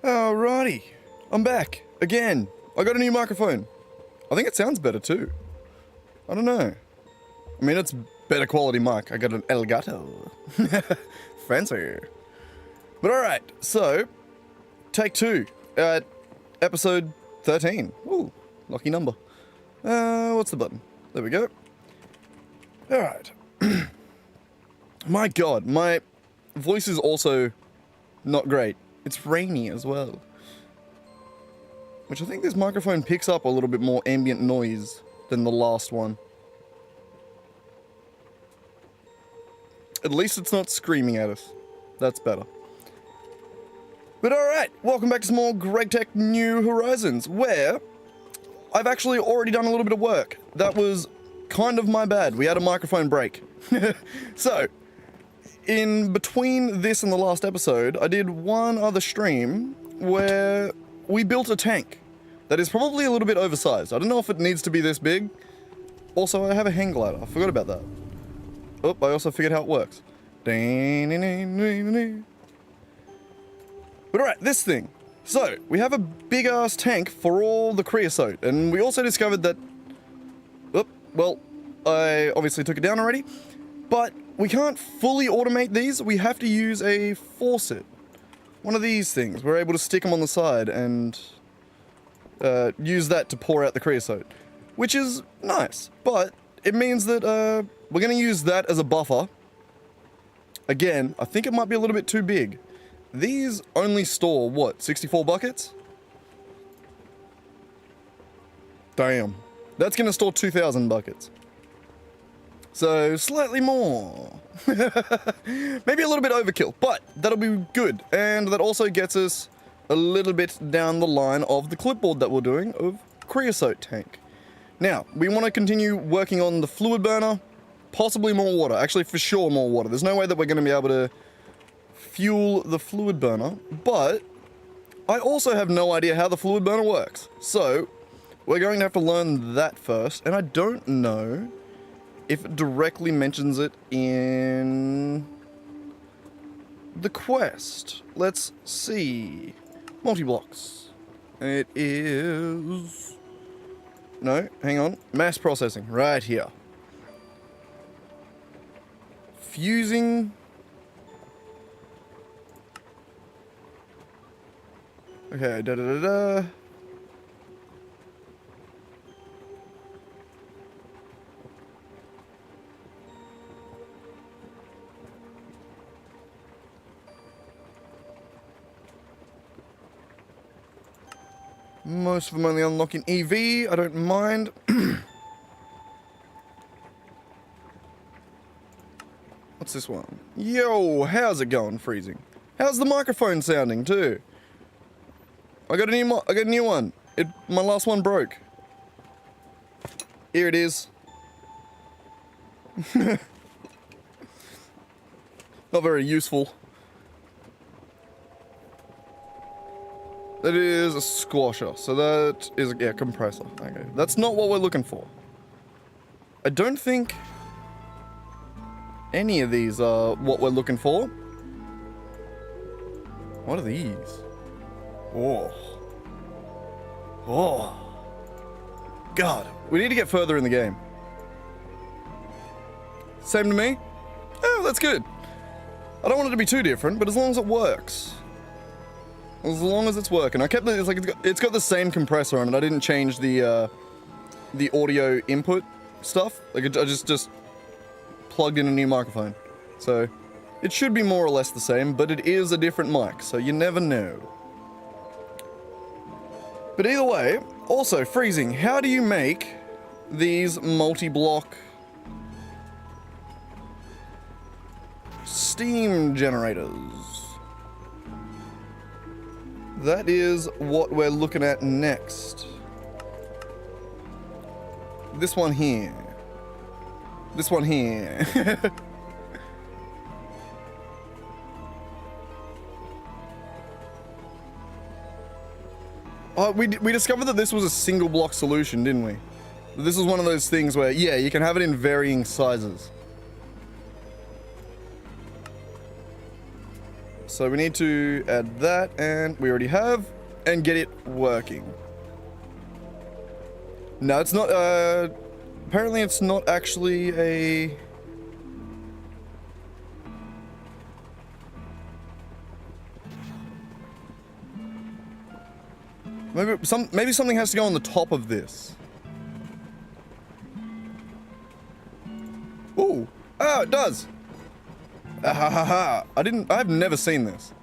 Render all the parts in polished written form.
Alrighty, I'm back again. I got a new microphone. I think it sounds better too. I don't know. I mean, it's better quality mic. I got an Elgato. Fancy. But alright, so, take two at episode 13. Ooh, lucky number. What's the button? There we go. Alright. My god, my voice is also not great. It's rainy as well. Which I think this microphone picks up a little bit more ambient noise than the last one. At least it's not screaming at us. That's better. But alright, welcome back to some more Gregtech New Horizons, where I've actually already done a little bit of work. That was kind of my bad. We had a microphone break. So, in between this and the last episode, I did one other stream where we built a tank that is probably a little bit oversized. I don't know if it needs to be this big. Also, I have a hang glider. I forgot about that. Oh, I also figured how it works. But alright, this thing. So, we have a big-ass tank for all the creosote, and we also discovered that... Oh, well, I obviously took it down already, but we can't fully automate these. We have to use a faucet. One of these things. We're able to stick them on the side and use that to pour out the creosote, which is nice, but it means that we're going to use that as a buffer. Again, I think it might be a little bit too big. These only store, what, 64 buckets? Damn. That's going to store 2,000 buckets. So, slightly more. Maybe a little bit overkill, but that'll be good. And that also gets us a little bit down the line of the clipboard that we're doing of creosote tank. Now, we want to continue working on the fluid burner, possibly more water. Actually, for sure more water. There's no way that we're going to be able to fuel the fluid burner, but I also have no idea how the fluid burner works. So, we're going to have to learn that first, and I don't know if it directly mentions it in the quest. Let's see. Multi-blocks. It is... No, hang on. Mass processing, right here. Fusing... Okay, da-da-da-da. Most of them only unlock in EV, I don't mind. What's this one? Yo, how's it going, freezing? How's the microphone sounding, too? I got a new one. My last one broke. Here it is. Not very useful. That is a squasher, so that is a compressor. Okay, that's not what we're looking for. I don't think any of these are what we're looking for. What are these? Oh. Oh. God, we need to get further in the game. Same to me? Oh, that's good. I don't want it to be too different, but as long as it works. As long as it's working. I kept it's got the same compressor on it. I didn't change the audio input stuff. Like I just plugged in a new microphone. So it should be more or less the same, but it is a different mic, so you never know. But either way, also freezing. How do you make these multi-block steam generators? That is what we're looking at next. This one here. This one here. We discovered that this was a single block solution, didn't we? This is one of those things where, yeah, you can have it in varying sizes. So we need to add that, and we already have, and get it working. No, it's not, apparently it's not actually a... Maybe something has to go on the top of this. Ooh. Oh, it does. I've never seen this.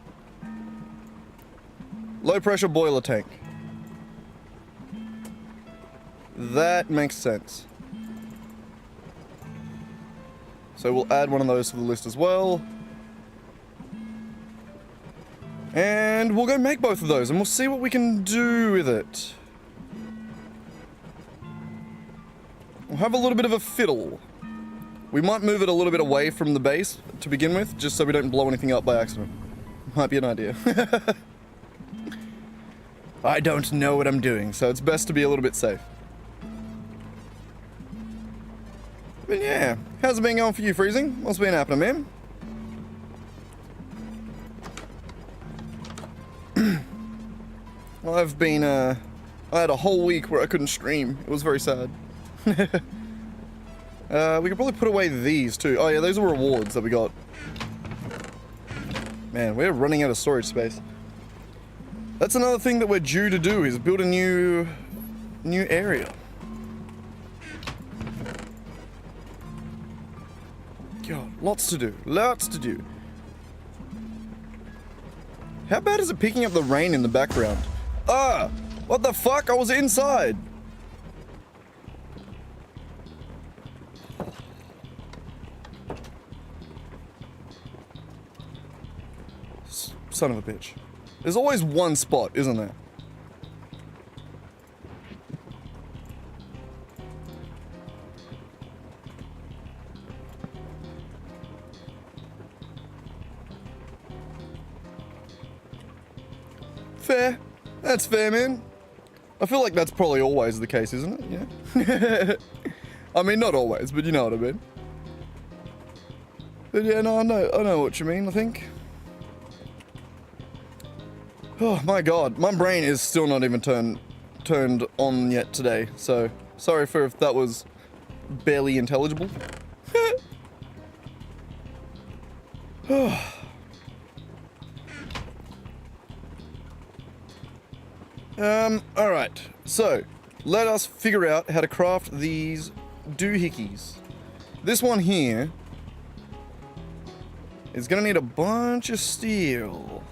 Low pressure boiler tank. That makes sense. So we'll add one of those to the list as well. And we'll go make both of those and we'll see what we can do with it. We'll have a little bit of a fiddle. We might move it a little bit away from the base to begin with, just so we don't blow anything up by accident. Might be an idea. I don't know what I'm doing, so it's best to be a little bit safe. But yeah, how's it been going for you, Freezing? What's been happening, man? I've been, I had a whole week where I couldn't stream. It was very sad. We could probably put away these too. Oh yeah, those are rewards that we got. Man, we're running out of storage space. That's another thing that we're due to do, is build a new area. God, lots to do. Lots to do. How bad is it picking up the rain in the background? Ah! What the fuck? I was inside! Son of a bitch. There's always one spot, isn't there? Fair. That's fair, man. I feel like that's probably always the case, isn't it? Yeah. I mean, not always, but you know what I mean. But yeah, no, I know what you mean, I think. Oh my god, my brain is still not even turned on yet today, so sorry for if that was barely intelligible. Alright, so let us figure out how to craft these doohickeys. This one here is gonna need a bunch of steel.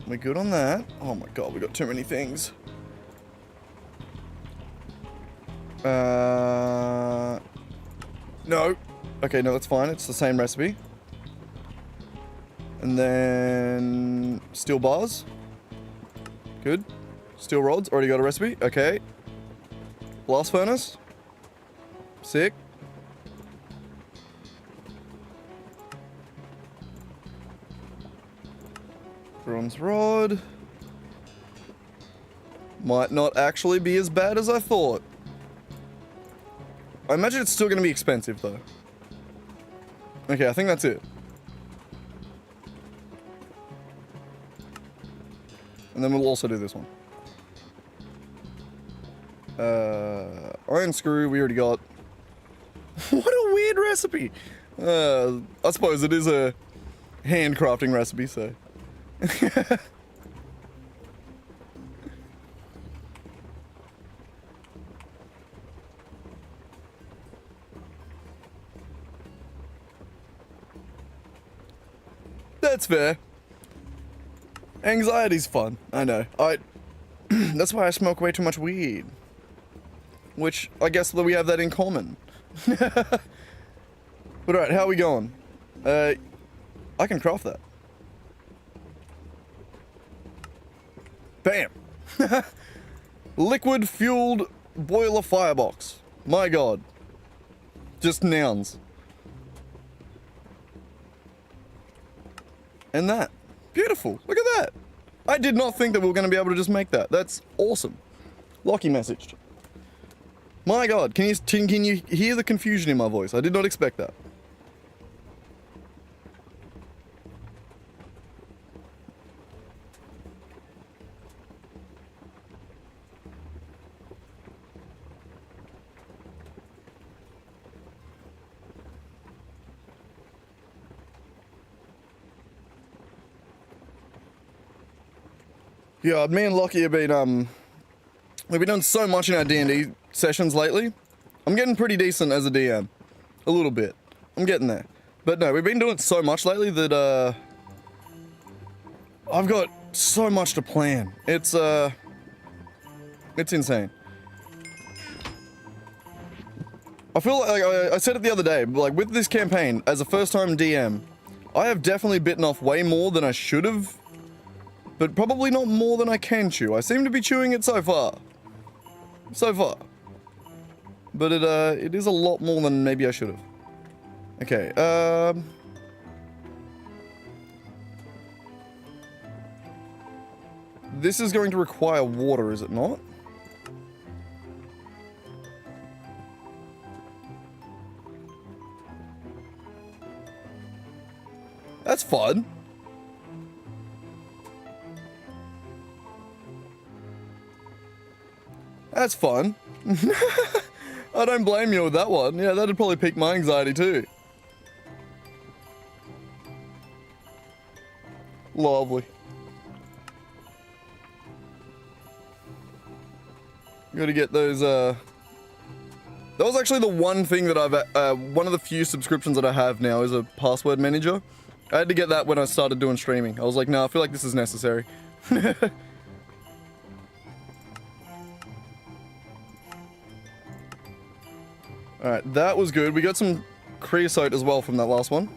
We're good on that. Oh my god, we got too many things. No. Okay, no, that's fine. It's the same recipe. And then steel bars. Good. Steel rods. Already got a recipe. Okay. Blast furnace. Sick. Bronze rod. Might not actually be as bad as I thought. I imagine it's still going to be expensive though. Okay, I think that's it. And then we'll also do this one. Iron screw, we already got. What a weird recipe! I suppose it is a handcrafting recipe, so. That's fair. Anxiety's fun, I know. That's why I smoke way too much weed. Which, I guess that we have that in common. But alright, how are we going? I can craft that. Bam! Liquid fueled boiler firebox. My god. Just nouns. And that. Beautiful. Look at that. I did not think that we were going to be able to just make that. That's awesome. Lockie messaged. My god, can you hear the confusion in my voice? I did not expect that. Yeah, me and Lockie have been, we've been doing so much in our D&D sessions lately. I'm getting pretty decent as a DM. A little bit. I'm getting there. But no, we've been doing so much lately that, I've got so much to plan. It's insane. I feel like, I said it the other day, like, with this campaign, as a first-time DM, I have definitely bitten off way more than I should have, but probably not more than I can chew. I seem to be chewing it so far. So far. But it is a lot more than maybe I should have. Okay, this is going to require water, is it not? That's fun. That's fun. I don't blame you with that one. Yeah, that'd probably pique my anxiety too. Lovely. Gotta get those, that was actually the one thing that I've, one of the few subscriptions that I have now is a password manager. I had to get that when I started doing streaming. I was like, no, I feel like this is necessary. Alright, that was good. We got some creosote as well from that last one.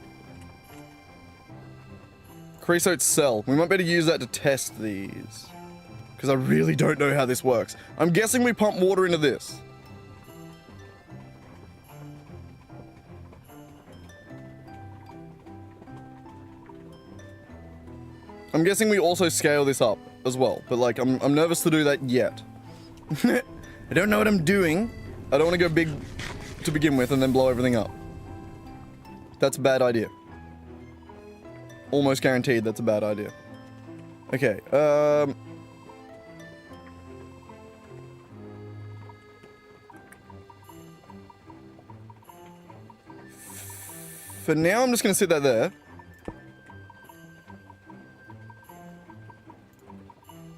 Creosote cell. We might be able to use that to test these. Because I really don't know how this works. I'm guessing we pump water into this. I'm guessing we also scale this up as well, but like, I'm nervous to do that yet. I don't know what I'm doing. I don't want to go big to begin with and then blow everything up. That's a bad idea. Almost guaranteed that's a bad idea. Okay, for now, I'm just gonna sit that there.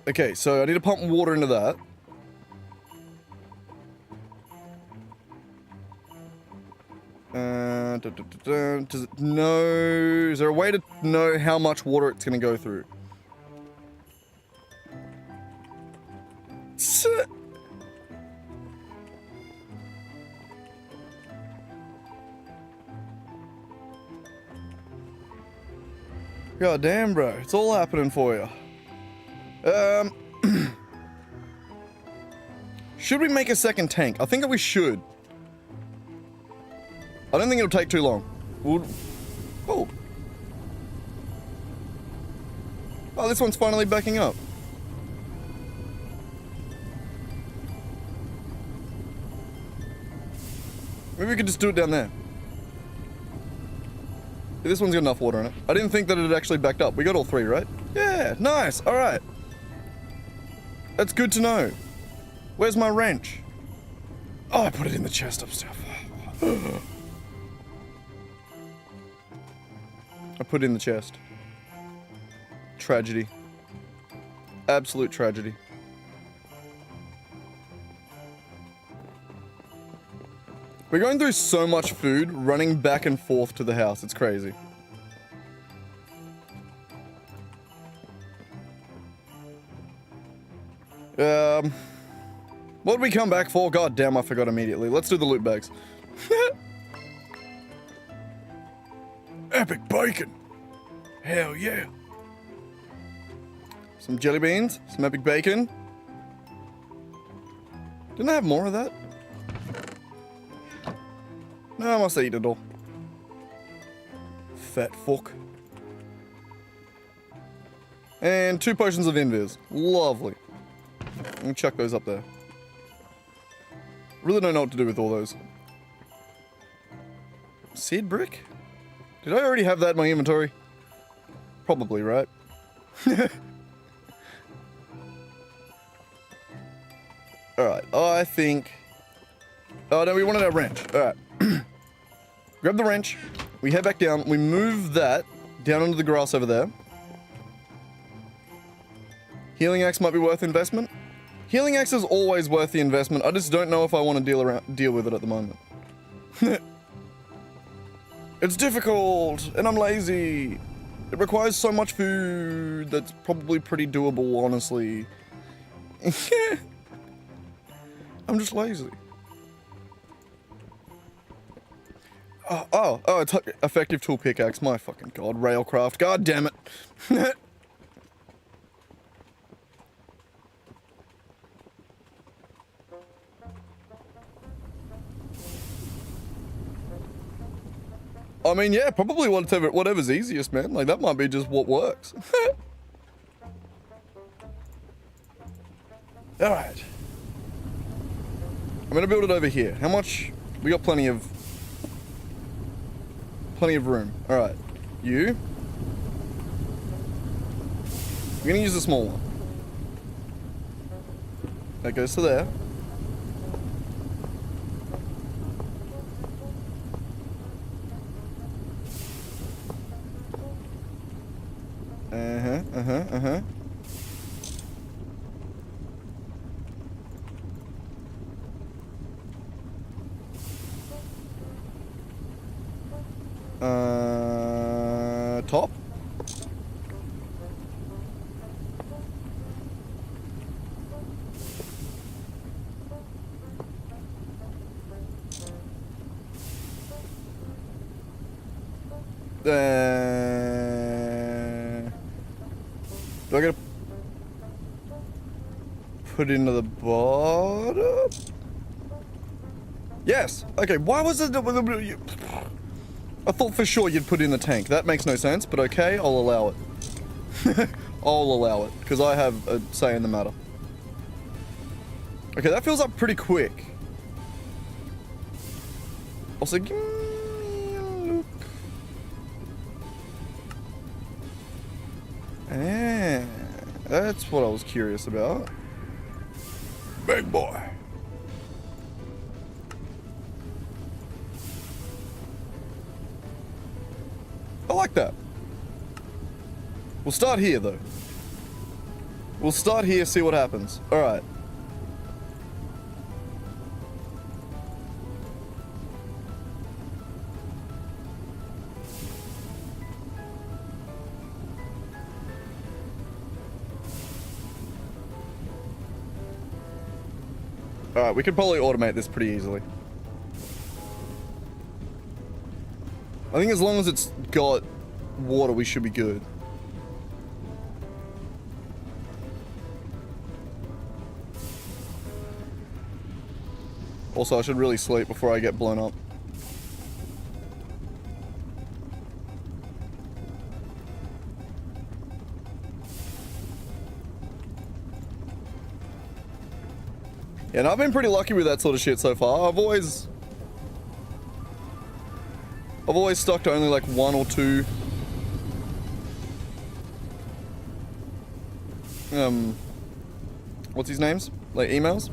Okay, so I need to pump water into that. Does it know? Is there a way to know how much water it's gonna go through? God damn, bro. It's all happening for you. Should we make a second tank? I think that we should. I don't think it'll take too long. Oh. Oh, this one's finally backing up. Maybe we could just do it down there. This one's got enough water in it. I didn't think that it had actually backed up. We got all three, right? Yeah, nice. All right. That's good to know. Where's my wrench? Oh, I put it in the chest upstairs. I put it in the chest. Tragedy. Absolute tragedy. We're going through so much food, running back and forth to the house. It's crazy. What did we come back for? God damn, I forgot immediately. Let's do the loot bags. Epic bacon. Hell yeah. Some jelly beans, some epic bacon. Didn't I have more of that? No, I must have eaten it all. Fat fuck. And 2 potions of invis. Lovely. Let me chuck those up there. Really don't know what to do with all those. Seed brick? Did I already have that in my inventory? Probably, right? Alright, I think... Oh no, we wanted our wrench. Alright. Grab the wrench. We head back down. We move that down onto the grass over there. Healing axe might be worth investment. Healing axe is always worth the investment. I just don't know if I want to deal with it at the moment. It's difficult, and I'm lazy. It requires so much food that's probably pretty doable, honestly. I'm just lazy. Oh, it's effective tool pickaxe. My fucking god, railcraft. God damn it. I mean, yeah, probably whatever's easiest, man. Like, that might be just what works. Alright. I'm gonna build it over here. How much? We got plenty of room. Alright. You. I'm gonna use the small one. That goes to there. Top. Do I gotta put it into the bottom? Yes. Okay, why was it... I thought for sure you'd put it in the tank. That makes no sense, but okay, I'll allow it. I'll allow it, because I have a say in the matter. Okay, that fills up pretty quick. Also, give me a look. Ah, that's what I was curious about. Big boy. I like that. We'll start here, though. We'll start here, see what happens. Alright. Alright, we could probably automate this pretty easily. I think as long as it's got water, we should be good. Also, I should really sleep before I get blown up. Yeah, and I've been pretty lucky with that sort of shit so far. I've always stuck to only like one or two what's his names? Like emails.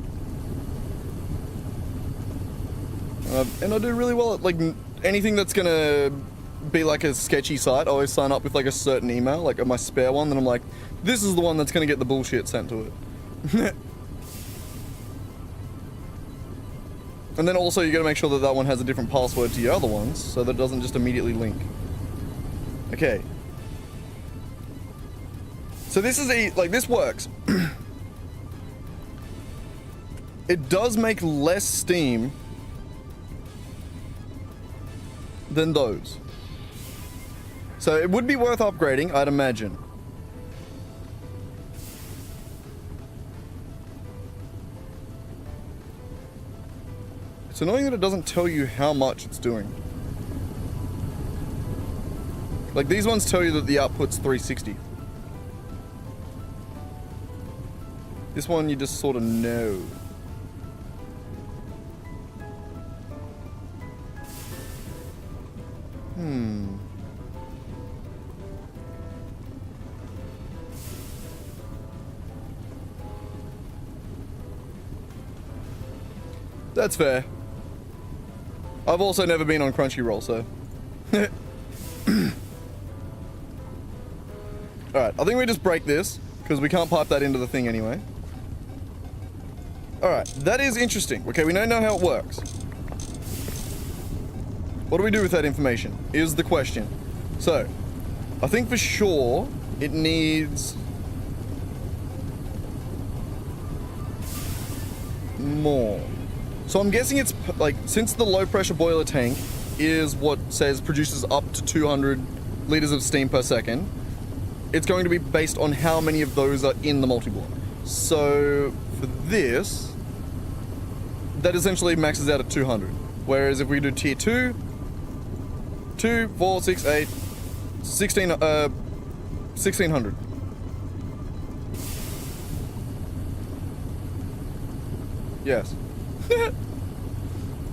And I do really well at like anything that's gonna be like a sketchy site. I always sign up with like a certain email, like my spare one, then I'm like, this is the one that's gonna get the bullshit sent to it. And then also you gotta make sure that that one has a different password to your other ones, so that it doesn't just immediately link. Okay. So this is like, this works. It does make less steam than those. So it would be worth upgrading, I'd imagine. It's annoying that it doesn't tell you how much it's doing. Like these ones tell you that the output's 360. This one you just sort of know. That's fair. I've also never been on Crunchyroll, so. Alright, I think we just break this, because we can't pipe that into the thing anyway. Alright, that is interesting. Okay, we don't know how it works. What do we do with that information, is the question. So, I think for sure it needs more. So I'm guessing it's like, since the low pressure boiler tank is what says produces up to 200 liters of steam per second, it's going to be based on how many of those are in the multi-block. So for this, that essentially maxes out at 200. Whereas if we do tier 2, 2, 4, 6, 8, 16, 1600. Yes.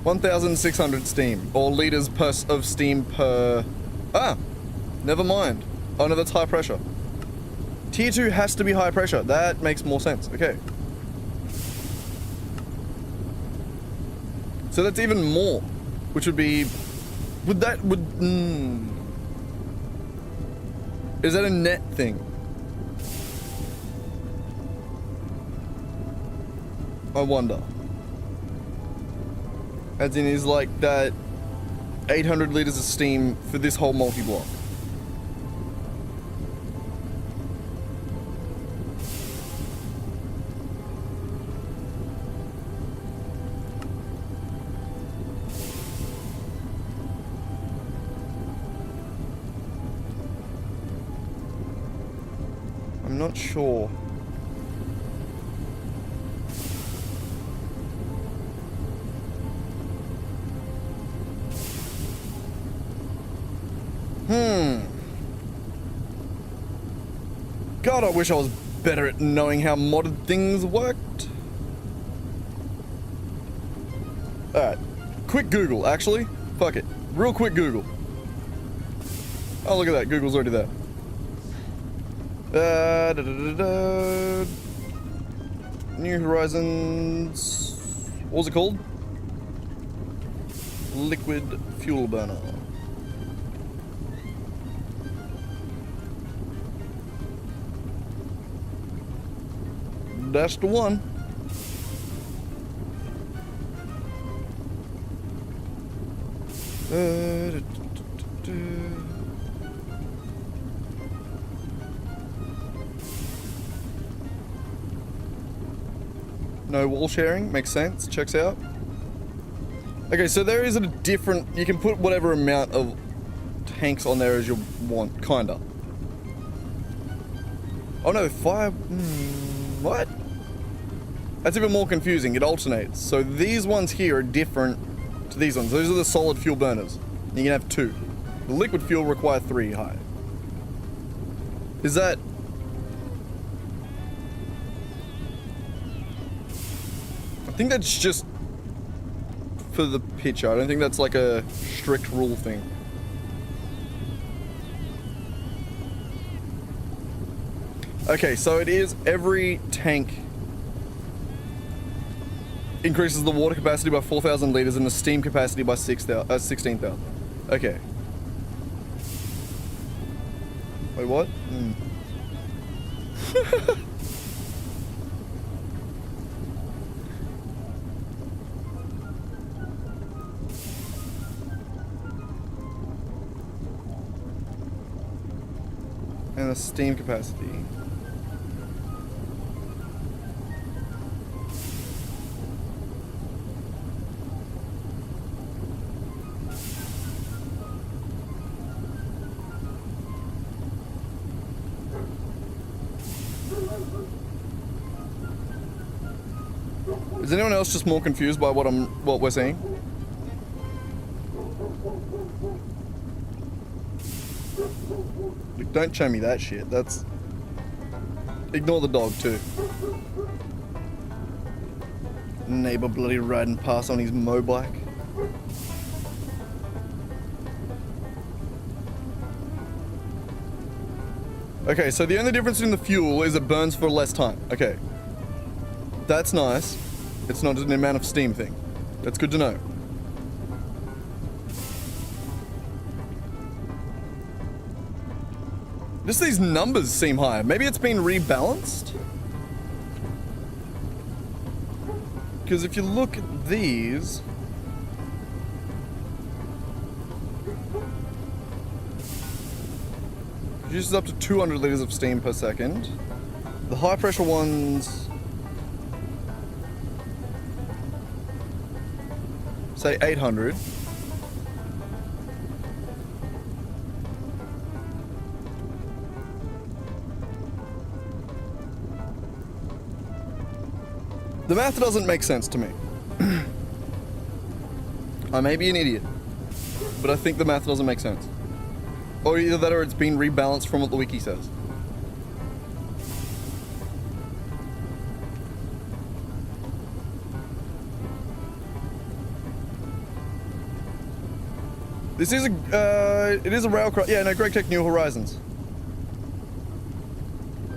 1,600 steam, or liters of steam per... Ah, never mind. Oh no, that's high pressure. Tier 2 has to be high pressure. That makes more sense. Okay. So that's even more, which would be... Is that a net thing? I wonder. As in, is like that 800 liters of steam for this whole multi-block. I'm not sure. God, I wish I was better at knowing how modded things worked. Alright. Quick Google, actually. Fuck it. Real quick Google. Oh, look at that. Google's already there. New Horizons. What was it called? Liquid fuel burner. That's the one. No wall sharing, makes sense, checks out. Okay, so there is a different, you can put whatever amount of tanks on there as you want, kinda. Oh no, fire, what? That's even more confusing, it alternates. So these ones here are different to these ones. Those are the solid fuel burners. You can have 2. The liquid fuel require 3 high. Is that... I think that's just for the picture. I don't think that's like a strict rule thing. Okay, so it is every tank increases the water capacity by 4,000 liters and the steam capacity by 16,000. Okay. Wait, what? And the steam capacity. Is anyone else just more confused by what we're seeing? Like, don't show me that shit. That's... Ignore the dog too. Neighbor bloody riding past on his mobike. Okay, so the only difference in the fuel is it burns for less time. Okay. That's nice. It's not an amount of steam thing. That's good to know. Just these numbers seem higher. Maybe it's been rebalanced? Because if you look at these... Produces up to 200 liters of steam per second. The high pressure ones... say 800. The math doesn't make sense to me. I may be an idiot, but I think the math doesn't make sense. Or either that or it's been rebalanced from what the wiki says. This is a, it is a railcraft. Yeah, no, Gregtech New Horizons.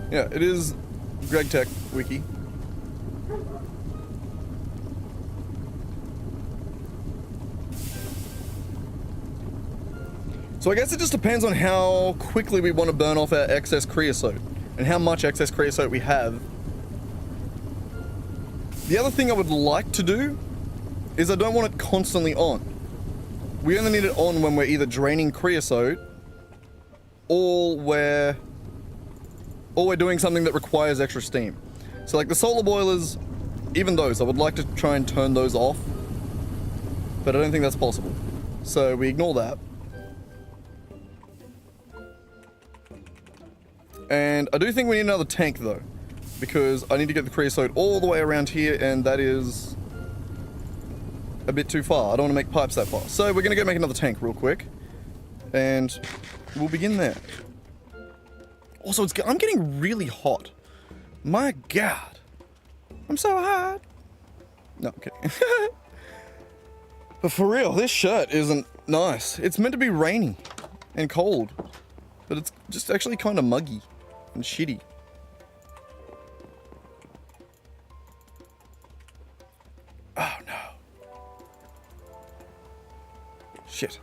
Yeah, it is Gregtech wiki. So I guess it just depends on how quickly we want to burn off our excess creosote and how much excess creosote we have. The other thing I would like to do is I don't want it constantly on. We only need it on when we're either draining creosote or we're doing something that requires extra steam. So like the solar boilers, even those, I would like to try and turn those off, but I don't think that's possible. So we ignore that. And I do think we need another tank though, because I need to get the creosote all the way around here, and that is a bit too far. I don't want to make pipes that far. So we're going to go make another tank real quick, and we'll begin there. Also, I'm getting really hot. My God. I'm so hot. No, I'm kidding. But for real, this shirt isn't nice. It's meant to be rainy and cold, but it's just actually kind of muggy and shitty. Oh no. Shit.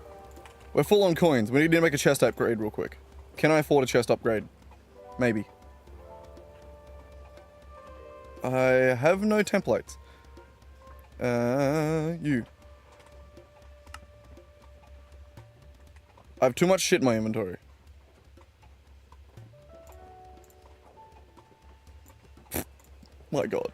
We're full on coins. We need to make a chest upgrade real quick. Can I afford a chest upgrade? Maybe. I have no templates. You. I have too much shit in my inventory. My God.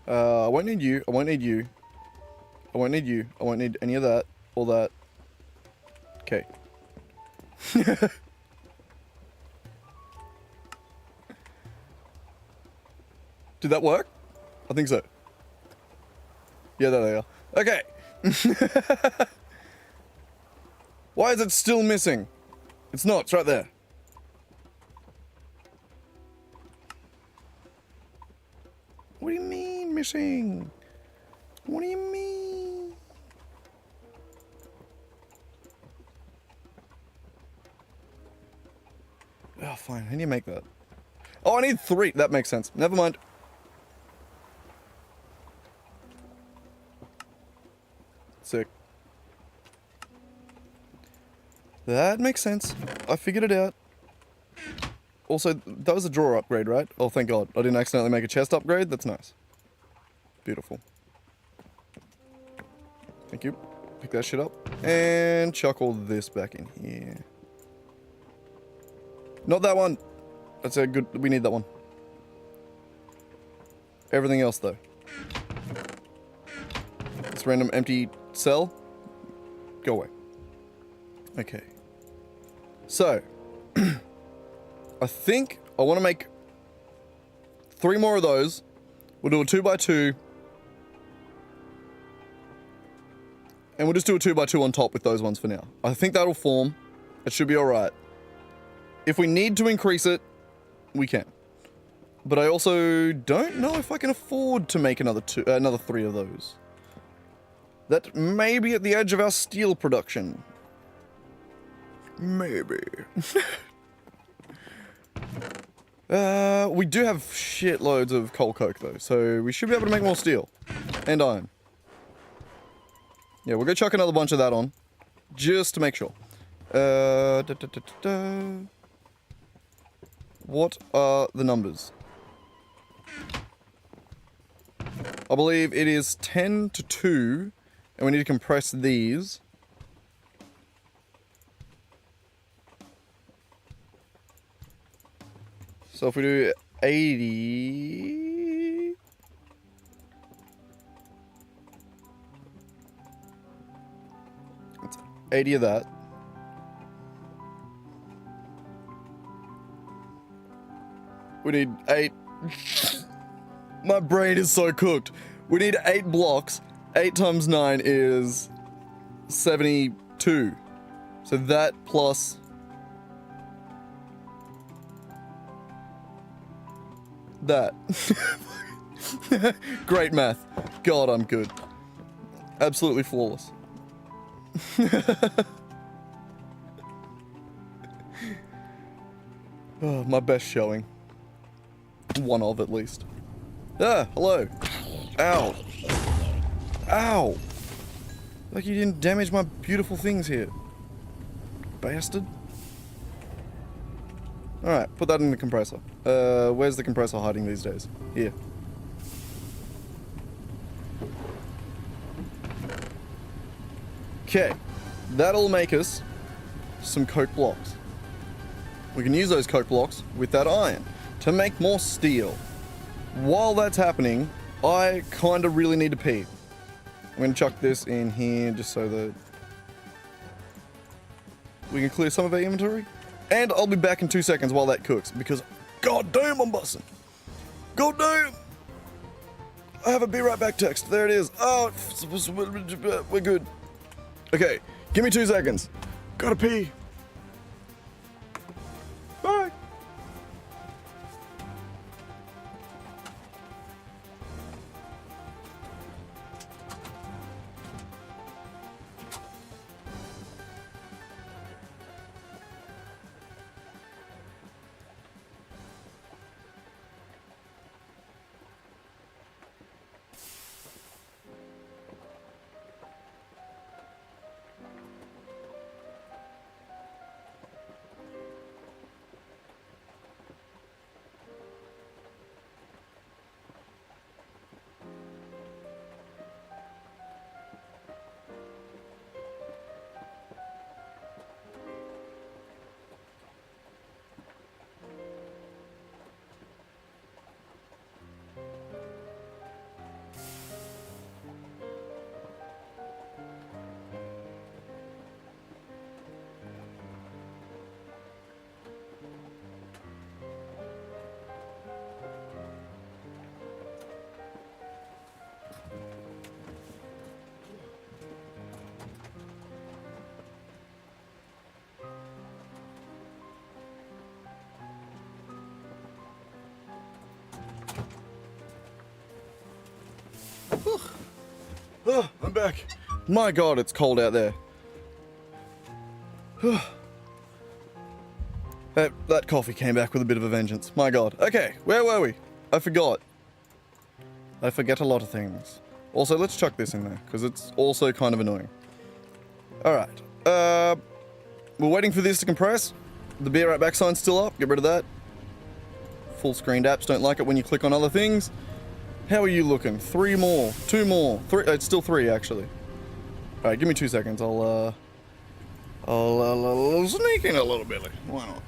I won't need you. I won't need you. I won't need you. I won't need any of that. All that. Okay. Did that work? I think so. Yeah, there they are. Okay. Why is it still missing? It's not. It's right there. What do you mean missing? What do you mean? Oh, fine. How do you make that? Oh, I need 3. That makes sense. Never mind. Sick. That makes sense. I figured it out. Also, that was a drawer upgrade, right? Oh, thank God. I didn't accidentally make a chest upgrade. That's nice. Beautiful. Thank you. Pick that shit up. And chuck all this back in here. Not that one. That's a good... We need that one. Everything else, though. This random empty cell. Go away. Okay. So... I think I want to make 3 more of those. We'll do a 2x2. And we'll just do a 2x2 on top with those ones for now. I think that'll form. It should be alright. If we need to increase it, we can. But I also don't know if I can afford to make another 3 of those. That may be at the edge of our steel production. Maybe. We do have shitloads of coal coke though, so we should be able to make more steel. And iron. Yeah, we'll go chuck another bunch of that on, just to make sure. What are the numbers? I believe it is 10 to 2, and we need to compress these. So if we do 80... It's 80 of that. We need 8... My brain is so cooked. We need 8 blocks. 8 times 9 is 72. So that plus... that. Great math. God, I'm good. Absolutely flawless. Oh, my best showing. One of, at least. Ah, hello. Ow. Ow. Like you didn't damage my beautiful things here. Bastard. Alright, put that in the compressor. Where's the compressor hiding these days? Here. Okay. That'll make us some coke blocks. We can use those coke blocks with that iron to make more steel. While that's happening, I kind of really need to pee. I'm going to chuck this in here just so that we can clear some of our inventory. And I'll be back in 2 seconds while that cooks, because god damn, I'm busting. God damn. I have a be right back text. There it is. Oh, we're good. Okay, give me 2 seconds. Gotta pee. Bye. Oh, I'm back. My god, it's cold out there. That coffee came back with a bit of a vengeance. My god. Okay, where were we? I forgot. I forget a lot of things. Also, let's chuck this in there, because it's also kind of annoying. Alright. We're waiting for this to compress. The be right back sign's still up. Get rid of that. Full screened apps don't like it when you click on other things. How are you looking? 3 more. 2 more. 3. It's still 3, actually. Alright, give me 2 seconds. I'll sneak in a little bit. Why not?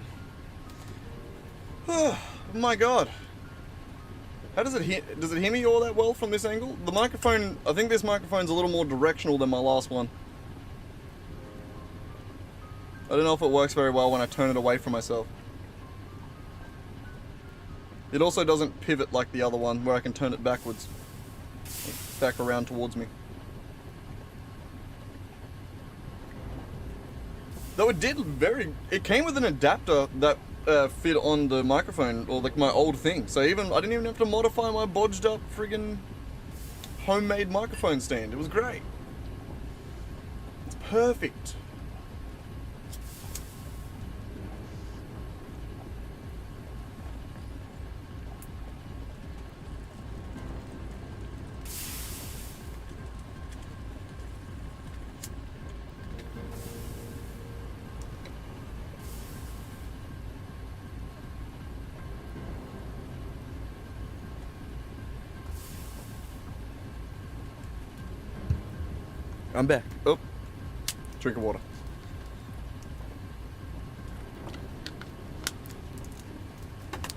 Oh, my god. How does it hear? Does it hear me all that well from this angle? The microphone, I think this microphone's a little more directional than my last one. I don't know if it works very well when I turn it away from myself. It also doesn't pivot like the other one, where I can turn it backwards. Back around towards me. Though it came with an adapter that fit on the microphone, or like my old thing. So I didn't even have to modify my bodged up friggin' homemade microphone stand. It was great. It's perfect. I'm back. Oh, drink of water.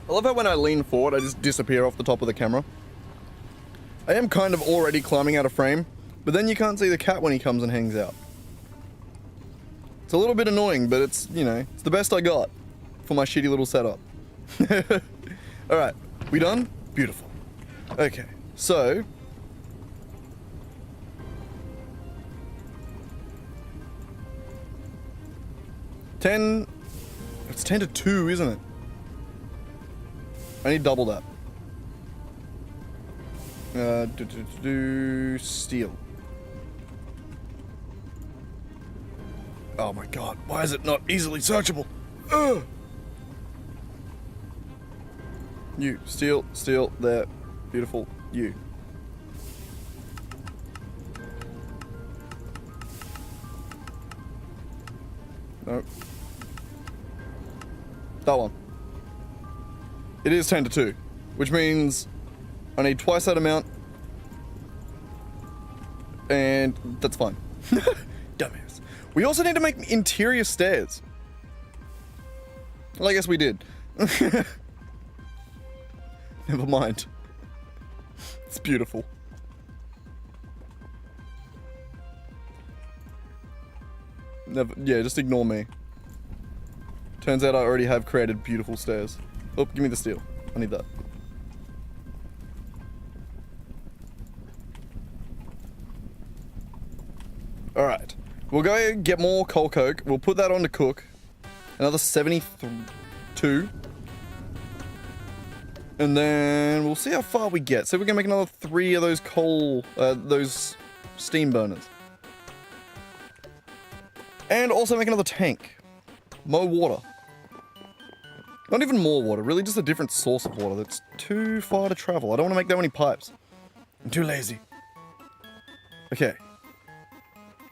I love how when I lean forward, I just disappear off the top of the camera. I am kind of already climbing out of frame, but then you can't see the cat when he comes and hangs out. It's a little bit annoying, but it's, you know, it's the best I got for my shitty little setup. Alright, we done? Beautiful. Okay, so... It's 10 to 2, isn't it? I need double that. Steel. Oh my god, why is it not easily searchable? Ugh. You, steel, there. Beautiful, you. Nope. That one. It is 10 to 2, which means I need twice that amount, and that's fine. Dumbass. We also need to make interior stairs. Well, I guess we did. Never mind. It's beautiful. Yeah, just ignore me. Turns out I already have created beautiful stairs. Oh, give me the steel. I need that. Alright. We'll go get more coal coke. We'll put that on to cook. Another 72. And then we'll see how far we get. So we're gonna make another 3 of those coal, those steam burners. And also make another tank. More water. Not even more water, really just a different source of water that's too far to travel. I don't want to make that many pipes. I'm too lazy. Okay.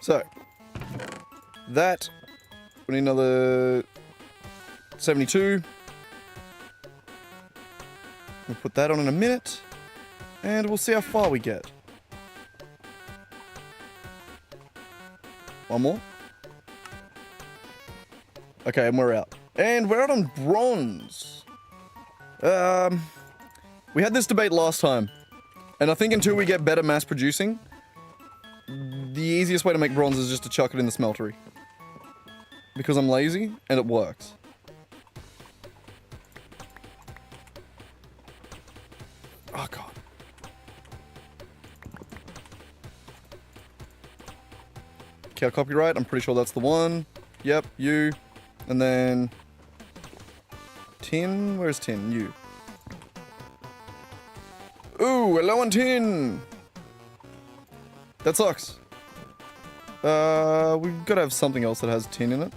So. That. We need another 72. We'll put that on in a minute. And we'll see how far we get. One more. Okay, and we're out. And we're out on bronze. We had this debate last time. And I think until we get better mass producing, the easiest way to make bronze is just to chuck it in the smeltery. Because I'm lazy, and it works. Oh, God. Cow copyright, I'm pretty sure that's the one. Yep, you. And then... tin? Where's tin? You. Ooh, we're low on tin! That sucks. We've got to have something else that has tin in it.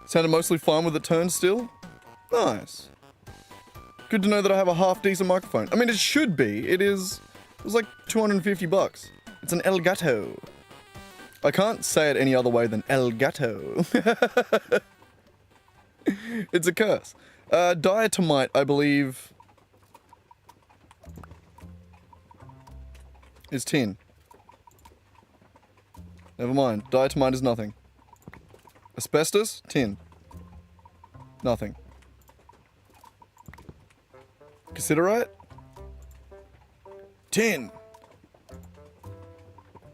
Sounded mostly fine with the turn still. Nice. Good to know that I have a half-decent microphone. I mean, it should be. It is... It was like 250 bucks. It's an Elgato. I can't say it any other way than Elgato. It's a curse. Diatomite, I believe, is tin. Never mind. Diatomite is nothing. Asbestos? Tin. Nothing. Cassiterite? Tin.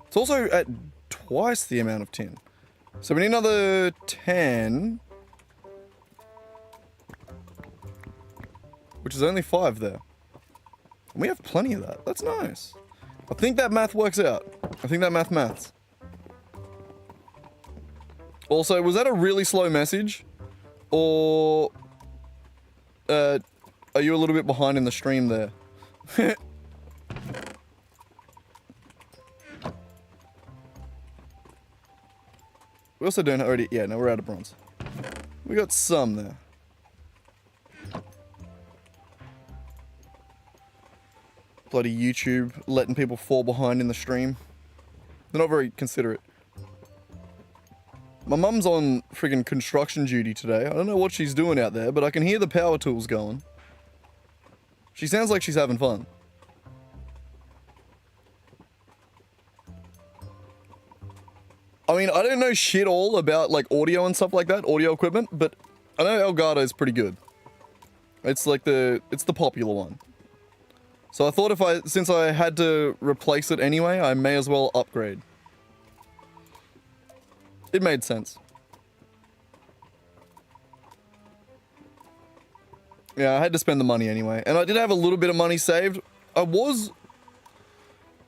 It's also at twice the amount of tin. So we need another 10. Which is only 5 there. And we have plenty of that. That's nice. I think that math works out. I think that maths. Also, was that a really slow message? Or... are you a little bit behind in the stream there? We also don't already... Yeah, no, we're out of bronze. We got some there. Bloody YouTube letting people fall behind in the stream. They're not very considerate. My mum's on friggin' construction duty today. I don't know what she's doing out there, but I can hear the power tools going. She sounds like she's having fun. I mean, I don't know shit all about, like, audio and stuff like that, audio equipment, but I know Elgato is pretty good. It's like it's the popular one. So I thought since I had to replace it anyway, I may as well upgrade. It made sense. Yeah, I had to spend the money anyway. And I did have a little bit of money saved. I was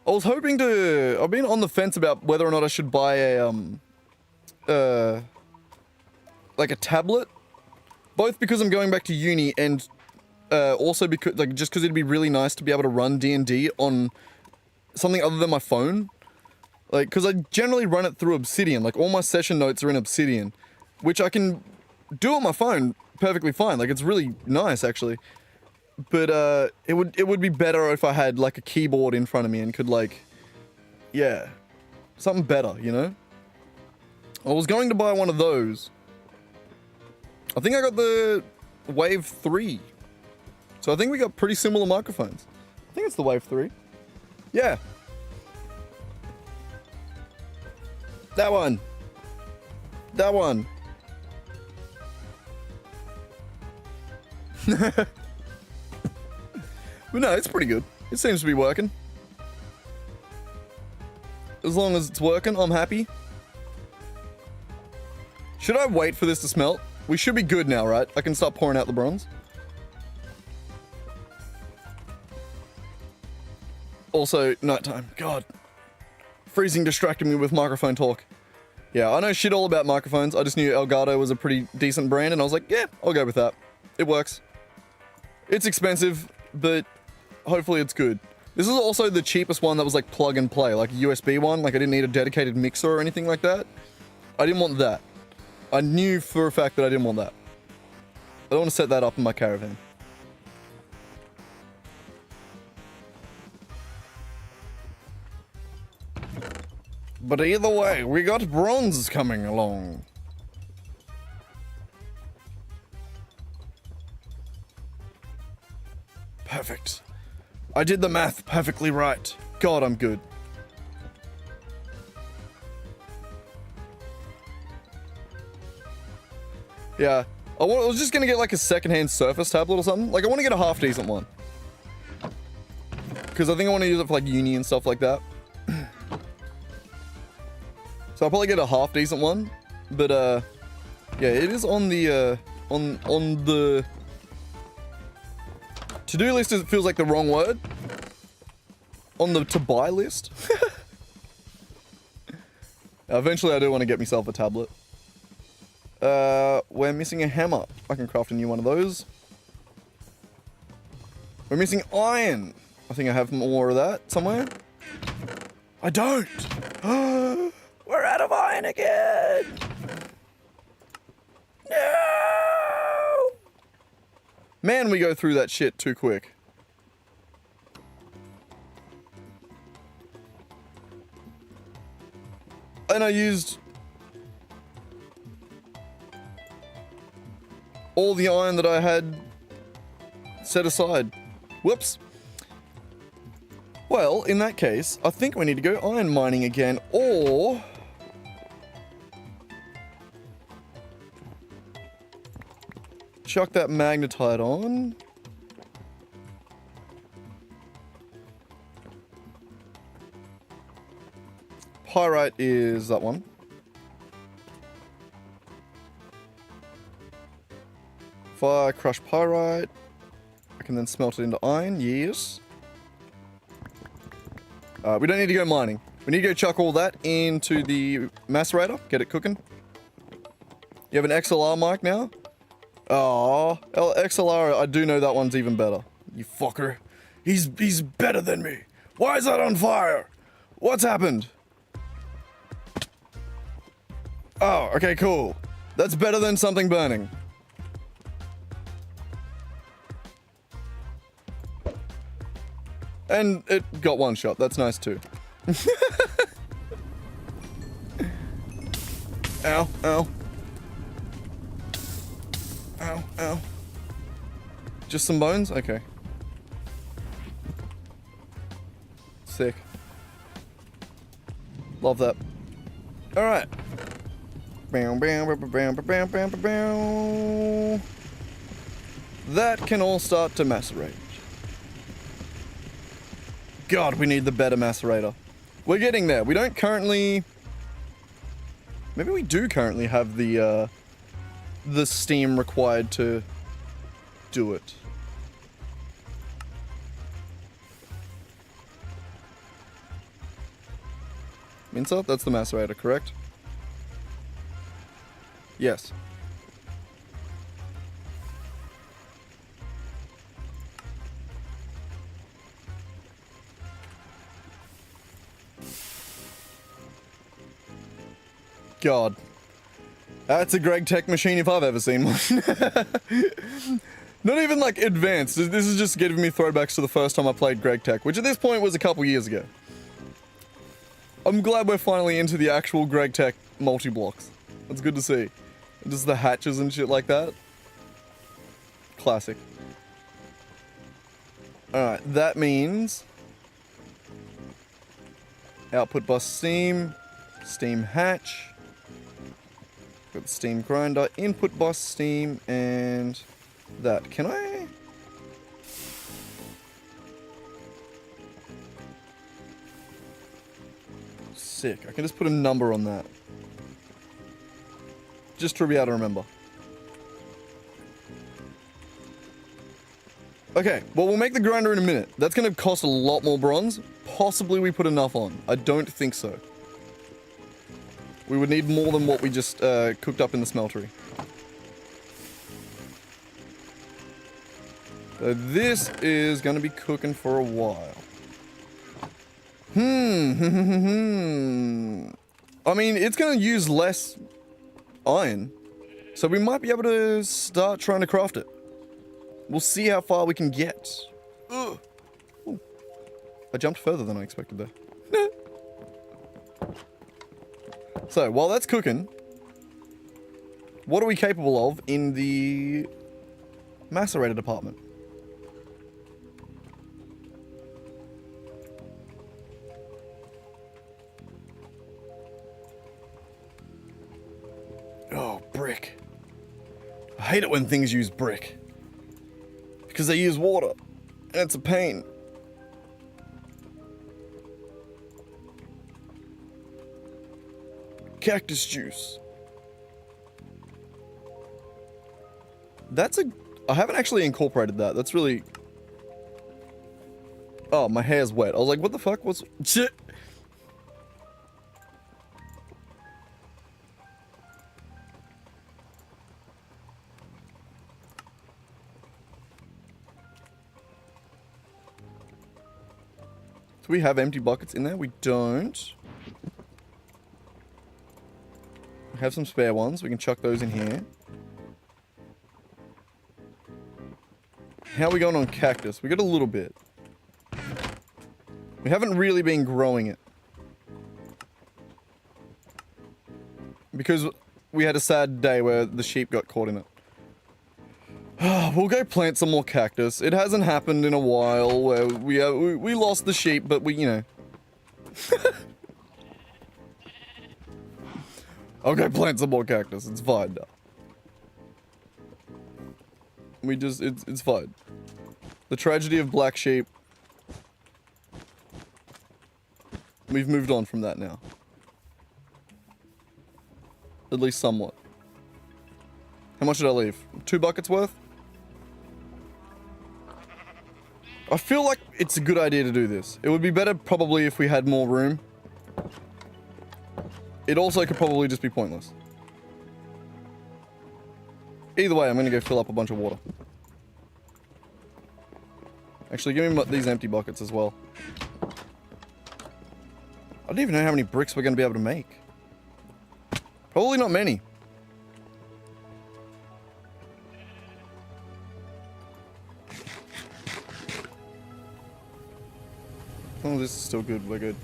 hoping to... I've been on the fence about whether or not I should buy a, like a tablet. Both because I'm going back to uni and also because, like, just because it'd be really nice to be able to run D&D on something other than my phone. Like, because I generally run it through Obsidian. Like, all my session notes are in Obsidian, which I can do on my phone perfectly fine. Like, it's really nice, actually. But, it would be better if I had, like, a keyboard in front of me and could, like, yeah, something better, you know? I was going to buy one of those. I think I got the Wave 3. So I think we got pretty similar microphones. I think it's the Wave 3. Yeah. That one. That one. But no, it's pretty good. It seems to be working. As long as it's working, I'm happy. Should I wait for this to smelt? We should be good now, right? I can start pouring out the bronze. Also, nighttime. God. Freezing distracted me with microphone talk. Yeah, I know shit all about microphones. I just knew Elgato was a pretty decent brand, and I was like, yeah, I'll go with that. It works. It's expensive, but hopefully it's good. This is also the cheapest one that was like plug and play, like a USB one. Like I didn't need a dedicated mixer or anything like that. I didn't want that. I knew for a fact that I didn't want that. I don't want to set that up in my caravan. But either way, we got bronze coming along. Perfect. I did the math perfectly right. God, I'm good. Yeah. I was just gonna get like a secondhand Surface tablet or something. Like I want to get a half decent one. Because I think I want to use it for like uni and stuff like that. So I'll probably get a half decent one, but yeah, it is on the on the to-do list. It feels like the wrong word. On the to-buy list. Eventually, I do want to get myself a tablet. We're missing a hammer. I can craft a new one of those. We're missing iron. I think I have more of that somewhere. I don't. We're out of iron again! No! Man, we go through that shit too quick. And I used all the iron that I had set aside. Whoops. Well, in that case, I think we need to go iron mining again, or... chuck that magnetite on. Pyrite is that one. If I crush pyrite, I can then smelt it into iron, yes. We don't need to go mining. We need to go chuck all that into the macerator, get it cooking. You have an XLR mic now? Oh, XLR, I do know that one's even better. You fucker. He's better than me. Why is that on fire? What's happened? Oh, okay, cool. That's better than something burning. And it got one shot. That's nice too. Ow, ow. Ow, ow. Just some bones? Okay. Sick. Love that. Alright. That can all start to macerate. God, we need the better macerator. We're getting there. We don't currently... Maybe we do currently have the steam required to do it. Mincer? That's the macerator, correct? Yes. God. That's a Gregtech machine if I've ever seen one. Not even like advanced. This is just giving me throwbacks to the first time I played Gregtech, which at this point was a couple years ago. I'm glad we're finally into the actual Gregtech multi-blocks. That's good to see. Just the hatches and shit like that. Classic. Alright, that means... output bus steam. Steam hatch. Got the steam grinder. Input bus steam and... that. Can I... sick. I can just put a number on that. Just to be able to remember. Okay, well, we'll make the grinder in a minute. That's going to cost a lot more bronze. Possibly we put enough on. I don't think so. We would need more than what we just cooked up in the smeltery. So this is going to be cooking for a while. I mean, it's going to use less iron. So we might be able to start trying to craft it. We'll see how far we can get. Ugh. Ooh. I jumped further than I expected there. So, while that's cooking, what are we capable of in the macerator department? Oh, brick. I hate it when things use brick. Because they use water. And it's a pain. Cactus juice. That's a... I haven't actually incorporated that. That's really... Oh, my hair's wet. I was like, what the fuck? What's... Shit! Do we have empty buckets in there? We don't. We have some spare ones. We can chuck those in here. How are we going on cactus? We got a little bit. We haven't really been growing it. Because we had a sad day where the sheep got caught in it. We'll go plant some more cactus. It hasn't happened in a while where we lost the sheep, but we, you know. I'll go plant some more cactus. It's fine now. It's fine. The tragedy of black sheep. We've moved on from that now. At least somewhat. How much did I leave? 2 buckets worth? I feel like it's a good idea to do this. It would be better probably if we had more room. It also could probably just be pointless. Either way, I'm going to go fill up a bunch of water. Actually, give me these empty buckets as well. I don't even know how many bricks we're going to be able to make. Probably not many. Oh, this is still good. We're good.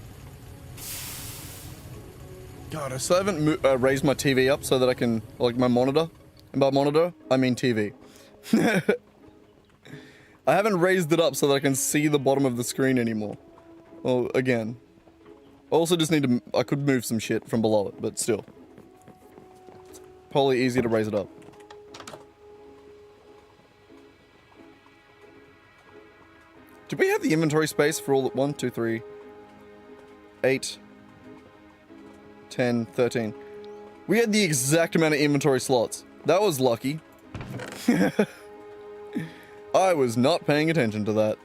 God, I still haven't raised my TV up so that I can, like, my monitor. And by monitor, I mean TV. I haven't raised it up so that I can see the bottom of the screen anymore. Well, again. I also just need to... I could move some shit from below it, but still. Probably easier to raise it up. Did we have the inventory space for all... 1, 2, 3, 8, 10, 13. We had the exact amount of inventory slots. That was lucky. I was not paying attention to that.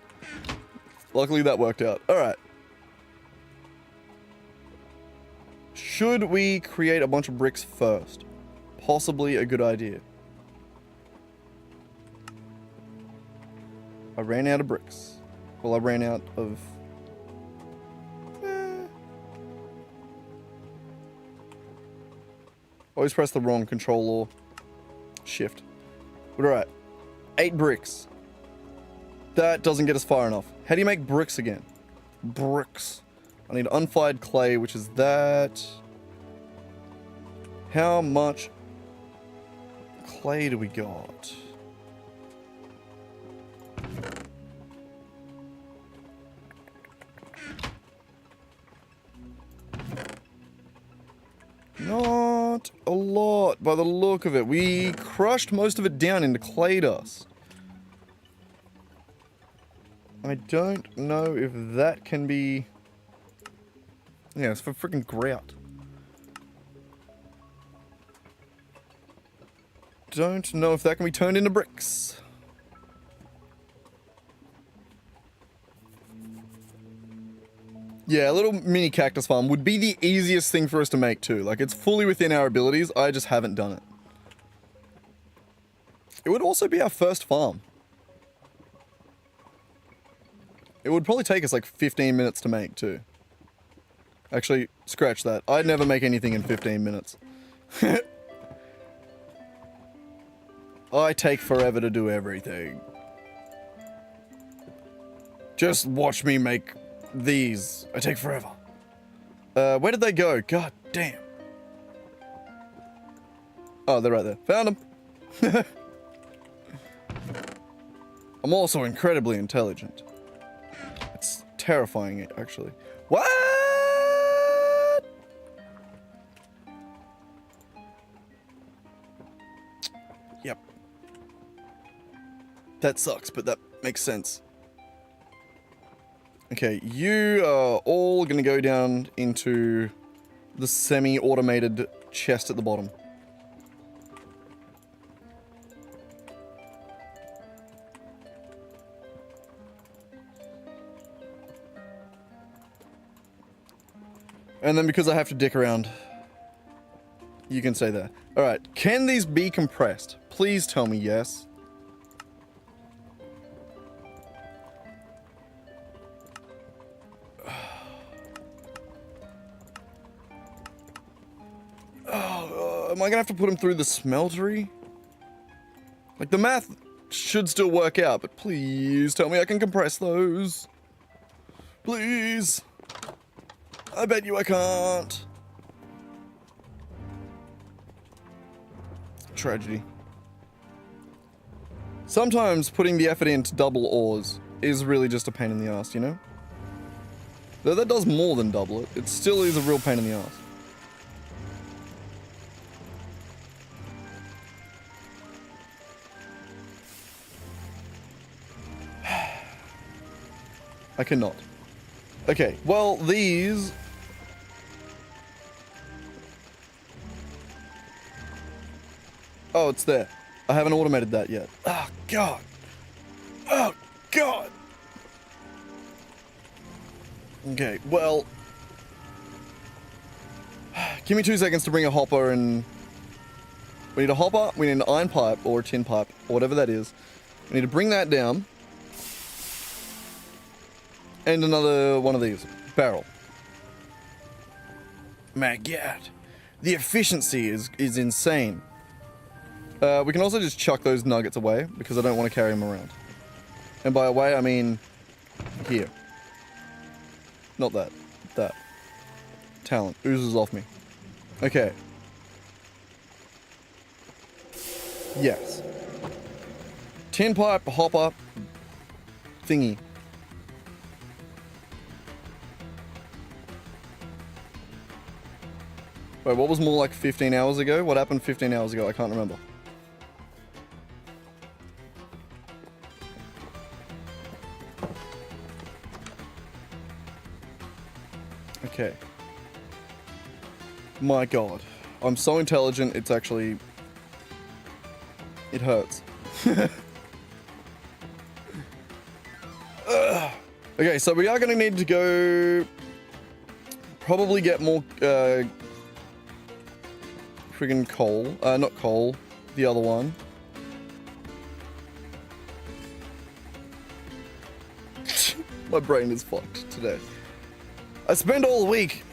Luckily that worked out. Alright. Should we create a bunch of bricks first? Possibly a good idea. I ran out of bricks. Well, I ran out of... Always press the wrong control or shift. But alright. 8 bricks. That doesn't get us far enough. How do you make bricks again? Bricks. I need unfired clay, which is that. How much clay do we got? Not a lot by the look of it. We crushed most of it down into clay dust. I don't know if that can be... Yeah, it's for freaking grout. Don't know if that can be turned into bricks. Yeah, a little mini cactus farm would be the easiest thing for us to make too. Like, it's fully within our abilities, I just haven't done it. It would also be our first farm. It would probably take us like 15 minutes to make too. Actually, scratch that. I'd never make anything in 15 minutes. I take forever to do everything. Just watch me make these. I take forever. Where did they go? God damn. Oh, they're right there. Found them. I'm also incredibly intelligent. It's terrifying, actually. What? Yep. That sucks, but that makes sense. Okay, you are all gonna go down into the semi-automated chest at the bottom. And then because I have to dick around, you can stay there. Alright, can these be compressed? Please tell me yes. Am I gonna have to put them through the smeltery? Like, the math should still work out, but please tell me I can compress those. Please. I bet you I can't. Tragedy. Sometimes putting the effort into double ores is really just a pain in the ass, you know? Though that does more than double it, it still is a real pain in the ass. I cannot. Okay, well, these... Oh, it's there. I haven't automated that yet. Oh, God. Oh, God. Okay, well... Give me 2 seconds to bring a hopper and... We need a hopper, we need an iron pipe, or a tin pipe, or whatever that is. We need to bring that down. And another one of these. Barrel. My God. The efficiency is insane. We can also just chuck those nuggets away, because I don't want to carry them around. And by away, I mean... here. Not that. That. Talent. Oozes off me. Okay. Yes. Tin pipe, hopper, thingy. Wait, what was more like 15 hours ago? What happened 15 hours ago? I can't remember. Okay. My god. I'm so intelligent, it's actually... It hurts. Okay, so we are going to need to go... Probably get more... friggin' coal. Not coal. The other one. My brain is fucked today. I spend all week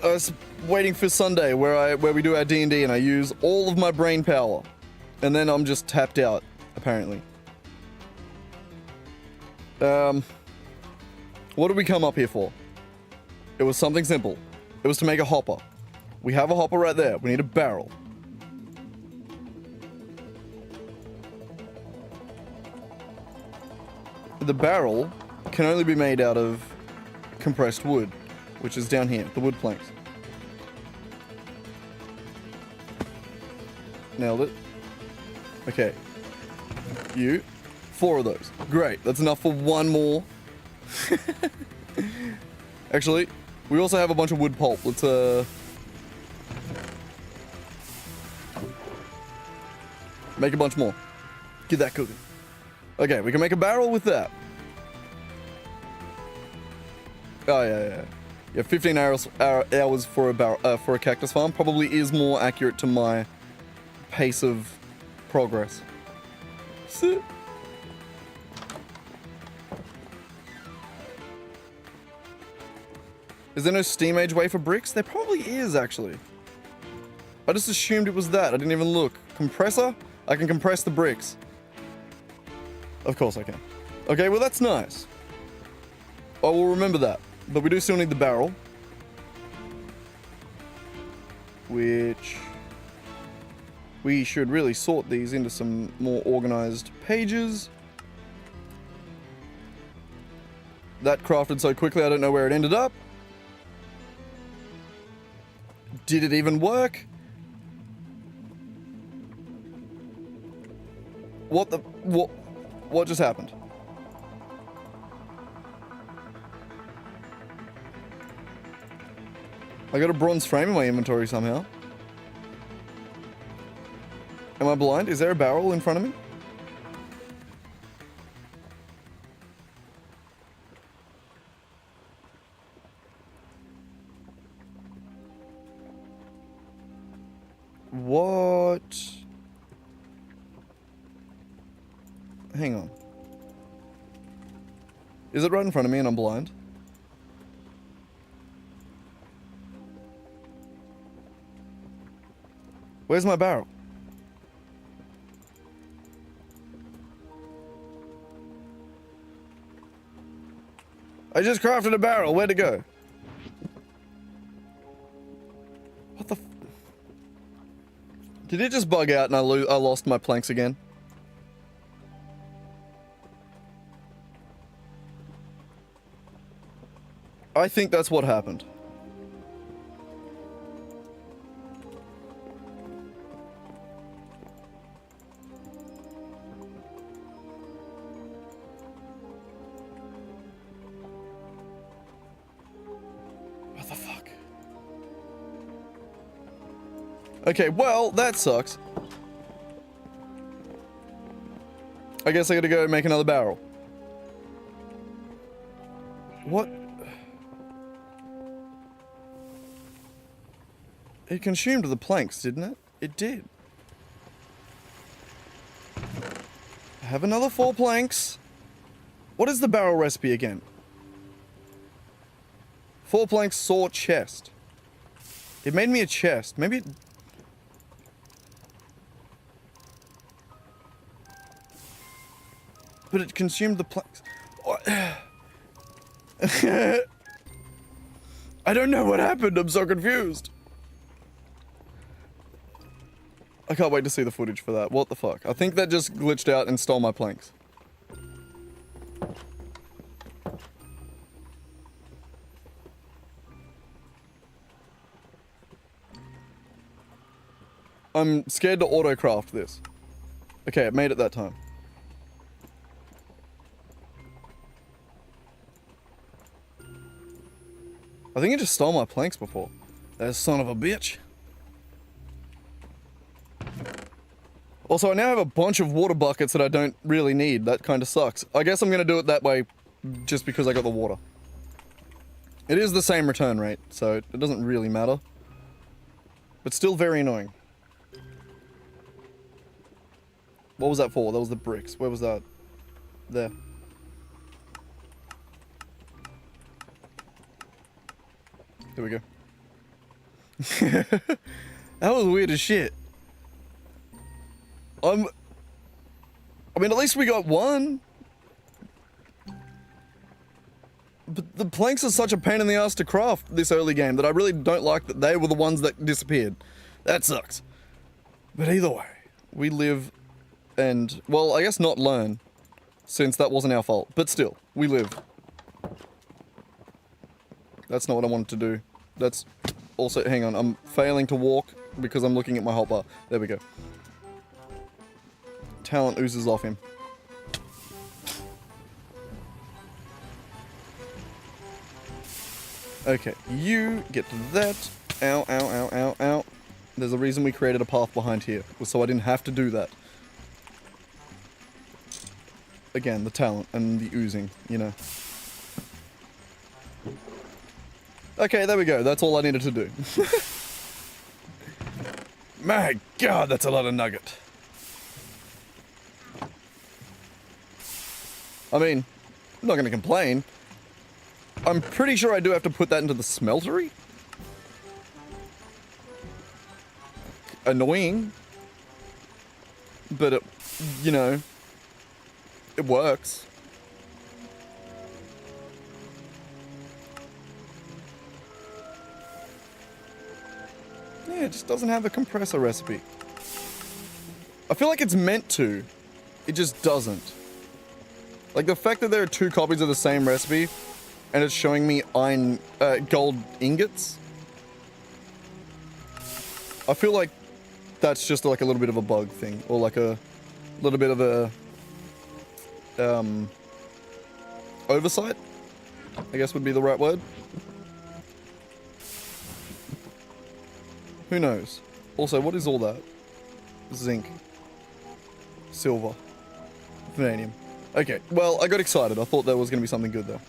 waiting for Sunday where we do our D&D and I use all of my brain power. And then I'm just tapped out, apparently. What did we come up here for? It was something simple. It was to make a hopper. We have a hopper right there. We need a barrel. The barrel can only be made out of compressed wood, which is down here, the wood planks. Nailed it. Okay. 4 of those. Great, that's enough for one more. Actually, we also have a bunch of wood pulp. Let's, make a bunch more. Get that cooking. Okay, we can make a barrel with that. Oh, yeah. Yeah, 15 hours for a cactus farm probably is more accurate to my pace of progress. Sit. Is there no steam age way for bricks? There probably is, actually. I just assumed it was that. I didn't even look. Compressor? I can compress the bricks. Of course I can. Okay, well that's nice. I will remember that. But we do still need the barrel. Which... we should really sort these into some more organized pages. That crafted so quickly I don't know where it ended up. Did it even work? What just happened? I got a bronze frame in my inventory somehow. Am I blind? Is there a barrel in front of me? What? Hang on. Is it right in front of me and I'm blind? Where's my barrel? I just crafted a barrel. Where'd it go? What the f... Did it just bug out and I lost my planks again? I think that's what happened. What the fuck? Okay, well, that sucks. I guess I gotta go make another barrel. What? It consumed the planks, didn't it? It did. I have another 4 planks. What is the barrel recipe again? 4 planks, saw, chest. It made me a chest. Maybe it... But it consumed the planks. I don't know what happened. I'm so confused. I can't wait to see the footage for that. What the fuck? I think that just glitched out and stole my planks. I'm scared to auto-craft this. Okay, it made it that time. I think he just stole my planks before. That son of a bitch. Also, I now have a bunch of water buckets that I don't really need. That kind of sucks. I guess I'm going to do it that way just because I got the water. It is the same return rate, so it doesn't really matter. But still very annoying. What was that for? That was the bricks. Where was that? There. There we go. That was weird as shit. I mean, at least we got one. But the planks are such a pain in the ass to craft this early game that I really don't like that they were the ones that disappeared. That sucks. But either way, we live and, well, I guess not learn, since that wasn't our fault. But still, we live. That's not what I wanted to do. That's also, hang on, I'm failing to walk because I'm looking at my hotbar. There we go. Talent oozes off him. Okay, you get to that. Ow, ow, ow, ow, ow. There's a reason we created a path behind here, was so I didn't have to do that. Again, the talent and the oozing, you know. Okay, there we go. That's all I needed to do. My God, that's a lot of nugget. I mean, I'm not going to complain. I'm pretty sure I do have to put that into the smeltery. Annoying. But it, you know, it works. Yeah, it just doesn't have a compressor recipe. I feel like it's meant to. It just doesn't. Like the fact that there are 2 copies of the same recipe and it's showing me iron, gold ingots. I feel like that's just like a little bit of a bug thing, or like a little bit of a oversight, I guess would be the right word. Who knows? Also, what is all that? Zinc. Silver. Vanadium. Okay, well, I got excited. I thought there was going to be something good there.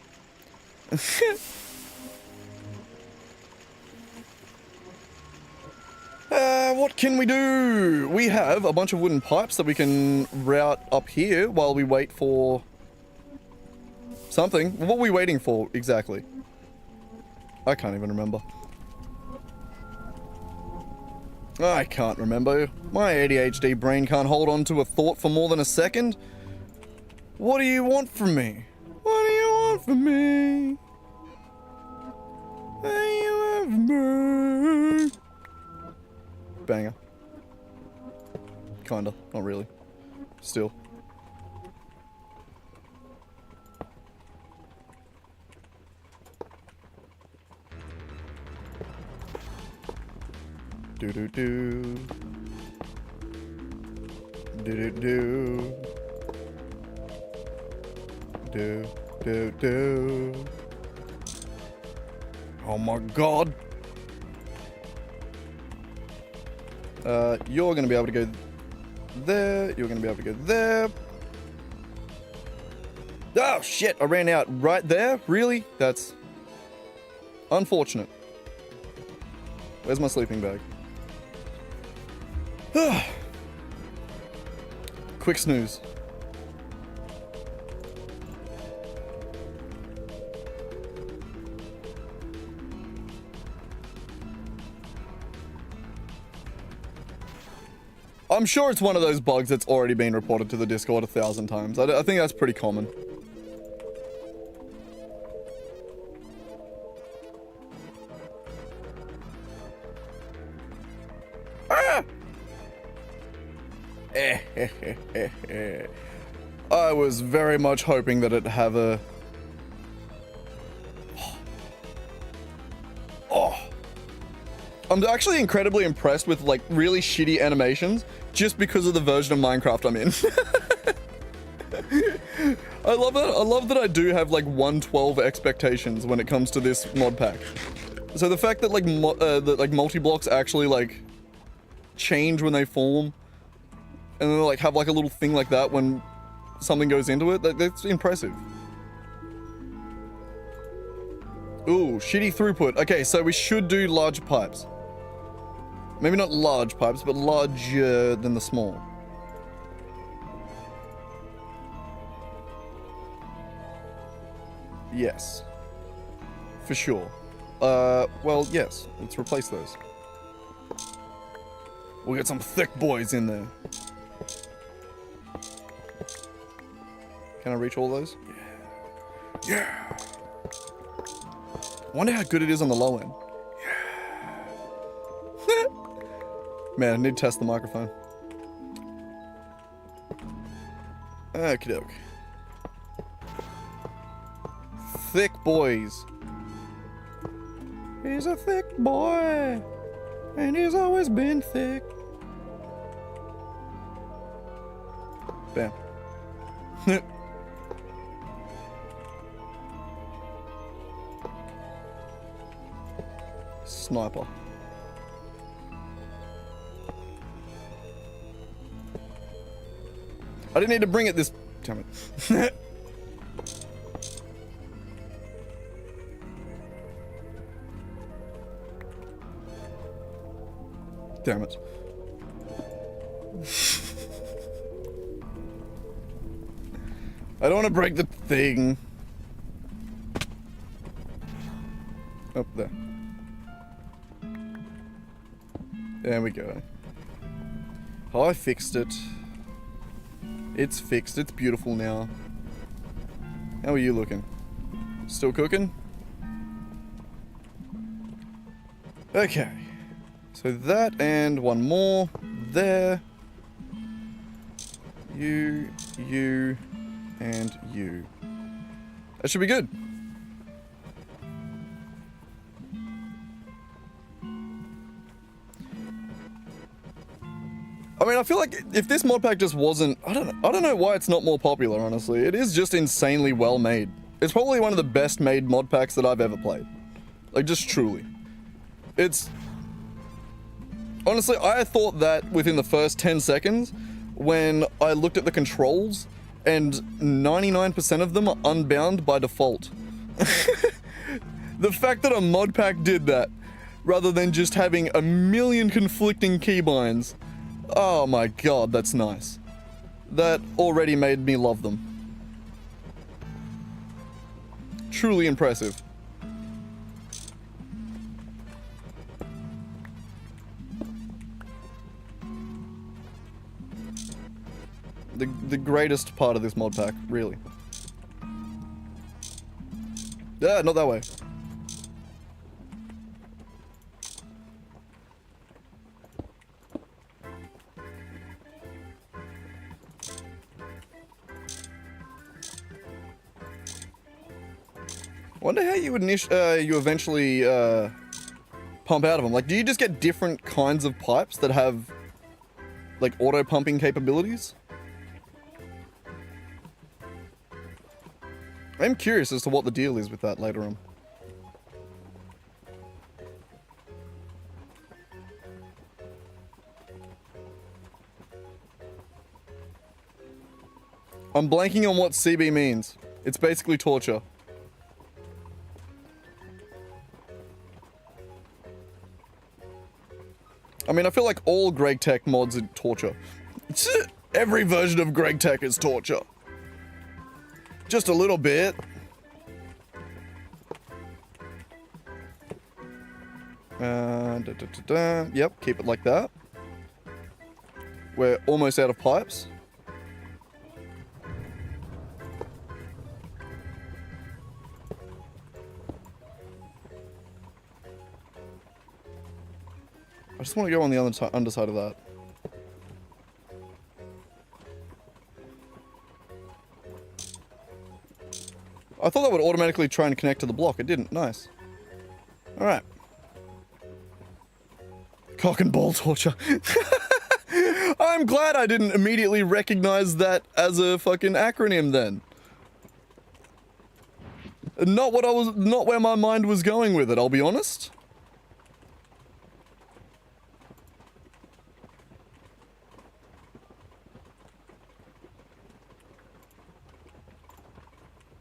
What can we do? We have a bunch of wooden pipes that we can route up here while we wait for something. What are we waiting for exactly? I can't even remember. I can't remember. My ADHD brain can't hold on to a thought for more than a second. What do you want from me? What do you want from me? What do you want from me? Banger. Kinda. Not really. Still. Do do do. Do do do. Do do do. Oh my God. You're gonna be able to go there. You're gonna be able to go there. Oh shit! I ran out right there. Really? That's unfortunate. Where's my sleeping bag? Quick snooze. I'm sure it's one of those bugs that's already been reported to the Discord 1,000 times. I think that's pretty common. Ah! I was very much hoping that it'd have a... I'm actually incredibly impressed with like really shitty animations just because of the version of Minecraft I'm in. I love it. I love that I do have like 112 expectations when it comes to this mod pack. So the fact that like multi-blocks actually like change when they form, and then like have like a little thing like that when something goes into it, that's impressive. Ooh, shitty throughput. Okay, so we should do large pipes. Maybe not large pipes, but larger than the small. Yes. For sure. Well, yes. Let's replace those. We'll get some thick boys in there. Can I reach all those? Yeah. Yeah. I wonder how good it is on the low end. Yeah. Man, I need to test the microphone. Okie doke. Thick boys. He's a thick boy, and he's always been thick. Bam. Sniper. I didn't need to bring it this... Damn it. Damn it. I don't want to break the thing. Up there. There we go. Oh, I fixed it. It's fixed. It's beautiful now. How are you looking? Still cooking? Okay. So that and one more there. You, and you. That should be good. I mean, I feel like if this mod pack just wasn't, I don't know why it's not more popular, honestly. It is just insanely well made. It's probably one of the best made mod packs that I've ever played. Like, just truly. It's... Honestly, I thought that within the first 10 seconds when I looked at the controls, and 99% of them are unbound by default. The fact that a mod pack did that, rather than just having a million conflicting keybinds, oh my god, that's nice. That already made me love them. Truly impressive. The greatest part of this mod pack, really. Yeah, not that way. Wonder how you would you eventually pump out of them. Like, do you just get different kinds of pipes that have like auto pumping capabilities? I'm curious as to what the deal is with that later on. I'm blanking on what CB means. It's basically torture. I mean, I feel like all Gregtech mods are torture. Every version of Gregtech is torture. Just a little bit. Yep, keep it like that. We're almost out of pipes. I just want to go on the underside of that. I thought that would automatically try and connect to the block. It didn't. Nice. Alright. Cock and ball torture. I'm glad I didn't immediately recognize that as a fucking acronym then. Not where my mind was going with it, I'll be honest.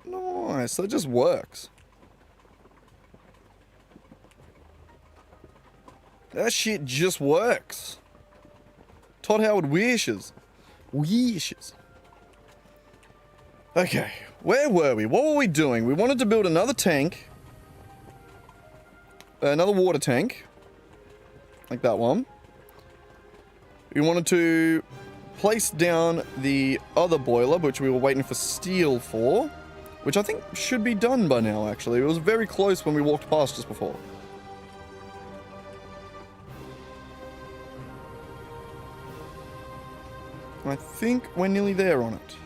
Nice, that just works. That shit just works. Todd Howard wishes. Wishes. Okay, where were we? What were we doing? We wanted to build another tank. Another water tank. Like that one. We wanted to place down the other boiler, which we were waiting for steel for. Which I think should be done by now, actually. It was very close when we walked past just before. I think we're nearly there on it.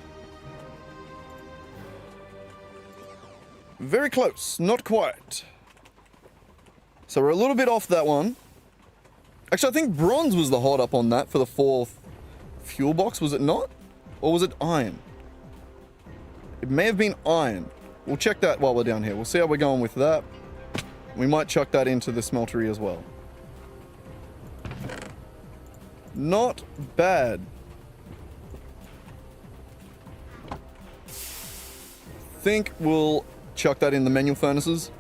Very close, not quite. So we're a little bit off that one. Actually, I think bronze was the hold up on that for the 4th fuel box, was it not? Or was it iron? It may have been iron. We'll check that while we're down here. We'll see how we're going with that. We might chuck that into the smeltery as well. Not bad. Think we'll chuck that in the manual furnaces.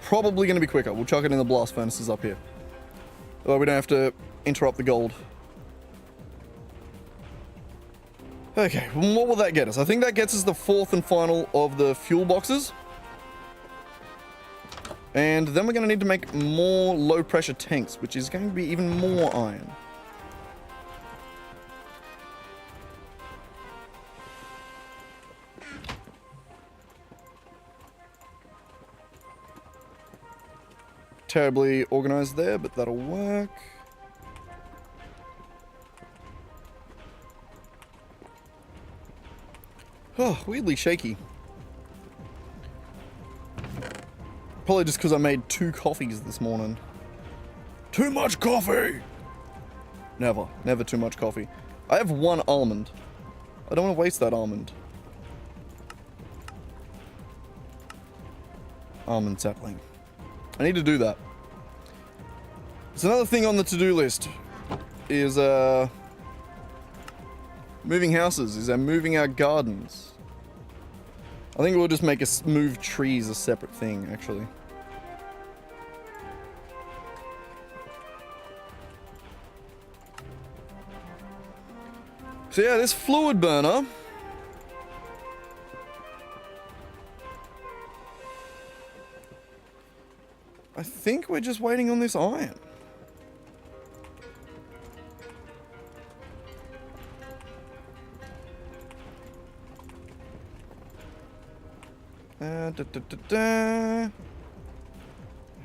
Probably going to be quicker. We'll chuck it in the blast furnaces up here. Well, we don't have to interrupt the gold. Okay, what will that get us? I think that gets us the 4th and final of the fuel boxes. And then we're going to need to make more low pressure tanks, which is going to be even more iron. Terribly organized there, but that'll work. Oh, weirdly shaky. Probably just because I made 2 coffees this morning. Too much coffee! Never too much coffee. I have 1 almond. I don't want to waste that almond. Almond sapling. I need to do that. It's another thing on the to-do list. Is, moving houses. Is moving our gardens. I think we'll just make move trees a separate thing, actually. So yeah, this fluid burner. I think we're just waiting on this iron.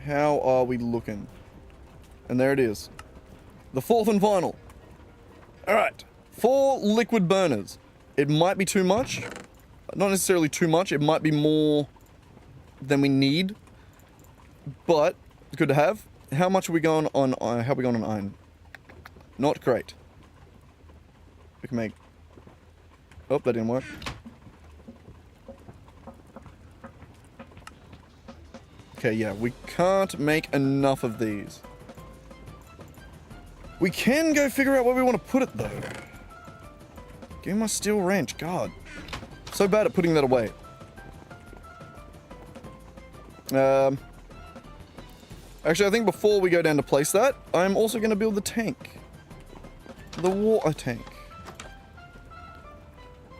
How are we looking? And there it is. The 4th and final. Alright. 4 liquid burners. It might be too much. Not necessarily too much. It might be more than we need. But it's good to have. How much are we going on iron? How are we going on iron? Not great. We can make... Oh, that didn't work. Okay, yeah, we can't make enough of these. We can go figure out where we want to put it, though. Give me my steel wrench, God. So bad at putting that away. Actually, I think before we go down to place that, I'm also going to build the tank. The water tank.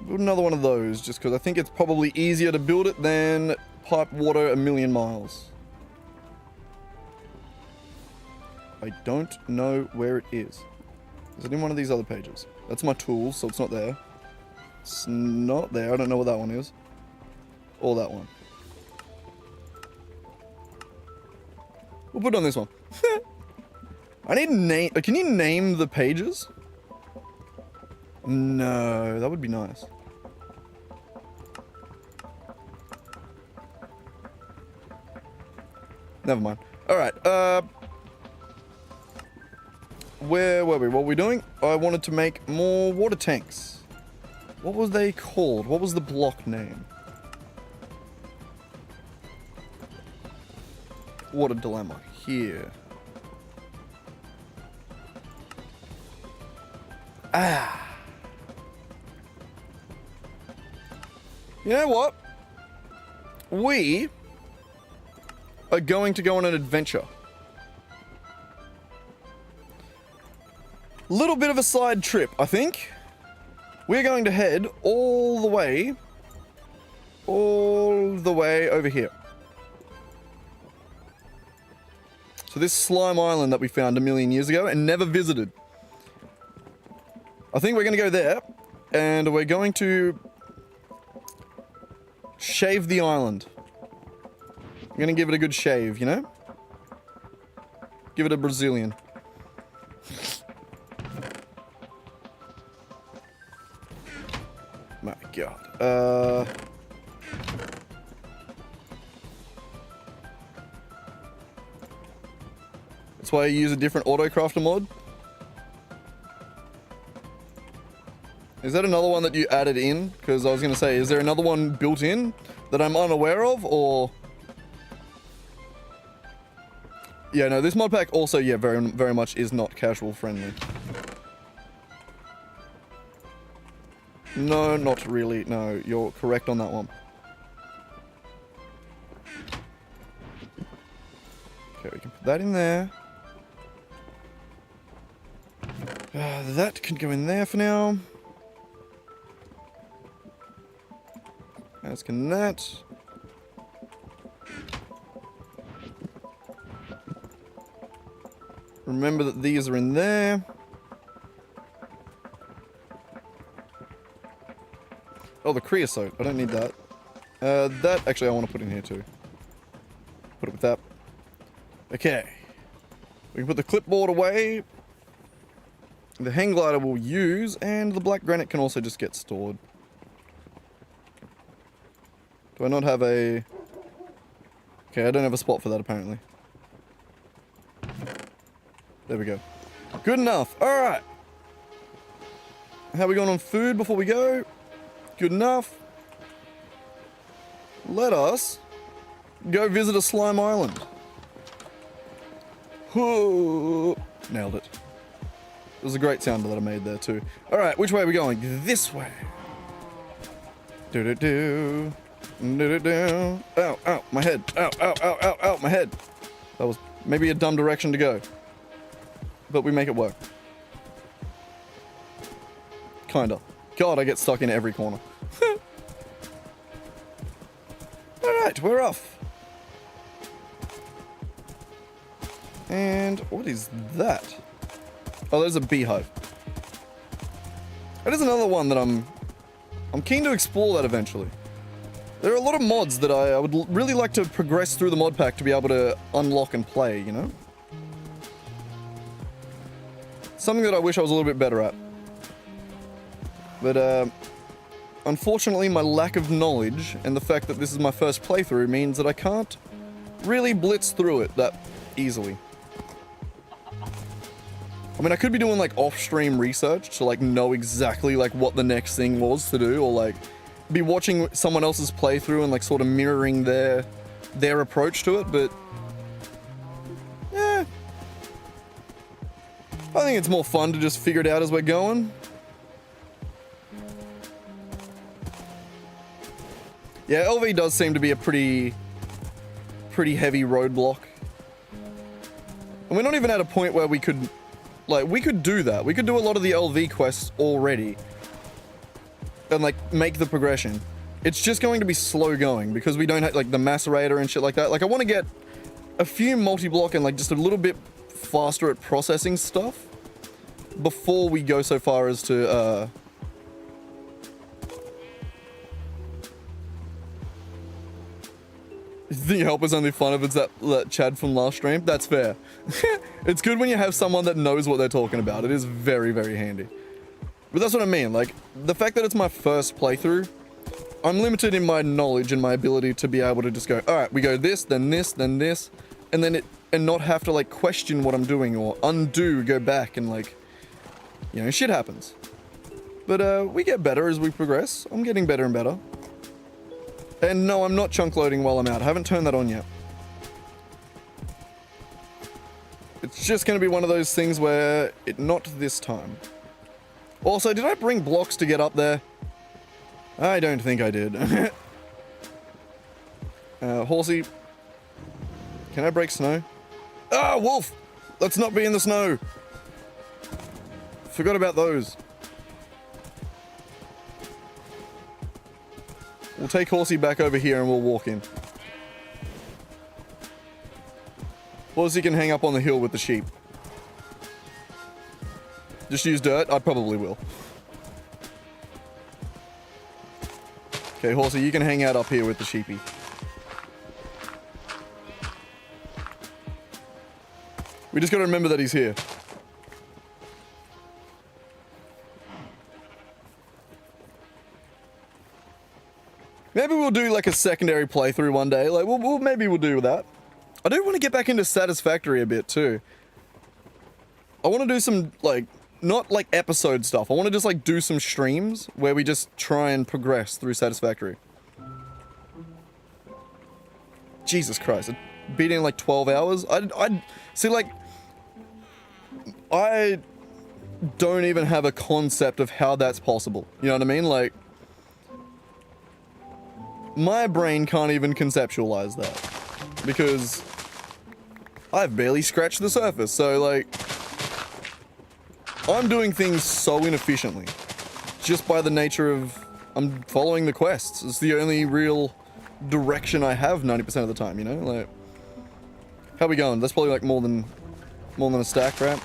Build another one of those, just because I think it's probably easier to build it than pipe water a million miles. I don't know where it is. Is it in one of these other pages? That's my tools, so it's not there. It's not there. I don't know what that one is. Or that one. We'll put it on this one. I need name. Can you name the pages? No, that would be nice. Never mind. Alright, where were we? What were we doing? I wanted to make more water tanks. What was they called? What was the block name? Water dilemma. Here. Ah. You know what? We are going to go on an adventure. Little bit of a side trip, I think. We're going to head all the way over here. So this slime island that we found a million years ago and never visited. I think we're going to go there, and we're going to shave the island. I'm going to give it a good shave, you know? Give it a Brazilian. My God. That's why I use a different autocrafter mod. Is that another one that you added in? Because I was going to say, is there another one built in that I'm unaware of, or... Yeah, no, this mod pack also, yeah, very, very much is not casual friendly. No, not really. No, you're correct on that one. Okay, we can put that in there. That can go in there for now. As can that. Remember that these are in there. Oh, the creosote. I don't need that. That, actually, I want to put in here too. Put it with that. Okay. We can put the clipboard away. The hang glider we'll use, and the black granite can also just get stored. Do I not have a... Okay, I don't have a spot for that, apparently. There we go. Good enough. Alright. How are we going on food before we go? Good enough. Let us go visit a slime island. Whoa. Nailed it. It was a great sound that I made there too. Alright, which way are we going? This way. Do-do-do. Do-do-do. Ow, ow, my head. Ow, ow, ow, ow, ow, my head. That was maybe a dumb direction to go. But we make it work. Kinda. God, I get stuck in every corner. Alright, we're off. And what is that? Oh, there's a beehive. That is another one that I'm keen to explore that eventually. There are a lot of mods that I would really like to progress through the mod pack to be able to unlock and play, you know? Something that I wish I was a little bit better at. But, unfortunately, my lack of knowledge and the fact that this is my first playthrough means that I can't really blitz through it that easily. I mean, I could be doing, like, off-stream research to, like, know exactly, like, what the next thing was to do, or, like, be watching someone else's playthrough and, like, sort of mirroring their approach to it, but... yeah. I think it's more fun to just figure it out as we're going. Yeah, LV does seem to be a pretty heavy roadblock. And we're not even at a point where we could... like, we could do that. We could do a lot of the LV quests already. And, like, make the progression. It's just going to be slow going because we don't have, like, the macerator and shit like that. Like, I want to get a few multi-block and, like, just a little bit faster at processing stuff before we go so far as to, The help is only fun if it's that Chad from last stream. That's fair. It's good when you have someone that knows what they're talking about. It is very, very handy. But that's what I mean. Like, the fact that it's my first playthrough, I'm limited in my knowledge and my ability to be able to just go, alright, we go this, then this, then this. And then and not have to like question what I'm doing or undo, go back and like, you know, shit happens. But we get better as we progress. I'm getting better and better. And no, I'm not chunk loading while I'm out. I haven't turned that on yet. It's just going to be one of those things where not this time. Also, did I bring blocks to get up there? I don't think I did. Horsey. Can I break snow? Ah, wolf! Let's not be in the snow. Forgot about those. We'll take Horsey back over here and we'll walk in. Horsey can hang up on the hill with the sheep. Just use dirt? I probably will. Okay, Horsey, you can hang out up here with the sheepy. We just gotta remember that he's here. Maybe we'll do like a secondary playthrough one day. Like, maybe we'll do that. I do want to get back into Satisfactory a bit too. I want to do some like, not like episode stuff. I want to just like do some streams where we just try and progress through Satisfactory. Jesus Christ, I beat it in like 12 hours. I see, like, I don't even have a concept of how that's possible. You know what I mean? Like, my brain can't even conceptualize that because I've barely scratched the surface. So like, I'm doing things so inefficiently just by the nature of I'm following the quests. It's the only real direction I have 90% of the time, you know? Like, how we going? That's probably like more than a stack, right?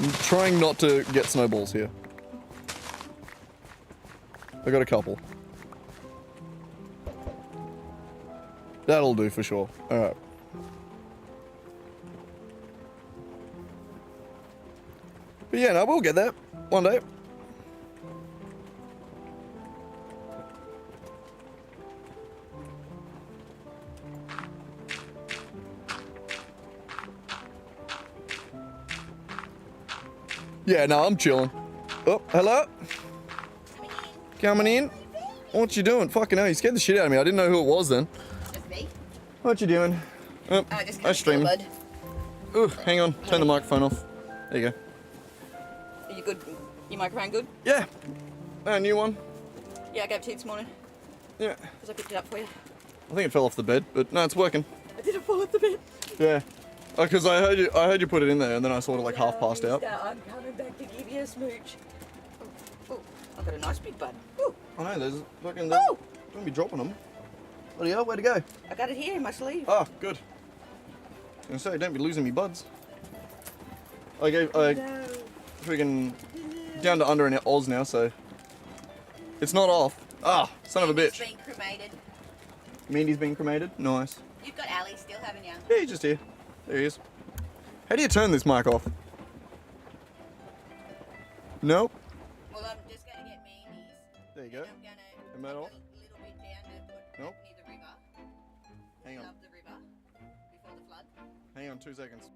I'm trying not to get snowballs here. I got a couple. That'll do for sure. Alright. But yeah, no, we'll get there one day. Yeah, no, I'm chilling. Oh, hello? Coming in? What you doing? Fucking hell, you scared the shit out of me. I didn't know who it was then. Just me. What you doing? Oh, I stream. Ooh, hang on. Turn the microphone off. There you go. Are you good? Your microphone good? Yeah. A new one. Yeah, I gave it to you this morning. Yeah. Because I picked it up for you. I think it fell off the bed, but no, it's working. I didn't fall off the bed. Yeah. Oh, because I heard you put it in there, and then I sort of like half passed out. I'm coming back to give you a smooch. Oh, I've got a nice big bud. Ooh. I know, there's fucking... Don't be dropping them. Bloody hell, where'd it go? I got it here in my sleeve. Oh, good. I was gonna say, don't be losing me buds. I freaking down to under an Oz now, so it's not off. Ah, son of a bitch. Being cremated. Mindy's being cremated. Nice. You've got Ali still, haven't you? Yeah, he's just here. There he is. How do you turn this mic off? Nope. Well, I'm just going to get Mandy's. There you go. I'm going to Am I off? a little bit down to put Nope. near the river. Hang on. Love the river before the flood. Hang on 2 seconds.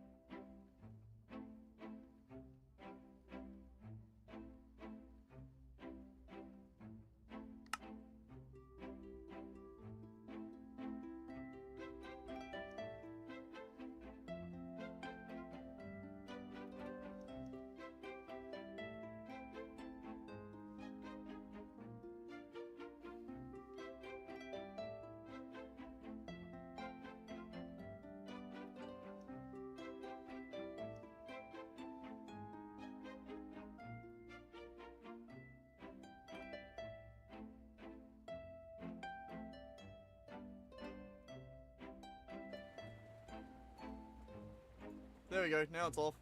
There we go, now it's off.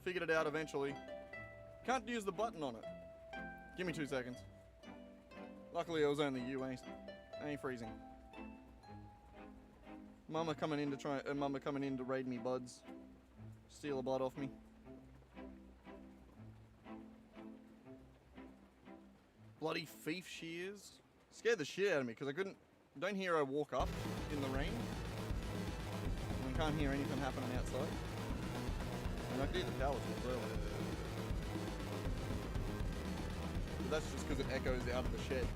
Figured it out eventually. Can't use the button on it. Give me 2 seconds. Luckily it was only you, ain't freezing. Mama coming in to raid me buds. Steal a bud off me. Bloody thief she is. Scared the shit out of me because don't hear her walk up in the rain. And I can't hear anything happening outside. And I could hear the power tools earlier. But that's just because it echoes out of the shed.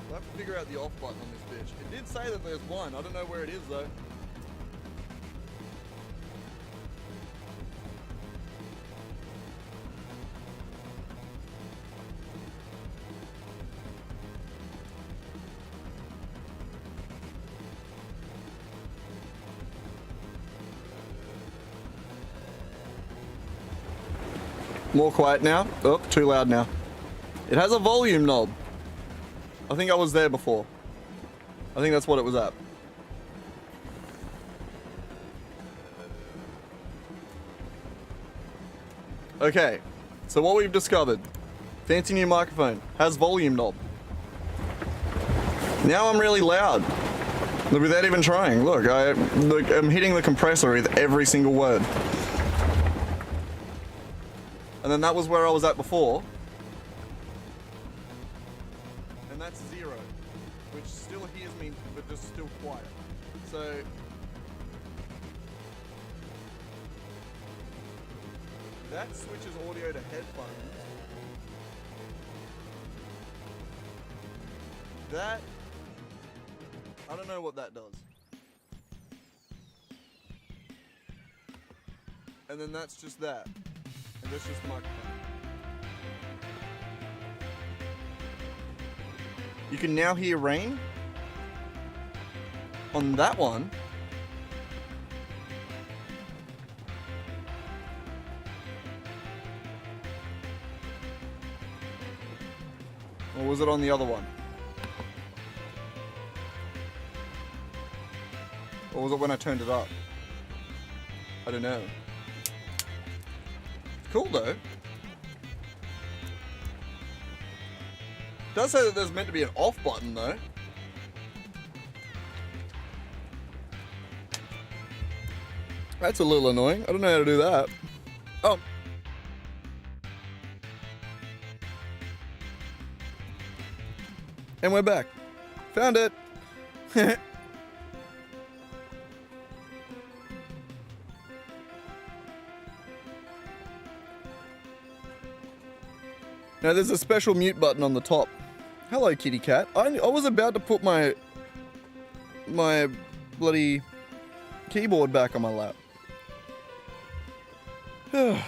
I'll have to figure out the off button on this bitch. It did say that there's one. I don't know where it is though. More quiet now. Oh, too loud now. It has a volume knob. I think I was there before. I think that's what it was at. Okay, so what we've discovered. Fancy new microphone. Has volume knob. Now I'm really loud. Without even trying. Look, I'm hitting the compressor with every single word. And then that was where I was at before. And that's 0, which still hears me, but just still quiet. So that switches audio to headphones. That, I don't know what that does. And then that's just that. And that's just the microphone. You can now hear rain on that one. Or was it on the other one? Or was it when I turned it up? I don't know. Cool though. Does say that there's meant to be an off button though. That's a little annoying. I don't know how to do that. Oh. And we're back. Found it. Now there's a special mute button on the top. Hello, kitty cat. I was about to put my bloody keyboard back on my lap. There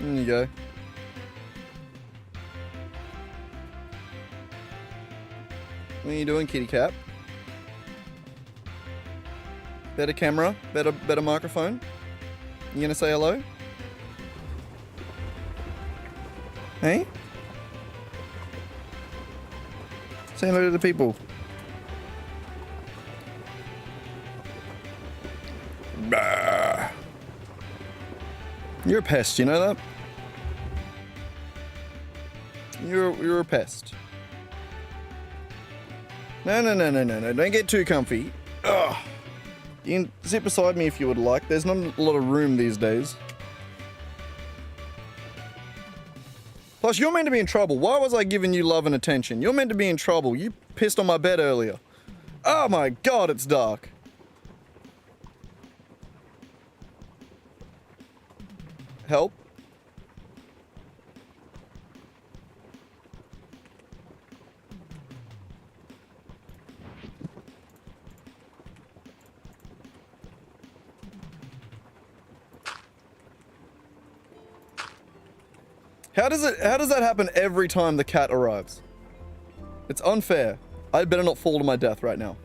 you go. What are you doing, kitty cat? Better camera, better microphone. You gonna say hello? Hey? Say hello to the people. Bah. You're a pest, you know that? You're a pest. No, don't get too comfy. Ugh. You can sit beside me if you would like. There's not a lot of room these days. Plus, you're meant to be in trouble. Why was I giving you love and attention? You're meant to be in trouble. You pissed on my bed earlier. Oh my god, it's dark. Help? How does that happen every time the cat arrives? It's unfair. I'd better not fall to my death right now.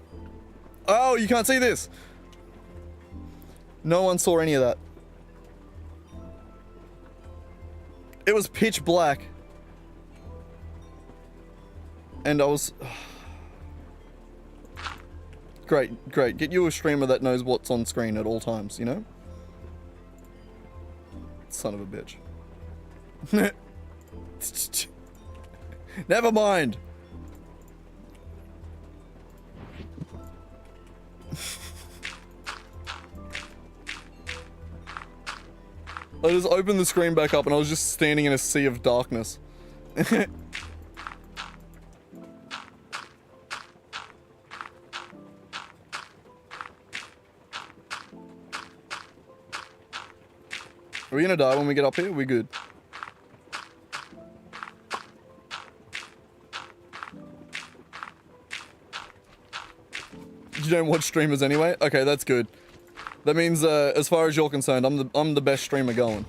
Oh, you can't see this. No one saw any of that. It was pitch black. And I was... Great. Get you a streamer that knows what's on screen at all times, you know? Son of a bitch. Never mind. I just opened the screen back up and I was just standing in a sea of darkness. Are we gonna die when we get up here? We're good. You don't watch streamers anyway? Okay, that's good. That means, as far as you're concerned, I'm the best streamer going.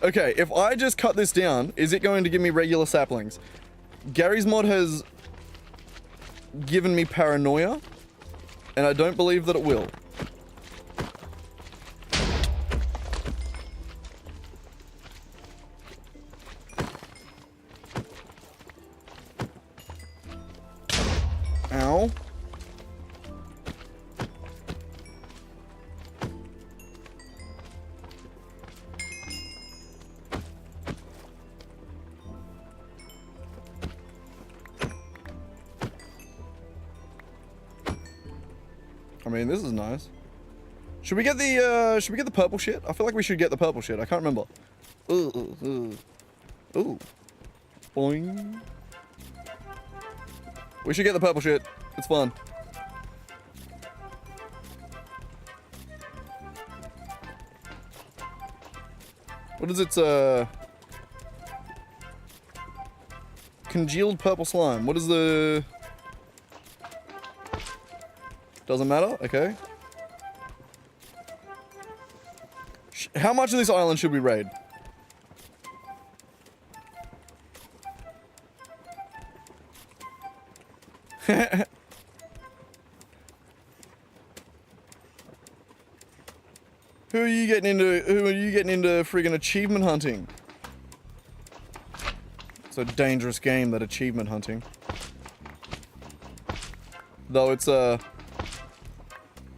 Okay, if I just cut this down, is it going to give me regular saplings? Gary's mod has given me paranoia, and I don't believe that it will. Ow. I mean, this is nice. Should we get the purple shit? I feel like we should get the purple shit. I can't remember. Ooh. Boing. We should get the purple shit. It's fun. What is it? Congealed purple slime. What is the... Doesn't matter? Okay. How much of this island should we raid? Who are you getting into friggin' achievement hunting? It's a dangerous game, that achievement hunting. Though it's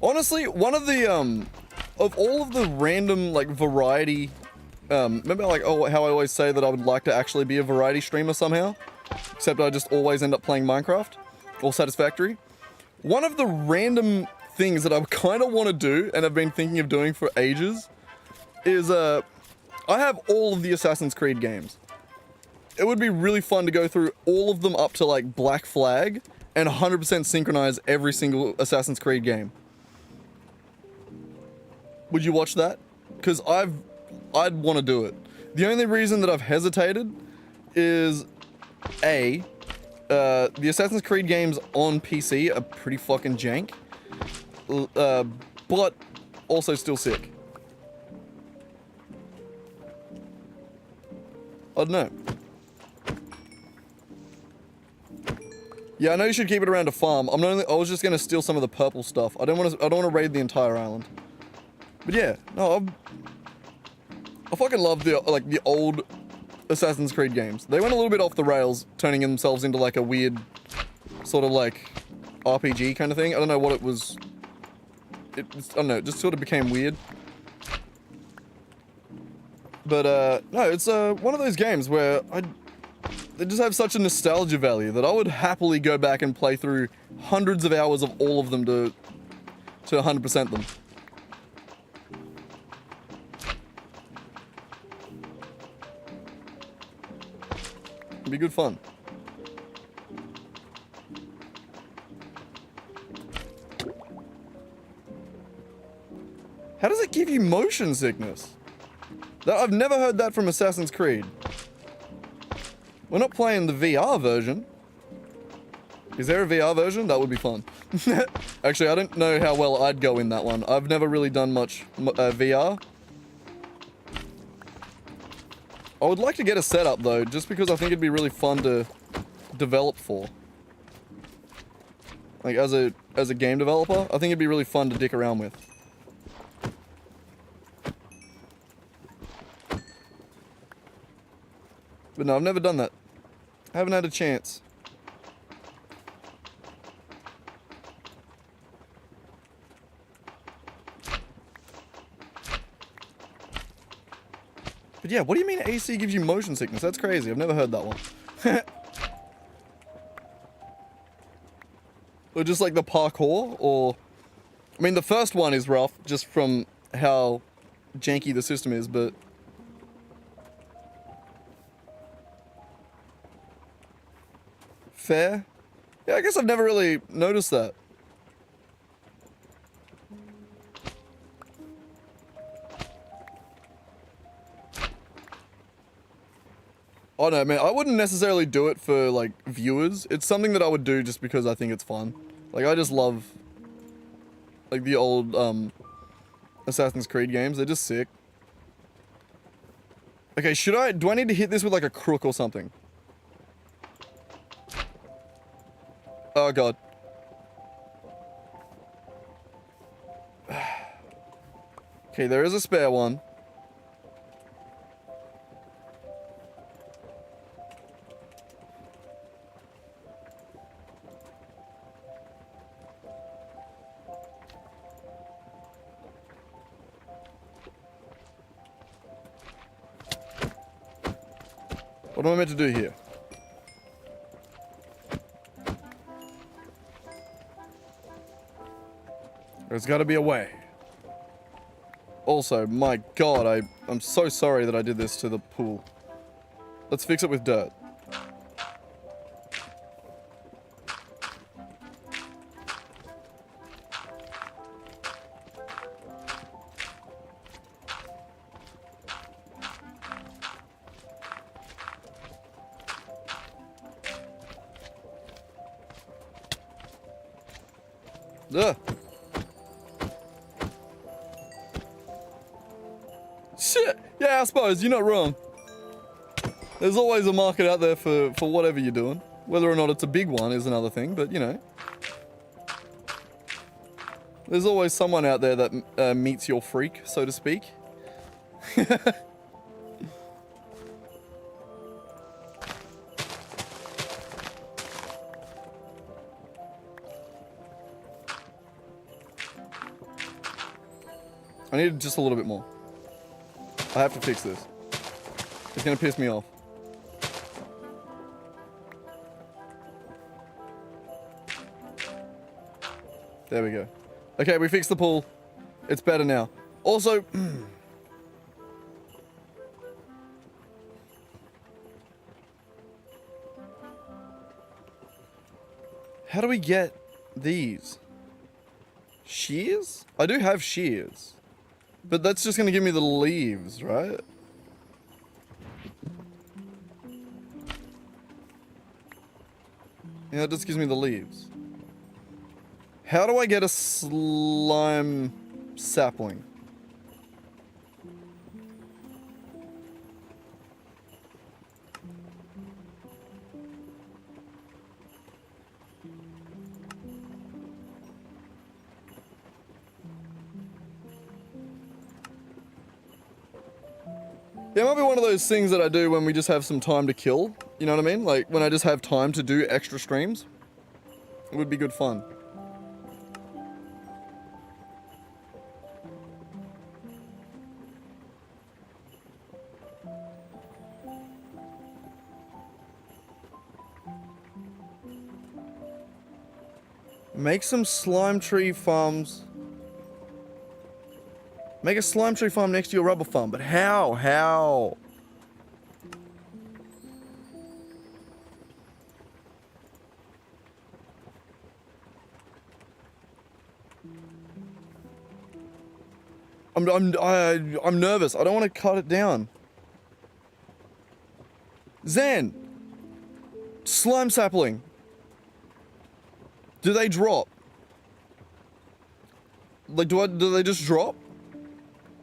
honestly, one of the of all of the random like variety remember like how I always say that I would like to actually be a variety streamer somehow? Except I just always end up playing Minecraft. All Satisfactory. One of the random things that I kind of want to do, and I've been thinking of doing for ages, is I have all of the Assassin's Creed games. It would be really fun to go through all of them up to like Black Flag and 100% synchronize every single Assassin's Creed game. Would you watch that? Because I'd want to do it. The only reason that I've hesitated is the Assassin's Creed games on PC are pretty fucking jank. But also still sick. I don't know. Yeah, I know you should keep it around to farm. I was just gonna steal some of the purple stuff. I don't want to raid the entire island. But yeah, no, I fucking love the old Assassin's Creed games. They went a little bit off the rails, turning themselves into like a weird sort of like RPG kind of thing. I don't know what it was. I don't know, it just sort of became weird. But no, it's one of those games where they just have such a nostalgia value that I would happily go back and play through hundreds of hours of all of them to 100% them. It'd be good fun. How does it give you motion sickness? I've never heard that from Assassin's Creed. We're not playing the VR version. Is there a VR version? That would be fun. Actually, I don't know how well I'd go in that one. I've never really done much VR. I would like to get a setup though, just because I think it'd be really fun to develop for. Like as a game developer, I think it'd be really fun to dick around with. But no, I've never done that. I haven't had a chance. But yeah, what do you mean AC gives you motion sickness? That's crazy. I've never heard that one. Or just like the parkour, or I mean, the first one is rough, just from how janky the system is, but... Fair? Yeah, I guess I've never really noticed that. Oh no, man, I wouldn't necessarily do it for, like, viewers. It's something that I would do just because I think it's fun. Like, I just love, like, the old, Assassin's Creed games. They're just sick. Okay, do I need to hit this with, like, a crook or something? Oh, God. Okay, there is a spare one. What am I meant to do here? There's got to be a way. Also, my God, I'm so sorry that I did this to the pool. Let's fix it with dirt. Ugh. Shit! Yeah, I suppose, you're not wrong. There's always a market out there for whatever you're doing. Whether or not it's a big one is another thing, but you know. There's always someone out there that meets your freak, so to speak. I need just a little bit more. I have to fix this. It's gonna piss me off. There we go. Okay, we fixed the pool. It's better now. Also, how do we get these? Shears? I do have shears. But that's just gonna give me the leaves, right? Yeah, it just gives me the leaves. How do I get a slime sapling? Yeah, it might be one of those things that I do when we just have some time to kill. You know what I mean? Like, when I just have time to do extra streams. It would be good fun. Make some slime tree farms. Make a slime tree farm next to your rubber farm. But how? How? I'm nervous. I don't want to cut it down. Zen! Slime sapling. Do they drop? Like, do they just drop?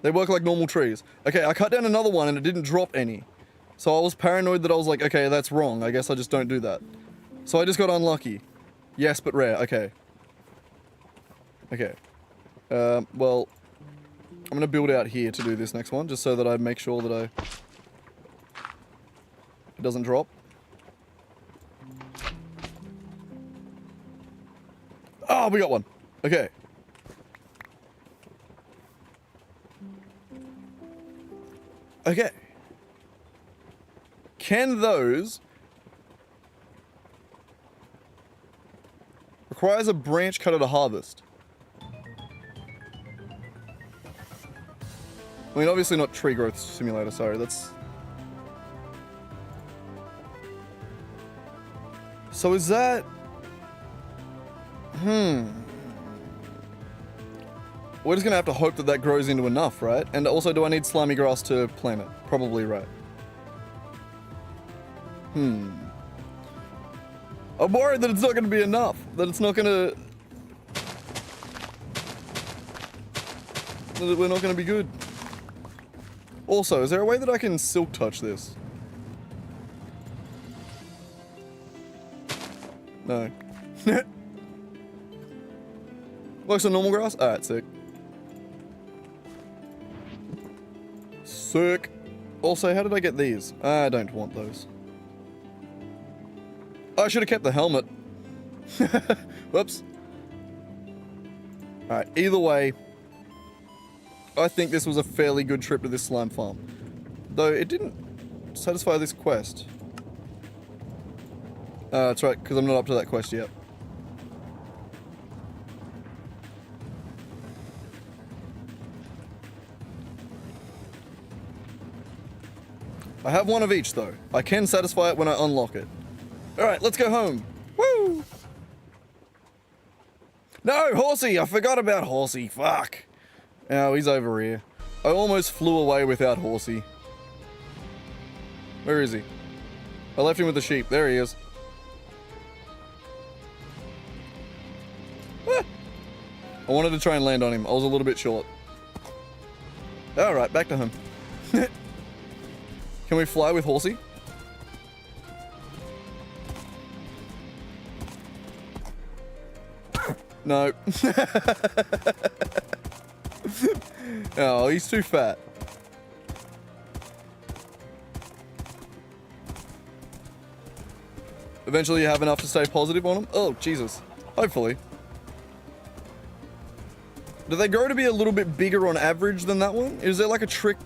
They work like normal trees. Okay, I cut down another one and it didn't drop any. So I was paranoid that I was like, okay, that's wrong. I guess I just don't do that. So I just got unlucky. Yes, but rare. Okay. Okay. Well, I'm gonna build out here to do this next one, just so that I make sure that it doesn't drop. Oh, we got one. Okay. Okay. Can those... Requires a branch cutter to harvest. I mean, obviously not tree growth simulator, sorry, that's... So is that... We're just gonna have to hope that that grows into enough, right? And also, do I need slimy grass to plant it? Probably right. I'm worried that it's not gonna be enough. That it's not gonna... That we're not gonna be good. Also, is there a way that I can silk touch this? No. Works on normal grass? Alright, sick. Sick. Also, how did I get these? I don't want those. I should have kept the helmet. Whoops. Alright, either way, I think this was a fairly good trip to this slime farm. Though it didn't satisfy this quest. That's right, because I'm not up to that quest yet. I have one of each, though. I can satisfy it when I unlock it. Alright, let's go home. Woo! No, Horsey! I forgot about Horsey. Fuck. Oh, he's over here. I almost flew away without Horsey. Where is he? I left him with the sheep. There he is. Ah! I wanted to try and land on him. I was a little bit short. Alright, back to home. Can we fly with Horsey? No. Oh, he's too fat. Eventually you have enough to stay positive on him? Oh, Jesus. Hopefully. Do they grow to be a little bit bigger on average than that one? Is there like a trick?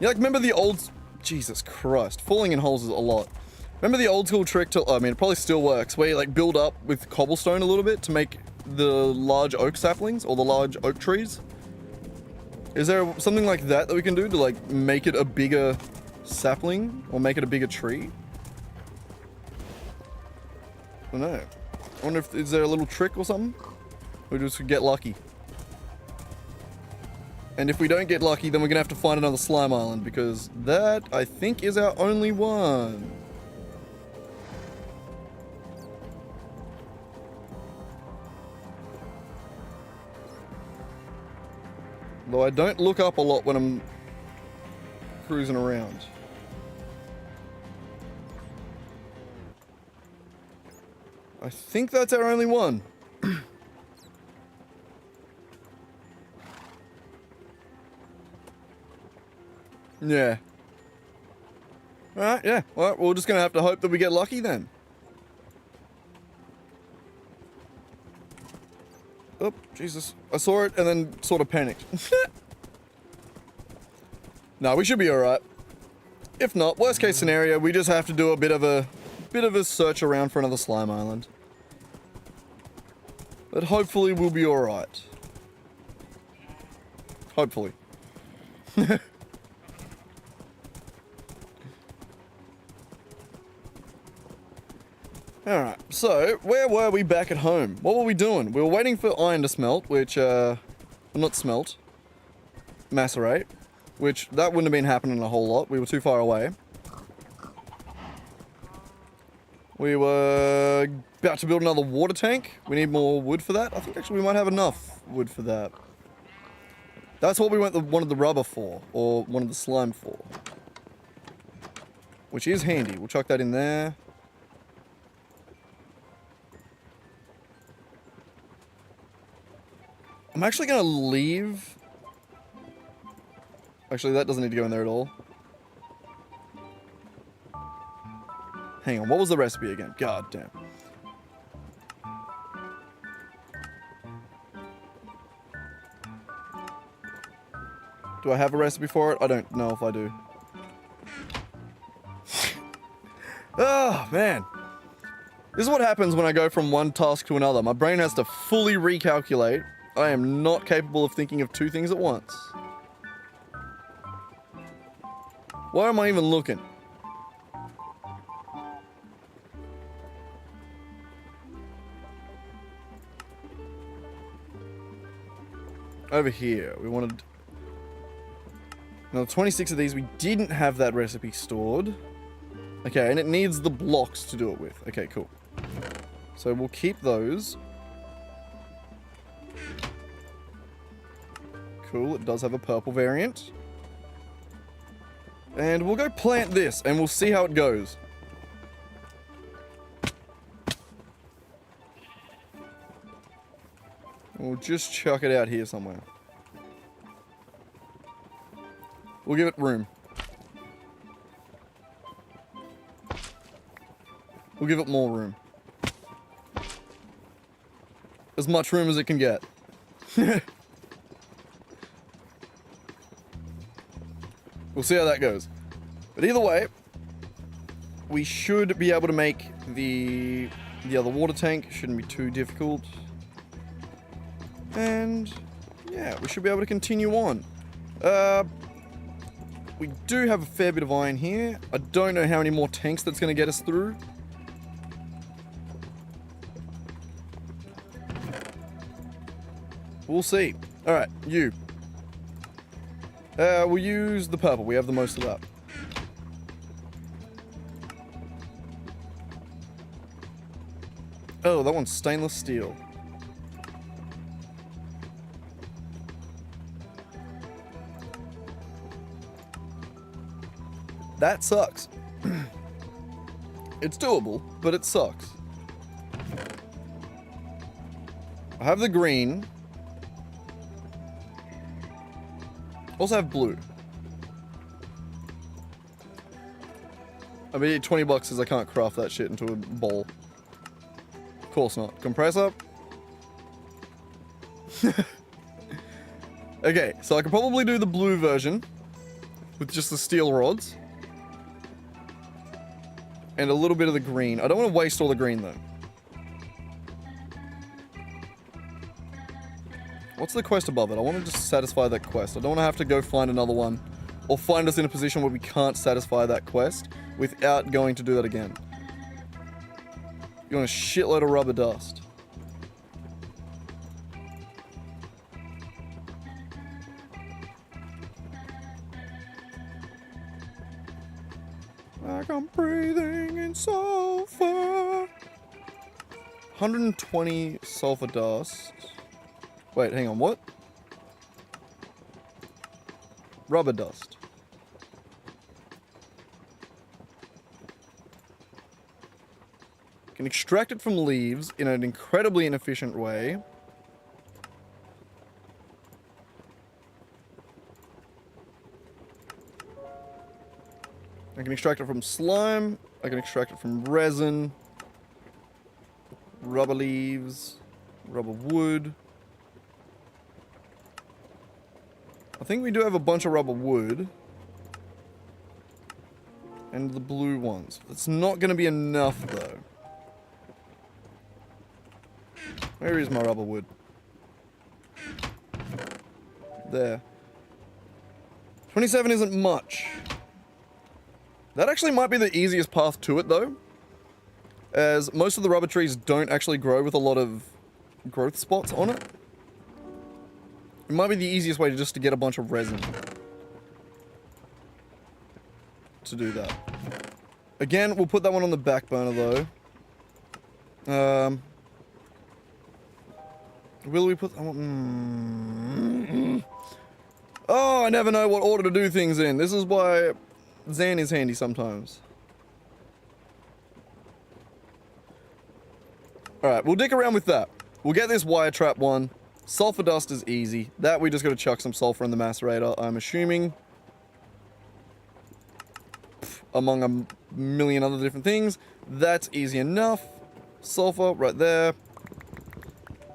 You like remember the old... Jesus Christ. Falling in holes is a lot. Remember the old school trick to... I mean, it probably still works. Where you like build up with cobblestone a little bit to make the large oak saplings or the large oak trees? Is there something like that that we can do to like make it a bigger sapling or make it a bigger tree? I don't know. I wonder if is there a little trick or something? Or just get lucky. And if we don't get lucky, then we're gonna have to find another slime island because that I think is our only one. Though I don't look up a lot when I'm cruising around. I think that's our only one. Yeah. Alright, yeah. Well, we're just gonna have to hope that we get lucky then. Oh, Jesus. I saw it and then sort of panicked. No, we should be alright. If not, worst case scenario, we just have to do a bit of a search around for another slime island. But hopefully we'll be alright. Hopefully. Alright, so, where were we back at home? What were we doing? We were waiting for iron to smelt, which, well, not smelt. Macerate. Which, that wouldn't have been happening a whole lot. We were too far away. We were about to build another water tank. We need more wood for that. I think actually we might have enough wood for that. That's what we wanted the rubber for, or wanted the slime for. Which is handy. We'll chuck that in there. I'm actually going to leave... Actually, that doesn't need to go in there at all. Hang on, what was the recipe again? God damn. Do I have a recipe for it? I don't know if I do. Oh, man. This is what happens when I go from one task to another. My brain has to fully recalculate. I am not capable of thinking of two things at once. Why am I even looking? Over here, we wanted... Now, 26 of these, we didn't have that recipe stored. Okay, and it needs the blocks to do it with. Okay, cool. So we'll keep those. Cool, it does have a purple variant. And we'll go plant this, and we'll see how it goes. We'll just chuck it out here somewhere. We'll give it room. We'll give it more room. As much room as it can get. We'll see how that goes. But either way, we should be able to make the other water tank. Shouldn't be too difficult. And yeah, we should be able to continue on. We do have a fair bit of iron here. I don't know how many more tanks that's going to get us through. We'll see. Alright, you. We'll use the purple. We have the most of that. Oh, that one's stainless steel. That sucks. It's doable, but it sucks. I have the green. Also have blue. I mean, 20 bucks says I can't craft that shit into a bowl. Of course not. Compressor? Okay, so I could probably do the blue version with just the steel rods. And a little bit of the green. I don't want to waste all the green though. What's the quest above it? I want to just satisfy that quest. I don't want to have to go find another one. Or find us in a position where we can't satisfy that quest without going to do that again. You want a shitload of rubber dust. Like I'm breathing in sulfur. 120 sulfur dust. Wait, hang on, what? Rubber dust. Can extract it from leaves in an incredibly inefficient way. I can extract it from slime. I can extract it from resin. Rubber leaves. Rubber wood. I think we do have a bunch of rubber wood. And the blue ones. It's not going to be enough, though. Where is my rubber wood? There. 27 isn't much. That actually might be the easiest path to it, though. As most of the rubber trees don't actually grow with a lot of growth spots on it. It might be the easiest way just to get a bunch of resin. To do that. Again, we'll put that one on the back burner, though. Will we put... Oh, I never know what order to do things in. This is why Zan is handy sometimes. Alright, we'll dick around with that. We'll get this wire trap one. Sulfur dust is easy. That we just got to chuck some sulfur in the macerator, I'm assuming. Among a million other different things. That's easy enough. Sulfur right there.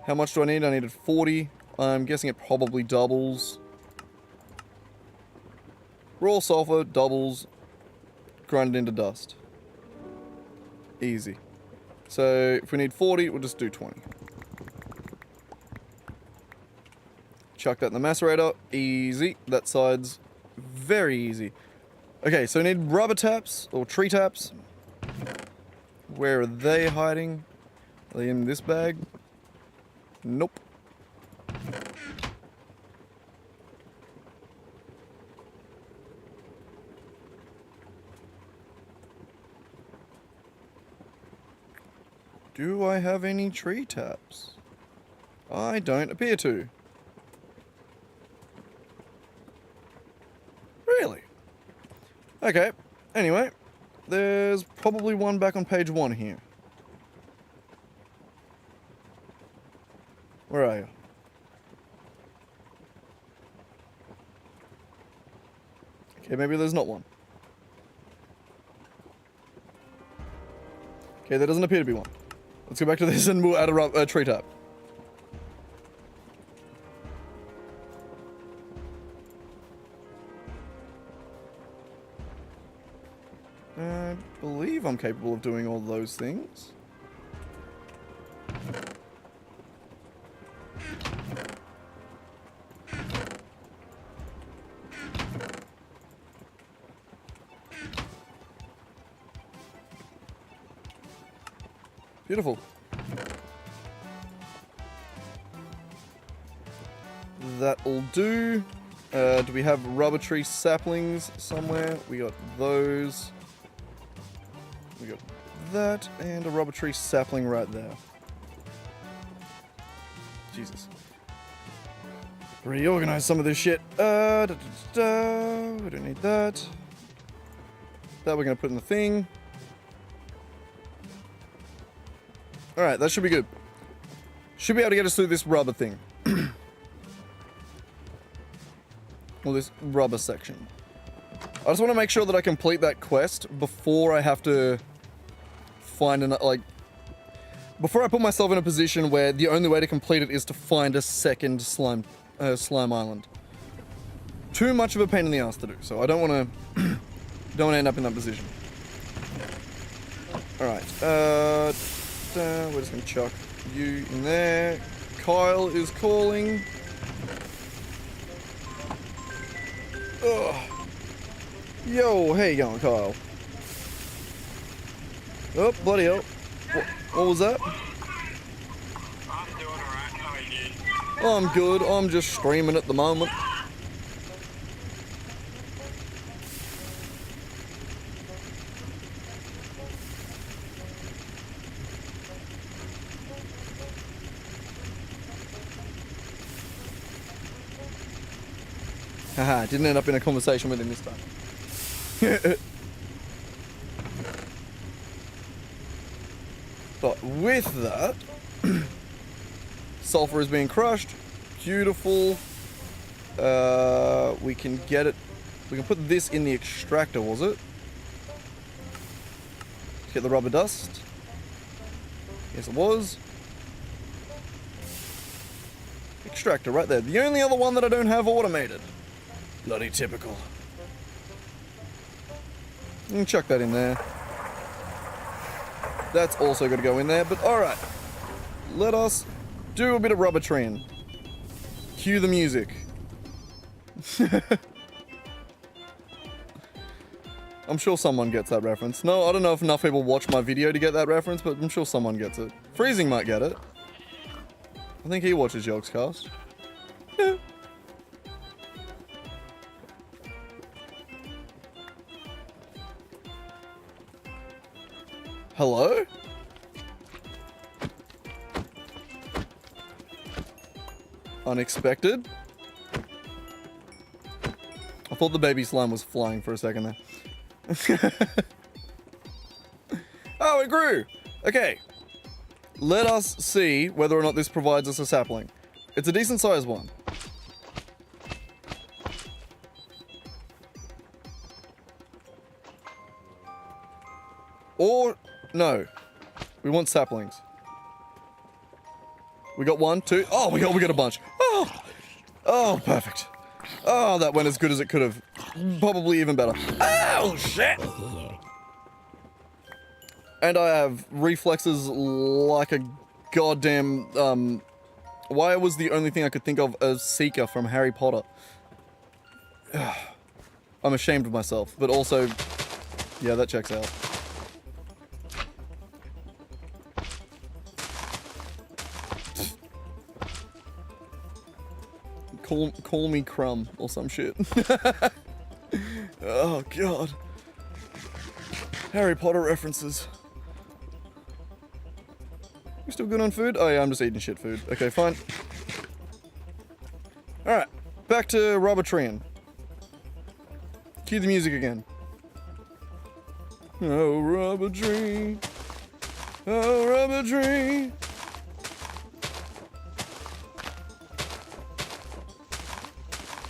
How much do I need? I needed 40. I'm guessing it probably doubles. Raw sulfur, doubles, grind it into dust. Easy. So if we need 40, we'll just do 20. Chuck that in the macerator. Easy. That side's very easy. Okay, so I need rubber taps, or tree taps. Where are they hiding? Are they in this bag? Nope. Do I have any tree taps? I don't appear to. Really? Okay. Anyway, there's probably one back on page 1 here. Where are you? Okay, maybe there's not one. Okay, there doesn't appear to be one. Let's go back to this and we'll add a tree tap. I believe I'm capable of doing all those things. Beautiful. That'll do. Do we have rubber tree saplings somewhere? We got those. We got that and a rubber tree sapling right there. Jesus. Reorganize some of this shit. We don't need that. That we're gonna put in the thing. Alright, that should be good. Should be able to get us through this rubber thing. Or this rubber section. I just want to make sure that I complete that quest before I have to find an, like... Before I put myself in a position where the only way to complete it is to find a second slime island. Too much of a pain in the ass to do, so I don't want to... don't want to end up in that position. Alright, we're just gonna chuck you in there. Kyle is calling. Ugh. Yo, how you going, Kyle? Oh, bloody hell. What was that? I'm doing alright, how are you? I'm good, I'm just streaming at the moment. Haha, didn't end up in a conversation with him this time. But with that, sulfur is being crushed. Beautiful. We can get it. We can put this in the extractor, was it? Get the rubber dust. Yes, it was. Extractor right there. The only other one that I don't have automated. Bloody typical. You can chuck that in there. That's also got to go in there, but alright. Let us do a bit of rubber treeing. Cue the music. I'm sure someone gets that reference. No, I don't know if enough people watch my video to get that reference, but I'm sure someone gets it. Freezing might get it. I think he watches Yogscast. Yeah. Hello? Unexpected? I thought the baby slime was flying for a second there. Oh, it grew! Okay. Let us see whether or not this provides us a sapling. It's a decent sized one. Or, no. We want saplings. We got 1, 2. Oh, we got a bunch. Oh, perfect. Oh, that went as good as it could have. Probably even better. Oh, shit! And I have reflexes like a goddamn, why was the only thing I could think of a Seeker from Harry Potter? I'm ashamed of myself, but also, yeah, that checks out. Call me Crumb or some shit. Oh god. Harry Potter references. You still good on food? Oh yeah, I'm just eating shit food. Okay, fine. Alright, back to Rubber Treeing. Cue the music again. Oh, rubber tree. Oh, rubber tree.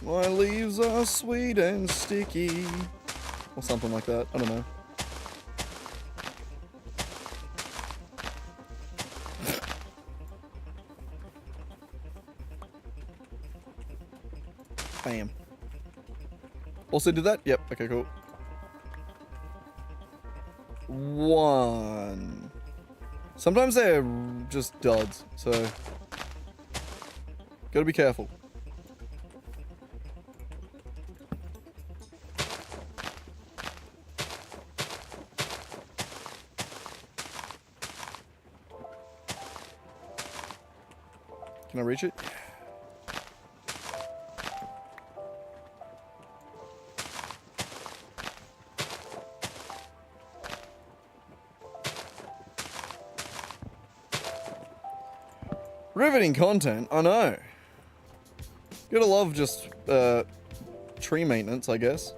My leaves are sweet and sticky. Or something like that. I don't know. Bam. Also did that? Yep. Okay, cool. 1. Sometimes they're just duds, so gotta be careful. Can I reach it? Riveting content, I know. Gotta love just tree maintenance, I guess.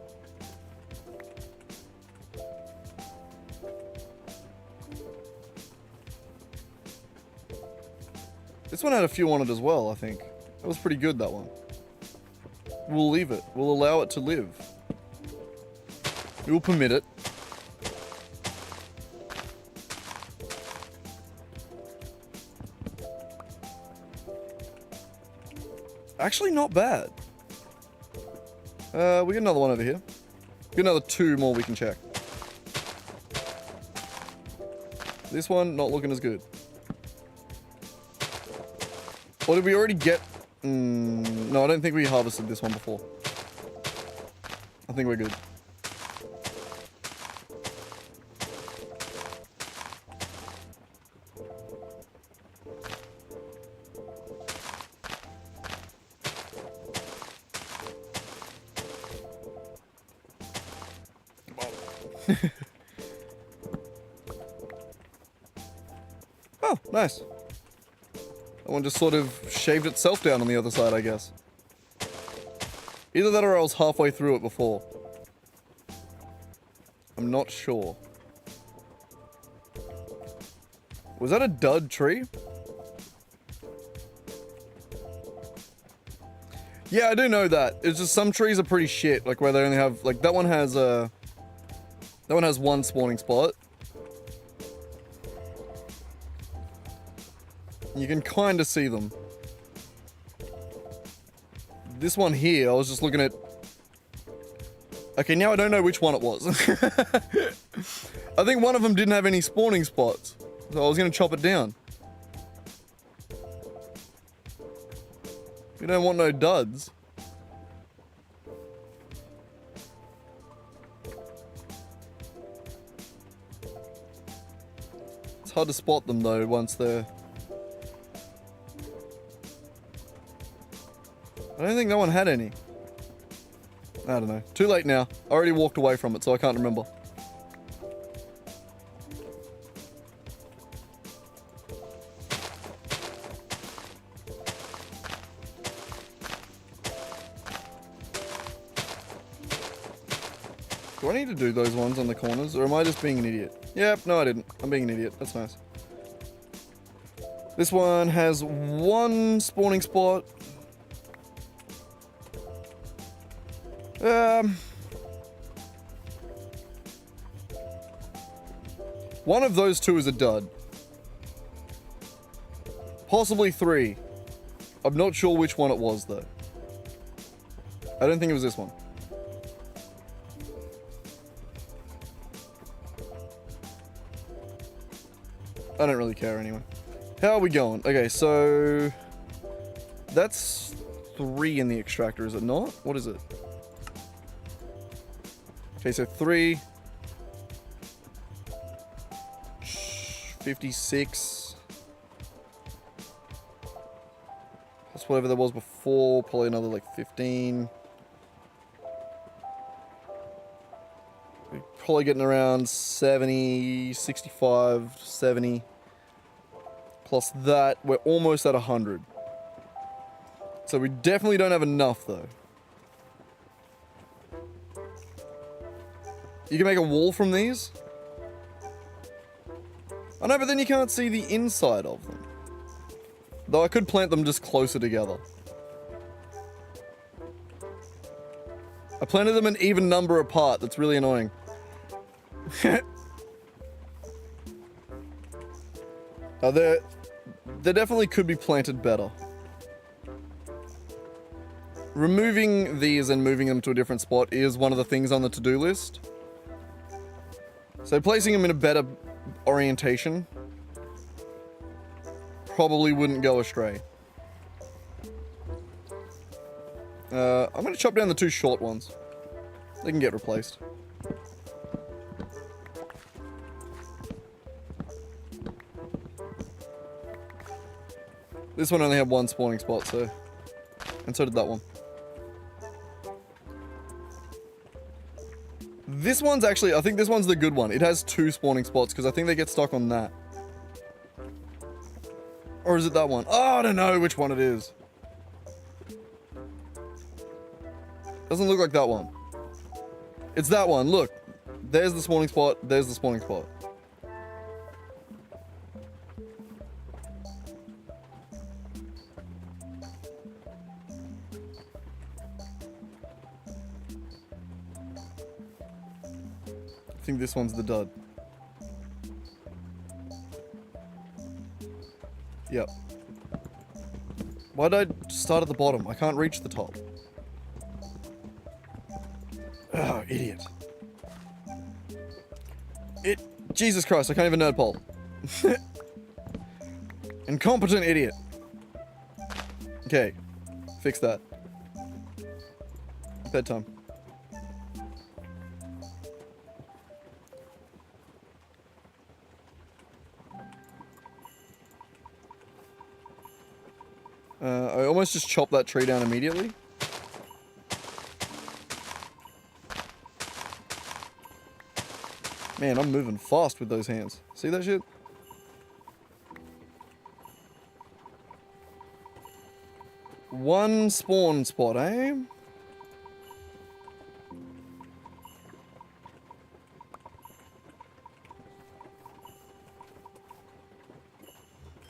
This one had a few on it as well, I think. That was pretty good, that one. We'll leave it. We'll allow it to live. We'll permit it. Actually, not bad. We got another one over here. We got another 2 more we can check. This one, not looking as good. Or did we already get... no, I don't think we harvested this one before. I think we're good. Oh, nice. That one just sort of shaved itself down on the other side, I guess. Either that or I was halfway through it before. I'm not sure. Was that a dud tree? Yeah, I do know that. It's just some trees are pretty shit, like where they only have, like that one has 1 spawning spot. You can kind of see them. This one here, I was just looking at... Okay, now I don't know which one it was. I think one of them didn't have any spawning spots. So I was going to chop it down. You don't want no duds. It's hard to spot them though once they're... I don't think no one had any. I don't know. Too late now. I already walked away from it, so I can't remember. Do I need to do those ones on the corners, or am I just being an idiot? Yep, no I didn't. I'm being an idiot. That's nice. This one has 1 spawning spot. One of those 2 is a dud. Possibly 3. I'm not sure which one it was though. I don't think it was this one. I don't really care anyway. How are we going? Okay, so... That's 3 in the extractor, is it not? What is it? Okay, so 3. 56. That's whatever there was before. Probably another like 15. We're probably getting around 70, 65, 70. Plus that, we're almost at 100. So we definitely don't have enough though. You can make a wall from these? I know, but then you can't see the inside of them. Though I could plant them just closer together. I planted them an even number apart. That's really annoying. They definitely could be planted better. Removing these and moving them to a different spot is one of the things on the to-do list. So placing them in a better orientation probably wouldn't go astray. I'm going to chop down the 2 short ones. They can get replaced. This one only had 1 spawning spot, so... And so did that one. This one's actually... I think this one's the good one. It has 2 spawning spots, because I think they get stuck on that. Or is it that one? Oh, I don't know which one it is. Doesn't look like that one. It's that one. Look. There's the spawning spot. There's the spawning spot. I think this one's the dud. Yep. Why did I start at the bottom? I can't reach the top. Oh, idiot. Jesus Christ, I can't even nerd pole. Incompetent idiot. Okay. Fix that. Bedtime. I almost just chopped that tree down immediately. Man, I'm moving fast with those hands. See that shit? One spawn spot, eh?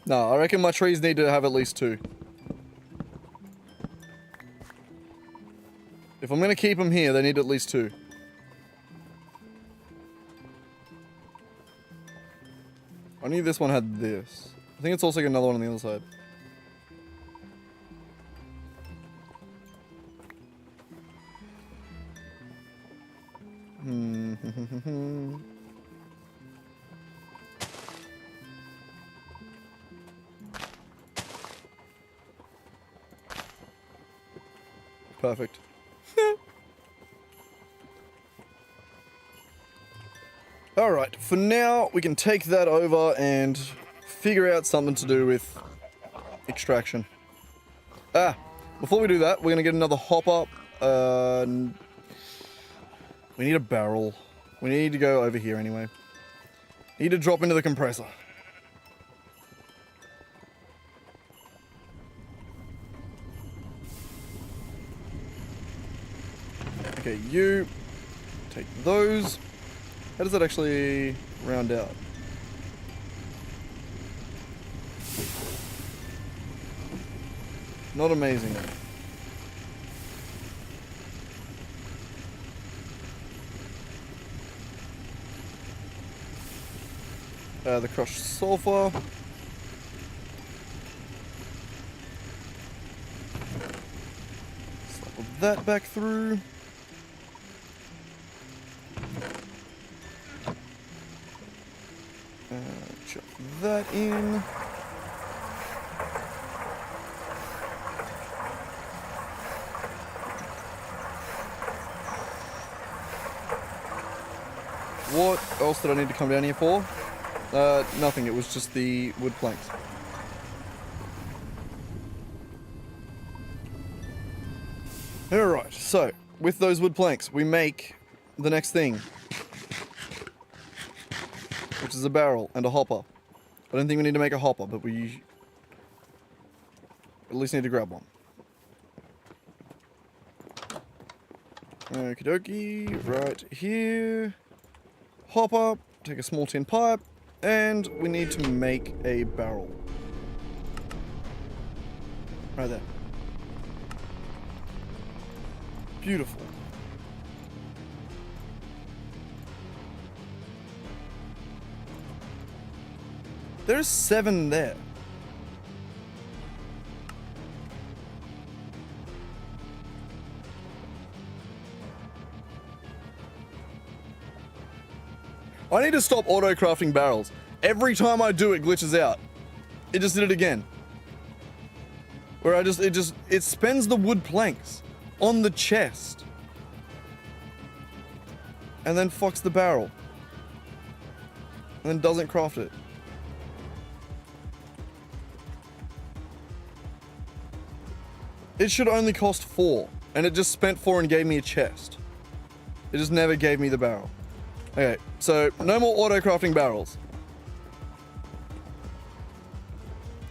No, I reckon my trees need to have at least 2. If I'm gonna keep them here, they need at least 2. I knew this one had this. I think it's also got another one on the other side. Perfect. Alright, for now, we can take that over and figure out something to do with extraction. Before we do that, we're going to get another hopper. We need a barrel. We need to go over here anyway. Need to drop into the compressor. Okay, you take those. How does that actually round out? Not amazing. The crushed sulfur. Slap that back through. Chuck that in. what else did I need to come down here for? Nothing. It was just the wood planks. Alright, so, with those wood planks, we make the next thing. Which is a barrel and a hopper. I don't think we need to make a hopper, but we at least need to grab one. Okie dokie, right here. Hopper, take a small tin pipe, and we need to make a barrel. Right there. Beautiful. There's 7 there. I need to stop auto-crafting barrels. Every time I do, it glitches out. It just did it again. Where it spends the wood planks on the chest. And then fucks the barrel. And then doesn't craft it. It should only cost 4. And it just spent 4 and gave me a chest. It just never gave me the barrel. Okay, so no more auto-crafting barrels.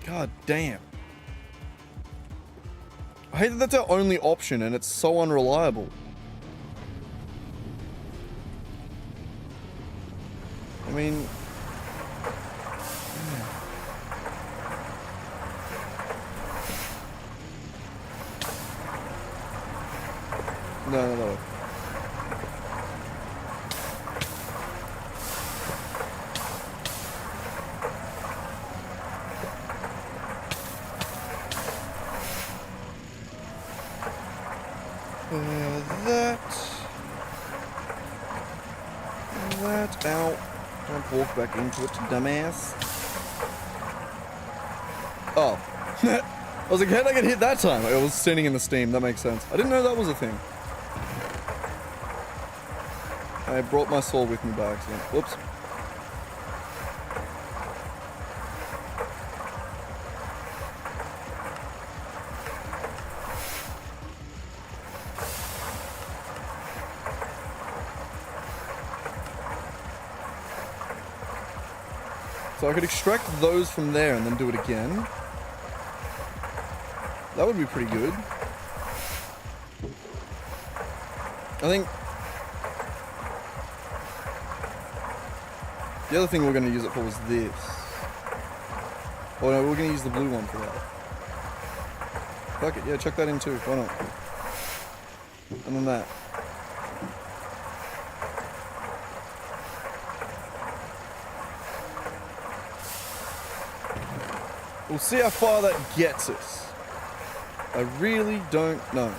God damn. I hate that that's our only option and it's so unreliable. I mean... No. That out. Don't walk back into it, dumbass. Oh. I was like, how'd I get hit that time? I was standing in the steam, that makes sense. I didn't know that was a thing. I brought my sword with me by accident. Whoops. So I could extract those from there and then do it again. That would be pretty good. I think... the other thing we're going to use it for was this. Oh no, we're going to use the blue one for that. Fuck it, yeah, chuck that in too, why not? And then that. We'll see how far that gets us. I really don't know.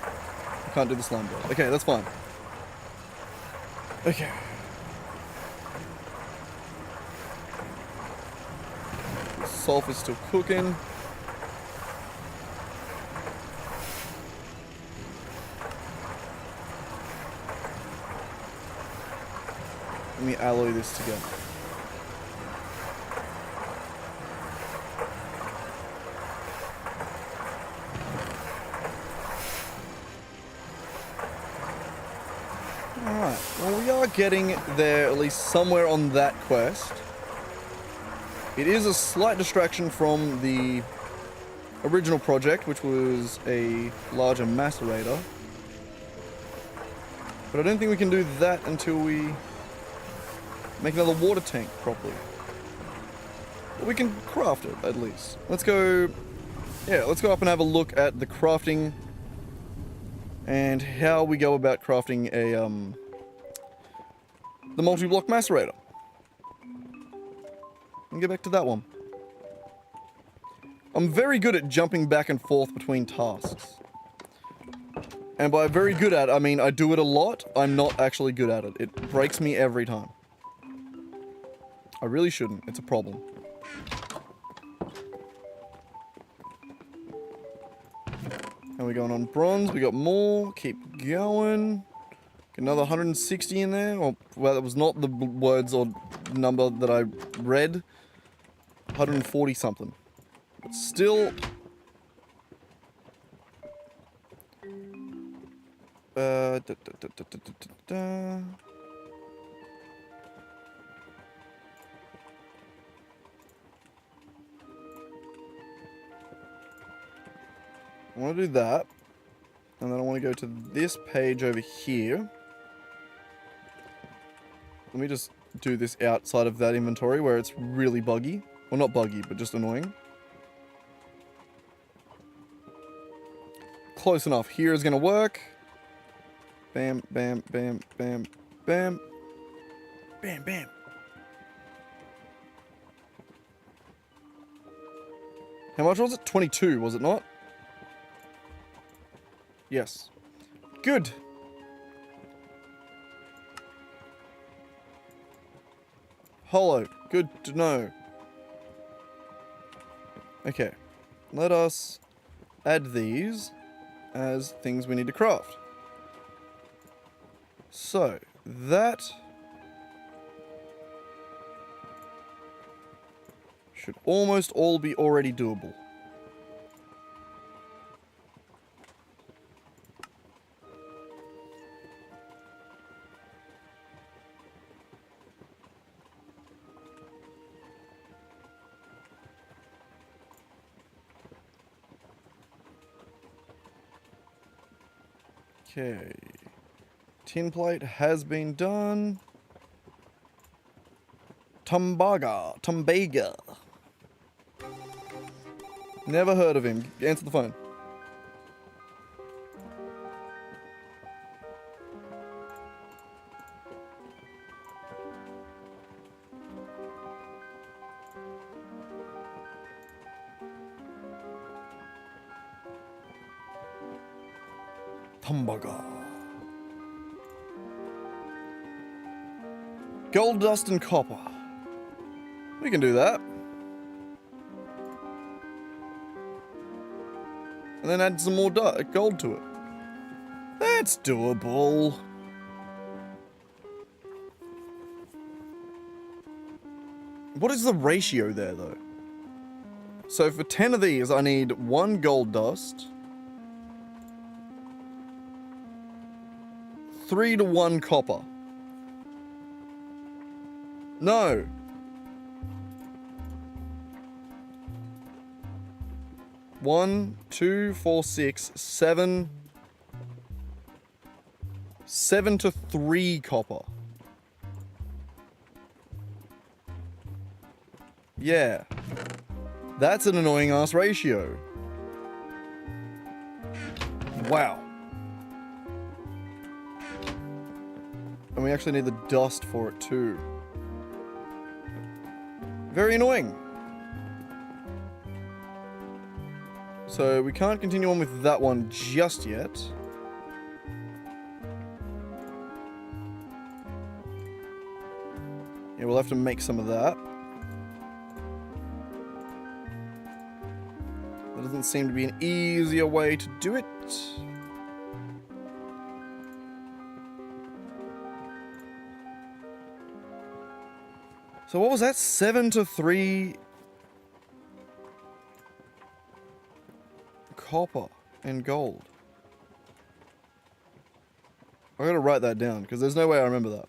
I can't do the slime ball. Okay, that's fine. Okay. The sulfur's still cooking. Let me alloy this together. Alright, well we are getting there, at least somewhere on that quest. It is a slight distraction from the original project, which was a larger macerator. But I don't think we can do that until we make another water tank properly. But we can craft it, at least. Let's go... yeah, let's go up and have a look at the crafting and how we go about crafting a, the multi-block macerator. And get back to that one. I'm very good at jumping back and forth between tasks. And by very good at, I mean I do it a lot, I'm not actually good at it. It breaks me every time. I really shouldn't, it's a problem. How are we going on bronze? We got more. Keep going. Another 160 in there. Well, that was not the words or number that I read. 140 something. But still... I want to do that. And then I want to go to this page over here. Let me just do this outside of that inventory where it's really buggy. Well, not buggy, but just annoying. Close enough. Here is going to work. Bam, bam, bam, bam, bam. Bam, bam. How much was it? 22, was it not? Yes. Good. Hollow. Good to know. Okay. Let us add these as things we need to craft. So, that should almost all be already doable. Okay. Tin plate has been done. Tumbaga. Never heard of him. Answer the phone. Tumbaga. Gold dust and copper. We can do that. And then add some more gold to it. That's doable. What is the ratio there, though? So for 10 of these, I need 1 gold dust. 3 to 1 copper. No. One, 2, 4, 6, 7. 7 to 3 copper. Yeah. That's an annoying ass ratio. Wow. And we actually need the dust for it too. Very annoying. So we can't continue on with that one just yet. Yeah, we'll have to make some of that. There doesn't seem to be an easier way to do it. So what was that? 7 to 3 copper and gold. I gotta write that down because there's no way I remember that.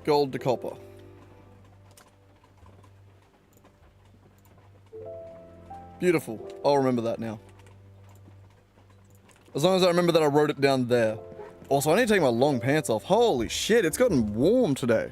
Gold to copper. Beautiful. I'll remember that now. As long as I remember that I wrote it down there. Also, I need to take my long pants off. Holy shit, it's gotten warm today.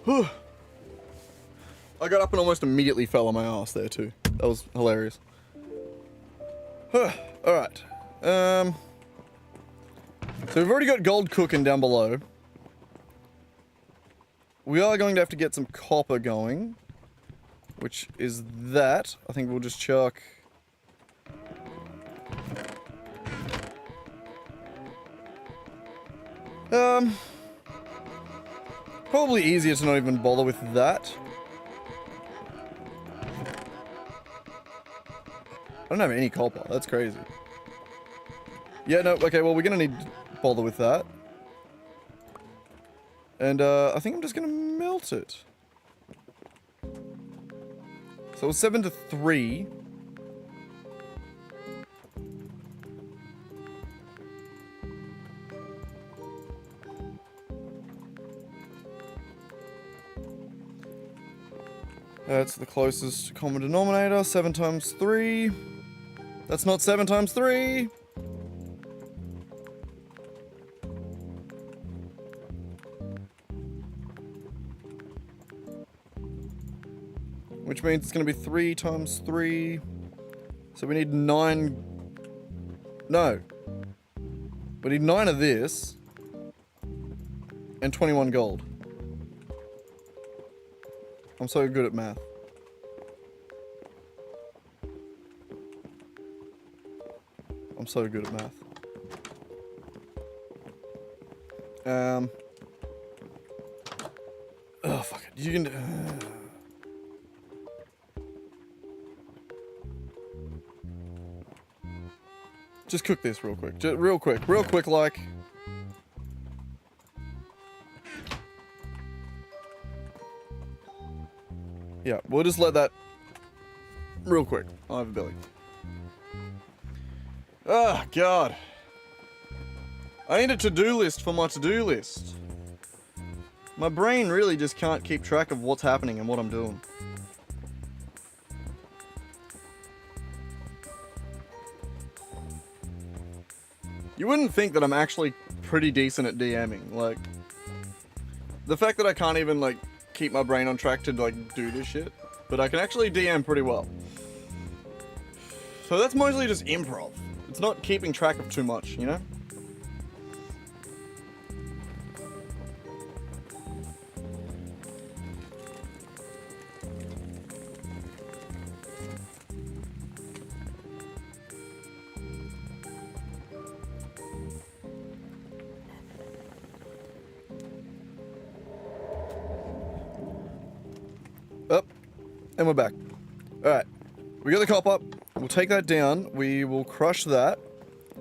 Whew. I got up and almost immediately fell on my ass there too. That was hilarious. Alright. So we've already got gold cooking down below. We are going to have to get some copper going. Which is that. I think we'll just chuck... Probably easier to not even bother with that. I don't have any copper. That's crazy. Yeah, no, okay, well, we're gonna need to bother with that. And, I think I'm just gonna melt it. So it's 7 to 3. That's the closest common denominator. 7 times 3. That's not 7 times 3. Which means it's going to be 3 times 3. So we need 9... No. We need 9 of this. And 21 gold. I'm so good at math. I'm so good at math. Oh, fuck it. You can... Just cook this real quick. Just real quick, like... Yeah, we'll just let that... Real quick. I have a belly. Oh, God. I need a to-do list for my to-do list. My brain really just can't keep track of what's happening and what I'm doing. You wouldn't think that I'm actually pretty decent at DMing. Like, the fact that I can't even, like, keep my brain on track to, like, do this shit. But I can actually DM pretty well. So that's mostly just improv. It's not keeping track of too much, you know? Up, and we're back. Alright, we got the copper. We'll take that down. We will crush that.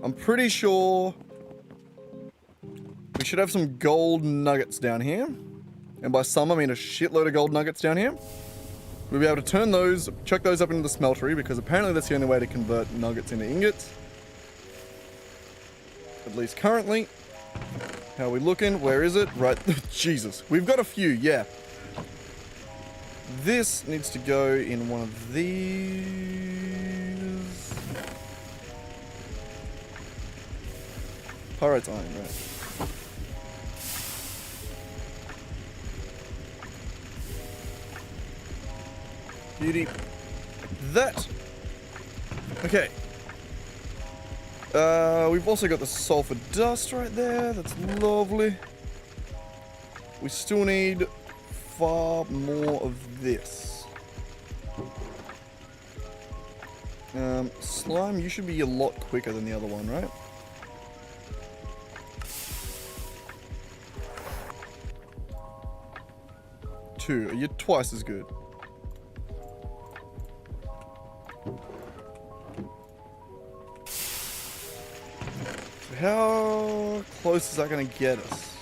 I'm pretty sure we should have some gold nuggets down here. And by some, I mean a shitload of gold nuggets down here. We'll be able to turn those, chuck those up into the smeltery, because apparently that's the only way to convert nuggets into ingots. At least currently. How are we looking? Where is it? Right. Jesus. We've got a few, yeah. This needs to go in one of these. Pyrites iron, right. Beauty. That. Okay. We've also got the sulfur dust right there. That's lovely. We still need far more of this. Slime, you should be a lot quicker than the other one, right? Two. You're twice as good. So how close is that going to get us?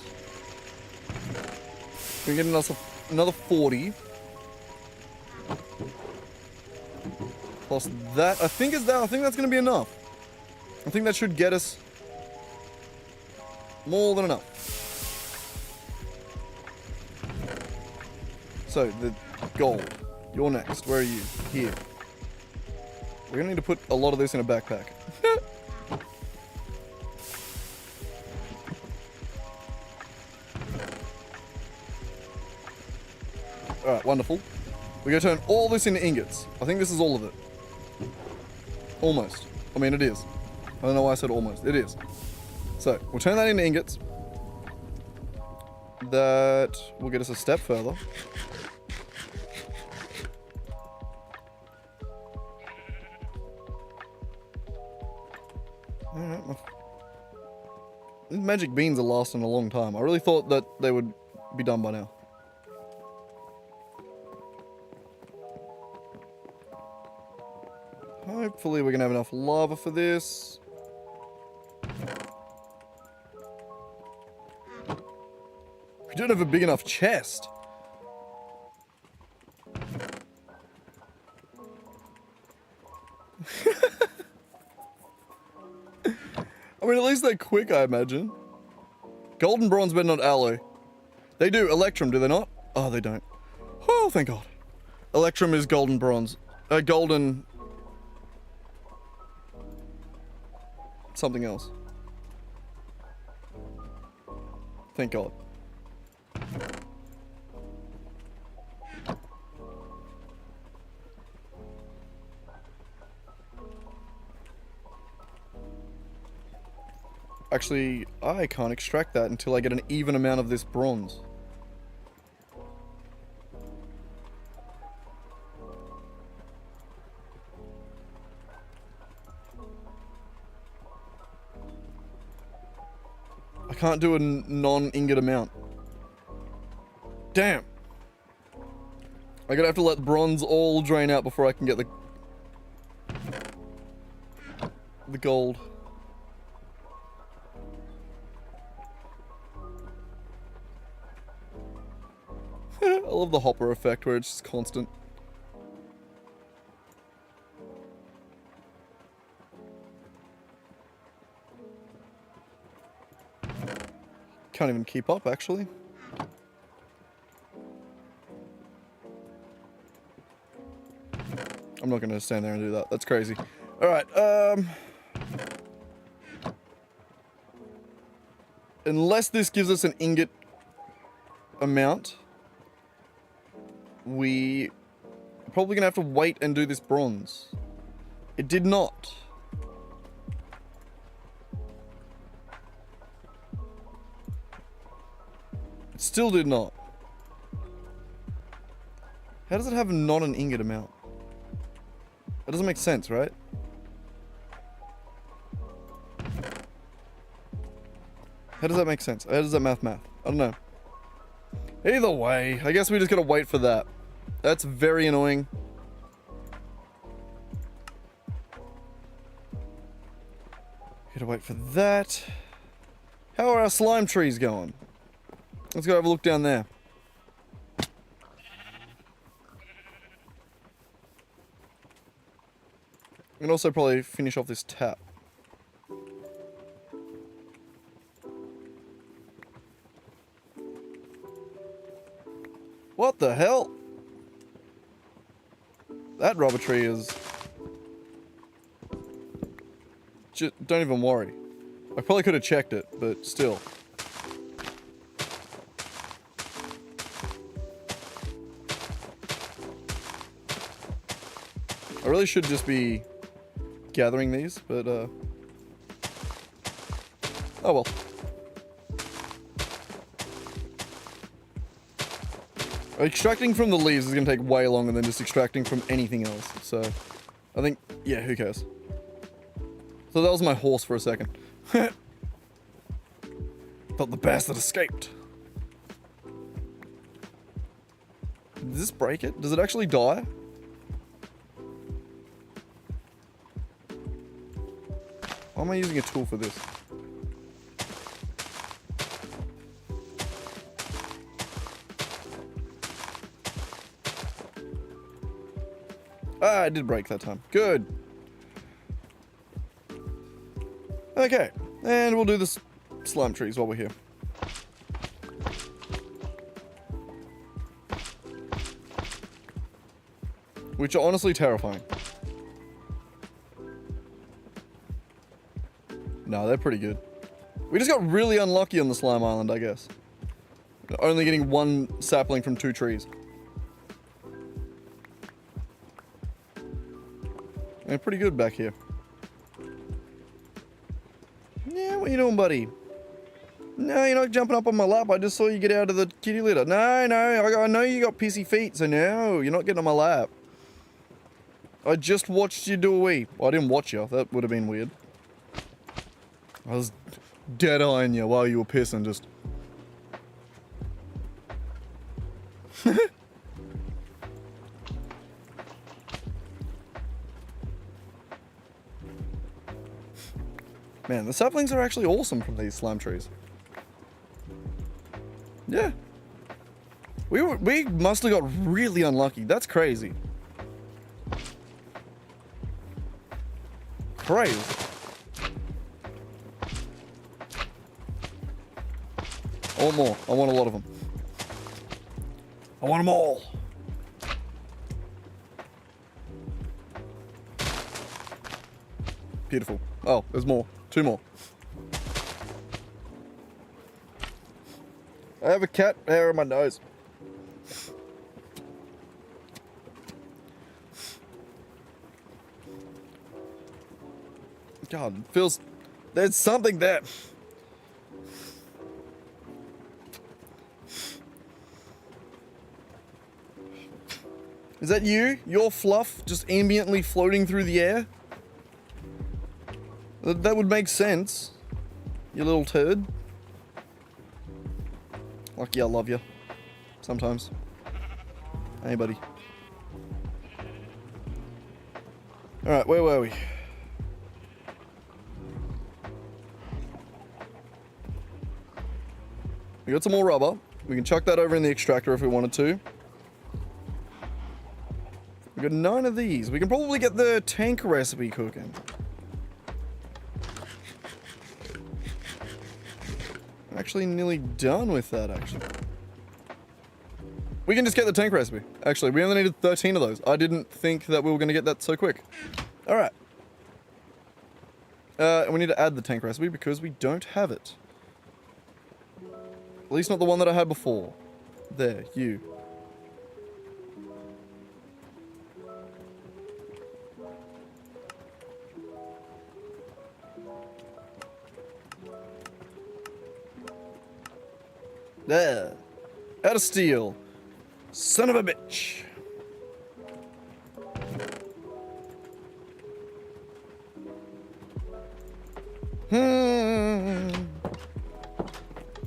We can get another 40. Plus that, I think that's going to be enough. I think that should get us more than enough. So, the gold. You're next. Where are you? Here. We're going to need to put a lot of this in a backpack. Alright, wonderful. We're going to turn all this into ingots. I think this is all of it. Almost. I mean, it is. I don't know why I said almost. It is. So, we'll turn that into ingots. That will get us a step further. Alright. These magic beans are lasting a long time. I really thought that they would be done by now. Hopefully we're gonna have enough lava for this. We don't have a big enough chest. I mean, at least they're quick, I imagine. Golden bronze, but not alloy. They do electrum, do they not? Oh, they don't. Oh, thank God. Electrum is golden bronze. Golden... something else. Thank God. Actually, I can't extract that until I get an even amount of this bronze. I can't do a non-ingot amount. Damn. I'm gonna have to let bronze all drain out before I can get the gold. I love the hopper effect where it's just constant. Can't even keep up, actually. I'm not gonna stand there and do that. That's crazy. Alright, unless this gives us an ingot amount, we are probably gonna have to wait and do this bronze. It did not. It still did not. How does it have not an ingot amount? That doesn't make sense, right? How does that make sense? How does that math? I don't know. Either way, I guess we just gotta wait for that. That's very annoying. Gotta wait for that. How are our slime trees going? Let's go have a look down there. And also probably finish off this tap. What the hell? That rubber tree is... Just don't even worry. I probably could have checked it, but still. I really should just be gathering these, but oh well. Extracting from the leaves is going to take way longer than just extracting from anything else, so I think, yeah, who cares? So that was my horse for a second. Thought the bastard escaped. Does this break it? Does it actually die? Why am I using a tool for this? Ah, it did break that time. Good. Okay, and we'll do the slime trees while we're here. Which are honestly terrifying. No, they're pretty good. We just got really unlucky on the slime island, I guess. Only getting one sapling from 2 trees. They're pretty good back here. Yeah, what you doing, buddy? No, you're not jumping up on my lap. I just saw you get out of the kitty litter. No, I know you got pissy feet, so no, you're not getting on my lap. I just watched you do a wee. Well, I didn't watch you. That would have been weird. I was dead-eyeing you while you were pissing, just... Man, the saplings are actually awesome from these slime trees. Yeah. We must have got really unlucky. That's crazy. Crazy. I want more. I want a lot of them. I want them all. Beautiful. Oh, there's more. 2 more. I have a cat hair in my nose. God, it feels... There's something there. Is that you? Your fluff just ambiently floating through the air? That would make sense. You little turd. Lucky I love you. Sometimes. Hey, buddy. Alright, where were we? We got some more rubber. We can chuck that over in the extractor if we wanted to. We got 9 of these. We can probably get the tank recipe cooking. I'm actually nearly done with that, actually. We can just get the tank recipe. Actually, we only needed 13 of those. I didn't think that we were going to get that so quick. Alright. And we need to add the tank recipe because we don't have it. At least not the one that I had before. There, you. There. Out of steel. Son of a bitch.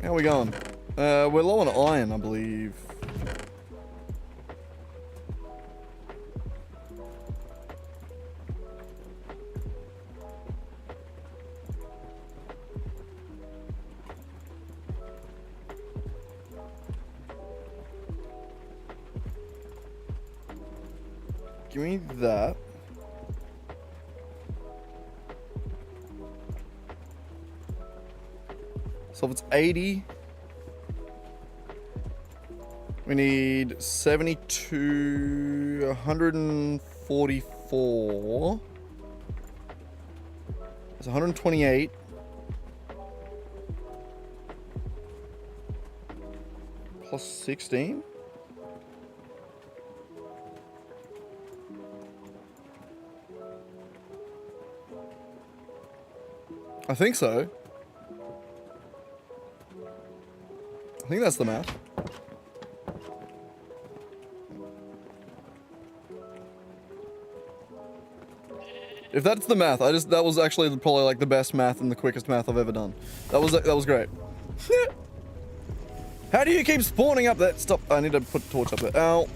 How are we going? We're low on iron, I believe. Give me that. So if it's 80, we need 72, 144. It's 128. Plus 16? I think so. I think that's the math. If that's the math, that was actually probably like the best math and the quickest math I've ever done. That was great. How do you keep spawning up that? Stop. I need to put a torch up there. Ow.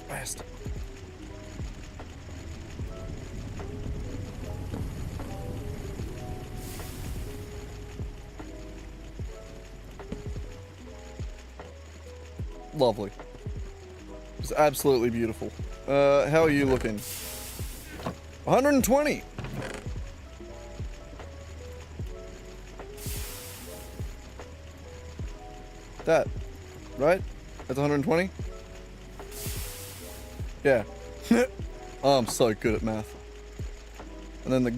Best. Lovely. It's absolutely beautiful. How are you looking? 120. That, right? That's 120? Yeah. Oh, I'm so good at math. And then the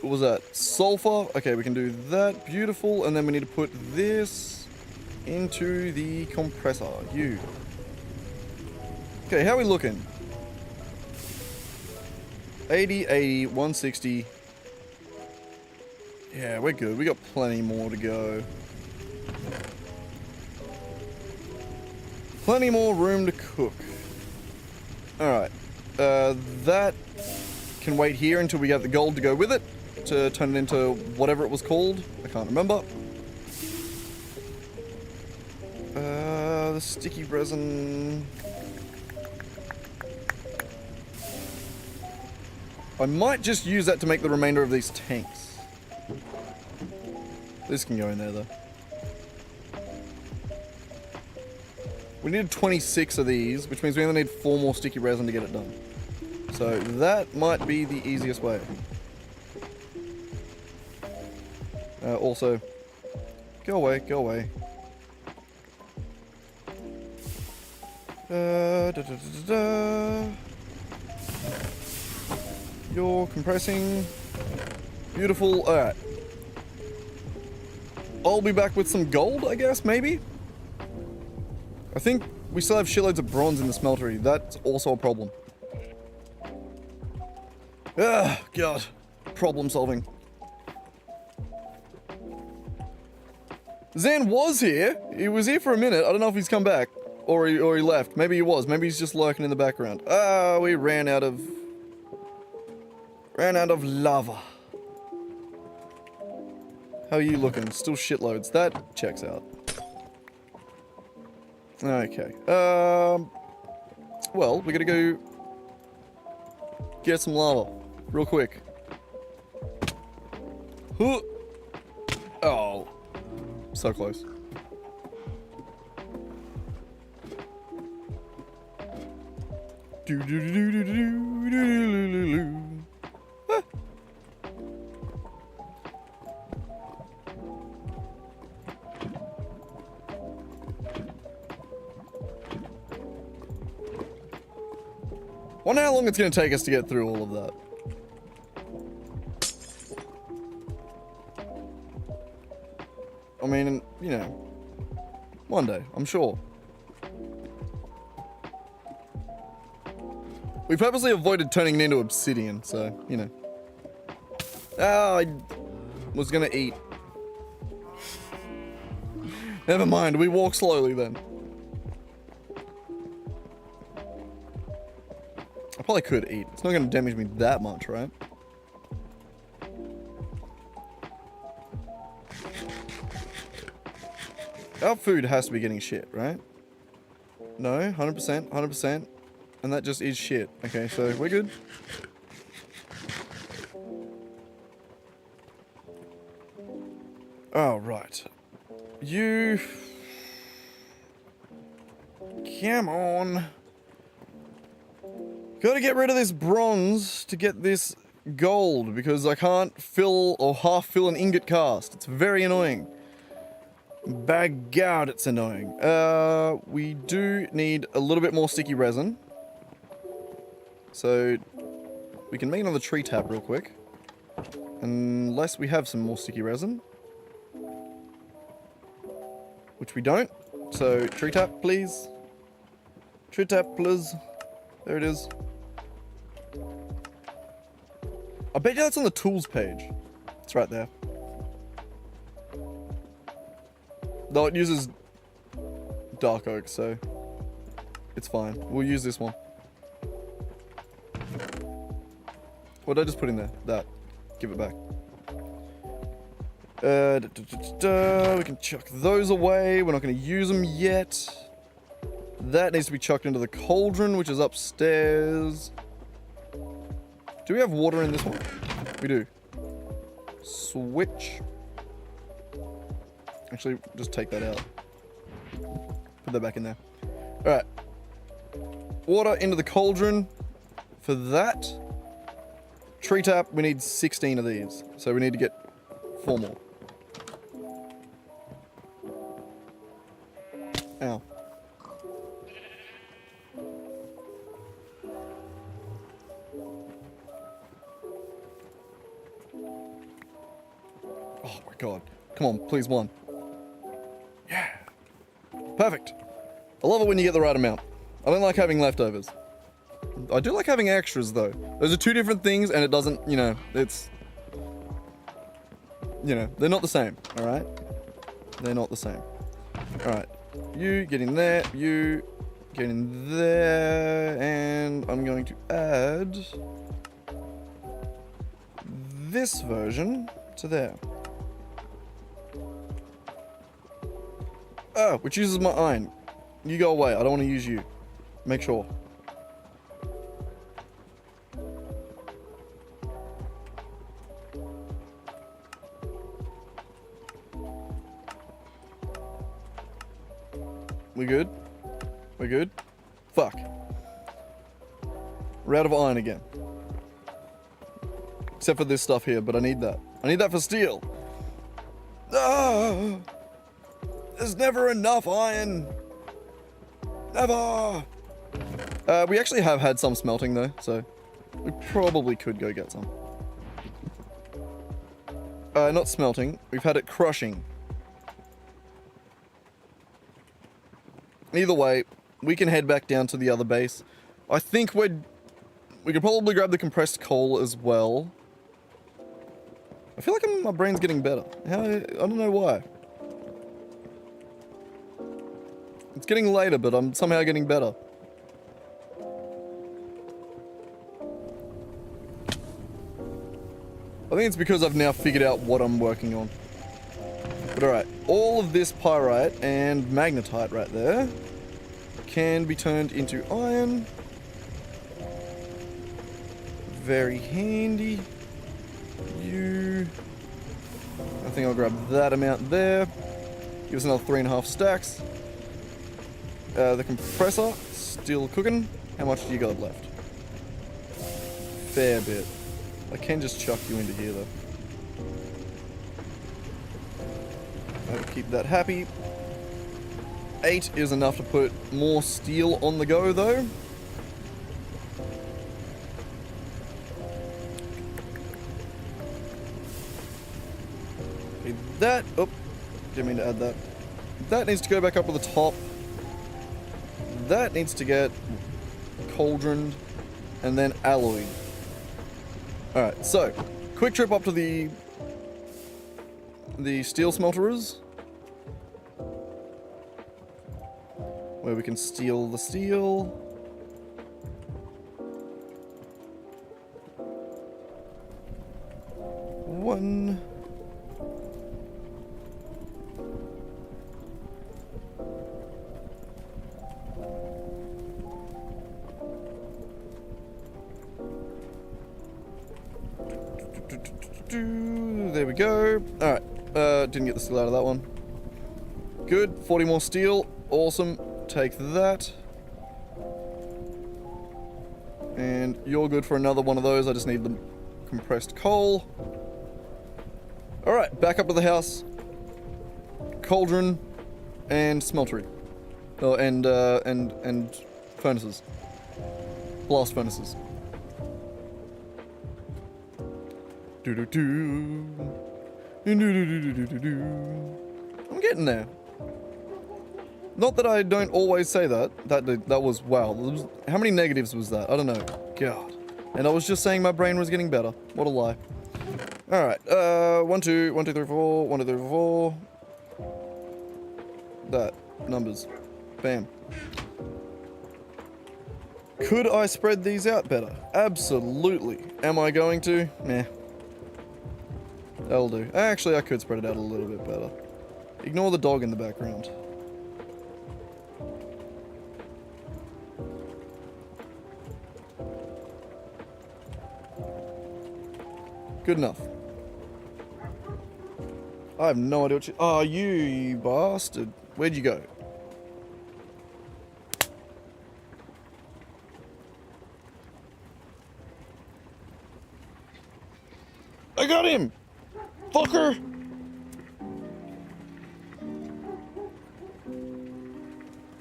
What was that? Sulfur. Okay, we can do that. Beautiful. And then we need to put this into the compressor. You. Okay, how are we looking? 80, 80, 160. Yeah, we're good. We got plenty more to go. Plenty more room to cook. Alright. That can wait here until we get the gold to go with it. To turn it into whatever it was called. I can't remember. The sticky resin. I might just use that to make the remainder of these tanks. This can go in there though. We needed 26 of these, which means we only need 4 more sticky resin to get it done. So that might be the easiest way. Also, go away, go away. You're compressing. Beautiful. Alright. I'll be back with some gold, I guess, maybe? I think we still have shitloads of bronze in the smeltery. That's also a problem. Ah, God. Problem solving. Zan was here. He was here for a minute. I don't know if he's come back. Or he left. Maybe he was. Maybe he's just lurking in the background. Ah, we ran out of lava. How are you looking? Still shitloads. That checks out. Okay. Well, we gotta go get some lava. Real quick. Huh. Oh. So close. Do do do do do do do do do. Ah. Wonder how long it's going to take us to get through all of that. I mean, you know, one day, I'm sure. We purposely avoided turning it into obsidian, so, you know. Ah, I was gonna eat. Never mind, we walk slowly then. I probably could eat. It's not gonna damage me that much, right? Our food has to be getting shit, right? No, 100%, 100%. And that just is shit. Okay, so we're good. Oh, right. You... Come on. Gotta get rid of this bronze to get this gold, because I can't fill or half fill an ingot cast. It's very annoying. Bagad, it's annoying. We do need a little bit more sticky resin. So, we can make another tree tap real quick. Unless we have some more sticky resin. Which we don't. So, tree tap, please. Tree tap, please. There it is. I bet you that's on the tools page. It's right there. Though it uses dark oak, so it's fine. We'll use this one. What did I just put in there? That. Give it back. We can chuck those away. We're not going to use them yet. That needs to be chucked into the cauldron, which is upstairs. Do we have water in this one? We do. Switch. Actually, just take that out. Put that back in there. Alright. Water into the cauldron. For that. Tree tap, we need 16 of these. So we need to get 4 more. Ow. God. Come on, please, one. Yeah. Perfect. I love it when you get the right amount. I don't like having leftovers. I do like having extras, though. Those are two different things, and it doesn't, you know, it's... You know, they're not the same, alright? They're not the same. Alright. You get in there, you get in there, and I'm going to add this version to there. Oh, which uses my iron. You go away, I don't want to use you. Make sure. We good? We good? Fuck. We're out of iron again. Except for this stuff here, but I need that. I need that for steel. Ah! There's never enough iron. Never. We actually have had some smelting though, so we probably could go get some. Not smelting. We've had it crushing. Either way, we can head back down to the other base. I think we could probably grab the compressed coal as well. I feel like my brain's getting better. I don't know why. It's getting later, but I'm somehow getting better. I think it's because I've now figured out what I'm working on. But alright, all of this pyrite and magnetite right there can be turned into iron. Very handy. I think I'll grab that amount there. Give us another 3.5 stacks. The compressor, still cooking. How much do you got left? Fair bit. I can just chuck you into here though. I'll keep that happy. 8 is enough to put more steel on the go though. Okay, that, oh, didn't mean to add that. That needs to go back up to the top. That needs to get cauldroned and then alloyed. Alright, so, quick trip up to the steel smelterers, where we can steal the steel. One. There we go. Alright. Didn't get the steel out of that one. Good. 40 more steel. Awesome. Take that. And you're good for another one of those. I just need the compressed coal. Alright. Back up to the house. Cauldron. And smeltery. Oh, and furnaces. Blast furnaces. I'm getting there. Not that I don't always say that. That was, wow. How many negatives was that? I don't know. God. And I was just saying my brain was getting better. What a lie. Alright. 1, 2, 1, 2, 3, 4. 1, 2, 3, 4. That. Numbers. Bam. Could I spread these out better? Absolutely. Am I going to? Nah. That'll do. Actually, I could spread it out a little bit better. Ignore the dog in the background. Good enough. I have no idea what you... Oh, you bastard. Where'd you go? I got him! Fucker!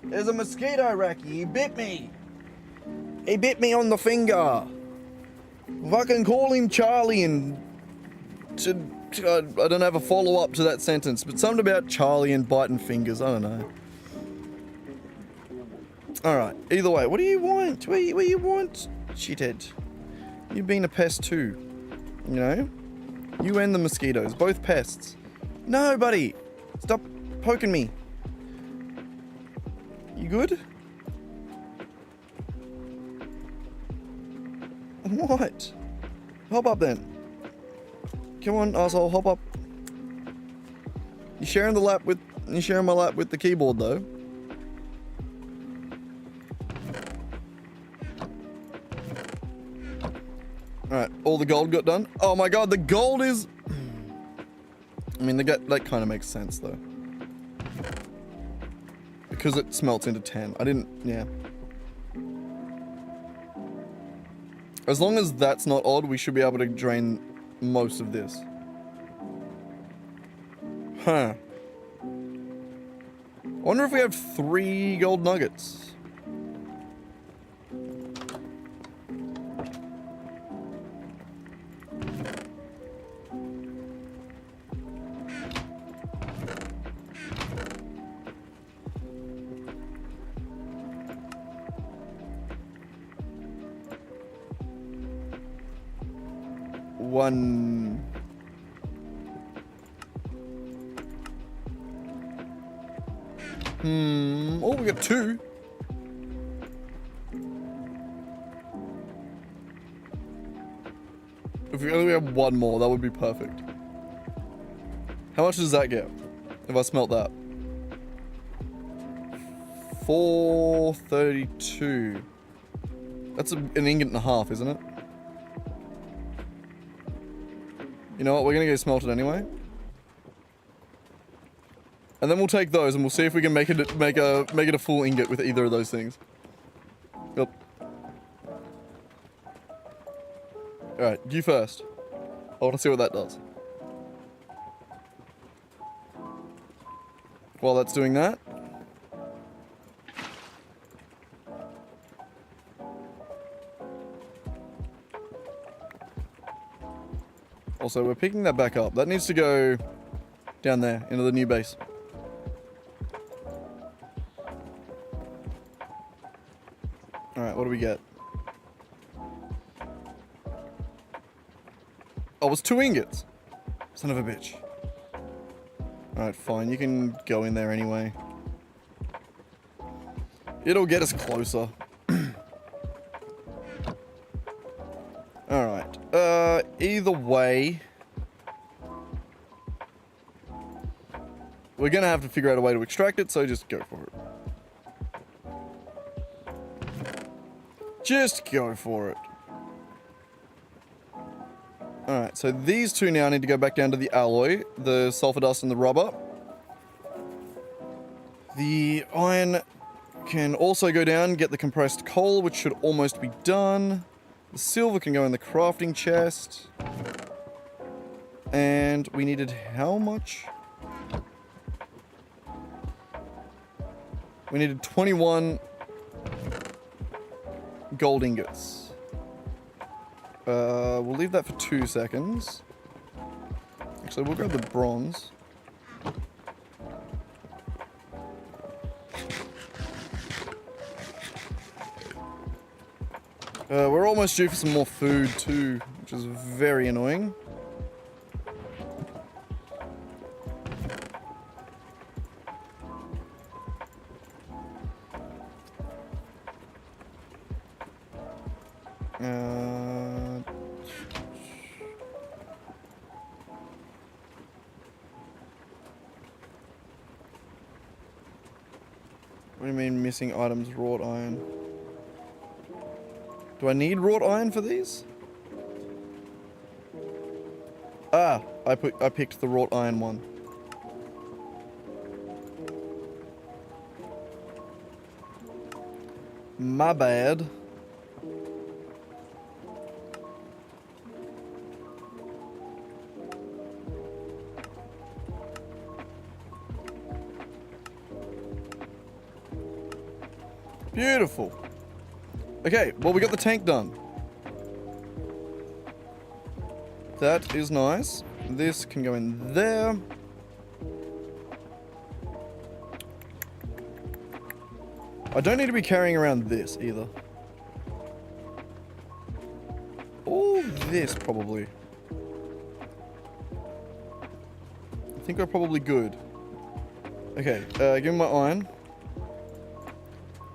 There's a mosquito, Racky. He bit me. He bit me on the finger. Fucking call him Charlie and to I don't have a follow-up to that sentence, but something about Charlie and biting fingers. I don't know. Alright, either way, what do you want? What do you want, shithead? You've been a pest too. You know? You and the mosquitoes, both pests. No, buddy! Stop poking me. You good? What? Hop up then. Come on, asshole, hop up. You're sharing my lap with the keyboard though. Alright, all the gold got done. Oh my god, the gold is... I mean, that kind of makes sense though. Because it smelts into 10. Yeah. As long as that's not odd, we should be able to drain most of this. Huh. I wonder if we have 3 gold nuggets. One. Oh, we got 2. If we only have 1 more, that would be perfect. How much does that get if I smelt that? 432. That's an ingot and a half, isn't it? You know what? We're gonna go smelt it anyway. And then we'll take those and we'll see if we can make it a full ingot with either of those things. Yep. Alright, you first. I wanna see what that does. While that's doing that. Also, we're picking that back up. That needs to go down there into the new base. Alright, what do we get? Oh, it's 2 ingots. Son of a bitch. Alright, fine. You can go in there anyway. It'll get us closer. Alright. Either way, we're gonna have to figure out a way to extract it, so just go for it. Just go for it. Alright, so these 2 now need to go back down to the alloy, the sulfur dust and the rubber. The iron can also go down, get the compressed coal, which should almost be done. The silver can go in the crafting chest. And we needed how much? We needed 21 gold ingots. We'll leave that for 2 seconds. Actually, we'll grab the bronze. We're almost due for some more food too, which is very annoying. What do you mean missing items, wrought iron? Do I need wrought iron for these? Ah, I picked the wrought iron one. My bad. Beautiful. Okay, well, we got the tank done. That is nice. This can go in there. I don't need to be carrying around this either. All this probably. I think we're probably good. Okay, give me my iron.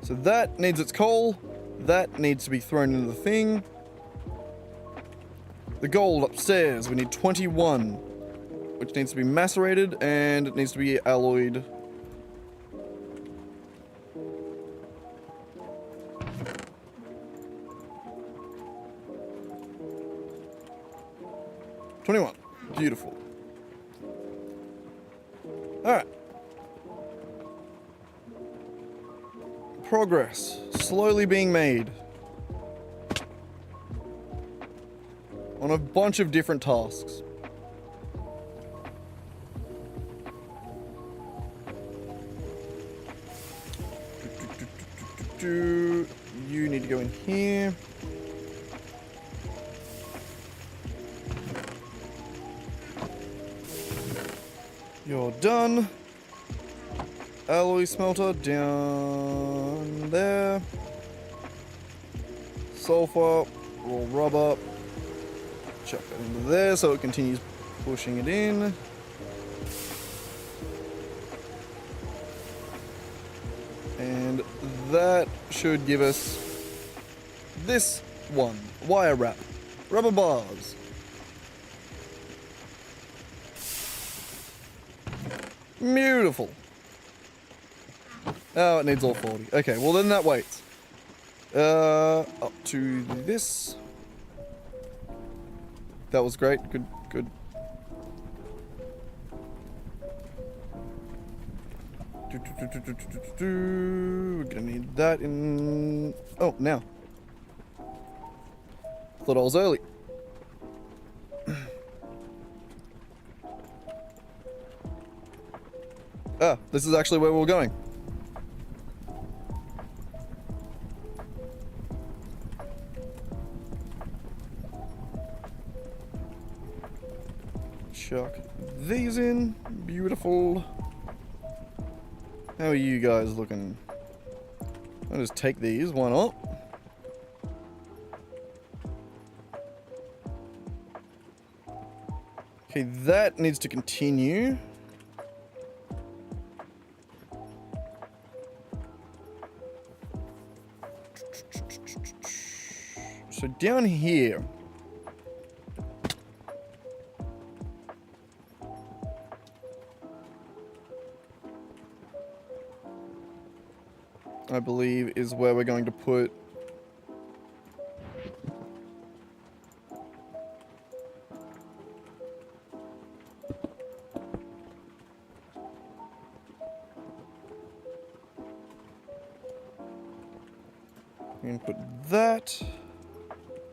So that needs its coal. That needs to be thrown into the thing. The gold upstairs, we need 21, which needs to be macerated and it needs to be alloyed. Beautiful. Alright. Progress. Slowly being made. On a bunch of different tasks. You need to go in here. You're done. Alloy smelter down there. Sulfur, raw rubber. Chuck that into there so it continues pushing it in. And that should give us this one. Wire wrap. Rubber bars. Beautiful. Oh, it needs all 40. Okay, well then that waits. Up to this. That was great. Good, good. We're gonna need that in... Oh, now. Thought I was early. Ah, this is actually where we're going. Chuck these in. Beautiful. How are you guys looking? I'll just take these. Why not? Okay, that needs to continue. So down here, I believe is where we're going to put that.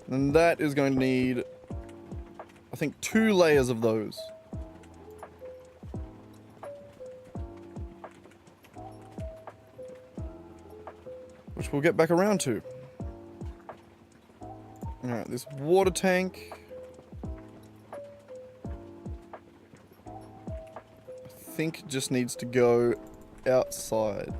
And that is going to need, I think, 2 layers of those. Which we'll get back around to. Alright, this water tank. I think just needs to go outside.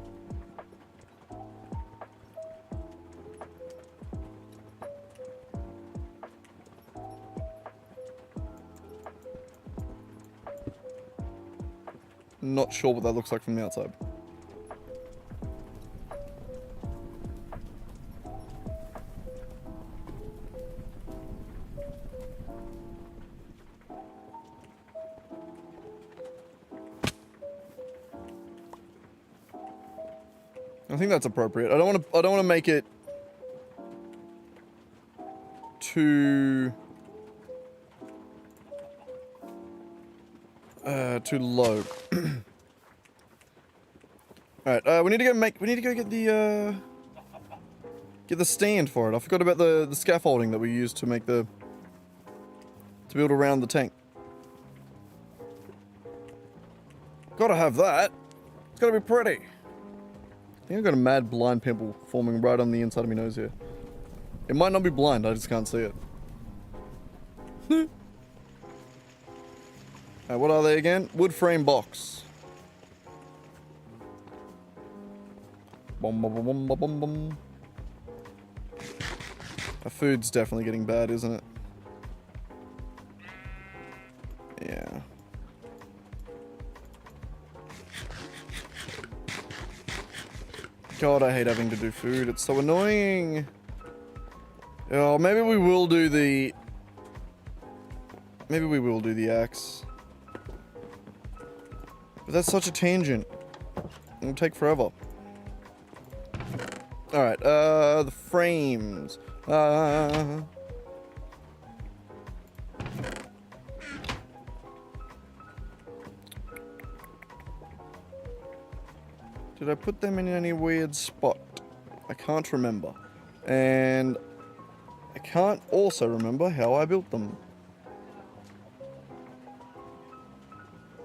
Not sure what that looks like from the outside. I think that's appropriate. I don't want to make it too low. Alright, we need to go get the stand for it. I forgot about the scaffolding that we used to make to build around the tank. Gotta have that. It's gotta be pretty. I think I've got a mad blind pimple forming right on the inside of my nose here. It might not be blind, I just can't see it. What are they again? Wood frame box. Bum, bum, bum, bum, bum, bum. Our food's definitely getting bad, isn't it? Yeah. God, I hate having to do food. It's so annoying. Oh, maybe we will do the... Maybe we will do the axe. But that's such a tangent. It'll take forever. Alright, the frames. Did I put them in any weird spot? I can't remember. And I can't also remember how I built them.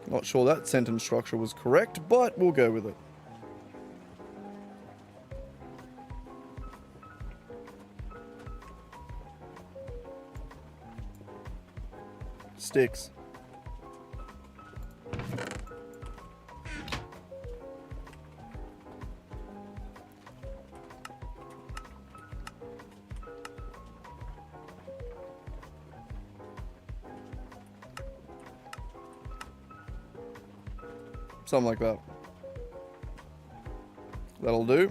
Not sure that sentence structure was correct, but we'll go with it. Sticks. Something like that. That'll do.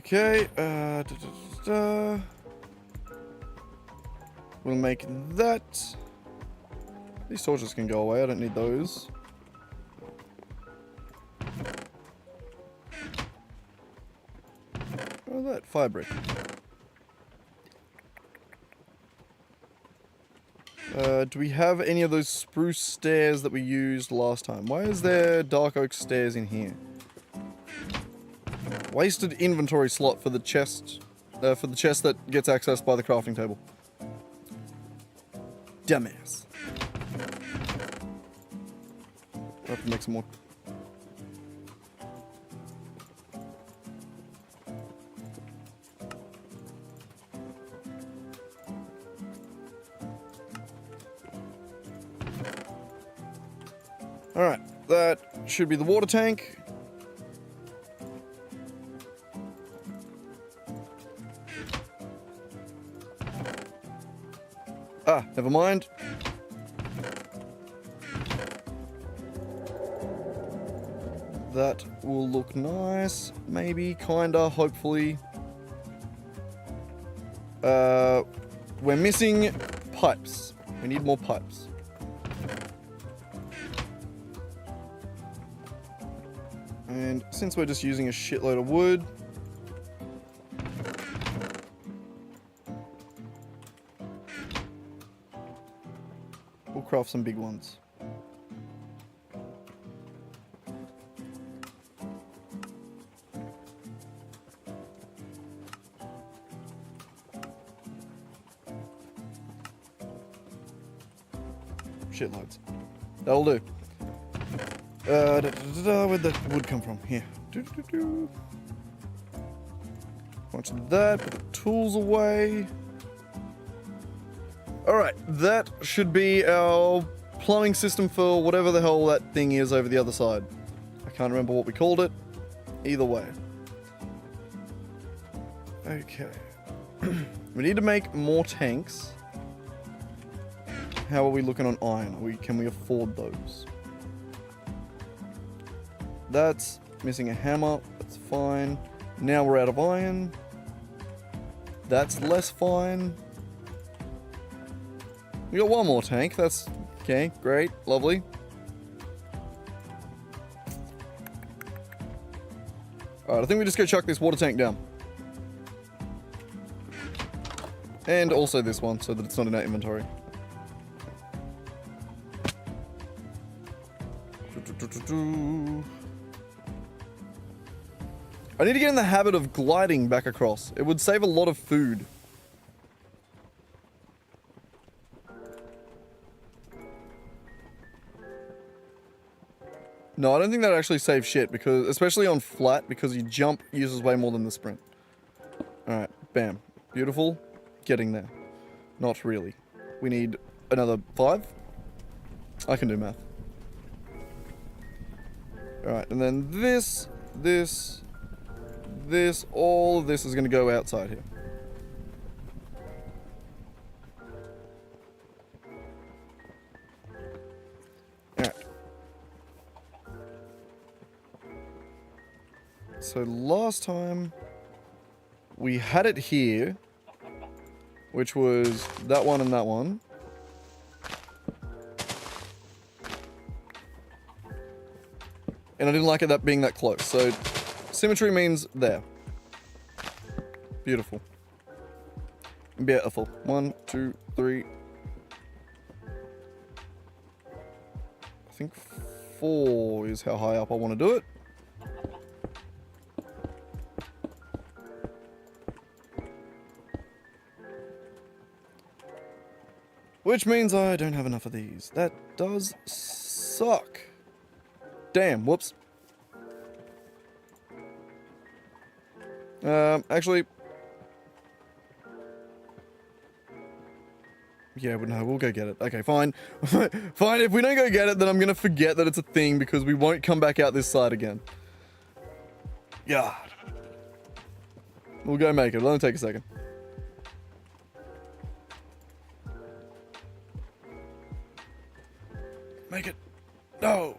Okay, we'll make that. These torches can go away, I don't need those. Oh, that fire brick. Do we have any of those spruce stairs that we used last time? Why is there dark oak stairs in here? Wasted inventory slot for the chest that gets accessed by the crafting table. Dumbass. I have to make some more. Alright, that should be the water tank. Ah, never mind. That will look nice, maybe, kinda, hopefully. We're missing pipes. We need more pipes. And since we're just using a shitload of wood, we'll craft some big ones. Shitloads. That'll do. Where'd the wood come from? Here. Bunch of that. Put the tools away. Alright, that should be our plumbing system for whatever the hell that thing is over the other side. I can't remember what we called it. Either way. Okay. We need to make more tanks. How are we looking on iron? Can we afford those? That's missing a hammer. That's fine. Now we're out of iron. That's less fine. We got one more tank. That's okay. Great. Lovely. Alright, I think we just go chuck this water tank down. And also this one, so that it's not in our inventory. I need to get in the habit of gliding back across. It would save a lot of food. No, I don't think that actually saves shit, because, especially on flat, because you jump uses way more than the sprint. Alright, Bam. Beautiful. Getting there. Not really. We need another 5. I can do math. Alright, and then this, all of this is going to go outside here. Alright. So last time we had it here, which was that one and that one. And I didn't like it that being that close. So symmetry means there. Beautiful. Beautiful. 1, 2, 3. I think 4 is how high up I want to do it. Which means I don't have enough of these. That does suck. Damn, whoops. Actually... Yeah, but no, we'll go get it. Okay, fine. Fine, if we don't go get it, then I'm gonna forget that it's a thing because we won't come back out this side again. Yeah. We'll go make it. It'll only take a second. Make it. No.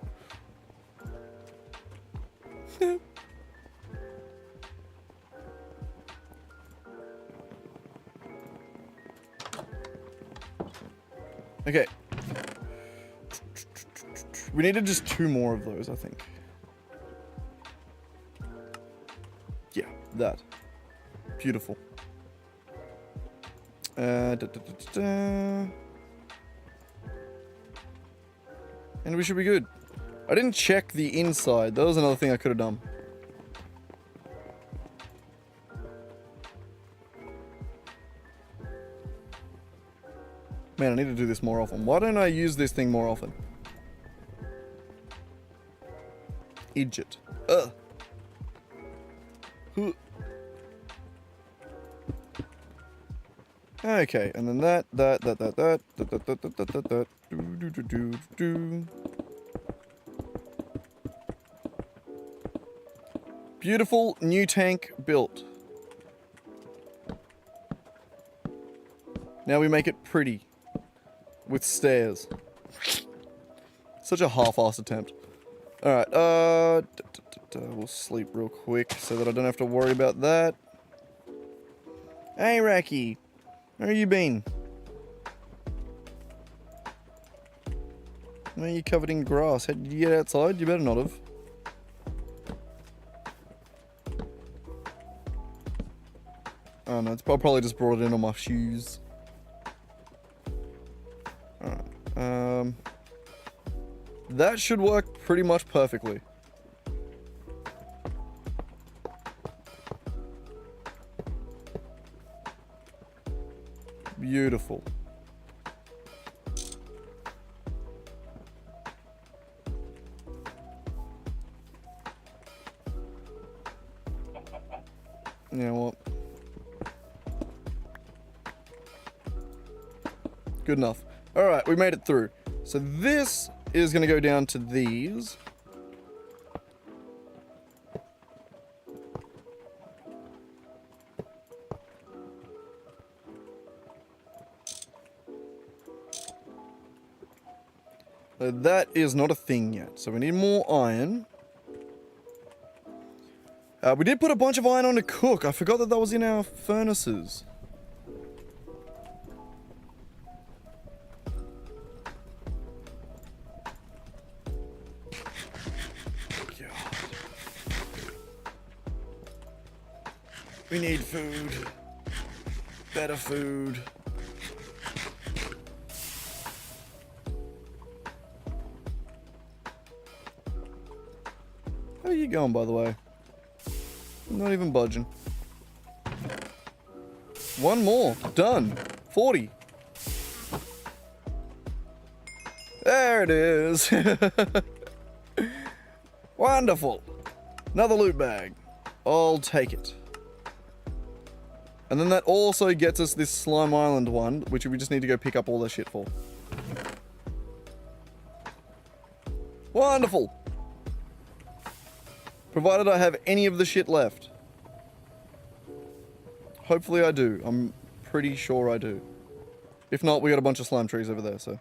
Okay. We needed just 2 more of those, I think. Yeah, that. Beautiful. And we should be good. I didn't check the inside. That was another thing I could have done. Man, I need to do this more often. Why don't I use this thing more often? Idiot. Ugh. Okay, and then that. Beautiful new tank built. Now we make it pretty. With stairs. Such a half-assed attempt. Alright, we'll sleep real quick so that I don't have to worry about that. Hey, Racky. Where you been? Why are you covered in grass? How did you get outside? You better not have. Oh no, I probably just brought it in on my shoes. Alright, that should work pretty much perfectly. Beautiful. You know what? Good enough. Alright, we made it through. So this is going to go down to these. That is not a thing yet, so we need more iron. We did put a bunch of iron on to cook. I forgot that that was in our furnaces. God. We need food. Better food. How are you going, by the way? Not even budging. One more. Done. 40. There it is. Wonderful. Another loot bag. I'll take it. And then that also gets us this Slime Island one, which we just need to go pick up all the shit for. Wonderful. Provided I have any of the shit left. Hopefully I do. I'm pretty sure I do. If not, we got a bunch of slime trees over there, so.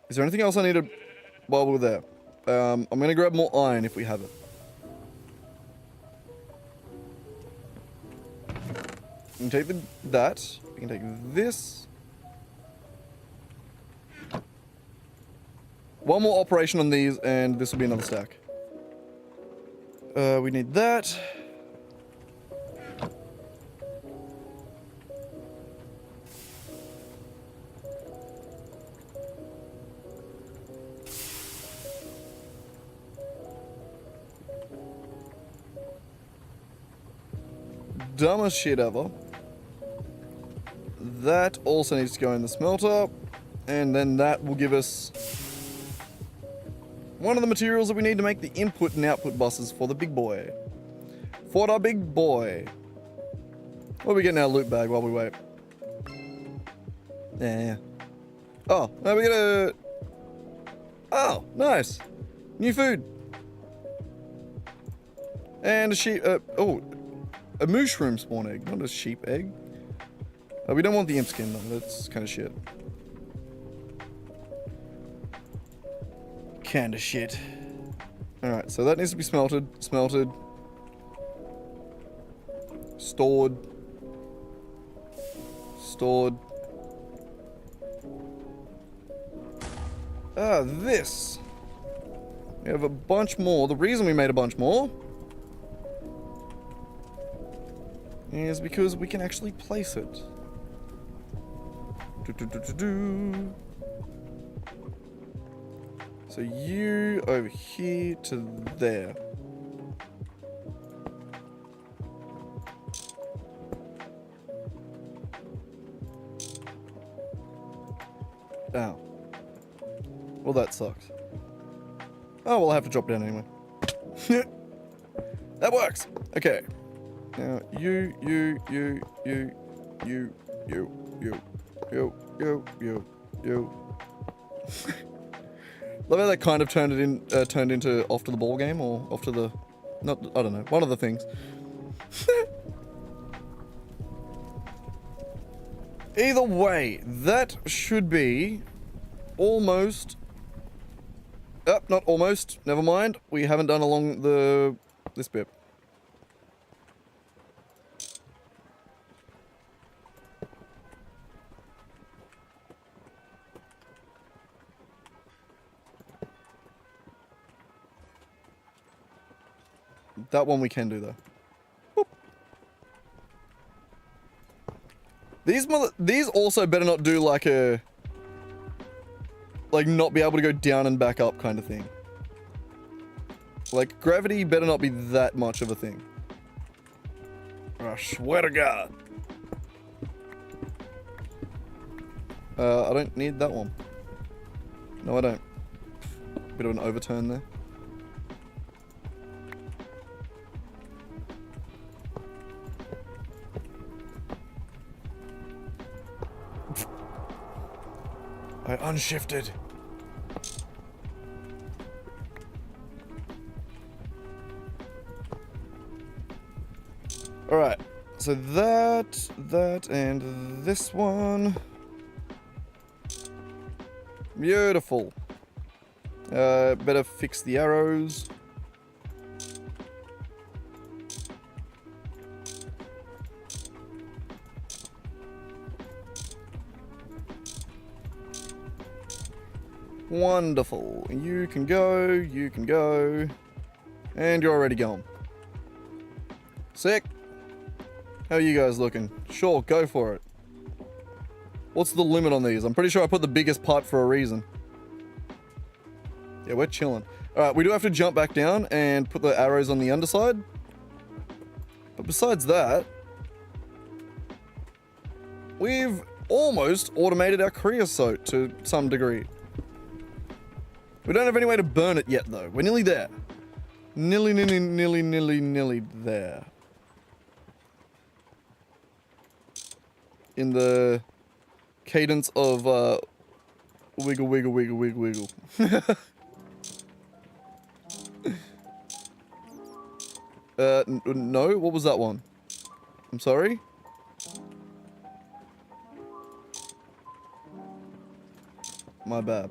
Is there anything else I need to... while we're there? I'm gonna grab more iron if we have it. We can take that. We can take this. One more operation on these, and this will be another stack. We need that. Dumbest shit ever. That also needs to go in the smelter, and then that will give us one of the materials that we need to make the input and output buses for the big boy. For the big boy. What are we getting our loot bag while we wait? Yeah. Oh, now we get a... Oh, nice. New food. And a sheep... oh, a mushroom spawn egg, not a sheep egg. We don't want the imp skin though, that's kind of shit. Kinda shit. Alright, so that needs to be smelted, stored. Ah, this. We have a bunch more. The reason we made a bunch more is because we can actually place it. So you over here to there. Ow. Well, that sucks. Oh, well, I have to drop down anyway. That works. Okay. Now, you. Love how that kind of turned into off to the ball game, or off to the, not, I don't know, one of the things. Either way, that should be almost, not almost, never mind. We haven't done along this bit. That one we can do though. Whoop. These also better not do like a, like not be able to go down and back up kind of thing. Like gravity better not be that much of a thing. I swear to God. I don't need that one. No, I don't. Bit of an overturn there. I unshifted. Alright, so that, and this one. Beautiful. Better fix the arrows. Wonderful. You can go, and you're already gone. Sick. How are you guys looking? Sure, go for it. What's the limit on these? I'm pretty sure I put the biggest pipe for a reason. Yeah, we're chilling. Alright, we do have to jump back down and put the arrows on the underside. But besides that, we've almost automated our creosote to some degree. We don't have any way to burn it yet, though. We're nearly there. Nearly there. in the cadence of wiggle, wiggle, wiggle, wiggle, wiggle. No, what was that one? I'm sorry? My bad.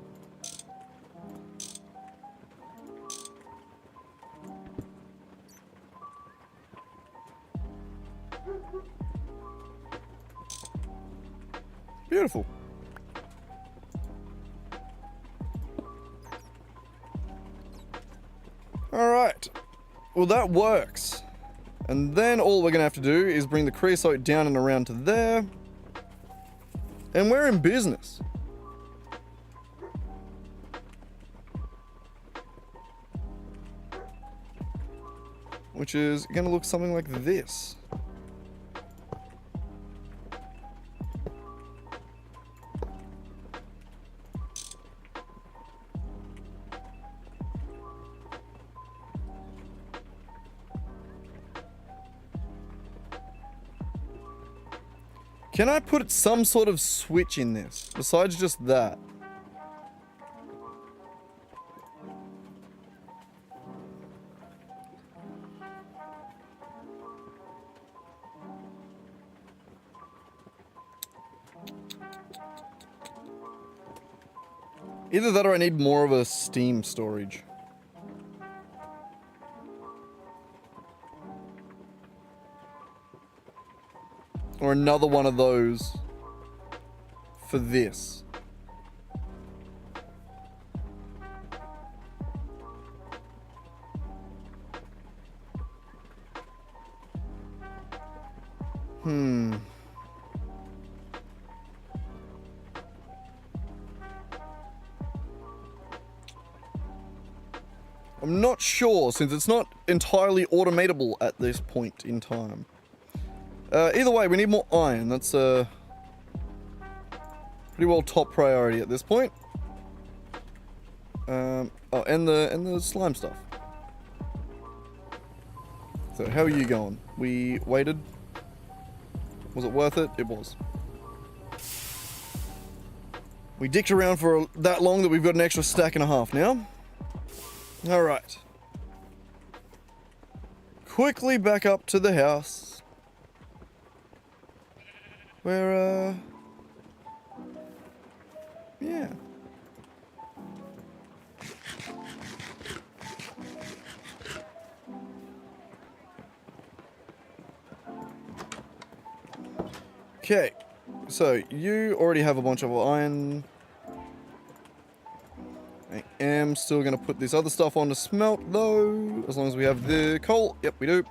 Beautiful. Alright. Well, that works. And then all we're going to have to do is bring the creosote down and around to there. And we're in business. Which is going to look something like this. Can I put some sort of switch in this, besides just that? Either that or I need more of a steam storage. Or another one of those for this. I'm not sure, since it's not entirely automatable at this point in time. Either way, we need more iron. That's pretty well top priority at this point. Oh, and the slime stuff. So, how are you going? We waited. Was it worth it? It was. We dicked around for that long that we've got an extra stack and a half now. Alright. Quickly back up to the house. Where, yeah. Okay. So, you already have a bunch of iron. I am still going to put this other stuff on to smelt, though. As long as we have the coal. Yep, we do.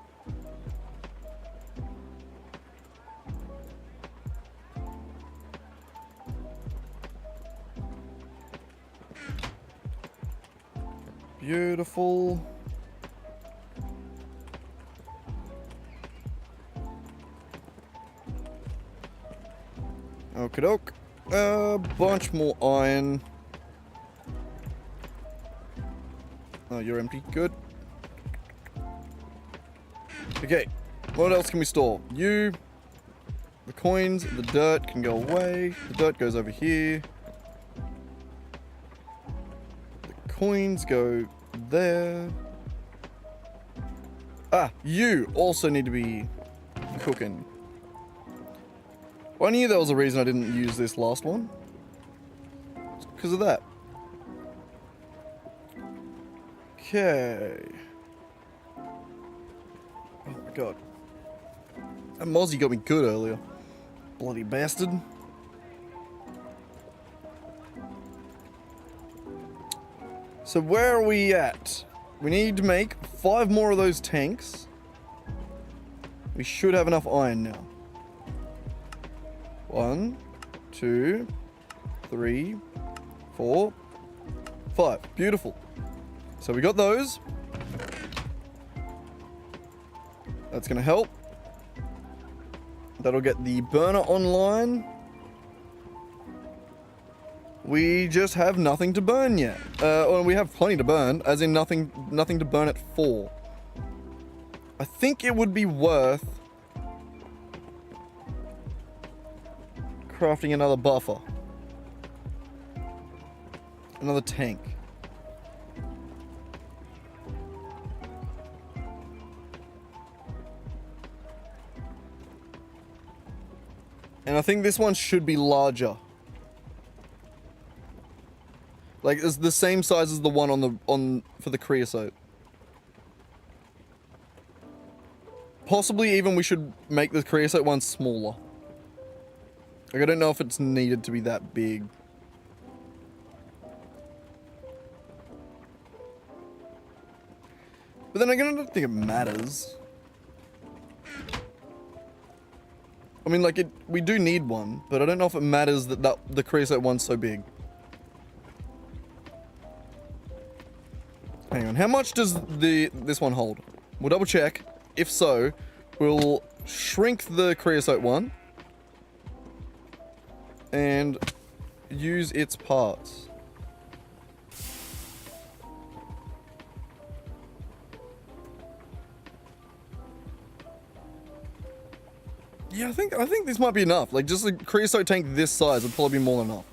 Beautiful. Okie doke. A bunch more iron. Oh, you're empty. Good. Okay. What else can we store? You. The coins, the dirt can go away. The dirt goes over here. The coins go there. Ah, you also need to be cooking. Well, I knew there was a reason I didn't use this last one. It's because of that. Okay. Oh my god. That Mozzie got me good earlier. Bloody bastard. So where are we at? We need to make 5 more of those tanks. We should have enough iron now. 1, 2, 3, 4, 5. Beautiful. So we got those. That's going to help. That'll get the burner online. We just have nothing to burn yet. Or we have plenty to burn, as in nothing to burn it for. I think it would be worth crafting another buffer. Another tank. And I think this one should be larger. Like it's the same size as the one for the creosote. Possibly even we should make the creosote one smaller. Like I don't know if it's needed to be that big. But then again, I don't think it matters. I mean, like we do need one, but I don't know if it matters that the creosote one's so big. Hang on, how much does this one hold? We'll double check. If so, we'll shrink the creosote one and use its parts. Yeah, I think this might be enough. Like just a creosote tank this size would probably be more than enough.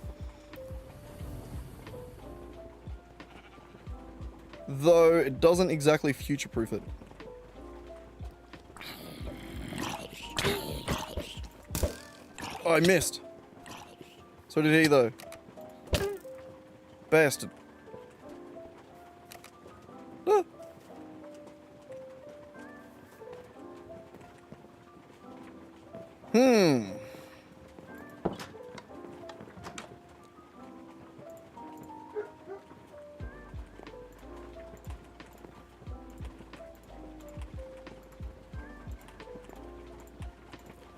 Though it doesn't exactly future-proof it. Oh, I missed. So did he though. Bastard. Ah.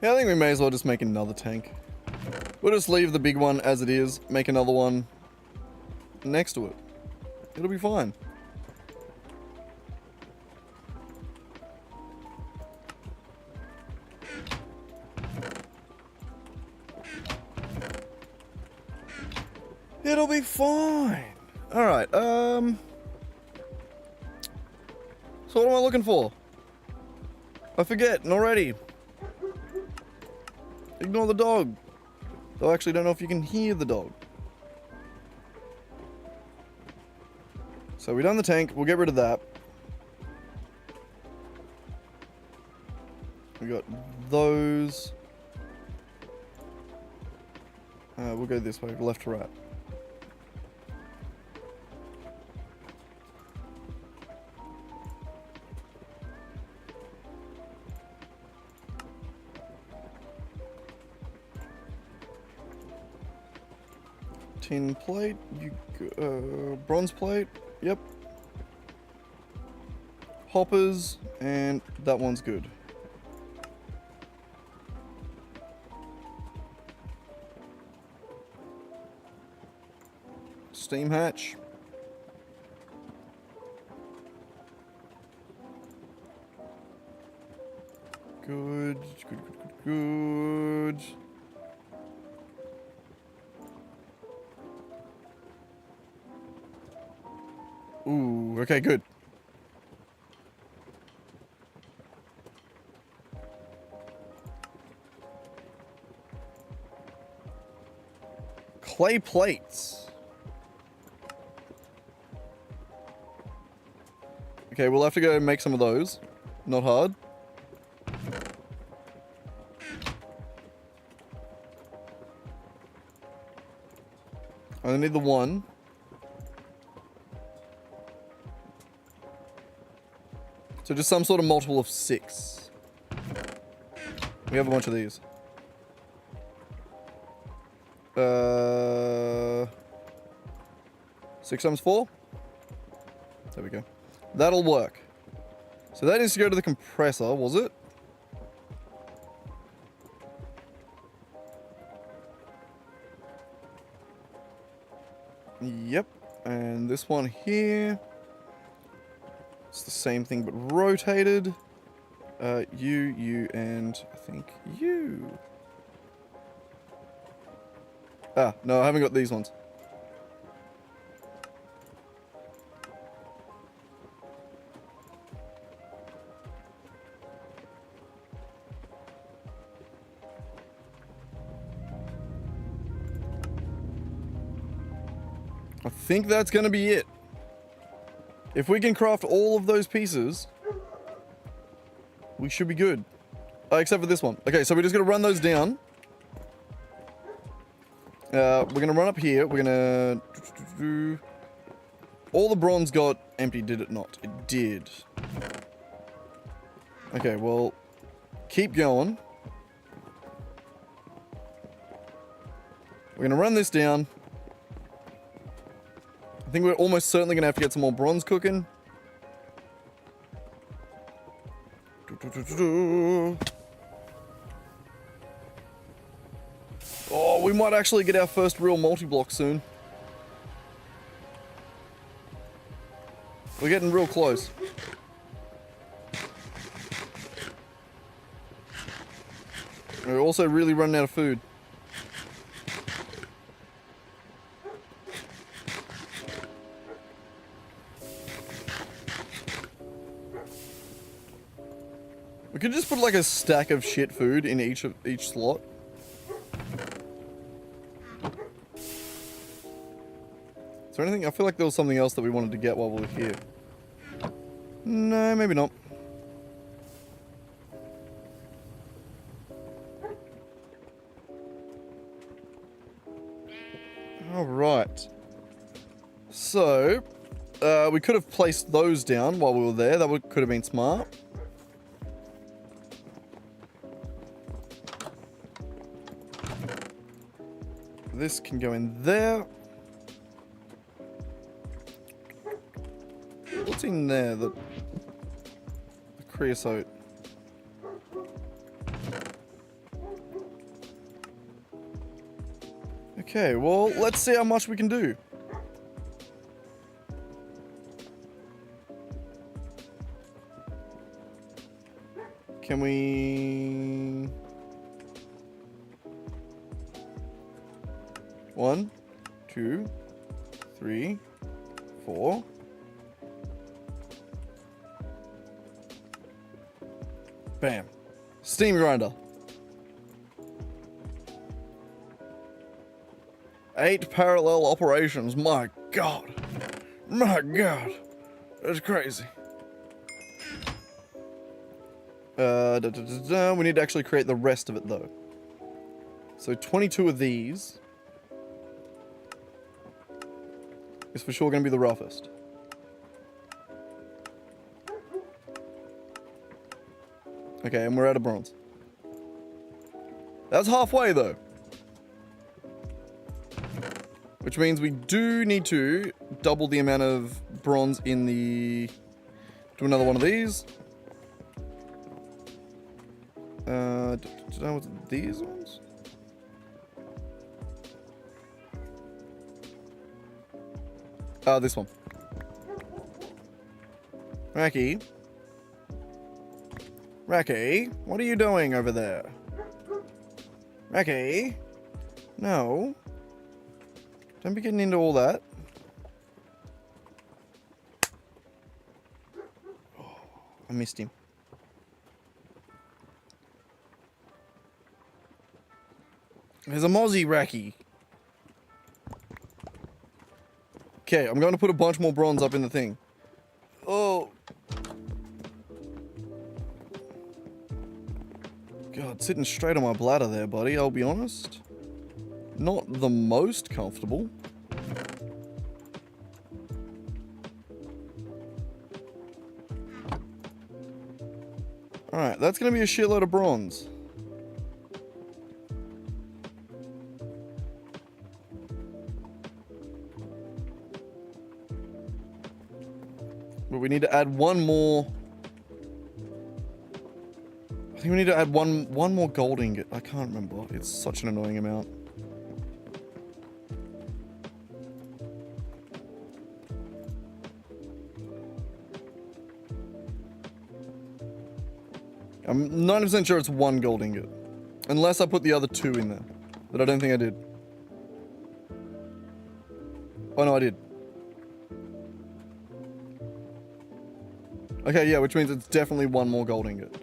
Yeah, I think we may as well just make another tank. We'll just leave the big one as it is, make another one next to it. It'll be fine. It'll be fine. Alright, so what am I looking for? I forget already. Ignore the dog. Though I actually don't know if you can hear the dog. So we've done the tank. We'll get rid of that. We got those. We'll go this way, left to right. Tin plate, bronze plate, yep. Hoppers, and that one's good. Steam hatch. Good, good, good, good, good. Ooh, okay, good. Clay plates. Okay, we'll have to go and make some of those. Not hard. I only need the one. So just some sort of multiple of 6. We have a bunch of these. 6 times 4? There we go. That'll work. So that needs to go to the compressor, was it? Yep. And this one here. It's the same thing but rotated. You, and I think you. Ah, no, I haven't got these ones. I think that's going to be it. If we can craft all of those pieces, we should be good. Except for this one. Okay, so we're just going to run those down. We're going to run up here. We're going to... All the bronze got empty, did it not? It did. Okay, well, keep going. We're going to run this down. I think we're almost certainly going to have to get some more bronze cooking. Oh, we might actually get our first real multi-block soon. We're getting real close. We're also really running out of food. We could just put like a stack of shit food in each slot. Is there anything? I feel like there was something else that we wanted to get while we were here. No, maybe not. Alright. So, we could have placed those down while we were there. That could have been smart. This can go in there. What's in there? The creosote. Okay, well, let's see how much we can do. Can we... 1, 2, 3, 4. Bam. Steam grinder. 8 parallel operations. My God. My God. That's crazy. We need to actually create the rest of it though. So 22 of these is for sure going to be the roughest. Okay, and we're out of bronze. That's halfway though. Which means we do need to double the amount of bronze in the... Do another one of these. Was it these ones? This one. Racky. Racky, what are you doing over there? Racky? No. Don't be getting into all that. Oh, I missed him. There's a mozzie, Racky. Okay, I'm going to put a bunch more bronze up in the thing. Oh. God, sitting straight on my bladder there, buddy, I'll be honest. Not the most comfortable. Alright, that's going to be a shitload of bronze. But we need to add one more. I think we need to add one more gold ingot. I can't remember. It's such an annoying amount. I'm 90% sure it's one gold ingot. Unless I put the other 2 in there. But I don't think I did. Oh no, I did. Okay, yeah, which means it's definitely one more gold ingot.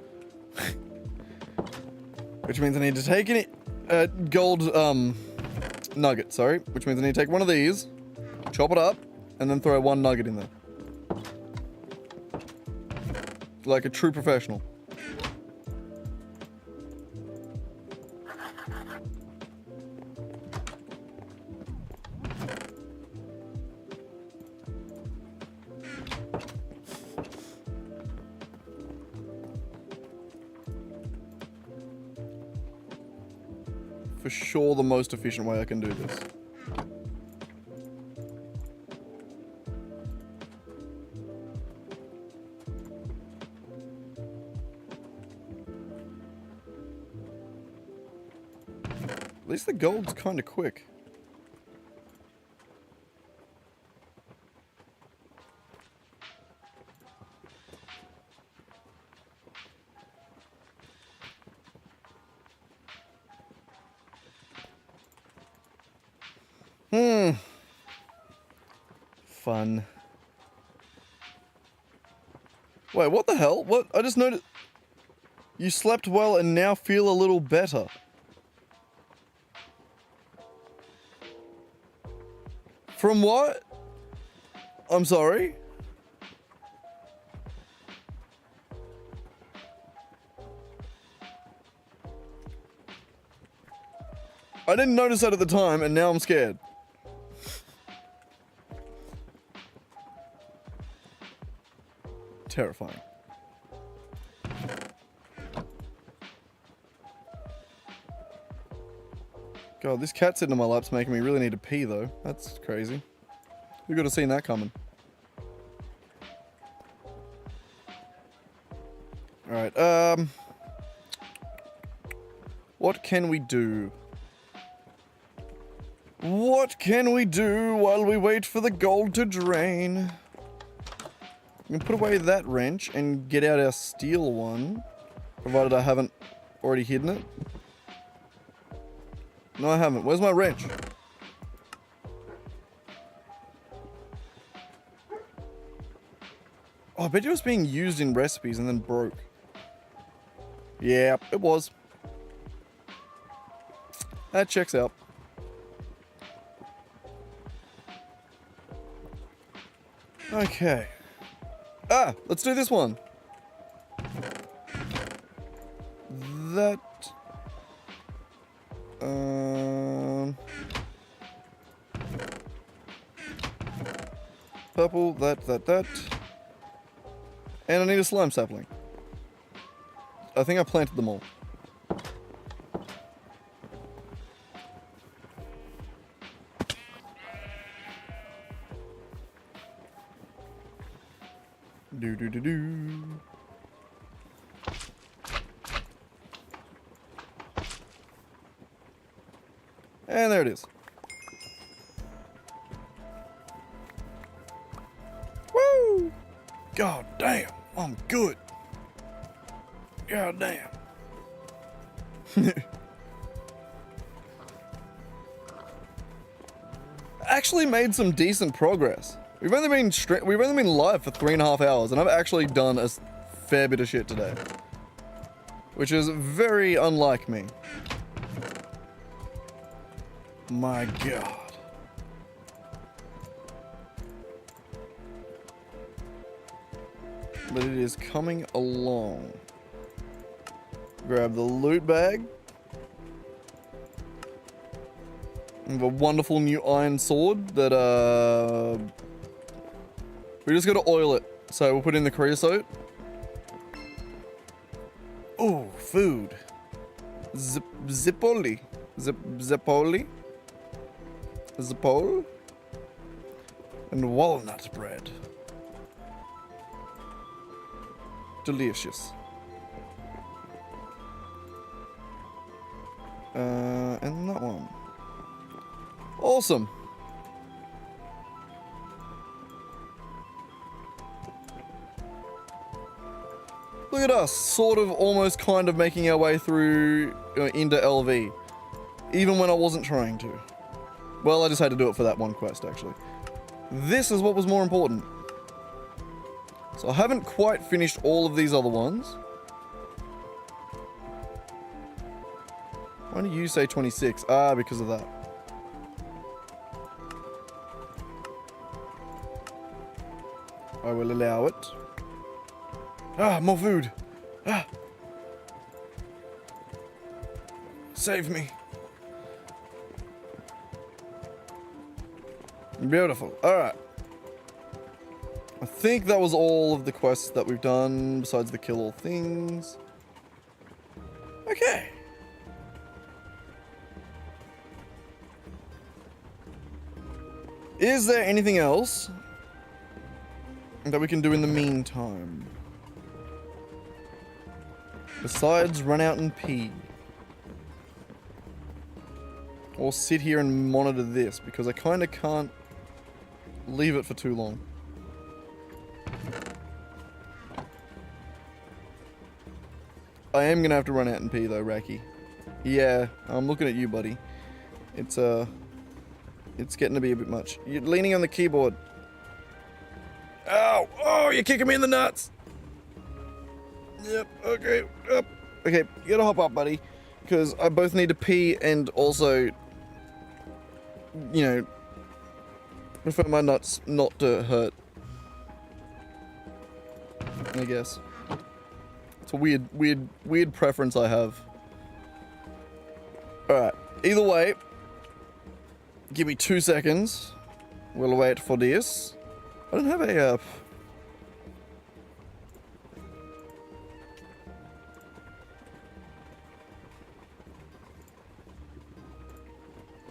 Which means I need to take gold nugget, sorry. Which means I need to take one of these. Chop it up, and then throw one nugget in there. Like a true professional. For sure the most efficient way I can do this. At least the gold's kind of quick. Fun. Wait, what the hell? What? I just noticed... You slept well and now feel a little better. From what? I'm sorry? I didn't notice that at the time, and now I'm scared. Terrifying. God, this cat sitting on my lap's making me really need to pee, though. That's crazy. You could have seen that coming. Alright, what can we do? What can we do while we wait for the gold to drain? We can put away that wrench and get out our steel one, provided I haven't already hidden it. No, I haven't. Where's my wrench? Oh, I bet it was being used in recipes and then broke. Yeah, it was. That checks out. Okay. Ah, let's do this one. That... Purple, that. And I need a slime sapling. I think I planted them all. Do. And there it is. Woo! God damn, I'm good. God damn. Actually made some decent progress. We've only been live for 3.5 hours, and I've actually done a fair bit of shit today, which is very unlike me. My God. But it is coming along. Grab the loot bag. We have a wonderful new iron sword that, we just gotta oil it. So we'll put in the creosote. Ooh, food. Zipoli. Zipoli. Zipol. And walnut bread. Delicious. And that one. Awesome. Look at us, sort of almost kind of making our way through into LV. Even when I wasn't trying to. Well, I just had to do it for that one quest, actually. This is what was more important. So I haven't quite finished all of these other ones. Why do you say 26? Ah, because of that. I will allow it. Ah, more food. Ah. Save me. Beautiful. Alright. I think that was all of the quests that we've done, besides the kill all things. Okay. Is there anything else that we can do in the meantime? Besides run out and pee. Or sit here and monitor this, because I kind of can't leave it for too long. I am gonna have to run out and pee though, Raki. Yeah, I'm looking at you, buddy. It's getting to be a bit much. You're leaning on the keyboard. Ow! Oh, you're kicking me in the nuts! Yep, okay, up. Okay, you gotta hop up, buddy. Because I both need to pee and also, you know, prefer my nuts not to hurt. I guess. It's a weird preference I have. Alright, either way, give me 2 seconds. We'll wait for this. I don't have a,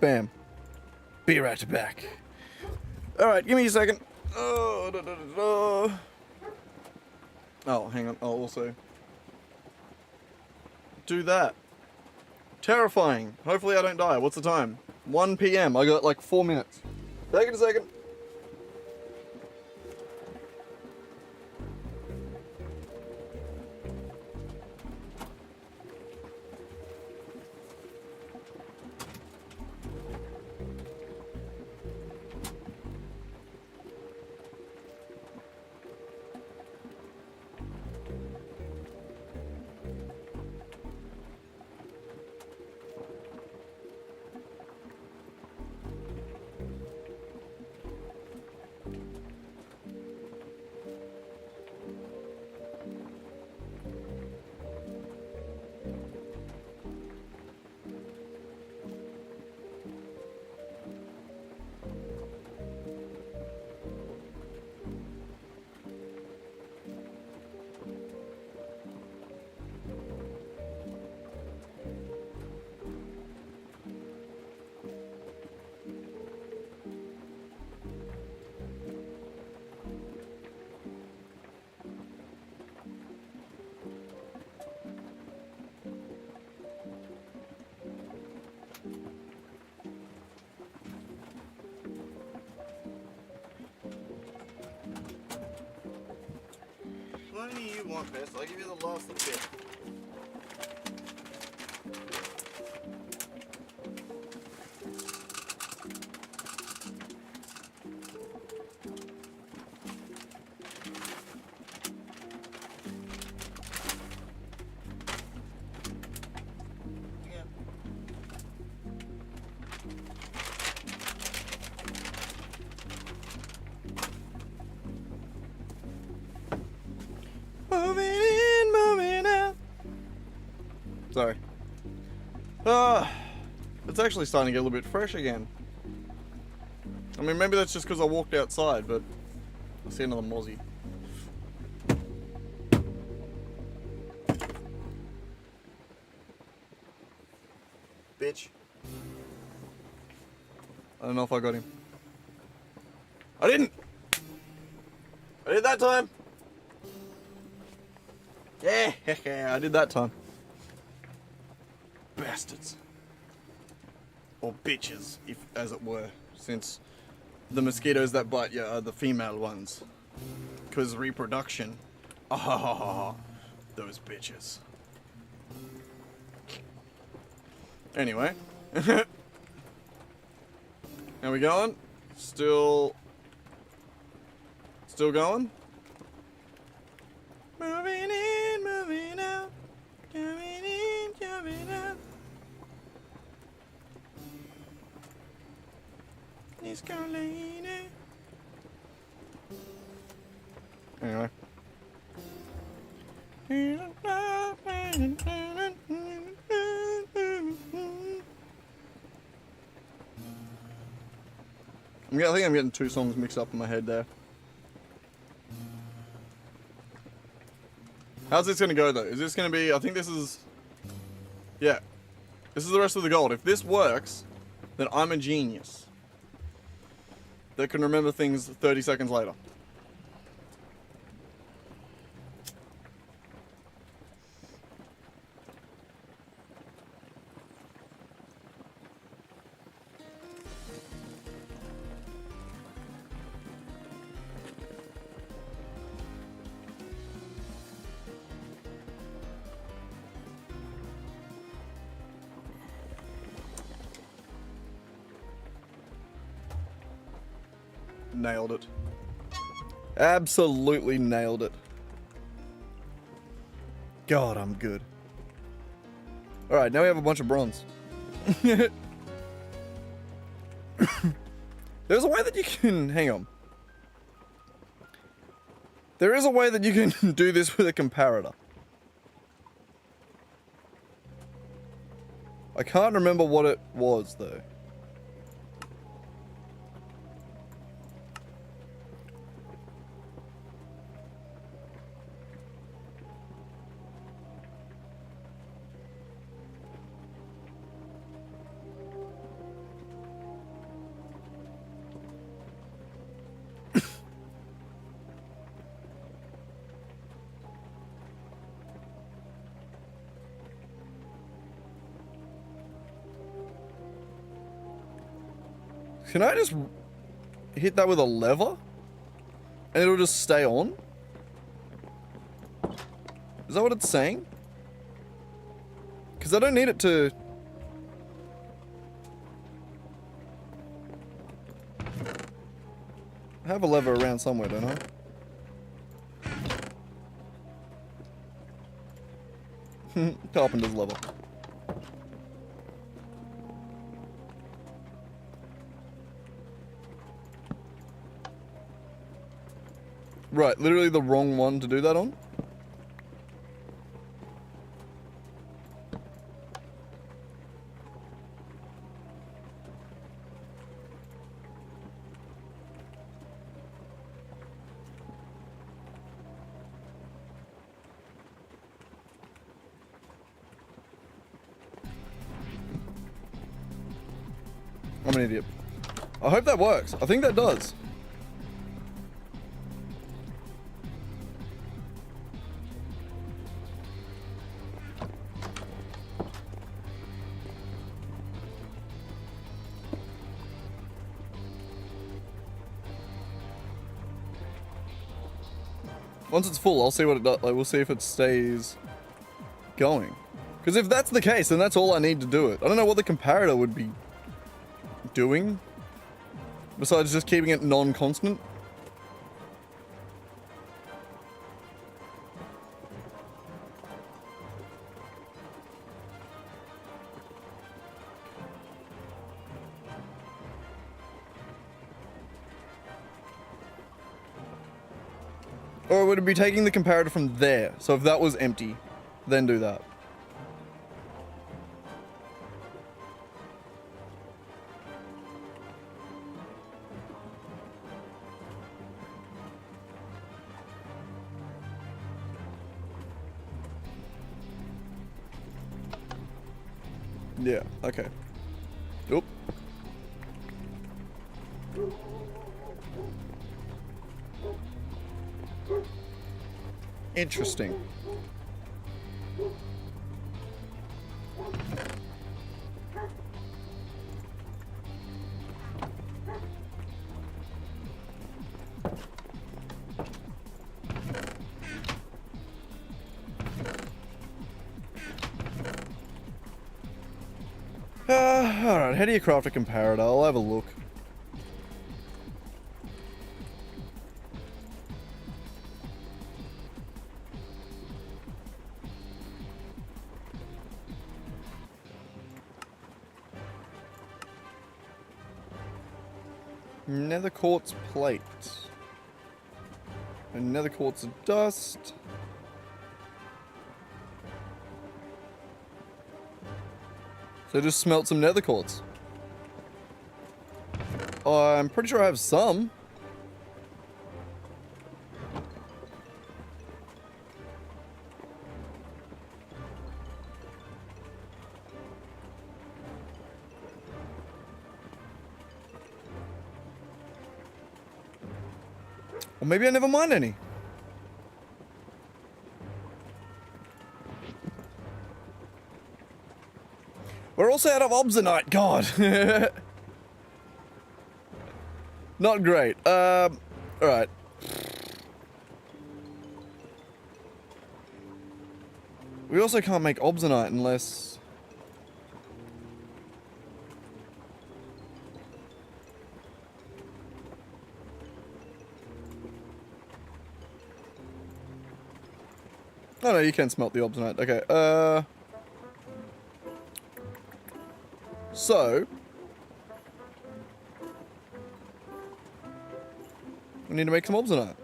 Bam. Be right back. Alright, give me a second. Oh, hang on. I'll also do that. Terrifying. Hopefully I don't die. What's the time? 1 PM. I got like 4 minutes. Take it a second. Plenty you want, best. I'll give you the last little bit. Moving in, moving out. Sorry. It's actually starting to get a little bit fresh again. I mean, maybe that's just because I walked outside, but I see another mozzie. Bitch. I don't know if I got him. I didn't! I did that time! Yeah, I did that time. Bastards. Or bitches, if as it were, since the mosquitoes that bite you are the female ones. Because reproduction. Ah, those bitches. Anyway. How we going? Still going? Moving in, moving out. Coming in, coming out. Miss Carolina. Anyway. I think I'm getting two songs mixed up in my head there. How's this gonna go though? Is this gonna be, I think this is, yeah. This is the rest of the gold. If this works, then I'm a genius that can remember things 30 seconds later. Nailed it. Absolutely nailed it. God, I'm good. Alright, now we have a bunch of bronze. There's a way that you can... Hang on. There is a way that you can do this with a comparator. I can't remember what it was, though. Can I just hit that with a lever? And it'll just stay on? Is that what it's saying? Because I don't need it to... I have a lever around somewhere, don't I? Carpenter's lever. Right, literally the wrong one to do that on? I'm an idiot. I hope that works. I think that does. Once it's full, I'll see what it does. Like, we'll see if it stays going. Because if that's the case, then that's all I need to do it. I don't know what the comparator would be doing. Besides just keeping it non-constant. Or would it be taking the comparator from there? So if that was empty, then do that. Yeah, okay. Oop. Interesting. Alright, how do you craft a comparator? I'll have a look. Nether quartz plate. And nether quartz of dust. So just smelt some nether quartz. I'm pretty sure I have some. Or maybe I never mined any. We're also out of obsonite, God. Not great. Alright. We also can't make obsonite unless... Oh no, you can smelt the obsonite. Okay, so... we need to make some obsonite.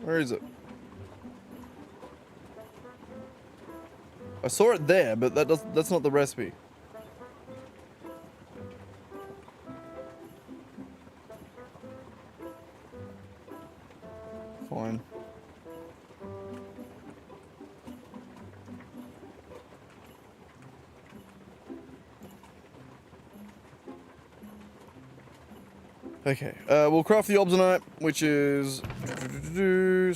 Where is it? I saw it there, but that's not the recipe. Fine. Okay, we'll craft the obsonite, which is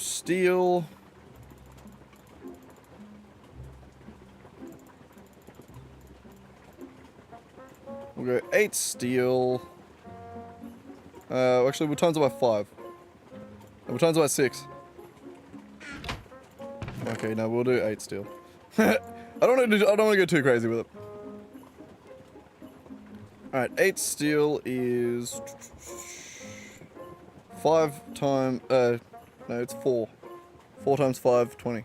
steel. We'll go 8 steel. Actually, we'll times it by 5. We'll times it by 6. Okay, no, we'll do 8 steel. I don't want to go too crazy with it. Alright, 8 steel is 5 times, no, it's 4. 4 times 5, 20.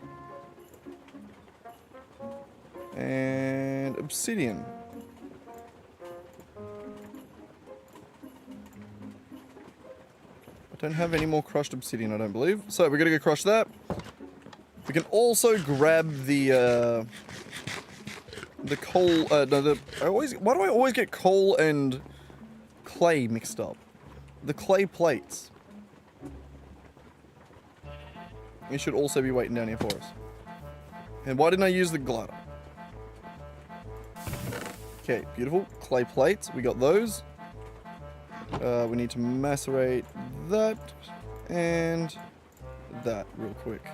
And obsidian. I don't have any more crushed obsidian, I don't believe. So we're gonna go crush that. We can also grab the coal, why do I always get coal and clay mixed up? The clay plates. It should also be waiting down here for us. And why didn't I use the glider? Okay, beautiful. Clay plates, we got those. We need to macerate that and that real quick.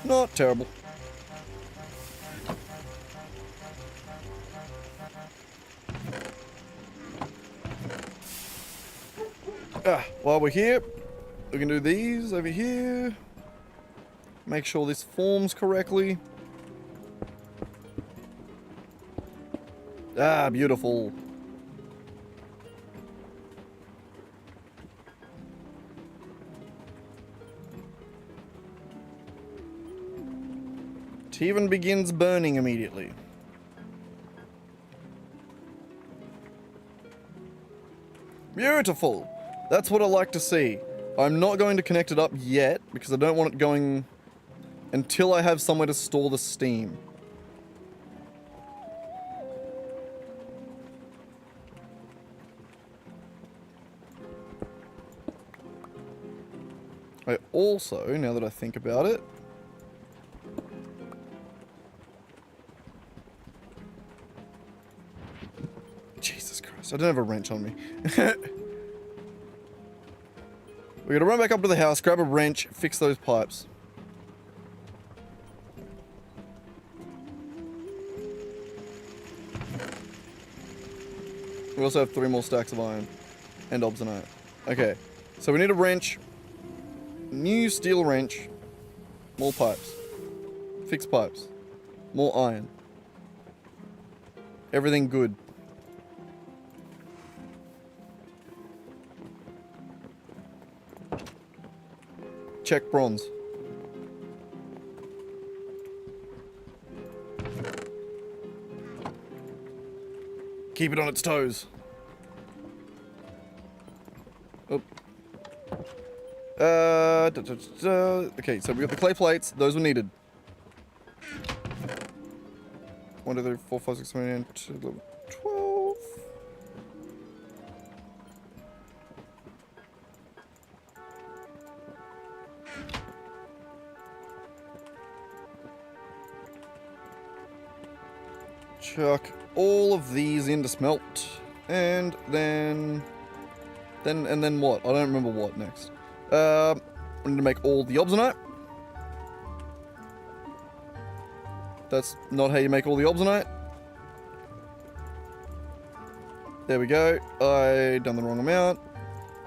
Not terrible. While we're here, we can do these over here. Make sure this forms correctly. Ah, beautiful. It even begins burning immediately. Beautiful. That's what I like to see. I'm not going to connect it up yet because I don't want it going until I have somewhere to store the steam. I also, now that I think about it, Jesus Christ, I don't have a wrench on me. We gotta run back up to the house, grab a wrench, fix those pipes. We also have 3 more stacks of iron and obsonite. Okay, so we need a wrench, new steel wrench, more pipes, fix pipes, more iron. Everything good. Check bronze. Keep it on its toes. Oh. Okay, so we got the clay plates. Those were needed. 1, 2, 3, 4, 5, 6, 7, 8, 9, 10, 11, 12. Chuck all of these in to smelt. And then what? I don't remember what next. I need to make all the obsonite. That's not how you make all the obsonite. There we go. I done the wrong amount.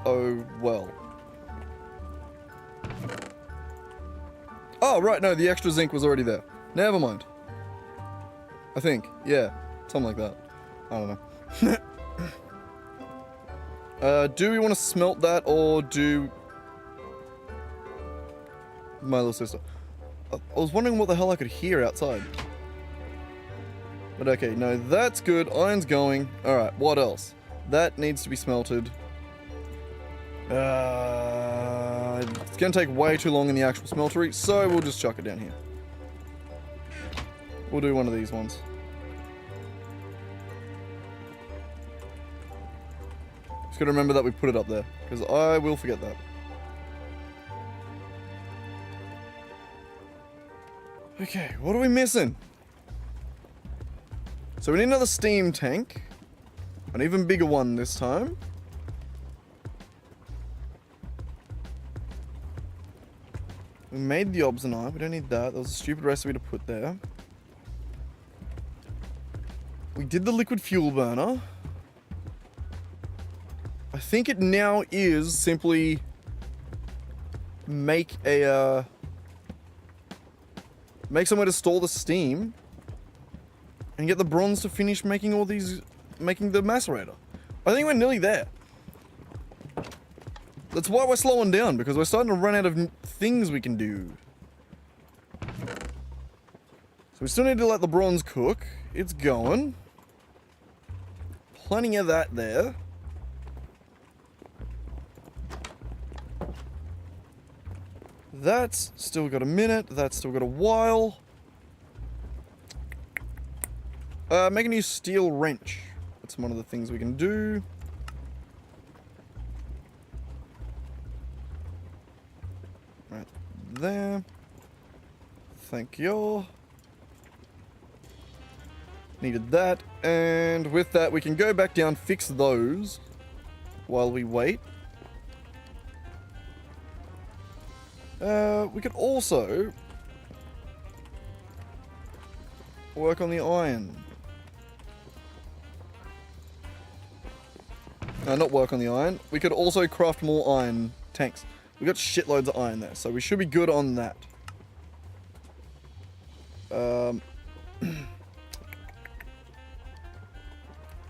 Oh, well. Oh, right, no, the extra zinc was already there. Never mind. I think, yeah. Something like that. I don't know. Do we want to smelt that, or do... My little sister. I was wondering what the hell I could hear outside. But okay, no, that's good. Iron's going. Alright, what else? That needs to be smelted. It's gonna take way too long in the actual smeltery, so we'll just chuck it down here. We'll do one of these ones. Just gotta remember that we put it up there, because I will forget that. Okay, what are we missing? So we need another steam tank. An even bigger one this time. We made the obsonite. We don't need that. That was a stupid recipe to put there. We did the liquid fuel burner. I think it now is simply make a make somewhere to store the steam and get the bronze to finish making all these, making the macerator. I think we're nearly there. That's why we're slowing down, because we're starting to run out of things we can do. So we still need to let the bronze cook. It's going. Plenty of that there. That's still got a minute. That's still got a while. Make a new steel wrench. That's one of the things we can do. Right there. Thank you. Needed that. And with that, we can go back down, fix those while we wait. We could also work on the iron. Not work on the iron. We could also craft more iron tanks. We got shitloads of iron there, so we should be good on that.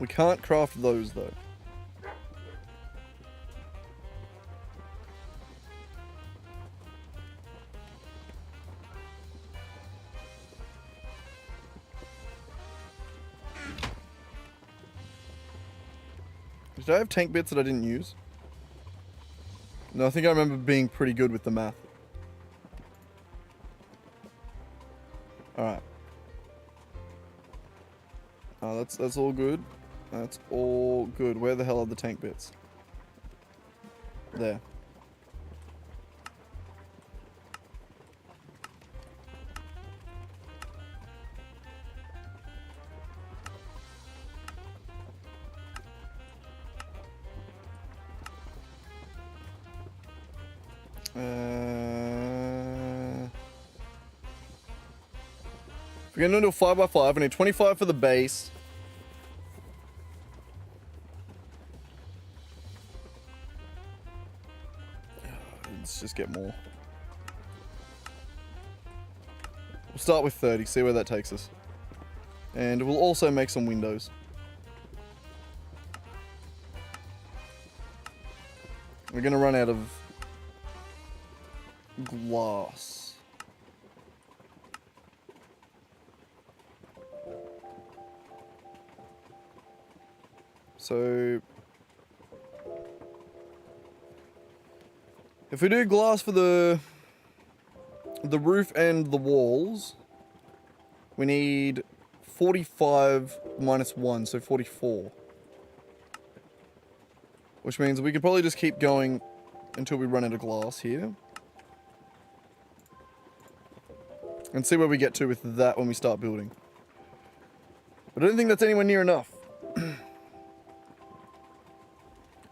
We can't craft those though. Did I have tank bits that I didn't use? No, I think I remember being pretty good with the math. Alright. Oh, that's all good. That's all good. Where the hell are the tank bits? There. If we're going to do a 5x5, I need 25 for the base. Let's just get more. We'll start with 30, see where that takes us. And we'll also make some windows. We're going to run out of glass. So if we do glass for the roof and the walls, we need 45 minus 1, so 44. Which means we could probably just keep going until we run out of glass here. And see where we get to with that when we start building. But I don't think that's anywhere near enough.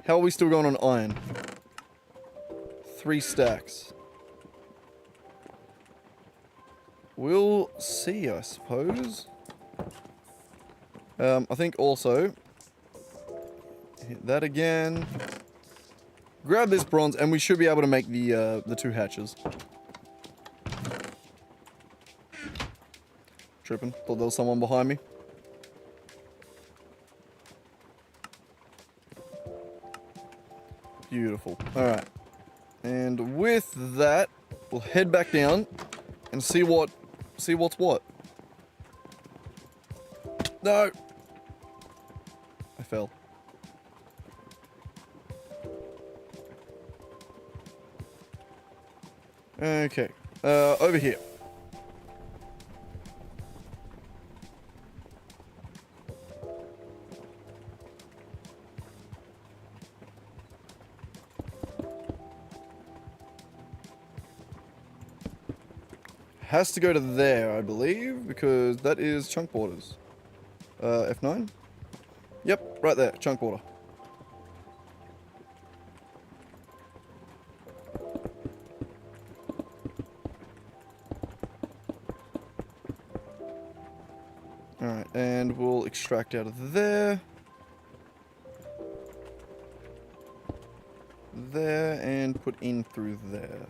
How are we still going on iron? 3 stacks. We'll see, I suppose. I think also... hit that again. Grab this bronze, and we should be able to make the 2 hatches. Tripping. Thought there was someone behind me. Beautiful. Alright. And with that, we'll head back down and see what's what. No! I fell. Okay. Over here. Has to go to there, I believe, because that is chunk borders. F9? Yep, right there, chunk border. Alright, and we'll extract out of there. There, and put in through there.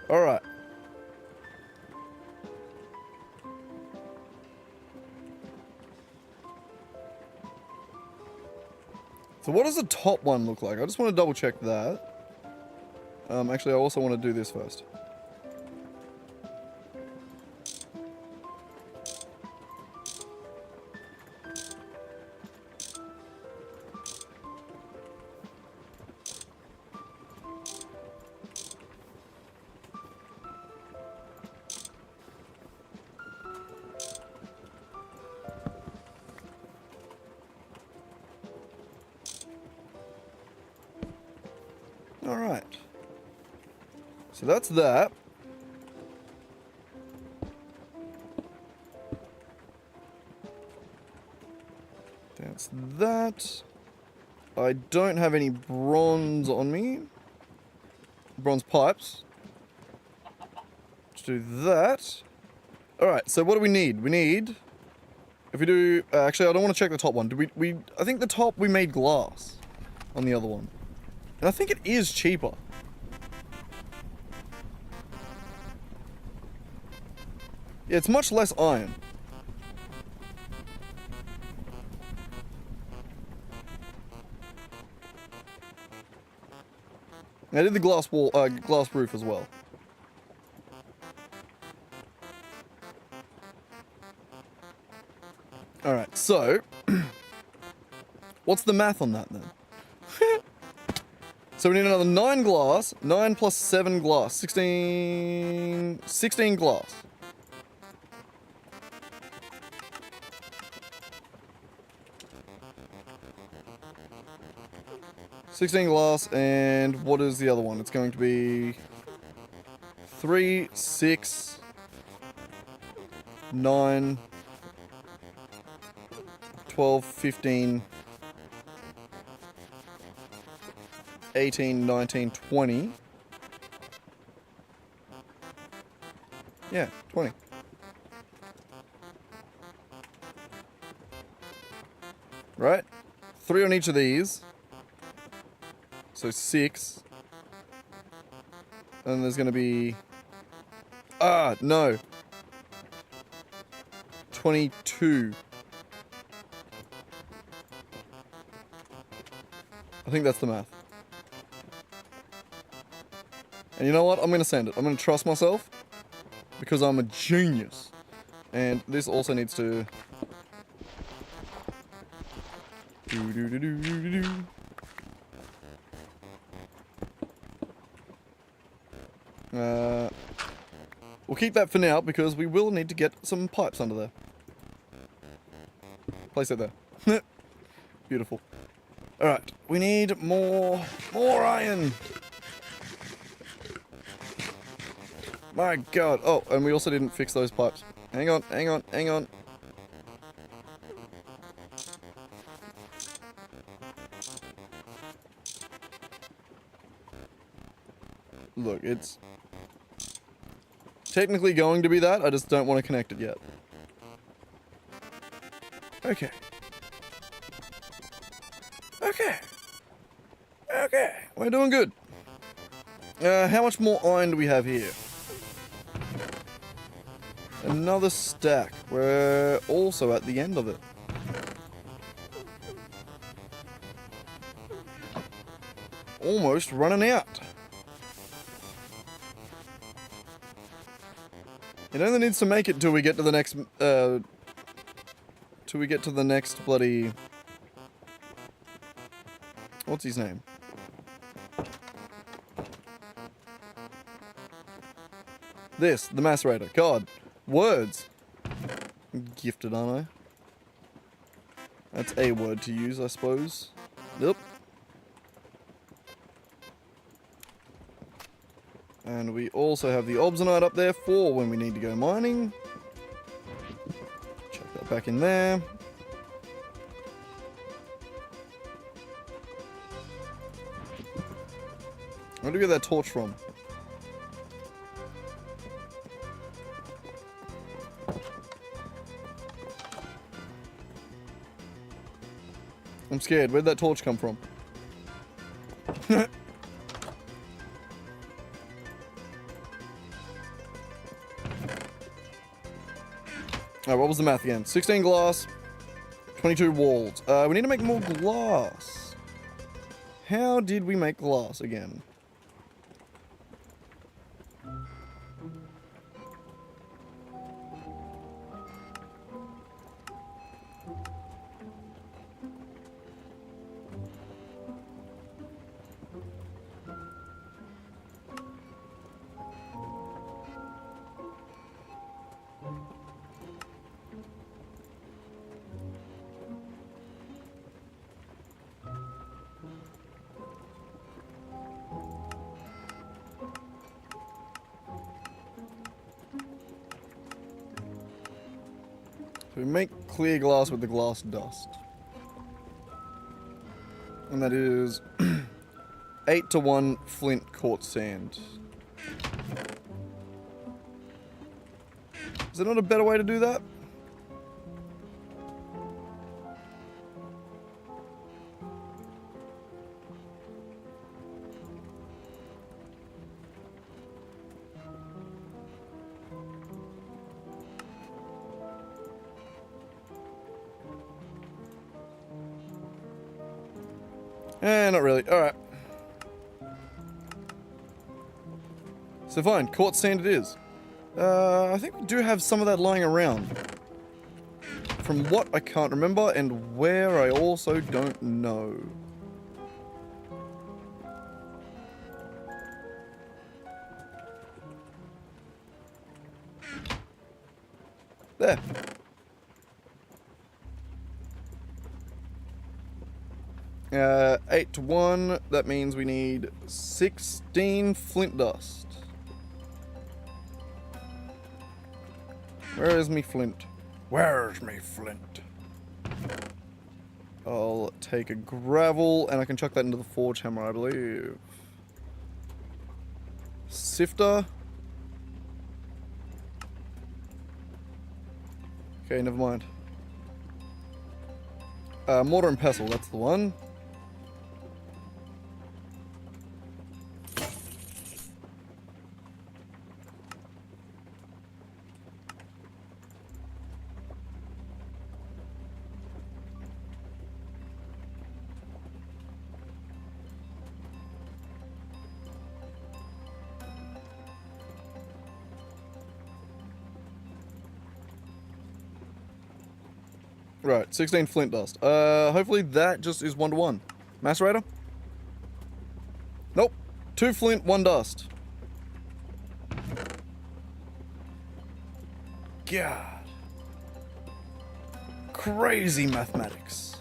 Alright. So what does the top one look like? I just want to double check that. Actually, I also want to do this first. Alright. So that's that. That's that. I don't have any bronze on me. Bronze pipes. Let's do that. Alright, so what do we need? We need... If we do... actually, I don't want to check the top one. Did we... I think the top we made glass on the other one. And I think it is cheaper. Yeah, it's much less iron. I did the glass wall, glass roof as well. Alright, so... what's the math on that then? So we need another 9 glass, 9 plus 7 glass, 16 glass. And what is the other one? It's going to be 3, 6, 9, 12, 15, 18, 19, 20. Yeah, 20. Right? 3 on each of these. So 6. And there's going to be... Ah, no. 22. I think that's the math. And you know what? I'm going to send it. I'm going to trust myself. Because I'm a genius. And this also needs to... We'll keep that for now because we will need to get some pipes under there. Place it there. Beautiful. Alright, we need more iron. My god. Oh, and we also didn't fix those pipes. Hang on, hang on, hang on. Look, it's technically going to be that, I just don't want to connect it yet. Okay. Okay. Okay, we're doing good. How much more iron do we have here? Another stack. We're also at the end of it. Almost running out. It only needs to make it till we get to the next, till we get to the next bloody... What's his name? This, the macerator. God, words. Gifted, aren't I? That's a word to use, I suppose. Nope. And we also have the obsonite up there for when we need to go mining. Chuck that back in there. Where do we get that torch from? I'm scared. Where'd that torch come from? Alright, what was the math again? 16 glass, 22 walls. We need to make more glass. How did we make glass again? So we make clear glass with the glass dust. And that is 8-to-1 flint quartz sand. Is there not a better way to do that? Not really. Alright. So fine, quartz sand it is. I think we do have some of that lying around. From what I can't remember, and where I also don't know. There. Uh, 8-to-1, that means we need 16 flint dust. Where is me flint? Where's me flint? I'll take a gravel and I can chuck that into the forge hammer, I believe. Sifter. Okay, never mind. Mortar and pestle, that's the one. Right, 16 flint dust. Hopefully that just is 1-to-1. Macerator? Nope. 2 flint, 1 dust. God. Crazy mathematics.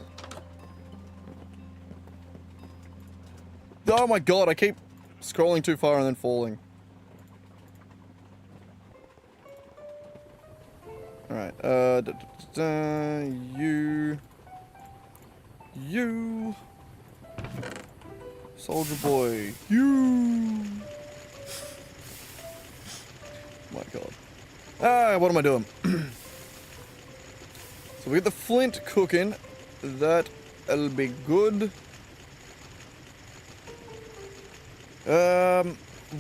Oh my god, I keep scrolling too far and then falling. Alright, you. Soldier boy, you. My god. Ah, what am I doing? So we get the flint cooking. That'll be good.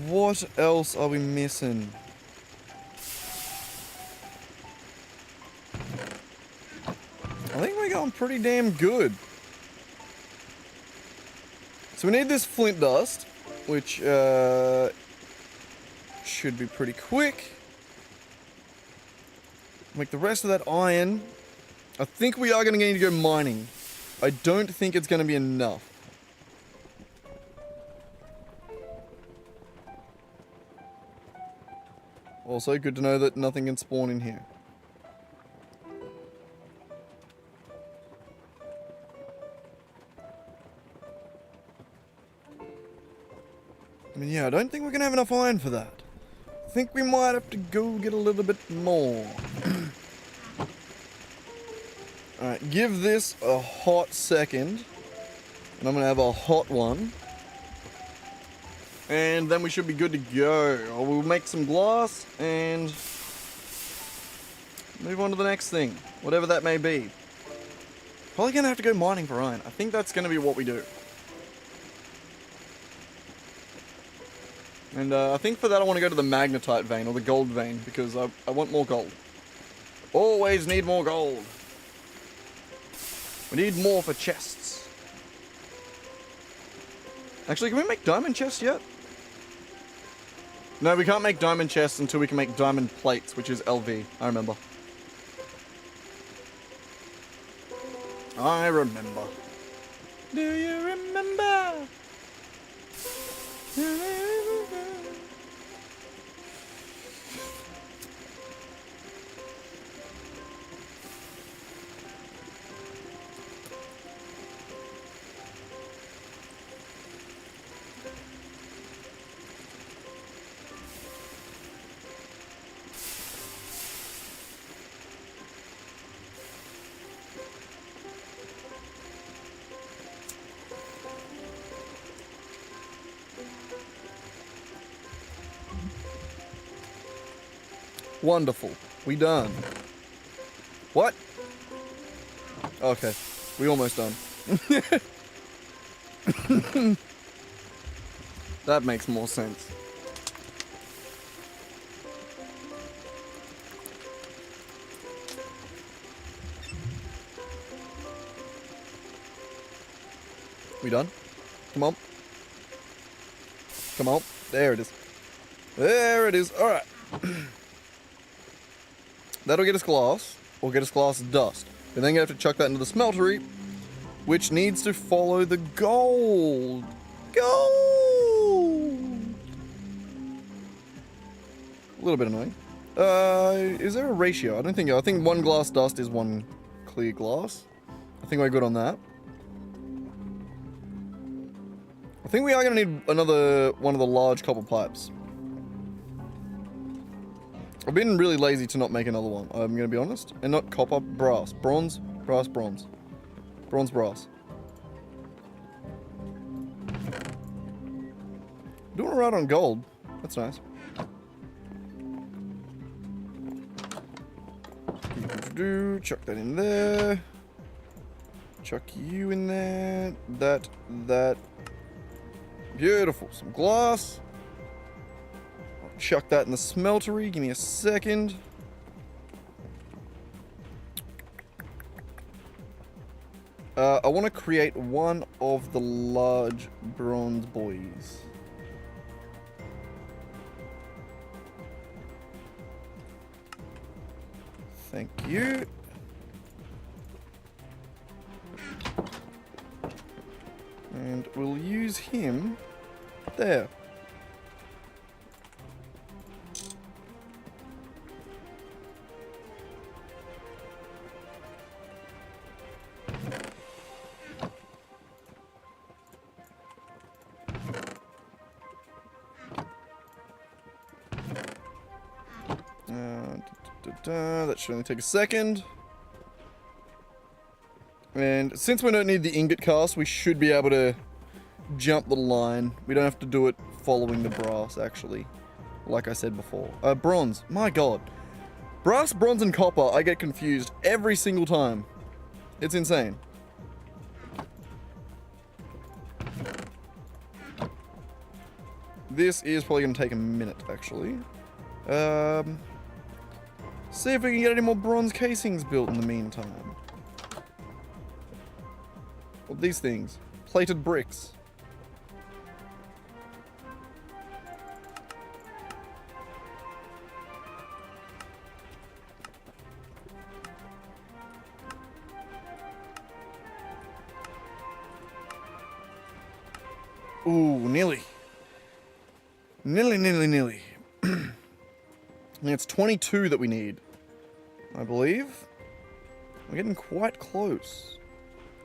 What else are we missing? I think we're going pretty damn good. So we need this flint dust, which should be pretty quick. Make the rest of that iron. I think we are going to need to go mining. I don't think it's going to be enough. Also, good to know that nothing can spawn in here. I mean, yeah, I don't think we're going to have enough iron for that. I think we might have to go get a little bit more. Alright, give this a hot second. And I'm going to have a hot one. And then we should be good to go. We'll make some glass and move on to the next thing. Whatever that may be. Probably going to have to go mining for iron. I think that's going to be what we do. And I think for that I want to go to the magnetite vein or the gold vein because I want more gold. Always need more gold. We need more for chests. Actually, can we make diamond chests yet? No, we can't make diamond chests until we can make diamond plates, which is LV. I remember. I remember. Do you remember? Wonderful. We done. What? Okay. We almost done. That makes more sense. We done? Come on. Come on. There it is. There it is. Alright. That'll get us glass, or get us glass dust. We're then gonna have to chuck that into the smeltery, which needs to follow the gold. Gold! A little bit annoying. Is there a ratio? I don't think. I think 1 glass dust is 1 clear glass. I think we're good on that. I think we are gonna need another one of the large copper pipes. I've been really lazy to not make another one, I'm gonna be honest. And not copper, brass. Bronze, brass, bronze. Bronze, brass. Doing alright on gold. That's nice. Chuck that in there. Chuck you in there. That. Beautiful. Some glass. Chuck that in the smeltery. Give me a second. I want to create one of the large bronze boys. Thank you. And we'll use him there. That should only take a second. And since we don't need the ingot cast, we should be able to jump the line. We don't have to do it following the brass, actually. Like I said before. Bronze. My god. Brass, bronze, and copper, I get confused every single time. It's insane. This is probably going to take a minute, actually. See if we can get any more bronze casings built in the meantime. What are these things? Plated bricks. Ooh, nearly. Nearly. And it's 22 that we need, I believe. We're getting quite close.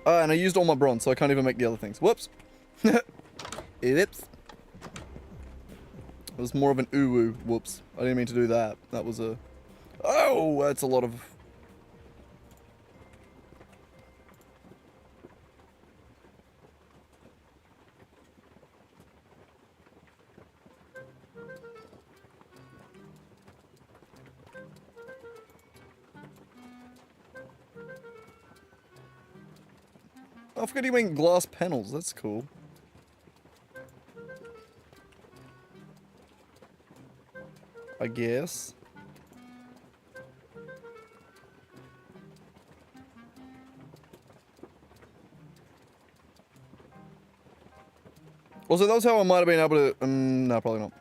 And I used all my bronze, so I can't even make the other things. Whoops. Oops. It was more of an ooh-woo. Whoops. I didn't mean to do that. That was a... Oh, that's a lot of... I forgot you make glass panels. That's cool. I guess. Also, that was how I might have been able to... no, probably not.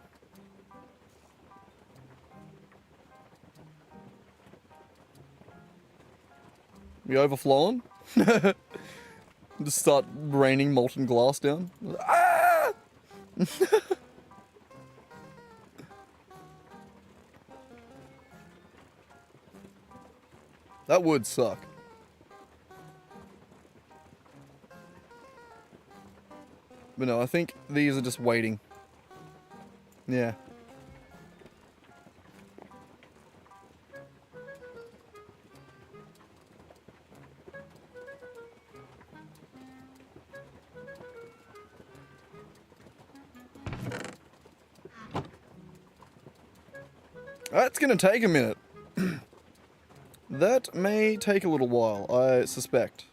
We overflowing? Just start raining molten glass down. Ah! That would suck. But no, I think these are just waiting. Yeah. That's gonna take a minute. That may take a little while, I suspect.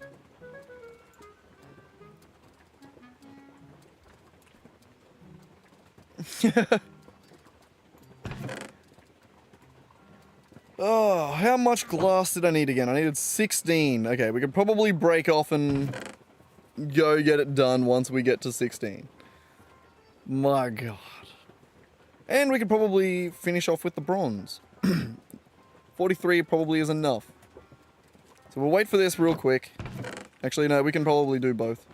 Oh, how much glass did I need again? I needed 16. Okay, we could probably break off and go get it done once we get to 16. My god. And we could probably finish off with the bronze. 43 probably is enough. So we'll wait for this real quick. Actually, no, we can probably do both.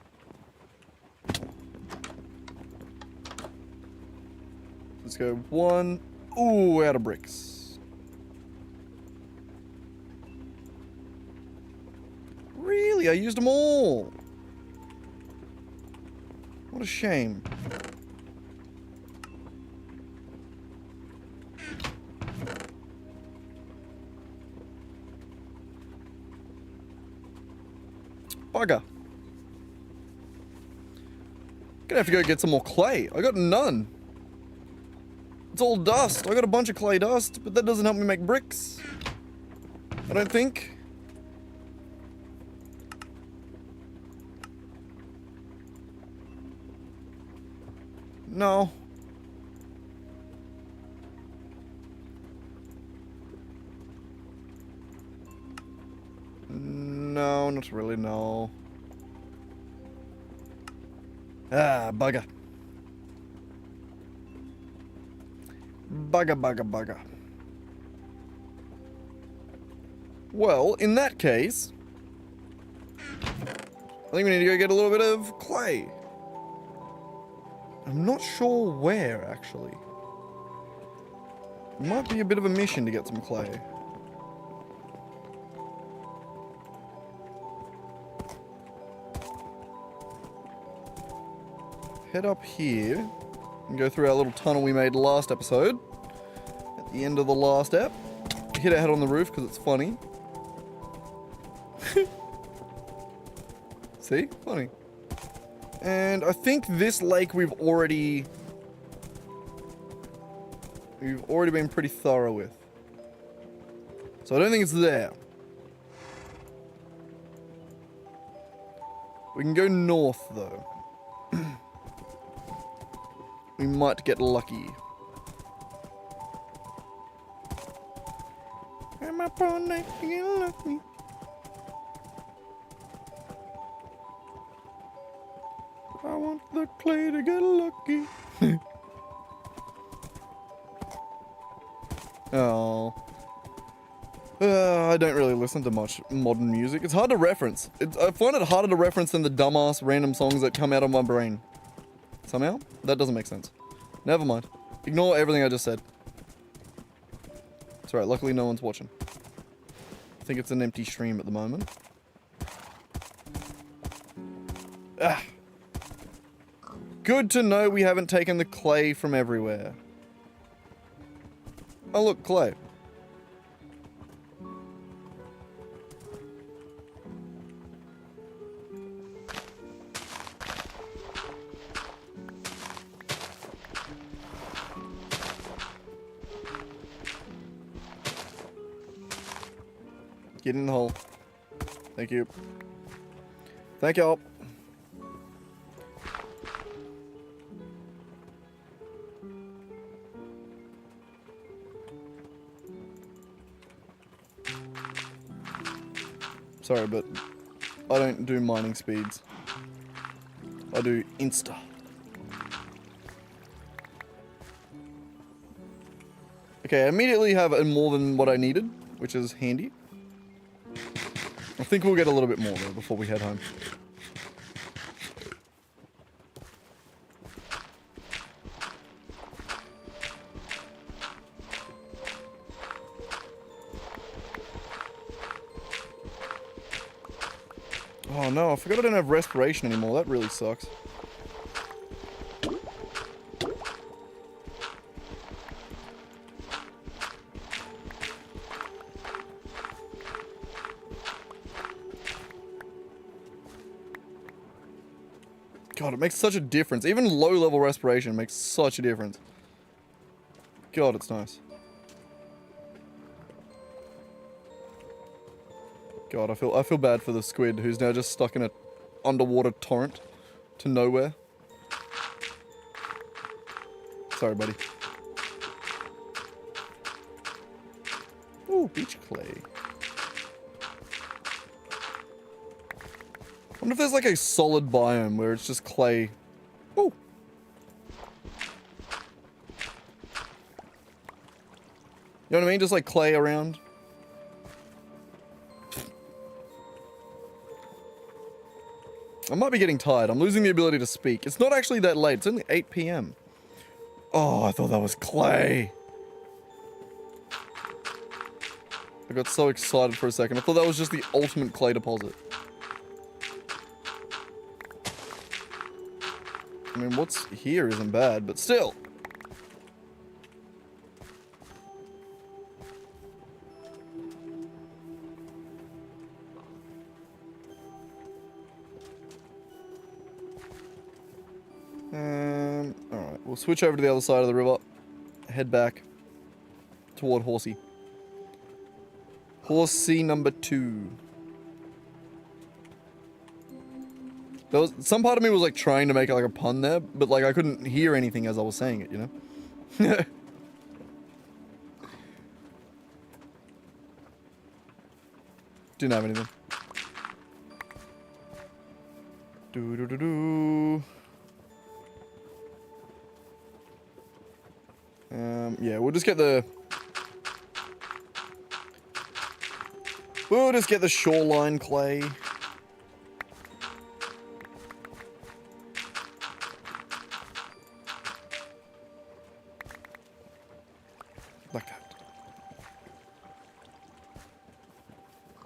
Let's go 1. Ooh, out of bricks. Really? I used them all. What a shame. Bugger. Gonna have to go get some more clay. I got none. It's all dust. I got a bunch of clay dust, but that doesn't help me make bricks. I don't think. No. No, not really, no. Ah, bugger. Bugger. Well, in that case, I think we need to go get a little bit of clay. I'm not sure where, actually. It might be a bit of a mission to get some clay. Head up here and go through our little tunnel we made last episode. At the end of the last ep. Hit our head on the roof because it's funny. See? Funny. And I think this lake we've already been pretty thorough with. So I don't think it's there. We can go north though. We might get lucky. I'm up all night to get lucky. I want the clay to get lucky. Oh. I don't really listen to much modern music. It's hard to reference. I find it harder to reference than the dumbass random songs that come out of my brain. Somehow? That doesn't make sense. Never mind. Ignore everything I just said. It's alright, luckily no one's watching. I think it's an empty stream at the moment. Ah. Good to know we haven't taken the clay from everywhere. Oh look, clay. Get in the hole. Thank you. Thank y'all. Sorry, but I don't do mining speeds. I do Insta. Okay, I immediately have more than what I needed, which is handy. I think we'll get a little bit more though before we head home. Oh no, I forgot I don't have respiration anymore. That really sucks. God, it makes such a difference. Even low-level respiration makes such a difference. God, it's nice. God, I feel bad for the squid who's now just stuck in an underwater torrent to nowhere. Sorry, buddy. Ooh, beach clay. I wonder if there's like a solid biome where it's just clay. Ooh. You know what I mean? Just like clay around. I might be getting tired. I'm losing the ability to speak. It's not actually that late. It's only 8 PM. Oh, I thought that was clay. I got so excited for a second. I thought that was just the ultimate clay deposit. I mean, what's here isn't bad, but still. Alright, we'll switch over to the other side of the river. Head back toward Horsey. Horsey number 2. There was, some part of me was like trying to make like a pun there, but like I couldn't hear anything as I was saying it, you know? Didn't have anything. Do. Yeah, we'll just get the... We'll just get the shoreline clay.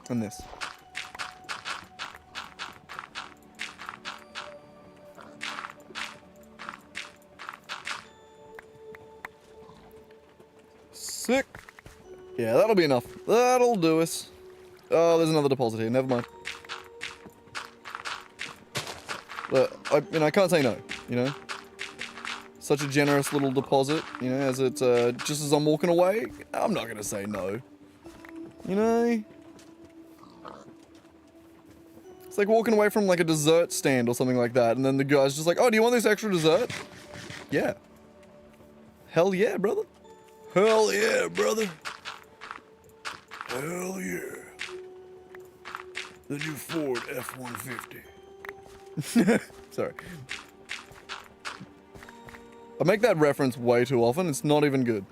And this. Sick. Yeah, that'll be enough. That'll do us. Oh, there's another deposit here. Never mind. I can't say no, you know? Such a generous little deposit, you know, as it's, just as I'm walking away, I'm not gonna say no. You know? It's like walking away from like a dessert stand or something like that, and then the guy's just like, oh, do you want this extra dessert? Yeah. Hell yeah, brother. Hell yeah, brother. Hell yeah. The new Ford F-150. Sorry. I make that reference way too often. It's not even good.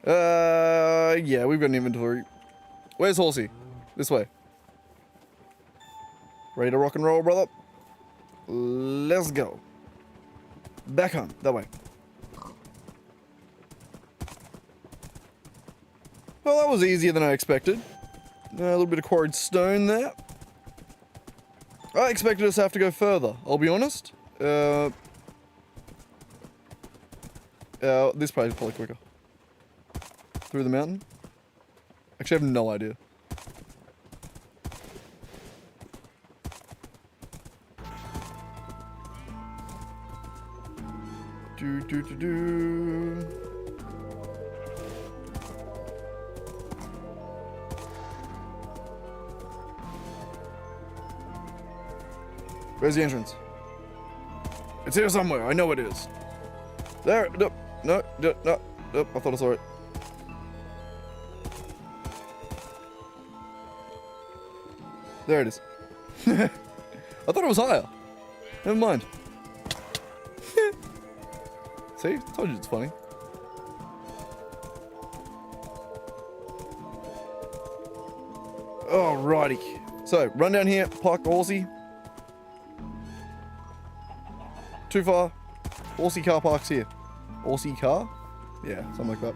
Yeah, we've got an inventory. Where's Horsey? This way. Ready to rock and roll, brother? Let's go. Back home. That way. Well, that was easier than I expected. A little bit of quarried stone there. I expected us to have to go further, I'll be honest. This probably is probably quicker. Through the mountain? Actually, I have no idea. Do. Where's the entrance? It's here somewhere. I know it is. There. No. No. No. No. No. I thought I saw it. There it is. I thought it was higher. Never mind. See? I told you it's funny. Alrighty. So, run down here, park the horsey. Too far. Horsey car parks here. Horsey car? Yeah, something like that.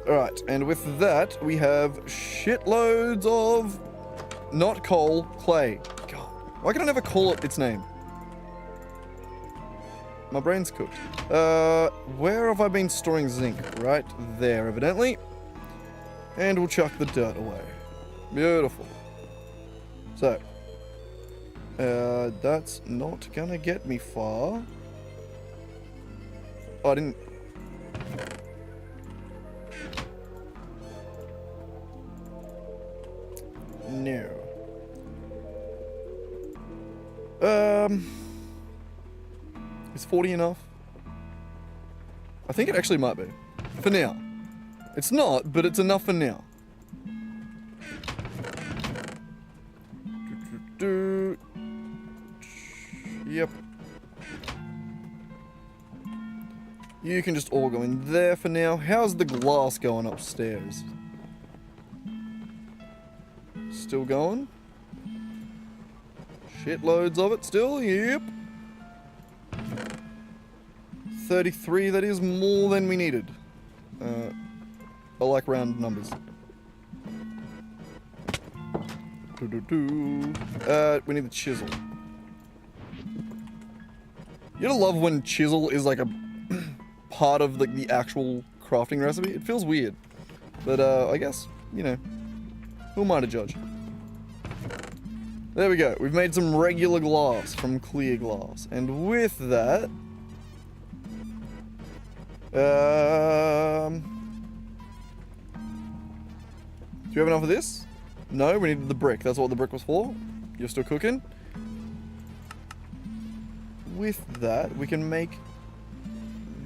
Alright, and with that, we have shitloads of not coal, clay. God, why can I never call it its name? My brain's cooked. Where have I been storing zinc? Right there, evidently. And we'll chuck the dirt away. Beautiful. So, that's not gonna get me far. Oh, I didn't... No. Is 40 enough? I think it actually might be. For now. It's not, but it's enough for now. Yep. You can just all go in there for now. How's the glass going upstairs? Still going? Shitloads of it still, yep. 33, that is more than we needed. I like round numbers. We need the chisel. You gotta love when chisel is like a part of like the actual crafting recipe. It feels weird. But I guess, you know, who am I to judge? There we go. We've made some regular glass from clear glass. And with that... do you have enough of this? No, we needed the brick. That's what the brick was for. You're still cooking. With that, we can make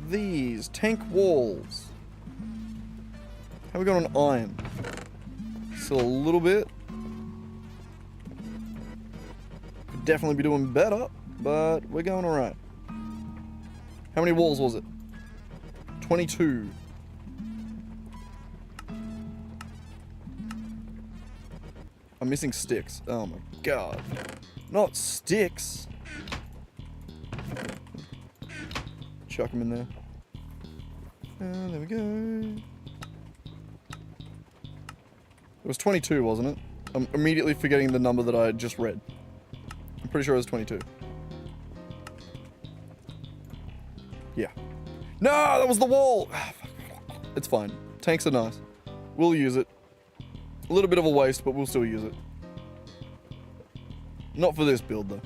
these tank walls. How we got on iron? Still a little bit. Could definitely be doing better, but we're going alright. How many walls was it? 22. I'm missing sticks. Oh my god. Not sticks. Chuck them in there. There we go. was 22, wasn't it? I'm immediately forgetting the number that I just read. I'm pretty sure it was 22. Yeah. No, that was the wall! It's fine. Tanks are nice. We'll use it. A little bit of a waste, but we'll still use it. Not for this build, though.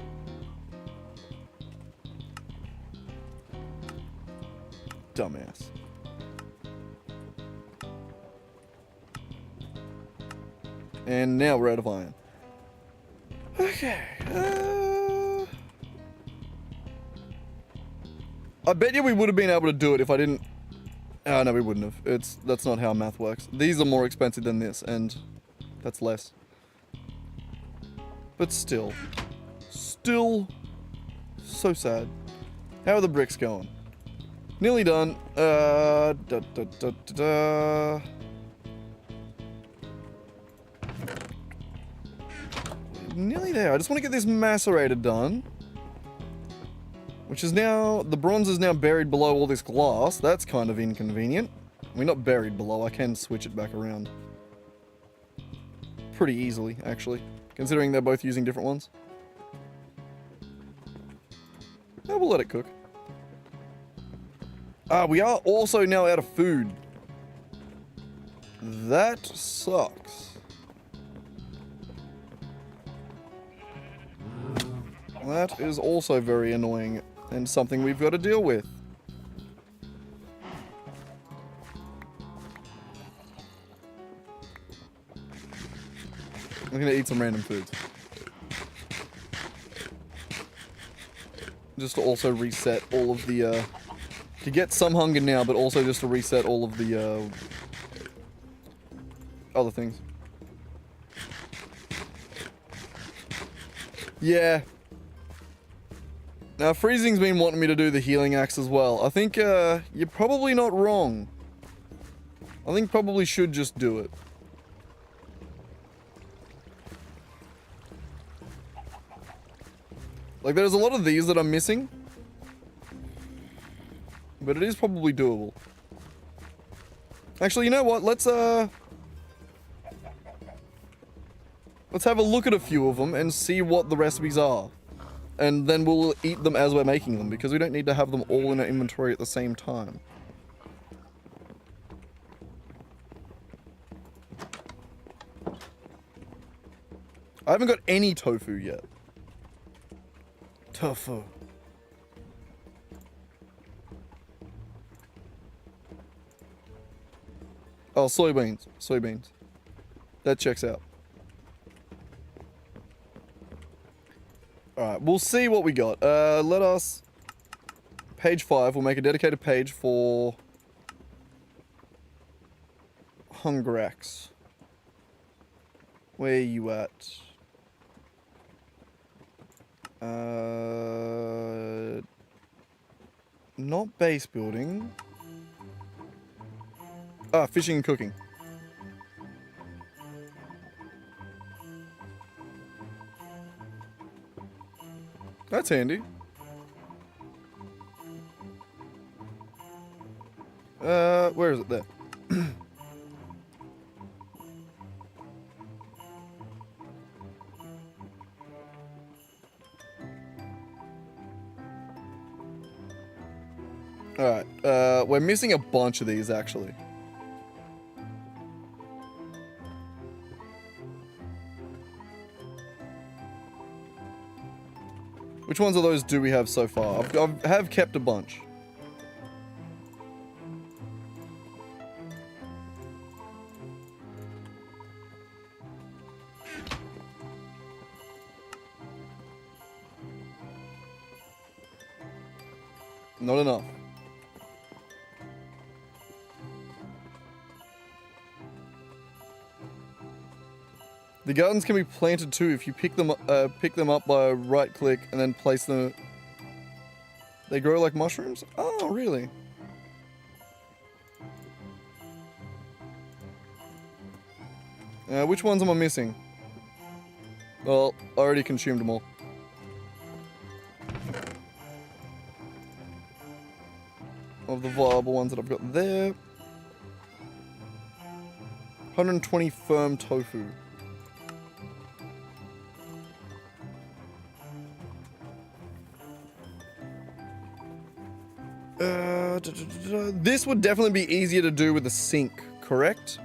Dumbass. And now we're out of iron. Okay. I bet you we would have been able to do it if I didn't... Oh, no, we wouldn't have. That's not how math works. These are more expensive than this, and that's less. But still. Still so sad. How are the bricks going? Nearly done. Nearly there. I just want to get this macerator done. Which is now... The bronze is now buried below all this glass. That's kind of inconvenient. I mean, not buried below. I can switch it back around. Pretty easily, actually. Considering they're both using different ones. Oh, we'll let it cook. We are also now out of food. That sucks. That is also very annoying and something we've got to deal with. I'm gonna eat some random foods. Just to also reset all of the, to get some hunger now, but also just to reset all of the, other things. Yeah. Now, Freezing's been wanting me to do the healing axe as well. I think, you're probably not wrong. I think probably should just do it. Like, there's a lot of these that I'm missing. But it is probably doable. Actually, you know what? Let's have a look at a few of them and see what the recipes are. And then we'll eat them as we're making them, because we don't need to have them all in our inventory at the same time. I haven't got any tofu yet. Tofu. Oh, soybeans. Soybeans. That checks out. Alright, we'll see what we got. Let us... Page 5, we'll make a dedicated page for... Hungrax. Where are you at? Not base building. Ah, fishing and cooking. That's handy. Where is it there? Alright, we're missing a bunch of these actually. Which ones of those do we have so far? I have kept a bunch. Not enough. The gardens can be planted too if you pick them up by a right click and then place them. They grow like mushrooms? Oh, really? Which ones am I missing? Well, I already consumed them all. Of the viable ones that I've got there. 120 firm tofu. This would definitely be easier to do with a sink, correct?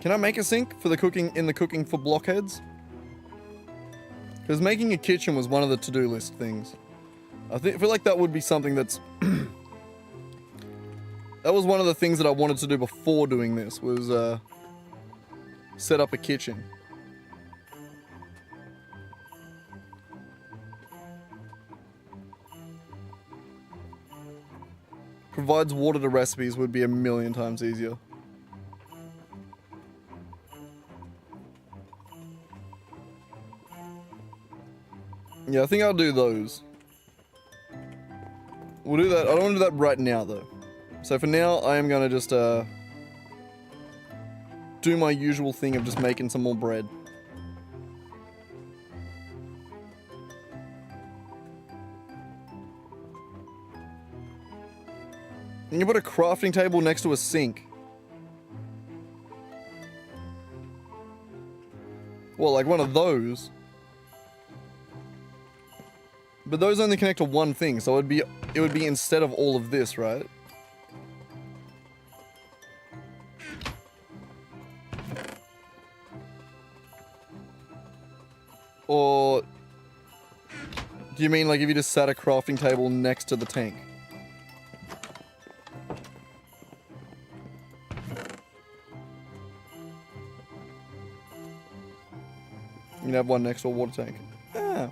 Can I make a sink for the cooking in the cooking for blockheads? Because making a kitchen was one of the to-do list things. I feel like that would be something that's that was one of the things that I wanted to do before doing this was set up a kitchen. Provides water to recipes would be a million times easier. Yeah, I think I'll do those. We'll do that. I don't want to do that right now, though. So for now, I am going to just do my usual thing of just making some more bread. You can put a crafting table next to a sink. Well, like one of those. But those only connect to one thing, so it would be instead of all of this, right? Or do you mean like if you just sat a crafting table next to the tank? You can have one next to a water tank. Yeah.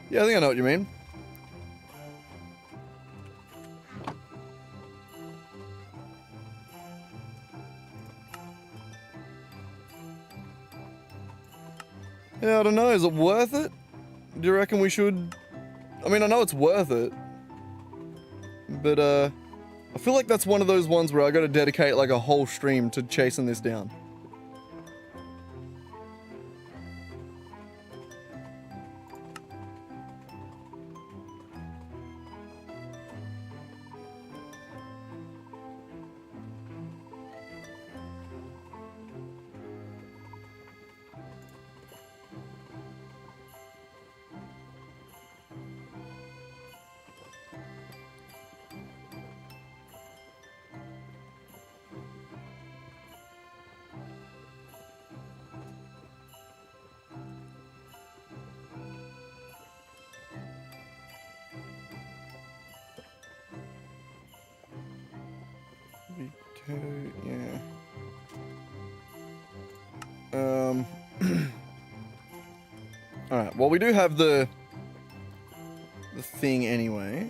Yeah, I think I know what you mean. Yeah, I don't know. Is it worth it? Do you reckon we should... I mean, I know it's worth it. But, I feel like that's one of those ones where I gotta dedicate, like, a whole stream to chasing this down. Yeah. Alright, well we do have the thing anyway.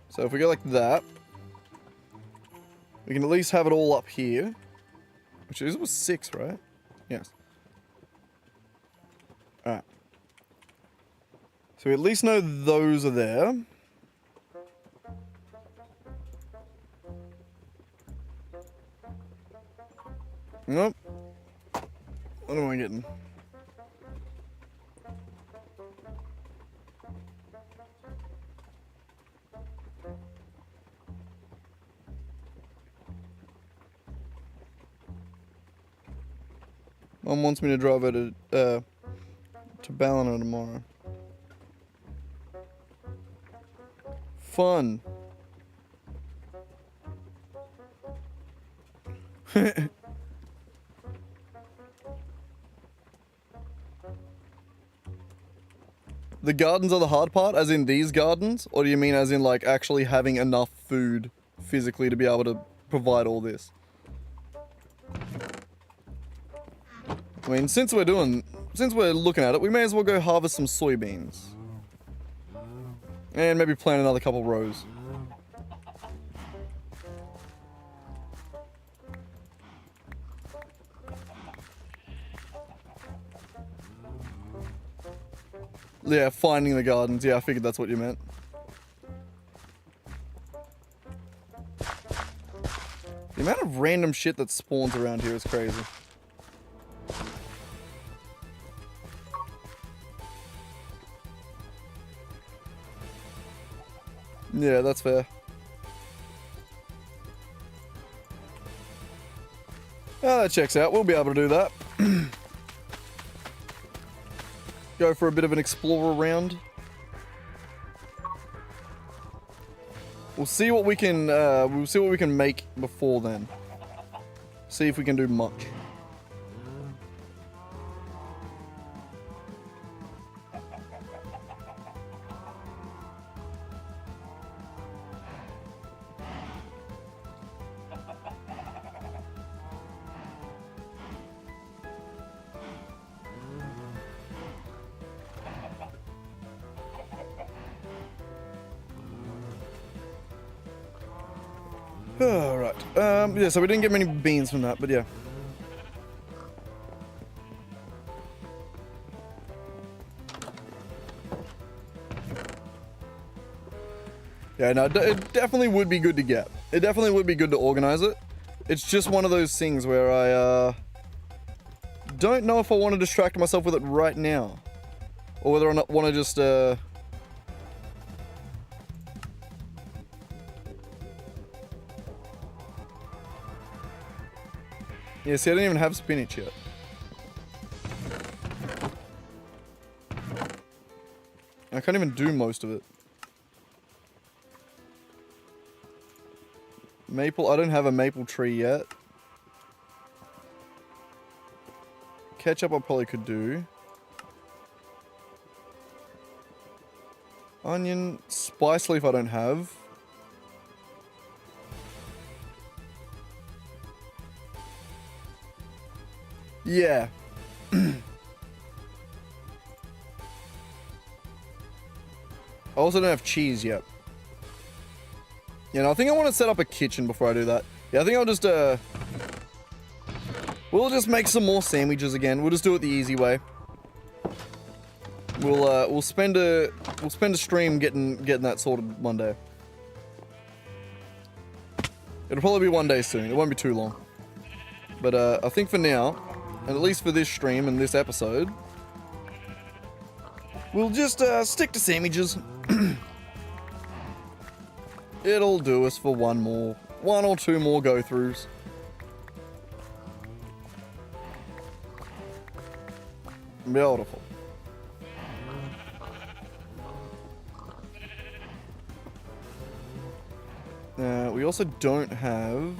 So if we go like that, we can at least have it all up here. Which is, it was 6, right? Yes. Alright. So we at least know those are there. Nope. What am I getting? Mom wants me to drive her to Ballina tomorrow. Fun. The gardens are the hard part, as in these gardens? Or do you mean as in like actually having enough food physically to be able to provide all this? I mean, since we're looking at it, we may as well go harvest some soybeans. And maybe plant another couple rows. Yeah, finding the gardens. Yeah, I figured that's what you meant. The amount of random shit that spawns around here is crazy. Yeah, that's fair. Oh, that checks out. We'll be able to do that. Go for a bit of an explorer round. We'll see what we can. We'll see what we can make before then. See if we can do much. Alright. Yeah, so we didn't get many beans from that, but yeah. Yeah, no, it definitely would be good to get. It definitely would be good to organize it. It's just one of those things where I, don't know if I want to distract myself with it right now. Or whether or not want to just, Yeah, see, I don't even have spinach yet. I can't even do most of it. Maple, I don't have a maple tree yet. Ketchup I probably could do. Onion, spice leaf I don't have. Yeah. I also don't have cheese yet. You know, I think I want to set up a kitchen before I do that. Yeah, I think I'll just, we'll just make some more sandwiches again. We'll just do it the easy way. We'll spend a stream getting that sorted one day. It'll probably be one day soon. It won't be too long. But I think for now, and at least for this stream and this episode, we'll just stick to sandwiches. It'll do us for one or two more go-throughs. Beautiful. We also don't have...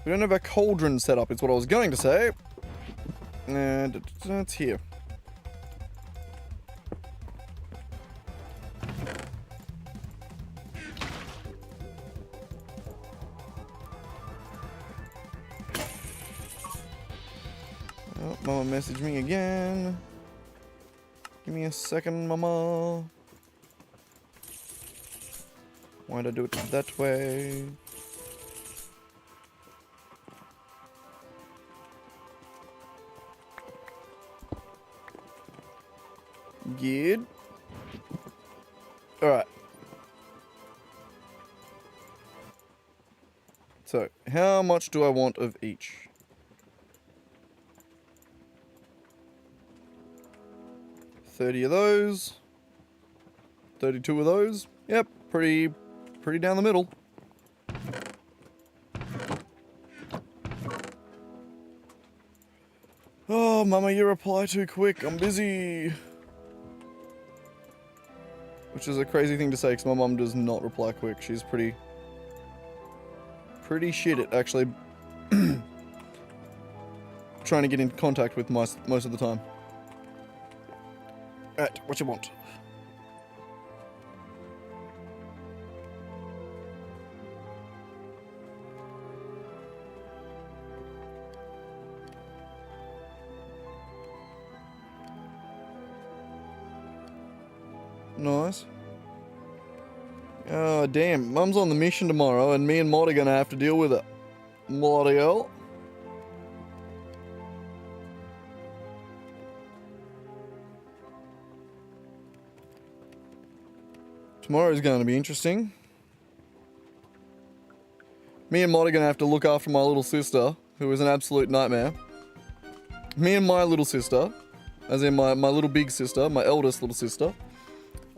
we don't have a cauldron set up, is what I was going to say. And it's here. Oh, Mama messaged me again. Give me a second, Mama. Why'd I do it that way? Good. Alright. So, how much do I want of each? 30 of those. 32 of those. Yep, pretty down the middle. Oh, Mama, you reply too quick. I'm busy. Which is a crazy thing to say, because my mum does not reply quick. She's pretty shit at actually trying to get in contact with most of the time. Alright, what you want? Nice. Oh, damn. Mum's on the mission tomorrow, and me and Mod are gonna have to deal with it. Bloody hell. Tomorrow's going to be interesting. Me and Mod are going to have to look after my little sister, who is an absolute nightmare. Me and my little sister, as in my little big sister, my eldest little sister,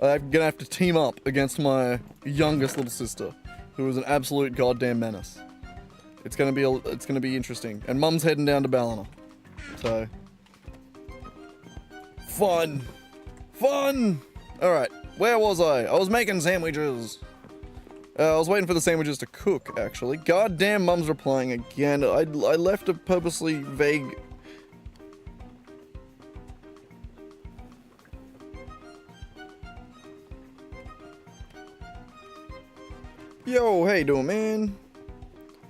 are going to have to team up against my youngest little sister, who is an absolute goddamn menace. It's going to be interesting. And Mum's heading down to Ballina. So fun. Fun. All right. Where was I? I was making sandwiches. I was waiting for the sandwiches to cook, actually. Goddamn, Mum's replying again. I left a purposely vague... Yo, how you doing, man?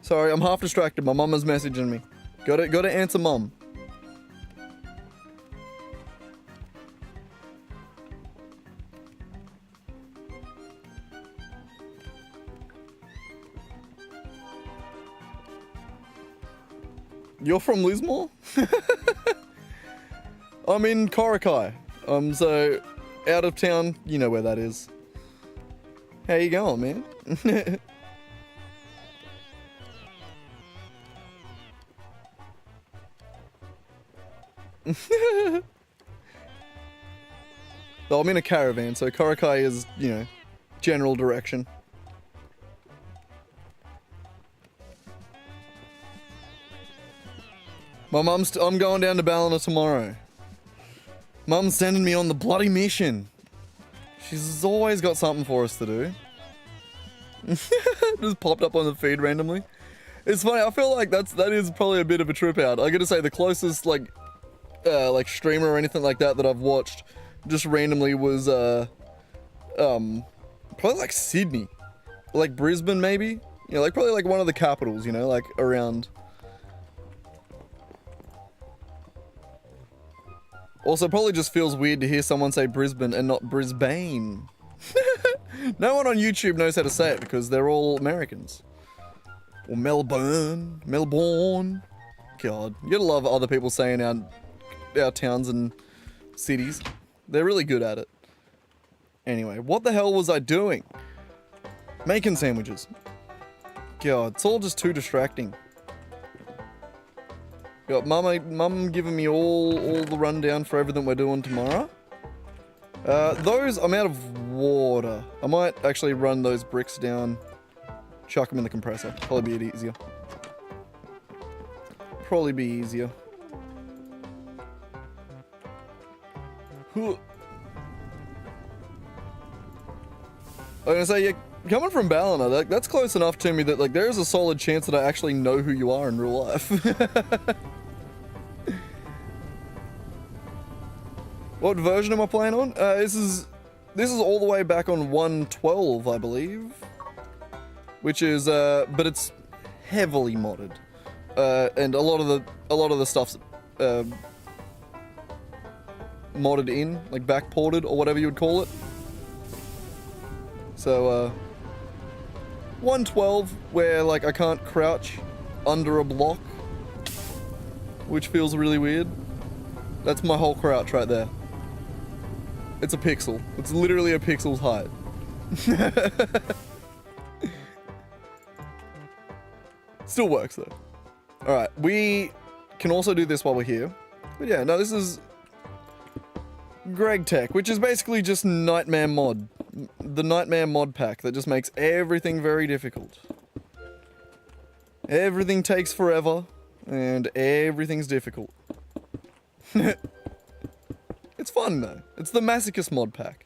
Sorry, I'm half distracted. My mum is messaging me. Gotta answer Mum. You're from Lismore? I'm in Korakai. So out of town, you know where that is. How you going, man? Well, I'm in a caravan, so Korakai is, you know, general direction. I'm going down to Ballina tomorrow. Mum's sending me on the bloody mission. She's always got something for us to do. Just popped up on the feed randomly. It's funny, I feel like that is probably a bit of a trip out. I gotta say, the closest like streamer or anything like that I've watched just randomly was probably like Sydney. Like Brisbane maybe? You know, like probably like one of the capitals, you know, like around. Also, probably just feels weird to hear someone say Brisbane and not Brisbane. No one on YouTube knows how to say it because they're all Americans. Or Melbourne. God, you gotta love other people saying our towns and cities. They're really good at it. Anyway, what the hell was I doing? Making sandwiches. God, it's all just too distracting. Got mum giving me all the rundown for everything we're doing tomorrow. Those, I'm out of water. I might actually run those bricks down, chuck them in the compressor. Probably be easier. Probably be easier. I'm gonna say, yeah, coming from Ballina, that's close enough to me that like there is a solid chance that I actually know who you are in real life. What version am I playing on? This is all the way back on 1.12, I believe, which is but it's heavily modded, and a lot of the stuff's modded in, like backported or whatever you would call it. So 1.12, where like I can't crouch under a block, which feels really weird. That's my whole crouch right there. It's a pixel. It's literally a pixel's height. Still works though. Alright, we can also do this while we're here. But yeah, no, this is Gregtech, which is basically just Nightmare mod. The Nightmare mod pack that just makes everything very difficult. Everything takes forever, and everything's difficult. It's fun though. It's the Masochist mod pack.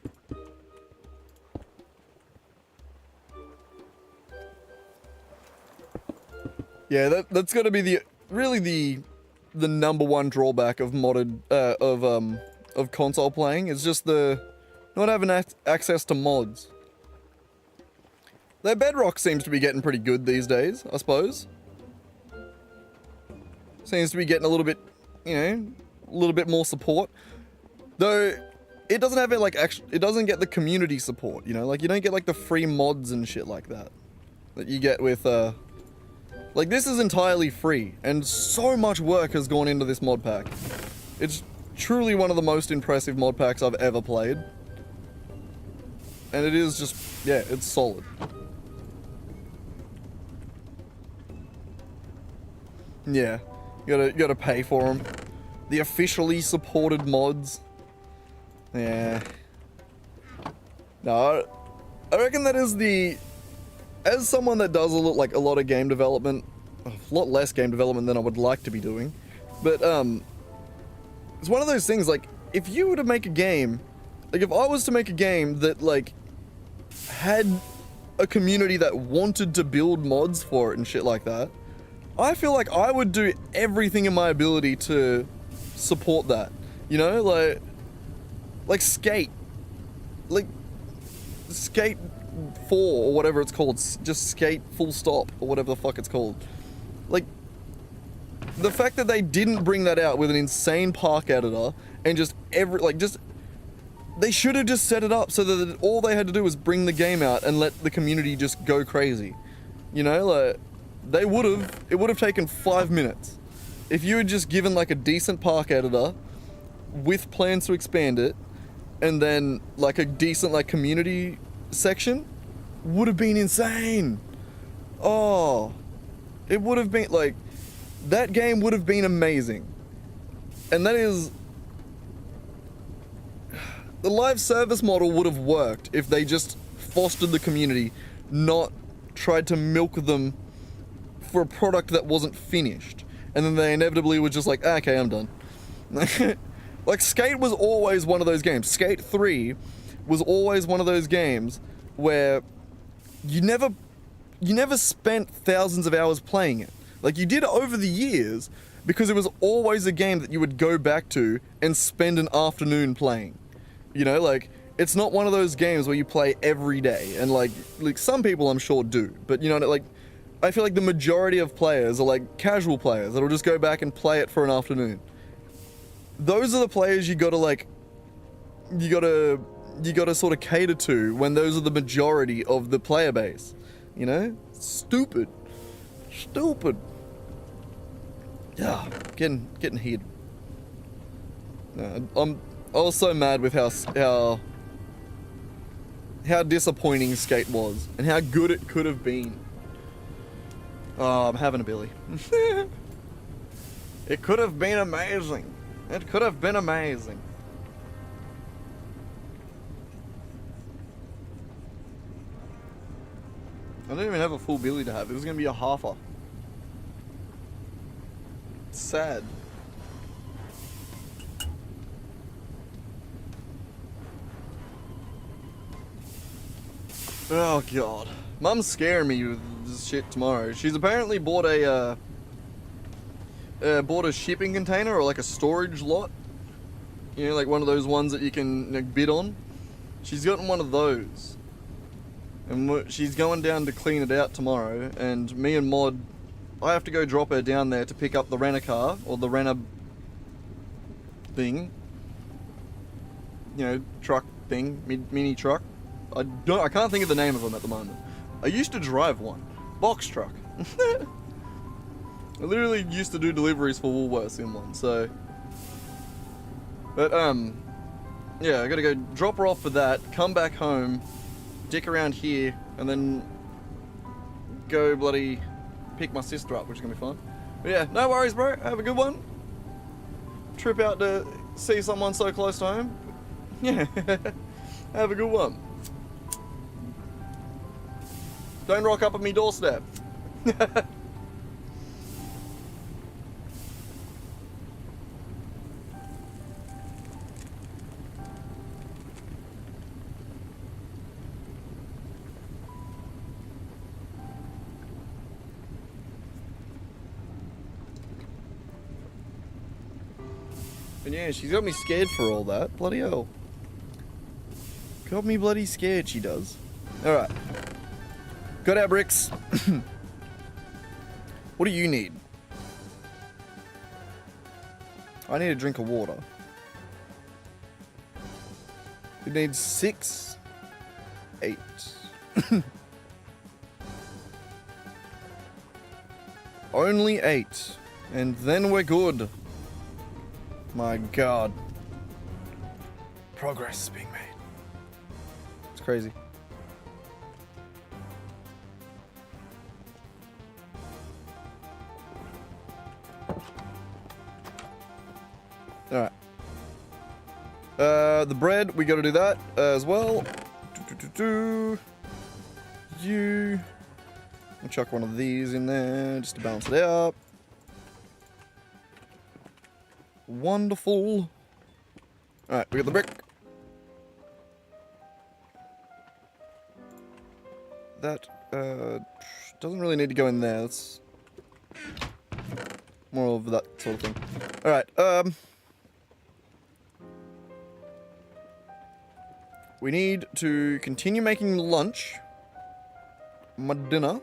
Yeah, that's got to be the number one drawback of modded of console playing. Is just the not having access to mods. Their Bedrock seems to be getting pretty good these days, I suppose. Seems to be getting a little bit, you know, a little bit more support. Though, it doesn't have it like it doesn't get the community support, you know, like you don't get like the free mods and shit like that you get with like this is entirely free, and so much work has gone into this mod pack. It's truly one of the most impressive mod packs I've ever played, and it is just, yeah, it's solid. Yeah, you gotta pay for them. The officially supported mods. Yeah. No, I reckon that is the... As someone that does a lot of game development, a lot less game development than I would like to be doing, but it's one of those things, like, if you were to make a game, like if I was to make a game that like had a community that wanted to build mods for it and shit like that, I feel like I would do everything in my ability to support that, you know, like Skate, like Skate 4 or whatever it's called, just Skate full stop or whatever the fuck it's called. Like, the fact that they didn't bring that out with an insane park editor and just they should have just set it up so that all they had to do was bring the game out and let the community just go crazy, you know, like. It would have taken 5 minutes. If you had just given like a decent park editor with plans to expand it, and then like a decent like community section, would have been insane. Oh, it would have been like, that game would have been amazing. And that is, the live service model would have worked if they just fostered the community, not tried to milk them for a product that wasn't finished, and then they inevitably were just like, okay, I'm done. Like, Skate was always one of those games. Skate 3 was always one of those games where you never spent thousands of hours playing it. Like, you did over the years, because it was always a game that you would go back to and spend an afternoon playing. You know, like, it's not one of those games where you play every day, and like some people I'm sure do, but you know, like, I feel like the majority of players are like casual players that'll just go back and play it for an afternoon. Those are the players you gotta sort of cater to when those are the majority of the player base. You know? Stupid. Yeah, getting heated. I was so mad with how disappointing Skate was and how good it could have been. Oh, I'm having a billy. It could have been amazing. It could have been amazing. I don't even have a full billy to have. It was going to be a halfer. It's sad. Oh god. Mum's scaring me with this shit tomorrow. She's apparently bought a shipping container, or like a storage lot. You know, like one of those ones that you can like, bid on. She's gotten one of those. And she's going down to clean it out tomorrow, and me and Mod, I have to go drop her down there to pick up the rent-a-car, or the rent-a thing. You know, truck thing, mini truck. I can't think of the name of them at the moment. I used to drive one. Box truck. I literally used to do deliveries for Woolworths in one, so... But, yeah, I gotta go drop her off for that, come back home, dick around here, and then go bloody pick my sister up, which is gonna be fun. But yeah, no worries, bro. Have a good one. Trip out to see someone so close to home. Yeah. Have a good one. Don't rock up at me doorstep. And yeah, she's got me scared for all that. Bloody hell. Got me bloody scared, she does. Alright. Got our bricks. What do you need? I need a drink of water. We need 6, 8. Only 8. And then we're good. My god. Progress is being made. It's crazy. Alright. The bread, we gotta do that as well. You. I'll chuck one of these in there just to balance it out. Wonderful. Alright, we got the brick. That doesn't really need to go in there. That's more of that sort of thing. Alright, we need to continue making lunch. My dinner.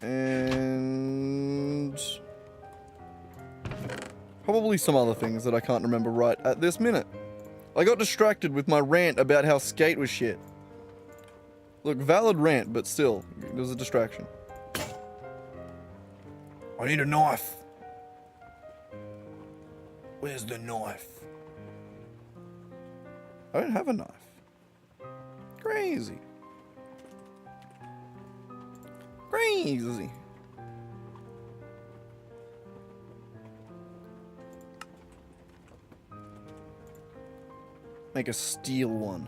And probably some other things that I can't remember right at this minute. I got distracted with my rant about how skate was shit. Look, valid rant, but still, it was a distraction. I need a knife. Where's the knife? I don't have a knife. Crazy. Crazy. Make a steel one.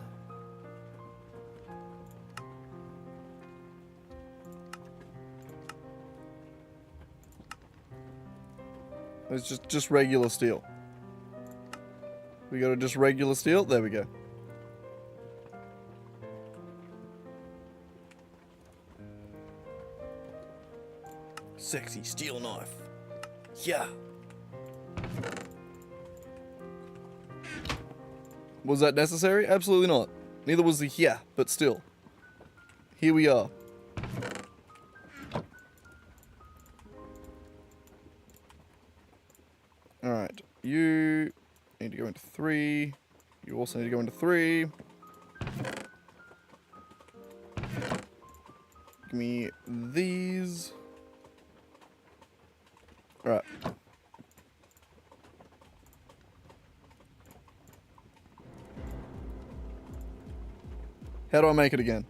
It's just regular steel. We got just regular steel. There we go. Sexy steel knife. Yeah. Was that necessary? Absolutely not. Neither was the yeah, but still. Here we are. Alright. You need to go into 3. You also need to go into 3. Give me these. Alright. How do I make it again?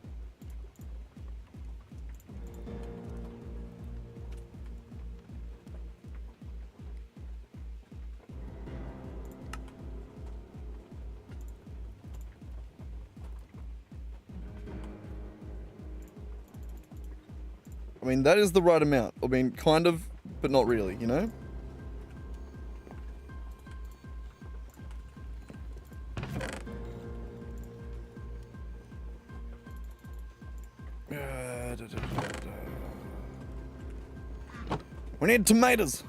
I mean, that is the right amount. I mean, kind of, but not really, you know? We need tomatoes.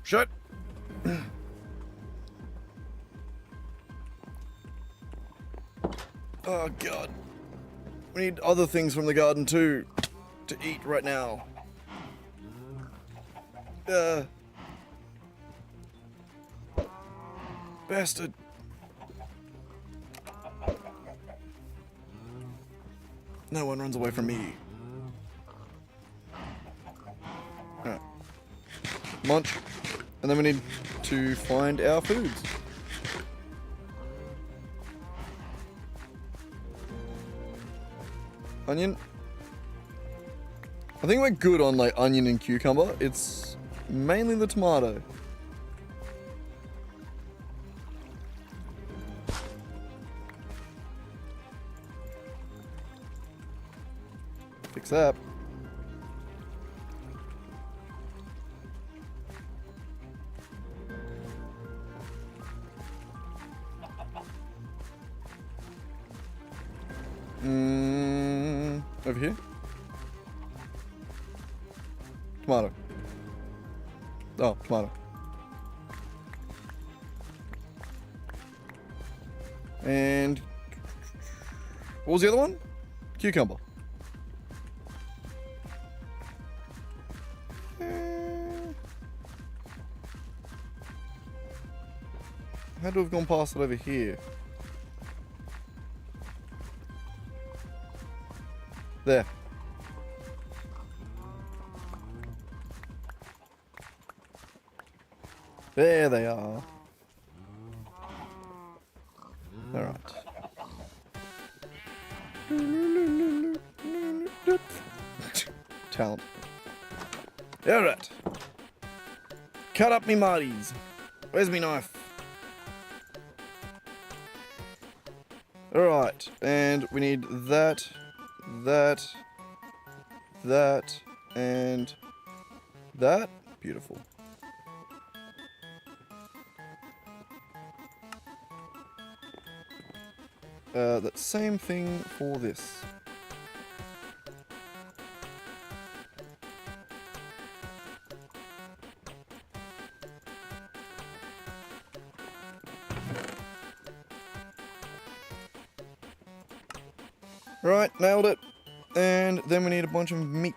Shut. Oh god. We need other things from the garden too to eat right now. Bastard. No one runs away from me. Alright. Munch. And then we need to find our foods. Onion. I think we're good on like onion and cucumber. It's mainly the tomato. Fix that. Over here. Tomato. Oh, tomato. And what was the other one? Cucumber. had to have gone past it over here. There. There they are. Alright. Talent. Alright. Cut up me Marties. Where's me knife? Alright, and we need that, and that. Beautiful. That same thing for this. Right, nailed it. And then we need a bunch of meat.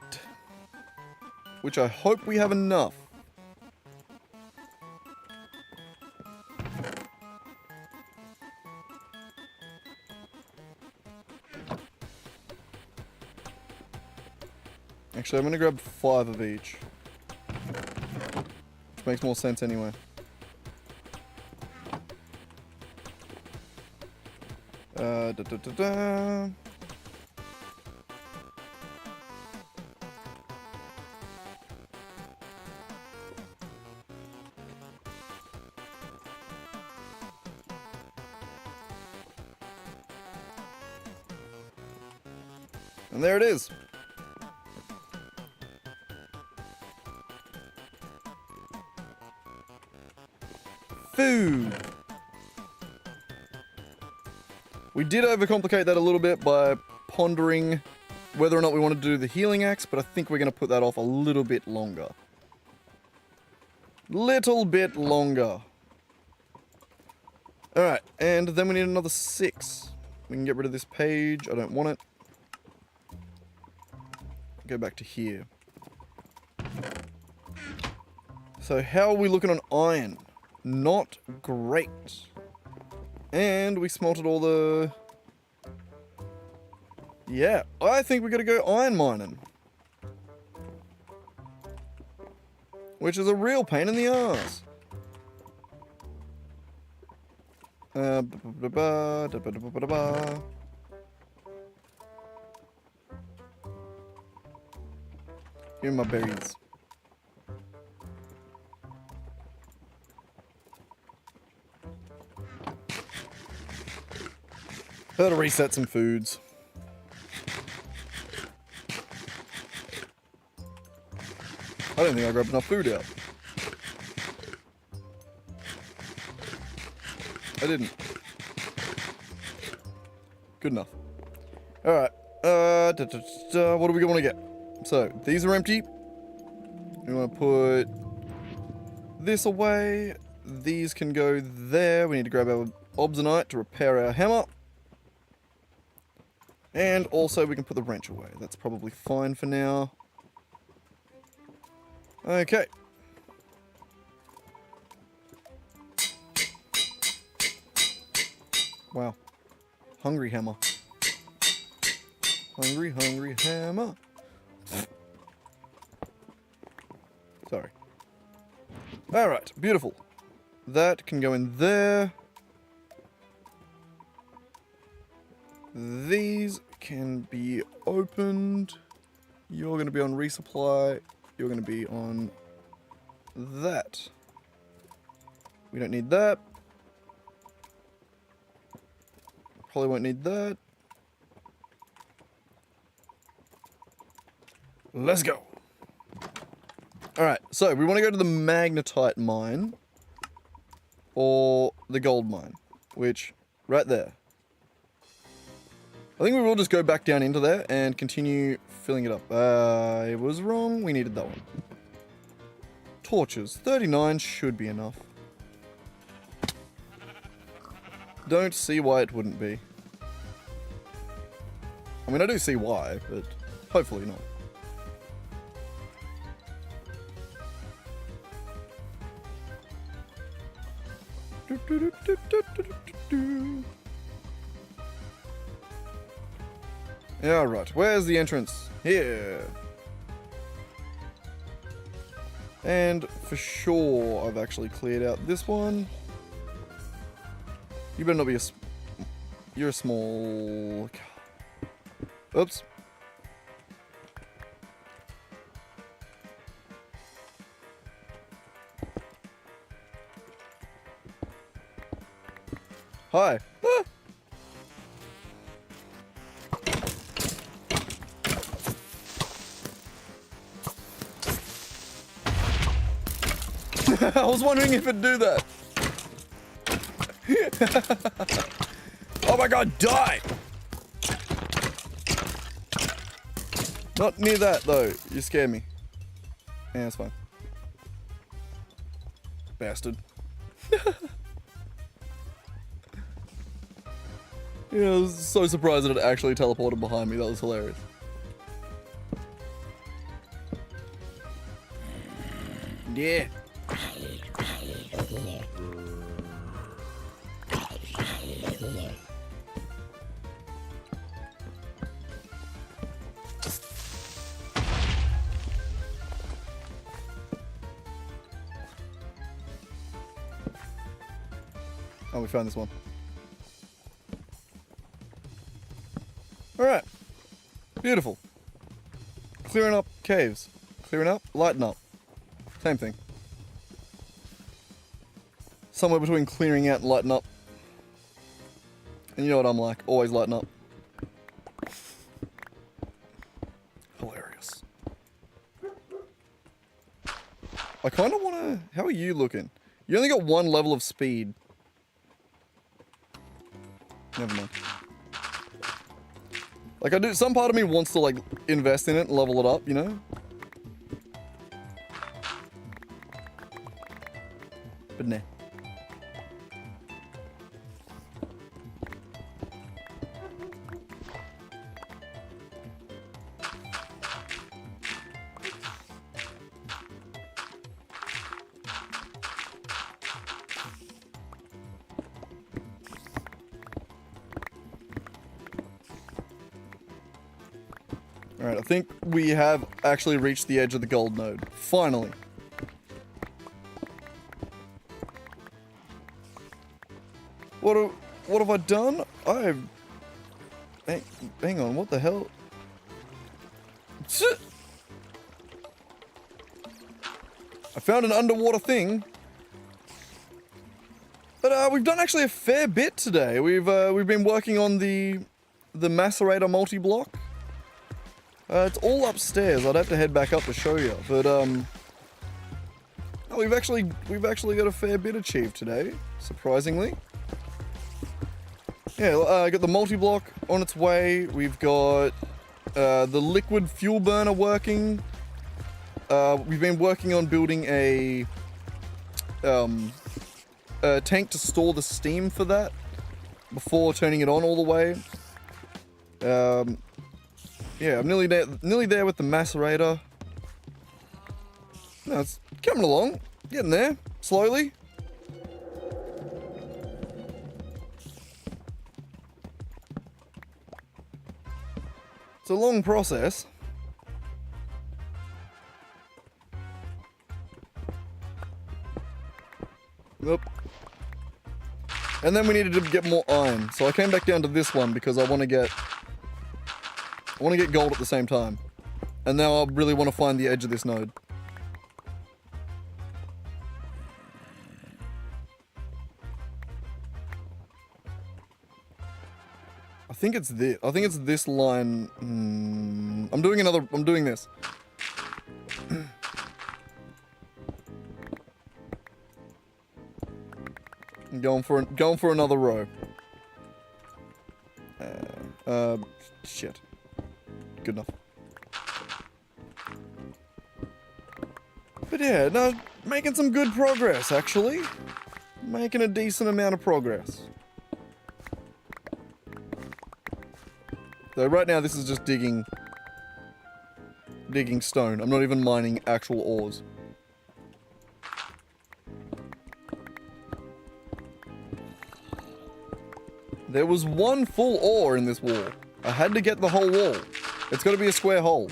Which I hope we have enough. Actually, I'm going to grab 5 of each. Which makes more sense anyway. And there it is. Food. We did overcomplicate that a little bit by pondering whether or not we want to do the healing axe, but I think we're going to put that off a little bit longer. Little bit longer. Alright, and then we need another 6. We can get rid of this page. I don't want it. Go back to here. So how are we looking on iron? Not great. And we smelted all the... Yeah, I think we gotta go iron mining. Which is a real pain in the ass. Here are my berries. Better reset some foods. I don't think I grabbed enough food out. I didn't. Good enough. Alright. What do we want to get? So, these are empty. We want to put this away. These can go there. We need to grab our obsonite to repair our hammer. And also we can put the wrench away. That's probably fine for now. Okay. Wow. Hungry hammer. Hungry, hungry hammer. Sorry. Alright, beautiful. That can go in there. These can be opened. You're going to be on resupply. You're going to be on that. We don't need that. Probably won't need that. Let's go. Alright, so we want to go to the magnetite mine. Or the gold mine. Which, right there. I think we will just go back down into there and continue filling it up. I was wrong. We needed that one. Torches. 39 should be enough. Don't see why it wouldn't be. I mean, I do see why, but hopefully not. Yeah, right. Where's the entrance? Here. And for sure, I've actually cleared out this one. You better not be you're a small... Oops. Hi. Ah. I was wondering if it'd do that. Oh my god, die! Not near that though, you scare me. Yeah, that's fine. Bastard. Yeah, I was so surprised that it actually teleported behind me, that was hilarious. Yeah. Oh, we found this one. Alright. Beautiful. Clearing up caves. Clearing up, lighten up. Same thing. Somewhere between clearing out and lighten up. And you know what I'm like, always lighten up. Hilarious. I kind of want to... How are you looking? You only got one level of speed. Never mind. Like, I do... Some part of me wants to, like, invest in it and level it up, you know? But nah. Alright, I think we have actually reached the edge of the gold node. Finally. What have I done? Hang on, what the hell? I found an underwater thing. But we've done actually a fair bit today. We've been working on the macerator multi-block. It's all upstairs. I'd have to head back up to show you, but oh, we've actually got a fair bit achieved today, surprisingly. Yeah, I got the multi-block on its way. We've got the liquid fuel burner working. We've been working on building a tank to store the steam for that before turning it on all the way. Yeah, I'm nearly there with the macerator. No, it's coming along. Getting there. Slowly. It's a long process. Nope. And then we needed to get more iron. So I came back down to this one because I want to get gold at the same time. And now I really want to find the edge of this node. I think it's this line. I'm doing this. I'm going for another row. Shit. Good enough. But yeah, no, making some good progress, actually. Making a decent amount of progress. So right now, this is just digging stone. I'm not even mining actual ores. There was one full ore in this wall. I had to get the whole wall. It's got to be a square hole.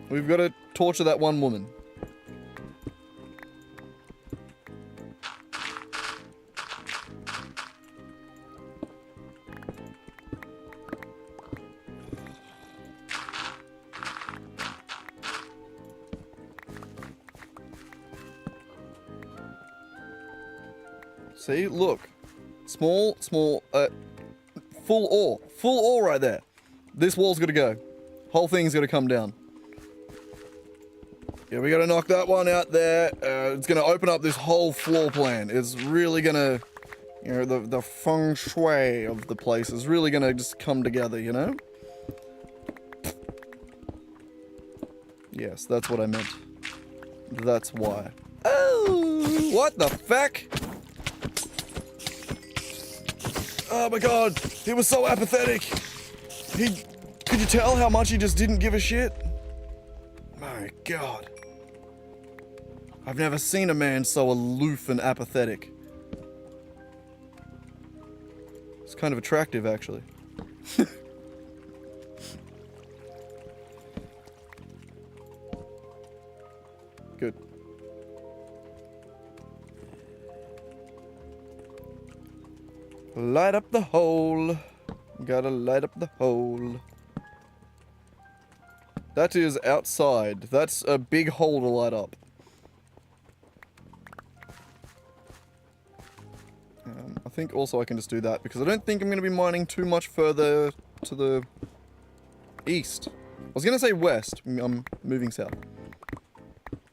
We've got to torture that one woman. See, look. Small, full ore. Full ore right there. This wall's gotta go. Whole thing's gotta come down. Yeah, we gotta knock that one out there. It's gonna open up this whole floor plan. It's really gonna, you know, the feng shui of the place is really gonna just come together, you know? Yes, that's what I meant. That's why. Oh, what the fuck? Oh my god, he was so apathetic. Could you tell how much he just didn't give a shit? My god. I've never seen a man so aloof and apathetic. It's kind of attractive, actually. Good. Light up the hole. Gotta light up the hole. That is outside. That's a big hole to light up. I think also I can just do that because I don't think I'm going to be mining too much further to the east. I was going to say west. I'm moving south.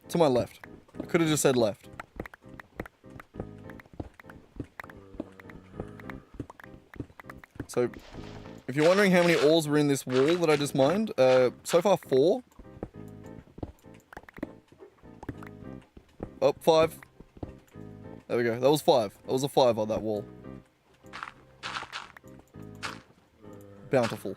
To my left. I could have just said left. So, if you're wondering how many ores were in this wall that I just mined, so far 4. Oh, 5. There we go. That was 5. That was a 5 on that wall. Bountiful.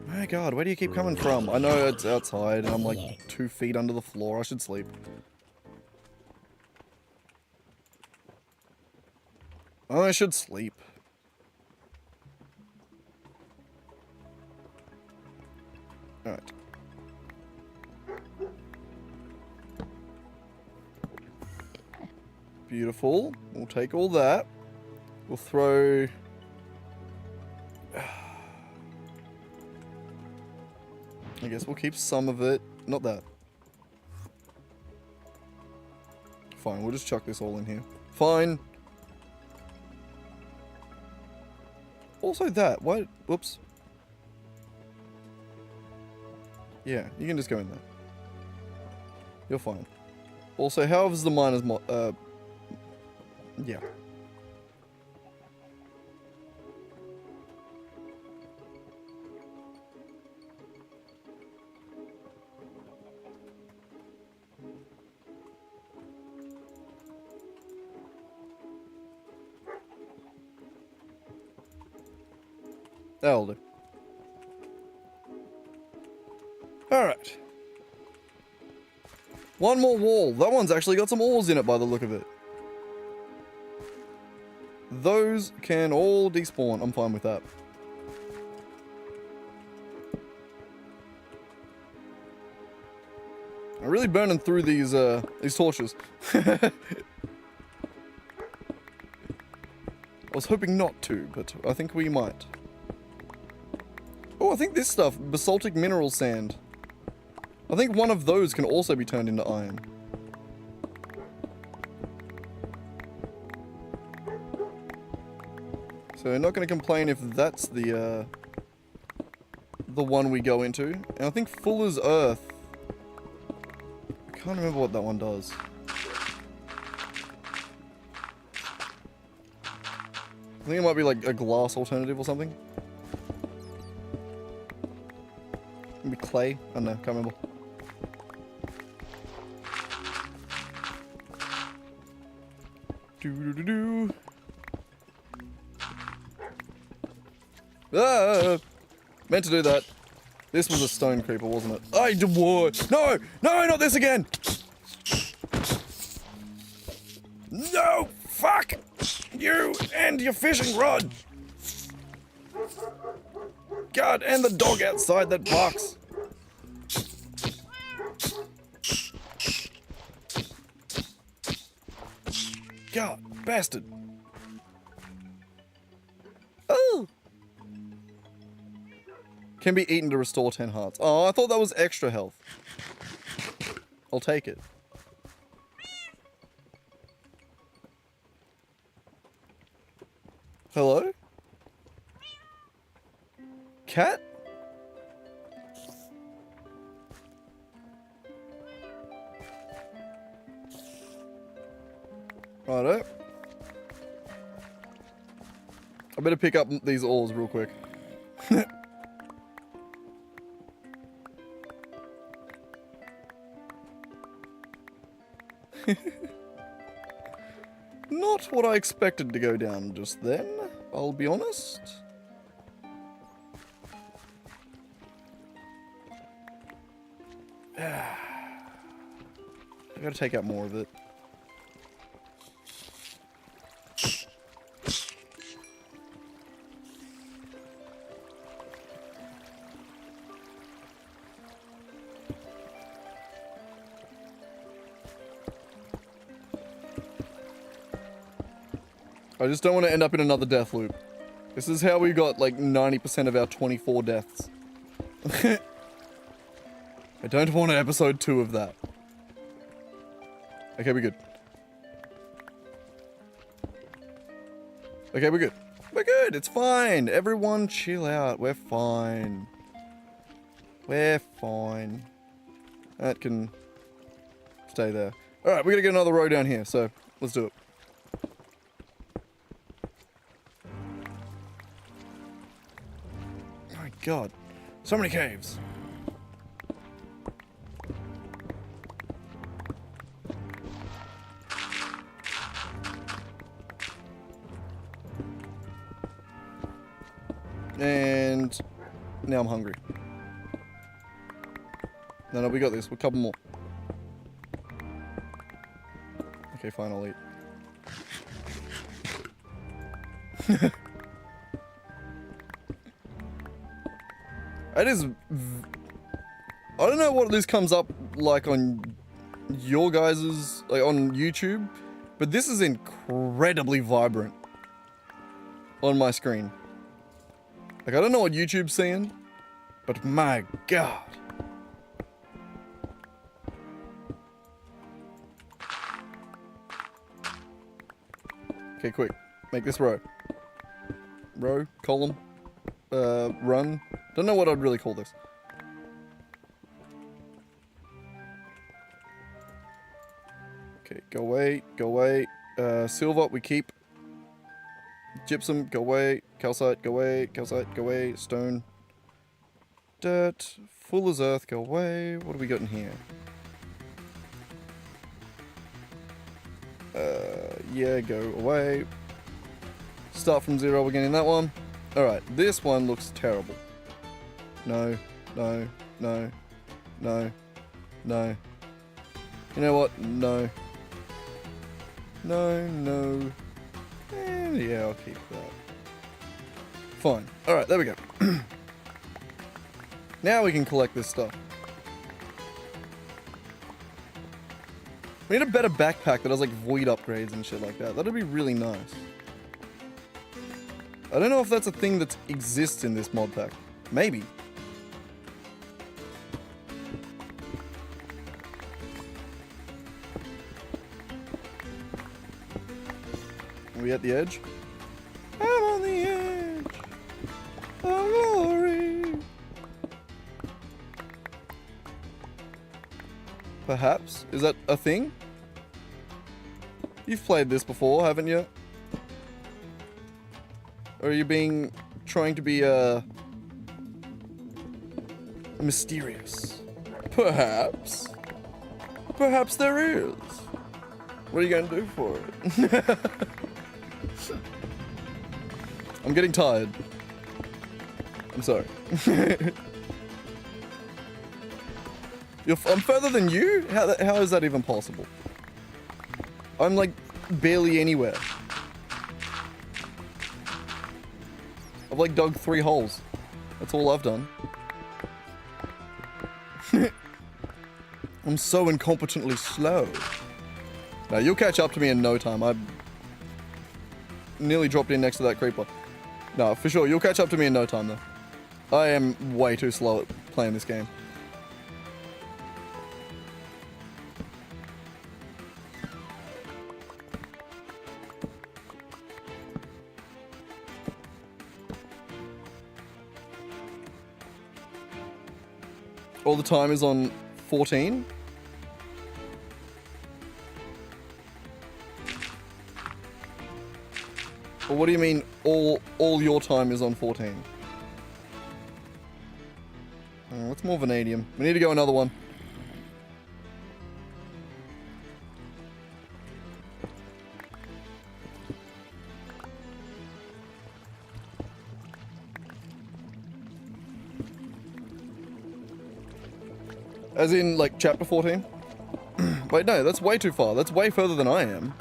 My god, where do you keep coming from? I know it's outside and I'm like 2 feet under the floor. I should sleep. I should sleep. Alright. Beautiful. We'll take all that. We'll throw... I guess we'll keep some of it. Not that. Fine, we'll just chuck this all in here. Fine. Also that, why, whoops. Yeah, you can just go in there. You're fine. Also, how is the miner's yeah. That'll do. Alright. One more wall. That one's actually got some ores in it by the look of it. Those can all despawn. I'm fine with that. I'm really burning through these torches. I was hoping not to, but I think we might. Oh, I think this stuff, basaltic mineral sand. I think one of those can also be turned into iron. So not going to complain if that's the one we go into. And I think Fuller's Earth. I can't remember what that one does. I think it might be like a glass alternative or something. Maybe clay? I don't know, can't remember. Do-do-do-do. Ah! Meant to do that. This was a stone creeper, wasn't it? I did what? No! No, not this again! No! No! Fuck! You and your fishing rod! God, and the dog outside that barks. God, bastard. Oh! Can be eaten to restore 10 hearts. Oh, I thought that was extra health. I'll take it. Hello? Cat? Righto. I better pick up these oars real quick. Not what I expected to go down just then, I'll be honest. I gotta take out more of it. I just don't want to end up in another death loop. This is how we got like 90% of our 24 deaths. I don't want an episode 2 of that. Okay, we're good. Okay, we're good. We're good, it's fine. Everyone chill out, we're fine. We're fine. That can stay there. Alright, we're gonna get another row down here, so let's do it. My god, so many caves. And now I'm hungry. No, we got this. We're a couple more. Okay, fine, I'll eat. It is... I don't know what this comes up like on your guys's... like on YouTube, but this is incredibly vibrant on my screen. Like, I don't know what YouTube's seeing, but my god. Okay, quick. Make this row. Row, column, run. Don't know what I'd really call this. Okay, go away, go away. Silver, we keep. Gypsum, go away. Calcite, go away. Calcite, go away. Stone. Dirt. Fuller's earth, go away. What do we got in here? Yeah, go away. Start from 0 again in that one. Alright, this one looks terrible. No, no, no, no, no. You know what? No. No, no. And yeah, I'll keep that. Fine. Alright, there we go. Now we can collect this stuff. We need a better backpack that has like void upgrades and shit like that. That'd be really nice. I don't know if that's a thing that exists in this mod pack. Maybe. Are we at the edge? I'm on the edge of glory. Perhaps? Is that a thing? You've played this before, haven't you? Or are you trying to be, mysterious? Perhaps. Perhaps there is. What are you gonna do for it? I'm getting tired. I'm sorry. I'm further than you? How is that even possible? I'm like barely anywhere. I've like dug 3 holes. That's all I've done. I'm so incompetently slow. Now you'll catch up to me in no time. I nearly dropped in next to that creeper. No, for sure, you'll catch up to me in no time though. I am way too slow at playing this game. All the time is on 14? Or what do you mean all your time is on 14? What's more vanadium? We need to go another one. As in, like, chapter 14? Wait, no, that's way too far. That's way further than I am.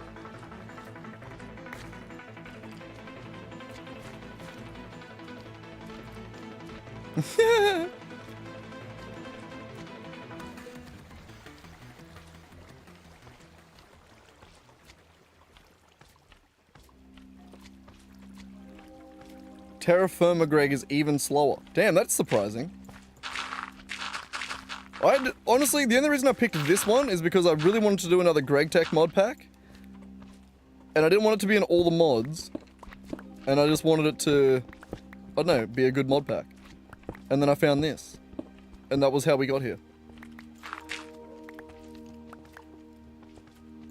Terra Firma Greg is even slower. Damn, that's surprising. Honestly, the only reason I picked this one is because I really wanted to do another Gregtech mod pack. And I didn't want it to be in all the mods. And I just wanted it to, I don't know, be a good mod pack. And then I found this. And that was how we got here.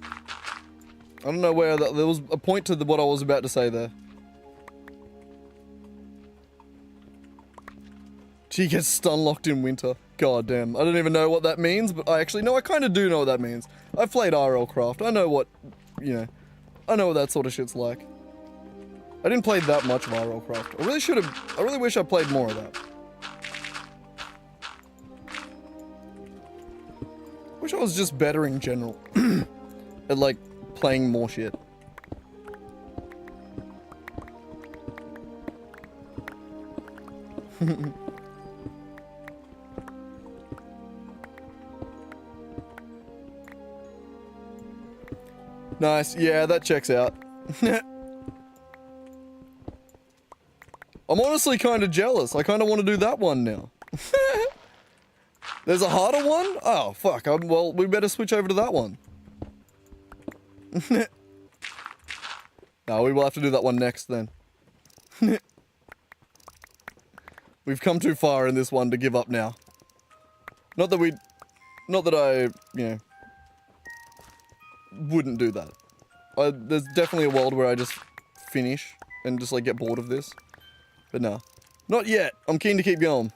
I don't know where that, there was a point to what I was about to say there. She gets stun locked in winter. God damn. I don't even know what that means, but I actually, no, I kind of do know what that means. I've played RL Craft. I know what, you know, I know what that sort of shit's like. I didn't play that much of RL Craft. I really should have, I really wish I played more of that. Wish I was just better in general. At like, playing more shit. Nice, yeah, that checks out. I'm honestly kind of jealous. I kind of want to do that one now. There's a harder one? Oh, fuck. Well, we better switch over to that one. No, we will have to do that one next then. We've come too far in this one to give up now. Not that I, you know, wouldn't do that. There's definitely a world where I just finish and just like get bored of this. But no. Not yet. I'm keen to keep going.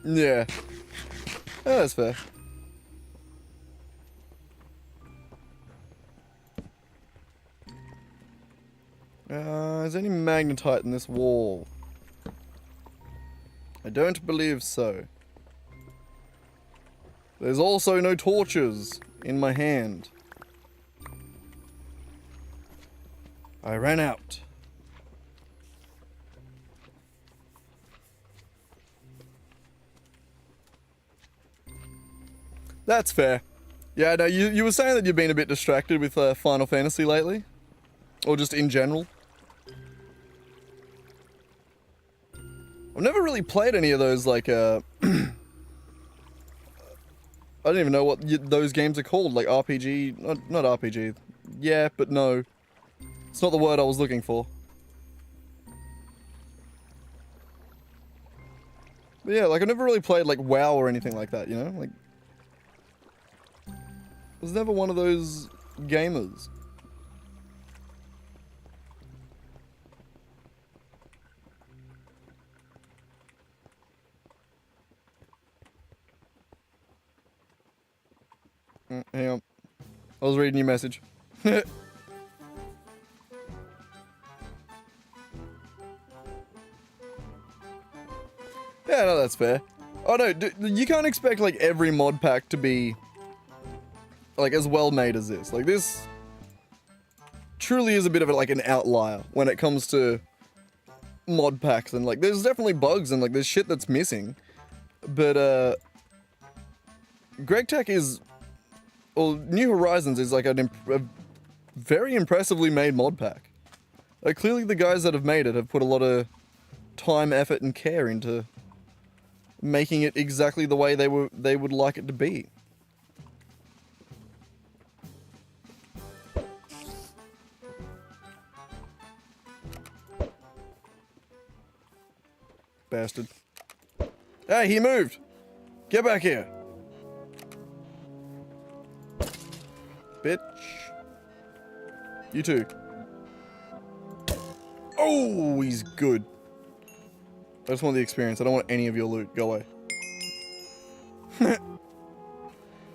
Yeah. Yeah, that's fair. Is there any magnetite in this wall? I don't believe so. There's also no torches in my hand. I ran out. That's fair. Yeah, no, you were saying that you've been a bit distracted with Final Fantasy lately? Or just in general? I've never really played any of those, like, I don't even know what those games are called, like RPG, not RPG. Yeah, but no. It's not the word I was looking for. But yeah, like, I've never really played, like, WoW or anything like that, you know? Like, I was never one of those gamers. Hang on. I was reading your message. that's fair. Oh no, you can't expect like every mod pack to be like as well made as this. Like this truly is a bit of like an outlier when it comes to mod packs, and like there's definitely bugs and like there's shit that's missing. But Gregtech is, well, New Horizons is like a very impressively made mod pack. Like clearly the guys that have made it have put a lot of time, effort, and care into making it exactly the way they would like it to be. Bastard. Hey, he moved! Get back here! Bitch. You too. Oh, he's good. I just want the experience. I don't want any of your loot. Go away.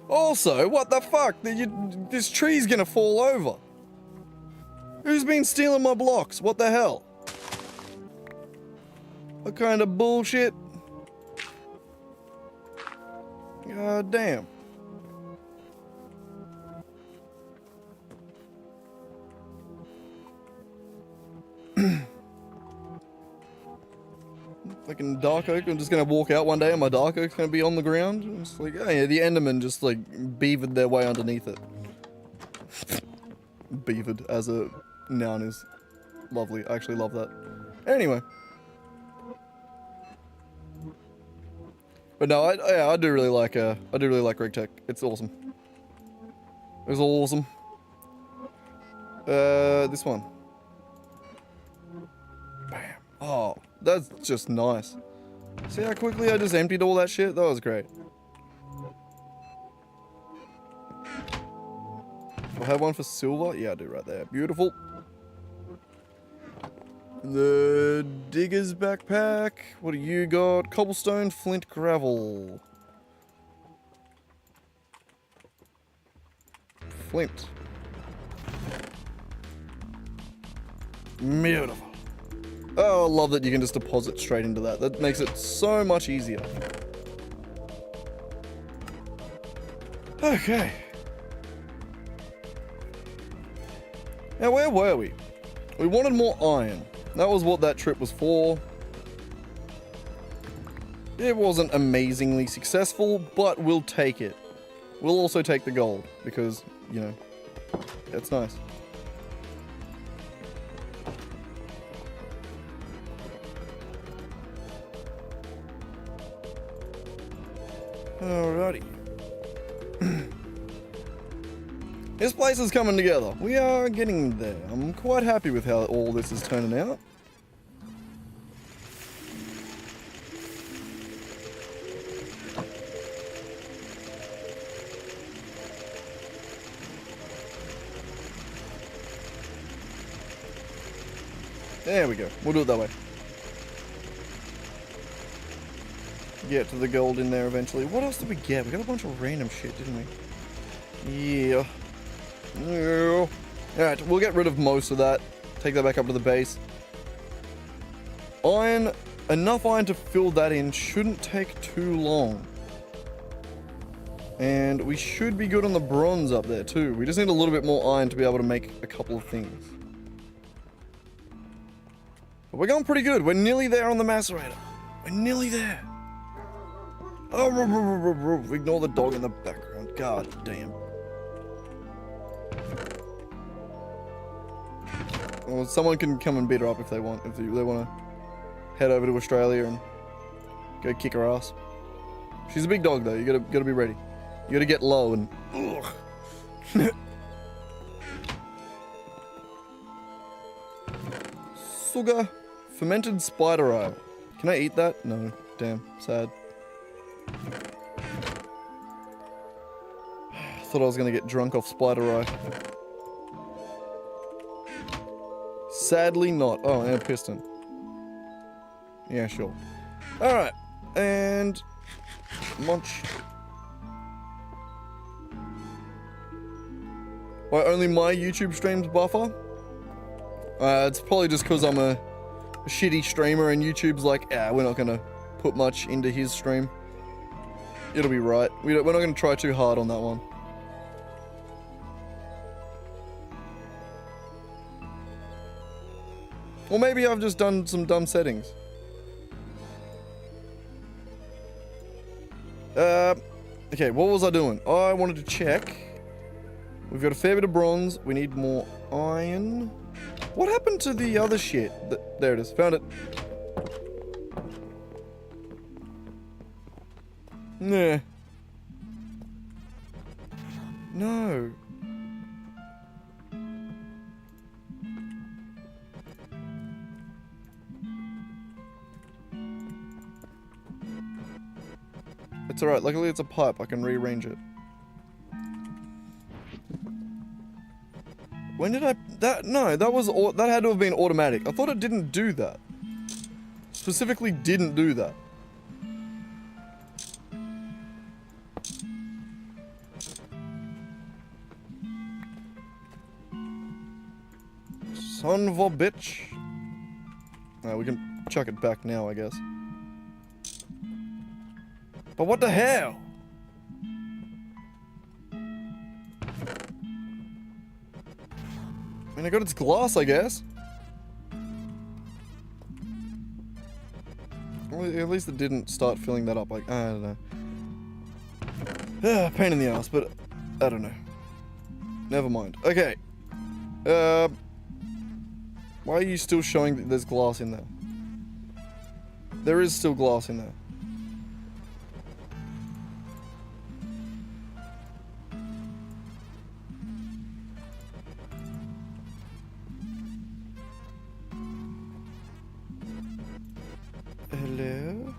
Also, what the fuck? This tree's gonna fall over. Who's been stealing my blocks? What the hell? What kind of bullshit? God damn. Fucking dark oak. I'm just gonna walk out one day and my dark oak's gonna be on the ground. I'm just like, oh yeah, the Endermen just like beavered their way underneath it. Beavered as a noun is lovely. I actually love that. Anyway. But no, I do really like Gregtech. It's awesome. It's awesome. This one. Bam. Oh, that's just nice. See how quickly I just emptied all that shit? That was great. Do I have one for silver? Yeah, I do right there. Beautiful. The digger's backpack. What do you got? Cobblestone, flint, gravel. Flint. Beautiful. Oh, I love that you can just deposit straight into that. That makes it so much easier. Okay. Now, where were we? We wanted more iron. That was what that trip was for. It wasn't amazingly successful, but we'll take it. We'll also take the gold, because, you know, it's nice. Alrighty. This place is coming together. We are getting there. I'm quite happy with how all this is turning out. There we go. We'll do it that way. Get to the gold in there eventually. What else did we get? We got a bunch of random shit, didn't we? Yeah. No. Alright, we'll get rid of most of that. Take that back up to the base. Iron. Enough iron to fill that in shouldn't take too long. And we should be good on the bronze up there too. We just need a little bit more iron to be able to make a couple of things. But we're going pretty good. We're nearly there on the macerator. We're nearly there. Oh, ignore the dog in the background. God damn. Well, someone can come and beat her up if they want. If they want to head over to Australia and go kick her ass. She's a big dog though. You gotta be ready. You gotta get low and. Sugar, fermented spider eye. Can I eat that? No. Damn. Sad. Thought I was gonna get drunk off spider eye. Sadly not. Oh, and a piston. Yeah, sure. Alright. And... munch. Why only my YouTube streams buffer? It's probably just because I'm a shitty streamer and YouTube's like, we're not gonna put much into his stream. It'll be right. We're not going to try too hard on that one. Or maybe I've just done some dumb settings. Okay, what was I doing? I wanted to check. We've got a fair bit of bronze. We need more iron. What happened to the other shit? There it is. Found it. Nah. No. It's alright, luckily it's a pipe, I can rearrange it. When did I... No, that had to have been automatic. I thought it didn't do that. Specifically didn't do that. Son of a bitch. We can chuck it back now, I guess. But what the hell? I mean, I got its glass, I guess. Well, at least it didn't start filling that up. Like, I don't know. Pain in the ass, but I don't know. Never mind. Okay. Why are you still showing that there's glass in there? There is still glass in there. Hello?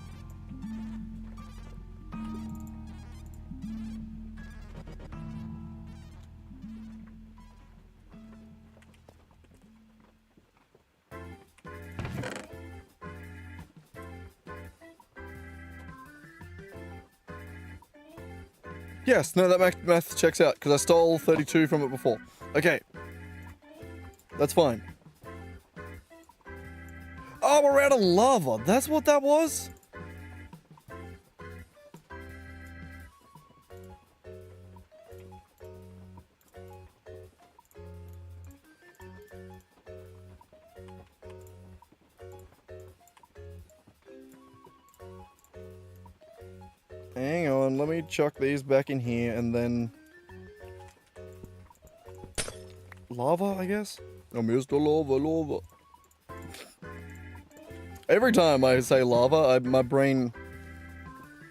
Yes, no, that math checks out, because I stole 32 from it before. Okay. That's fine. Oh, we're out of lava. That's what that was? Hang on, let me chuck these back in here and then... Lava, I guess? Oh, Mr. Lava. Every time I say lava, my brain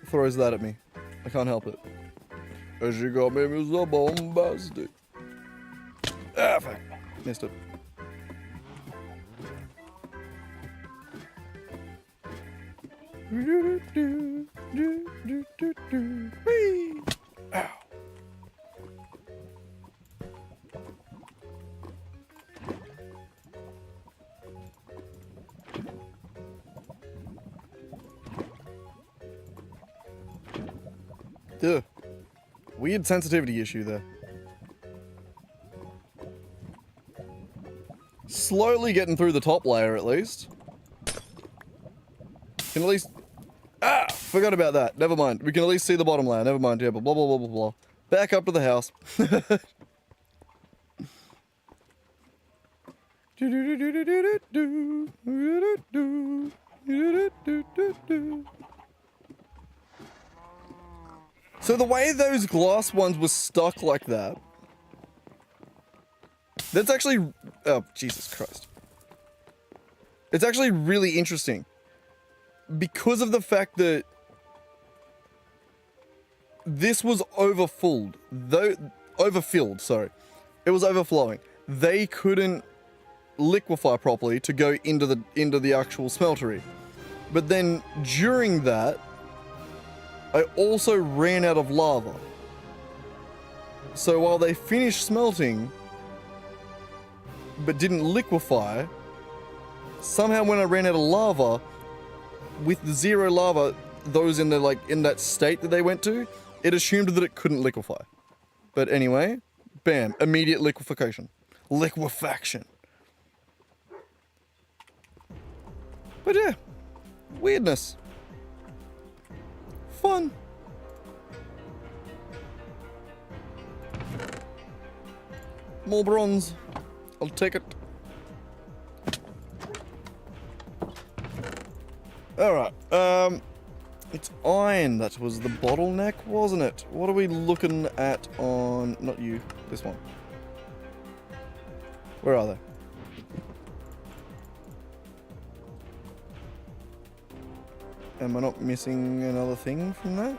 throws that at me. I can't help it. As you got me, Mr. Bombastic. Ah, fuck. Missed it. Whee! Ow. Ugh. Weird sensitivity issue there. Slowly getting through the top layer, at least. Can at least... Ah! Forgot about that. Never mind. We can at least see the bottom layer. Never mind. Yeah, but blah, blah, blah, blah, blah. Back up to the house. So the way those glass ones were stuck like that... That's actually... Oh, Jesus Christ. It's actually really interesting. Because of the fact that... This was overfilled. Overfilled, sorry. It was overflowing. They couldn't liquefy properly to go into the actual smeltery. But then during that, I also ran out of lava. So while they finished smelting, but didn't liquefy, somehow when I ran out of lava, with the zero lava, those in that state that they went to, it assumed that it couldn't liquefy. But anyway, bam, immediate liquefaction. Liquefaction. But yeah, weirdness. fun. More bronze. I'll take it. Alright, it's iron that was the bottleneck, wasn't it? What are we looking at on... not you, this one. Where are they? Am I not missing another thing from that?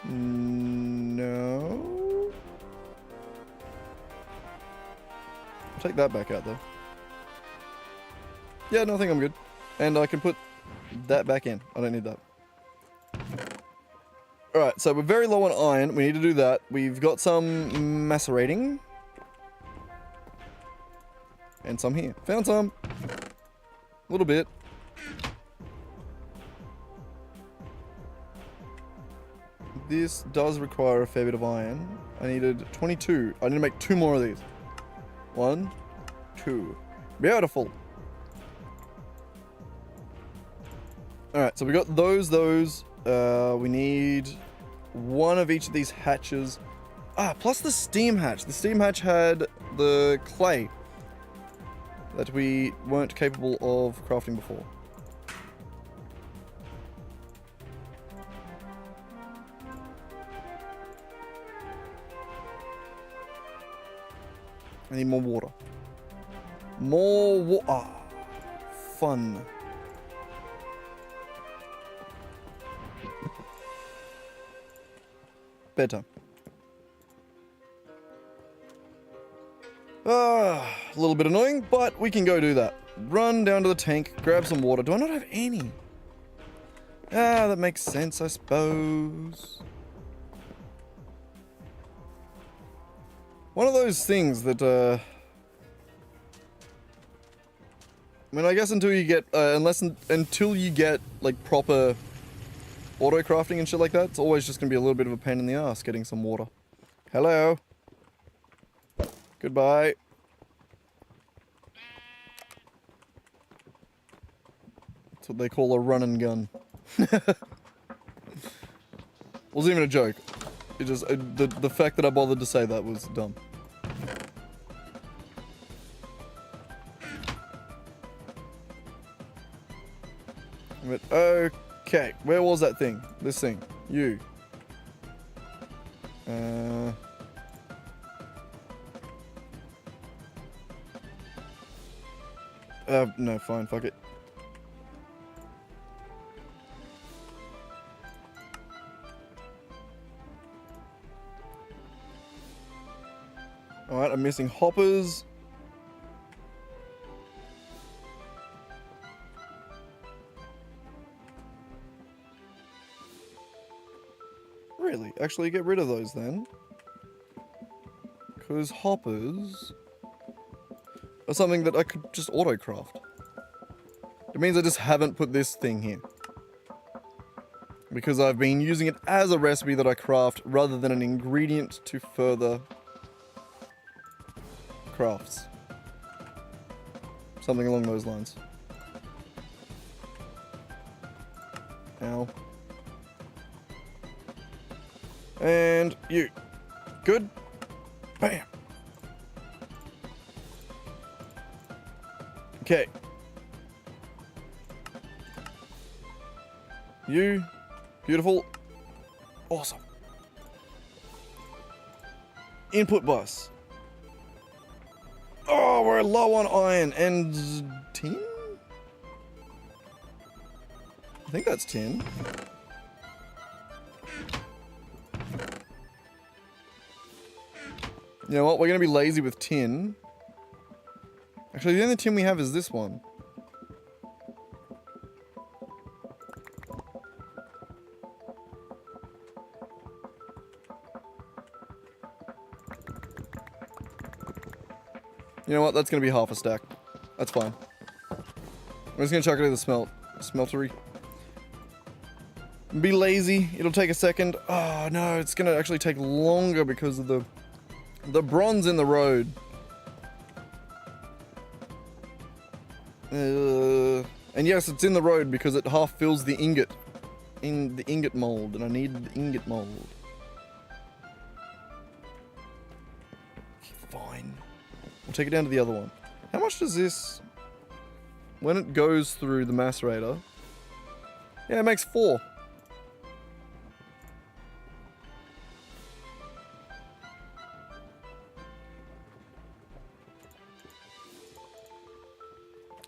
No. Take that back out though. Yeah, no, I think I'm good. And I can put that back in. I don't need that. Alright, so we're very low on iron. We need to do that. We've got some macerating. And some here. Found some. A little bit. This does require a fair bit of iron. I needed 22. I need to make 2 more of these. 1, 2. Beautiful. Alright, so we got those. We need 1 of each of these hatches. Plus the steam hatch. The steam hatch had the clay that we weren't capable of crafting before. I need more water. More water. Fun. Bedtime. A little bit annoying, but we can go do that. Run down to the tank, grab some water. Do I not have any? That makes sense, I suppose. One of those things that, I mean, I guess until you get, until you get, like, proper auto crafting and shit like that, it's always just gonna be a little bit of a pain in the ass getting some water. Hello. Goodbye. That's what they call a run and gun. Wasn't even a joke. It just the fact that I bothered to say that was dumb. But okay, where was that thing? This thing. You. No, fine, fuck it. Alright, I'm missing hoppers. Really? Actually get rid of those then. Because hoppers are something that I could just auto-craft. It means I just haven't put this thing here. Because I've been using it as a recipe that I craft rather than an ingredient to further crafts. Something along those lines. Ow. And you. Good. Bam. Okay. You. Beautiful. Awesome. Input bus. Oh, we're low on iron and tin? I think that's tin. You know what? We're going to be lazy with tin. Actually, the only tin we have is this one. You know what? That's going to be half a stack. That's fine. I'm just going to chuck it in the smeltery. Be lazy. It'll take a second. Oh, no. It's going to actually take longer because of the bronze in the road. And yes, it's in the road because it half fills the ingot. In the ingot mold, and I need the ingot mold. Fine. We'll take it down to the other one. How much does this... When it goes through the macerator... Yeah, it makes 4.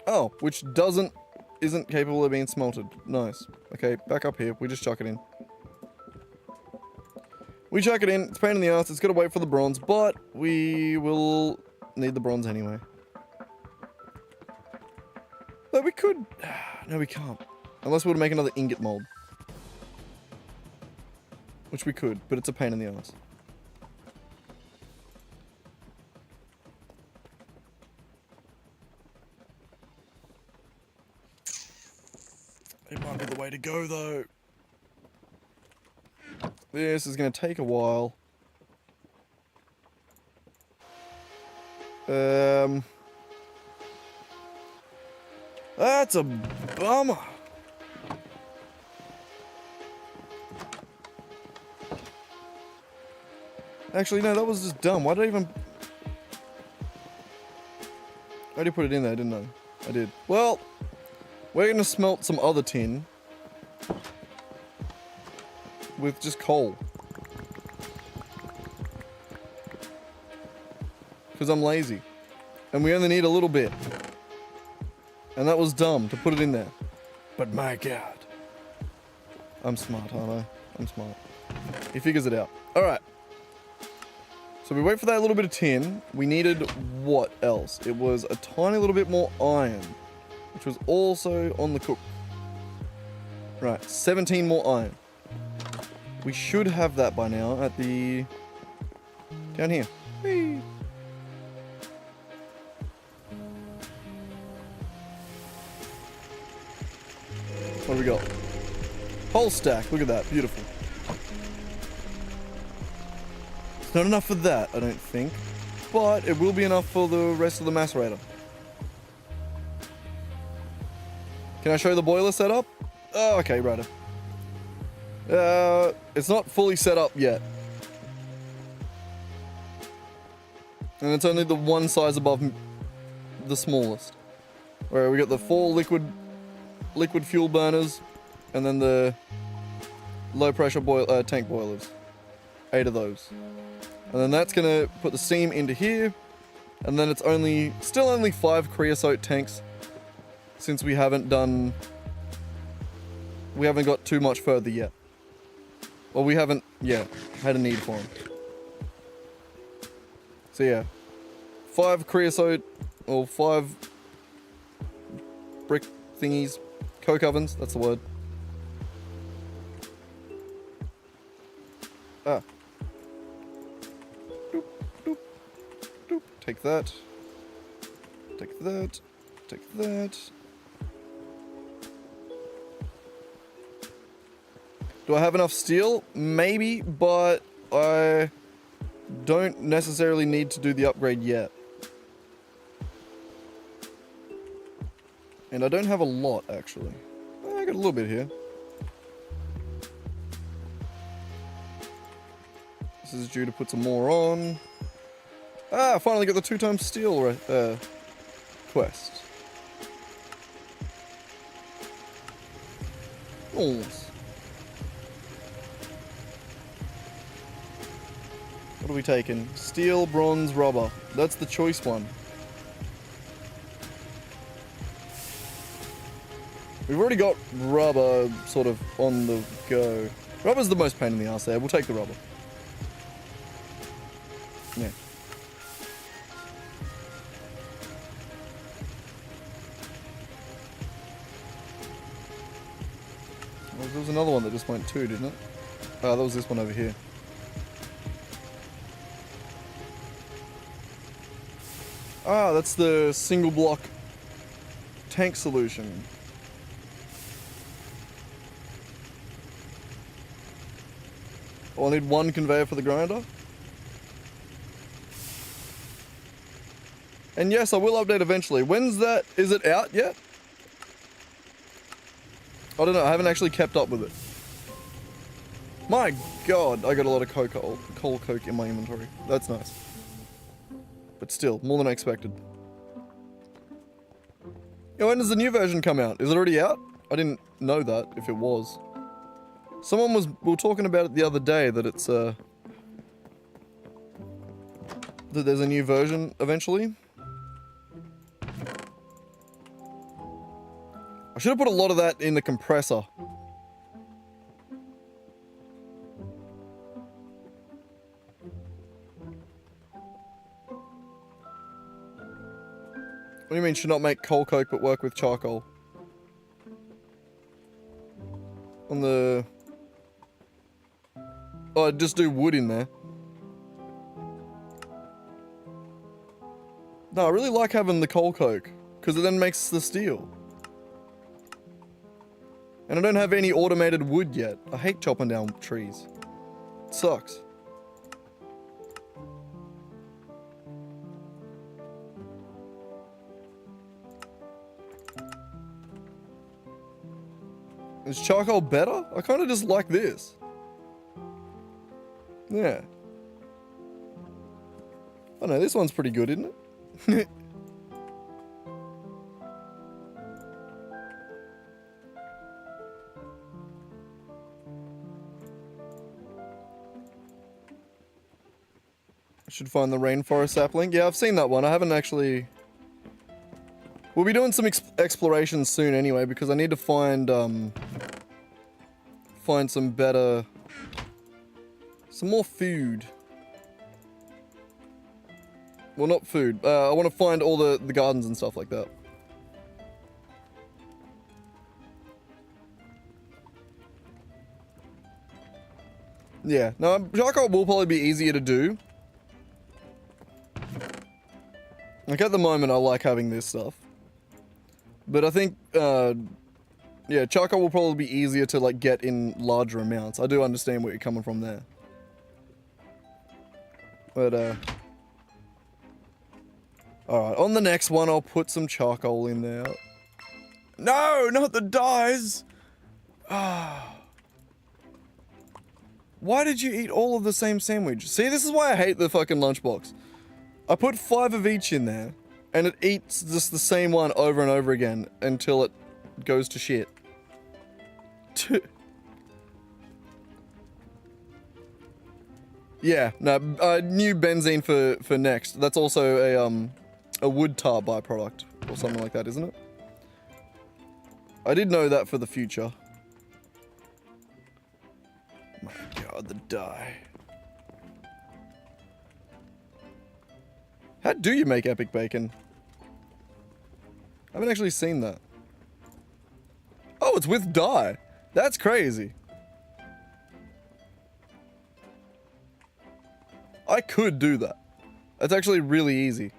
Oh, which isn't capable of being smelted. Nice. Okay, back up here. We just chuck it in. We chuck it in. It's a pain in the ass. It's got to wait for the bronze, but we will need the bronze anyway. But we could... No, we can't. Unless we were to make another ingot mold. Which we could, but it's a pain in the ass. It might be the way to go, though. This is going to take a while. That's a bummer. Actually, no, that was just dumb. Why did I even... I already put it in there, didn't I? I did. Well... We're gonna smelt some other tin with just coal. Because I'm lazy. And we only need a little bit. And that was dumb to put it in there. But my god. I'm smart, aren't I? I'm smart. He figures it out. Alright. So we wait for that little bit of tin. We needed what else? It was a tiny little bit more iron. Which was also on the cook. Right, 17 more iron. We should have that by now at the... Down here. Whee! What do we got? Whole stack, look at that, beautiful. It's not enough for that, I don't think. But it will be enough for the rest of the macerator. Can I show the boiler setup? Oh, okay, right. It's not fully set up yet. And it's only the one size above the smallest. Where we got the 4 liquid fuel burners, and then the low pressure tank boilers. 8 of those. And then that's gonna put the steam into here, and then it's still only 5 creosote tanks. Since we haven't got too much further yet. Well, we haven't, had a need for them. So yeah, 5 creosote, or 5 brick thingies, coke ovens, that's the word. Ah. Doop, doop, doop. Take that. Take that. Take that. Do I have enough steel? Maybe, but I don't necessarily need to do the upgrade yet. And I don't have a lot, actually. I got a little bit here. This is due to put some more on. Ah, I finally got the 2 times steel quest. Nice. What are we taking? Steel, bronze, rubber. That's the choice one. We've already got rubber sort of on the go. Rubber's the most pain in the ass there. We'll take the rubber. Yeah. Well, there was another one that just went too, didn't it? Oh, that was this one over here. Ah, that's the single block tank solution. Oh, I need 1 conveyor for the grinder. And yes, I will update eventually. When's that? Is it out yet? I don't know, I haven't actually kept up with it. My god, I got a lot of coal coke in my inventory. That's nice. But still, more than I expected. Yo, when does the new version come out? Is it already out? I didn't know that, if it was. We were talking about it the other day, that it's, that there's a new version eventually. I should have put a lot of that in the compressor. What do you mean, should not make coal coke but work with charcoal? On the... Oh, just do wood in there. No, I really like having the coal coke, because it then makes the steel. And I don't have any automated wood yet. I hate chopping down trees. It sucks. Is charcoal better? I kind of just like this. Yeah. I know, this one's pretty good, isn't it? I should find the rainforest sapling. Yeah, I've seen that one. I haven't actually... We'll be doing some exploration soon anyway, because I need to find some better... Some more food. Well, not food. I want to find all the gardens and stuff like that. Yeah, no, charcoal will probably be easier to do. Like, at the moment, I like having this stuff. But I think, yeah, charcoal will probably be easier to, like, get in larger amounts. I do understand where you're coming from there. But, alright, on the next one, I'll put some charcoal in there. No, not the dyes! Ah. Why did you eat all of the same sandwich? See, this is why I hate the fucking lunchbox. I put 5 of each in there, and it eats just the same one over and over again until it goes to shit. Yeah, no, new benzene for next. That's also a wood tar byproduct, or something like that, isn't it? I did know that for the future. My god, the dye. How do you make epic bacon? I haven't actually seen that. Oh, it's with dye. That's crazy. I could do that. That's actually really easy.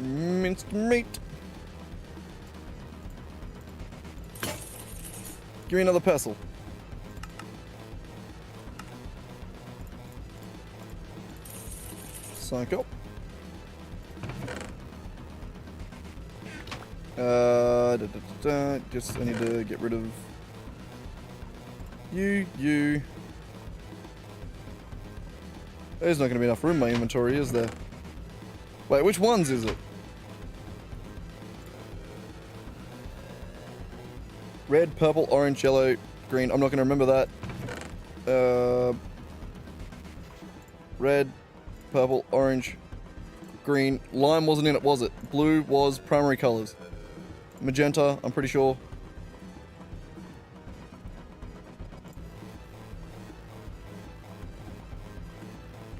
Minced meat. Give me another pestle. Psycho. Just I need to get rid of you. There's not going to be enough room in my inventory, is there? Wait, which ones is it? Red, purple, orange, yellow, green. I'm not going to remember that. Red, purple, orange, green. Lime wasn't in it, was it? Blue was primary colors. Magenta, I'm pretty sure.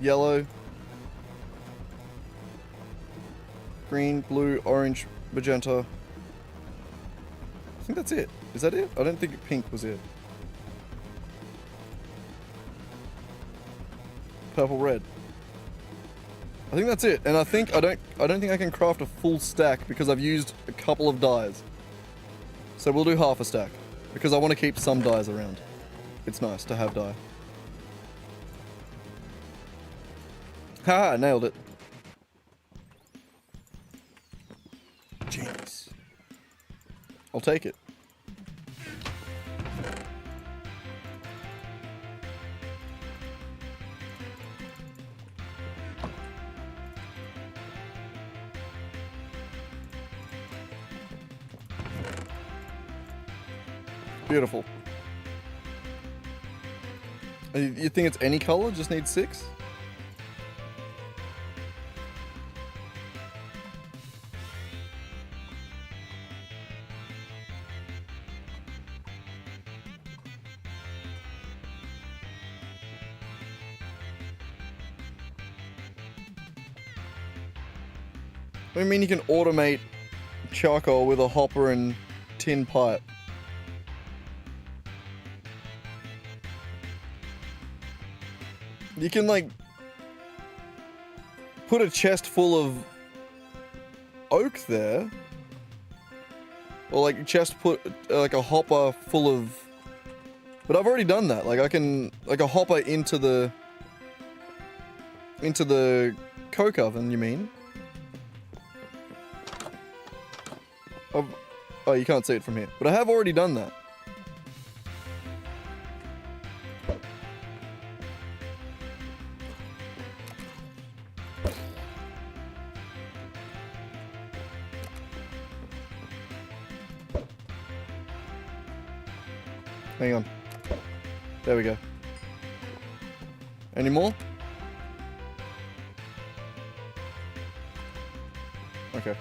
Yellow. Green, blue, orange, magenta. I think that's it. Is that it? I don't think pink was it. Purple, red. I think that's it. And I don't think I can craft a full stack because I've used a couple of dyes. So we'll do half a stack because I want to keep some dyes around. It's nice to have dye. Haha, nailed it. Jeez. I'll take it. Beautiful. You think it's any color? Just need 6? I mean, you can automate charcoal with a hopper and tin pipe. You can, like, put a chest full of oak there. Or, like, put, like, a hopper full of... But I've already done that. Like, I can... Like, a hopper into the coke oven, you mean? Oh, you can't see it from here. But I have already done that. Hang on. There we go. Any more? Okay.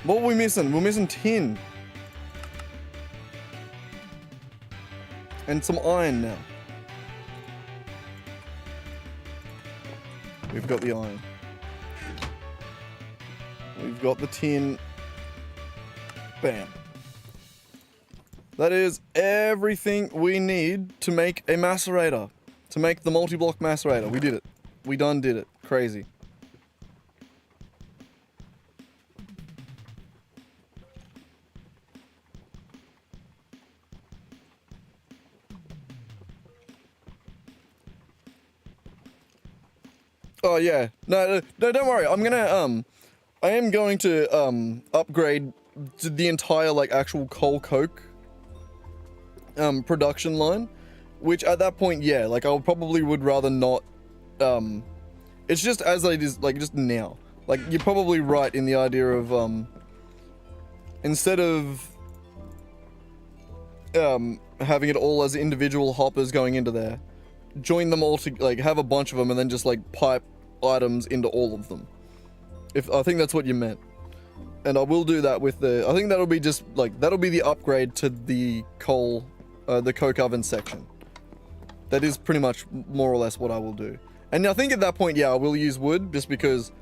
What were we missing? We're missing tin. And some iron now. We've got the iron. We've got the tin. Bam. That is everything we need to make a macerator. To make the multi-block macerator. We did it. We done did it. Crazy. Oh yeah. No, don't worry. I am going to upgrade the entire like actual coal coke production line, which at that point, yeah, like I probably would rather not. It's just as it is, like just now. Like you're probably right in the idea of instead of having it all as individual hoppers going into there, join them all to like have a bunch of them and then just like pipe items into all of them. If I think that's what you meant. And I will do that with the, I think that'll be just like, that'll be the upgrade to the coal, the coke oven section. That is pretty much more or less what I will do. And I think at that point, yeah, I will use wood just because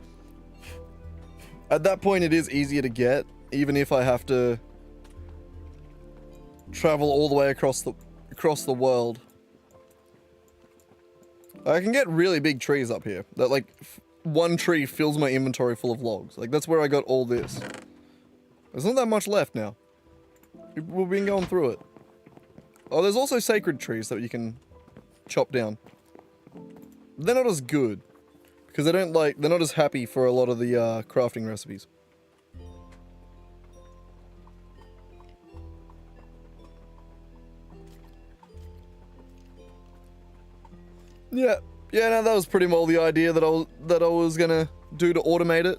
at that point it is easier to get, even if I have to travel all the way across the world. I can get really big trees up here. That like one tree fills my inventory full of logs. Like that's where I got all this. There's not that much left now. We've been going through it. Oh, there's also sacred trees that you can chop down. They're not as good because they're not as happy for a lot of the crafting recipes. Yeah, no, that was pretty much the idea that I was gonna do to automate it.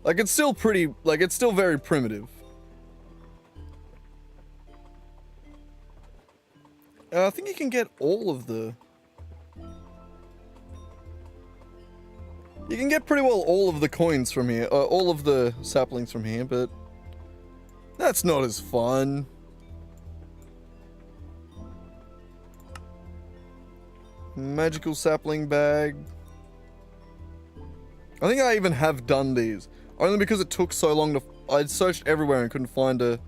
Like, it's still pretty, like, it's still very primitive. I think you can get all of the... You can get pretty well all of the coins from here, all of the saplings from here, but that's not as fun. Magical sapling bag. I think I even have done these. Only because it took so long to... I searched everywhere and couldn't find a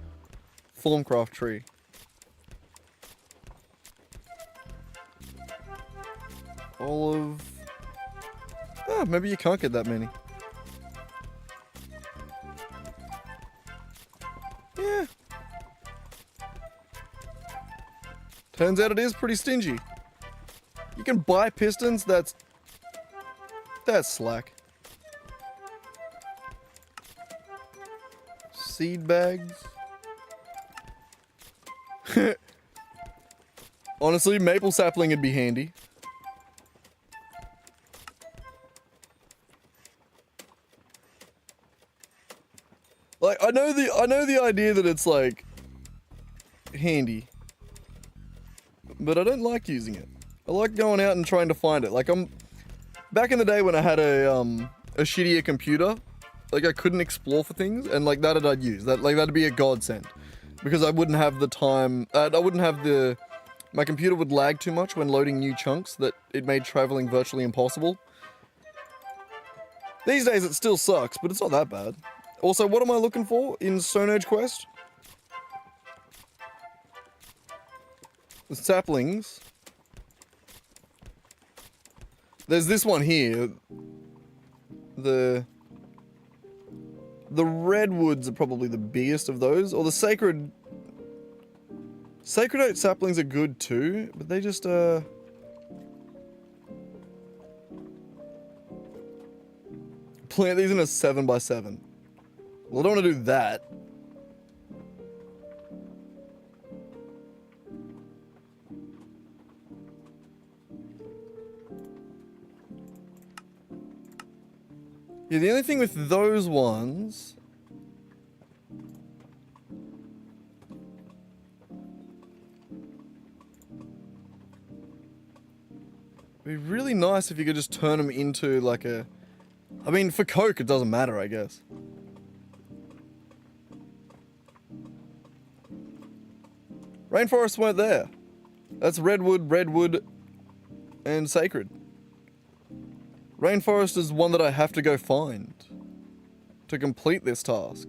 Formcraft tree. Olive. Ah, maybe you can't get that many. Yeah. Turns out it is pretty stingy. You can buy pistons, that's slack. Seed bags. Honestly, maple sapling would be handy. Like, I know the idea that it's like handy, but I don't like using it. I like going out and trying to find it. Like, back in the day when I had a shittier computer, like I couldn't explore for things, and like that I'd use that. Like that'd be a godsend, because I wouldn't have the time. I wouldn't have the. My computer would lag too much when loading new chunks that it made traveling virtually impossible. These days it still sucks, but it's not that bad. Also, what am I looking for in Stone Age Quest? The saplings. There's this one here. The redwoods are probably the biggest of those, or the sacred oak saplings are good too, but they just plant these in a 7x7. Well, I don't want to do that. Yeah, the only thing with those ones... It'd be really nice if you could just turn them into like a... I mean, for coke, it doesn't matter, I guess. Rainforests weren't there. That's redwood, and sacred. Rainforest is one that I have to go find to complete this task.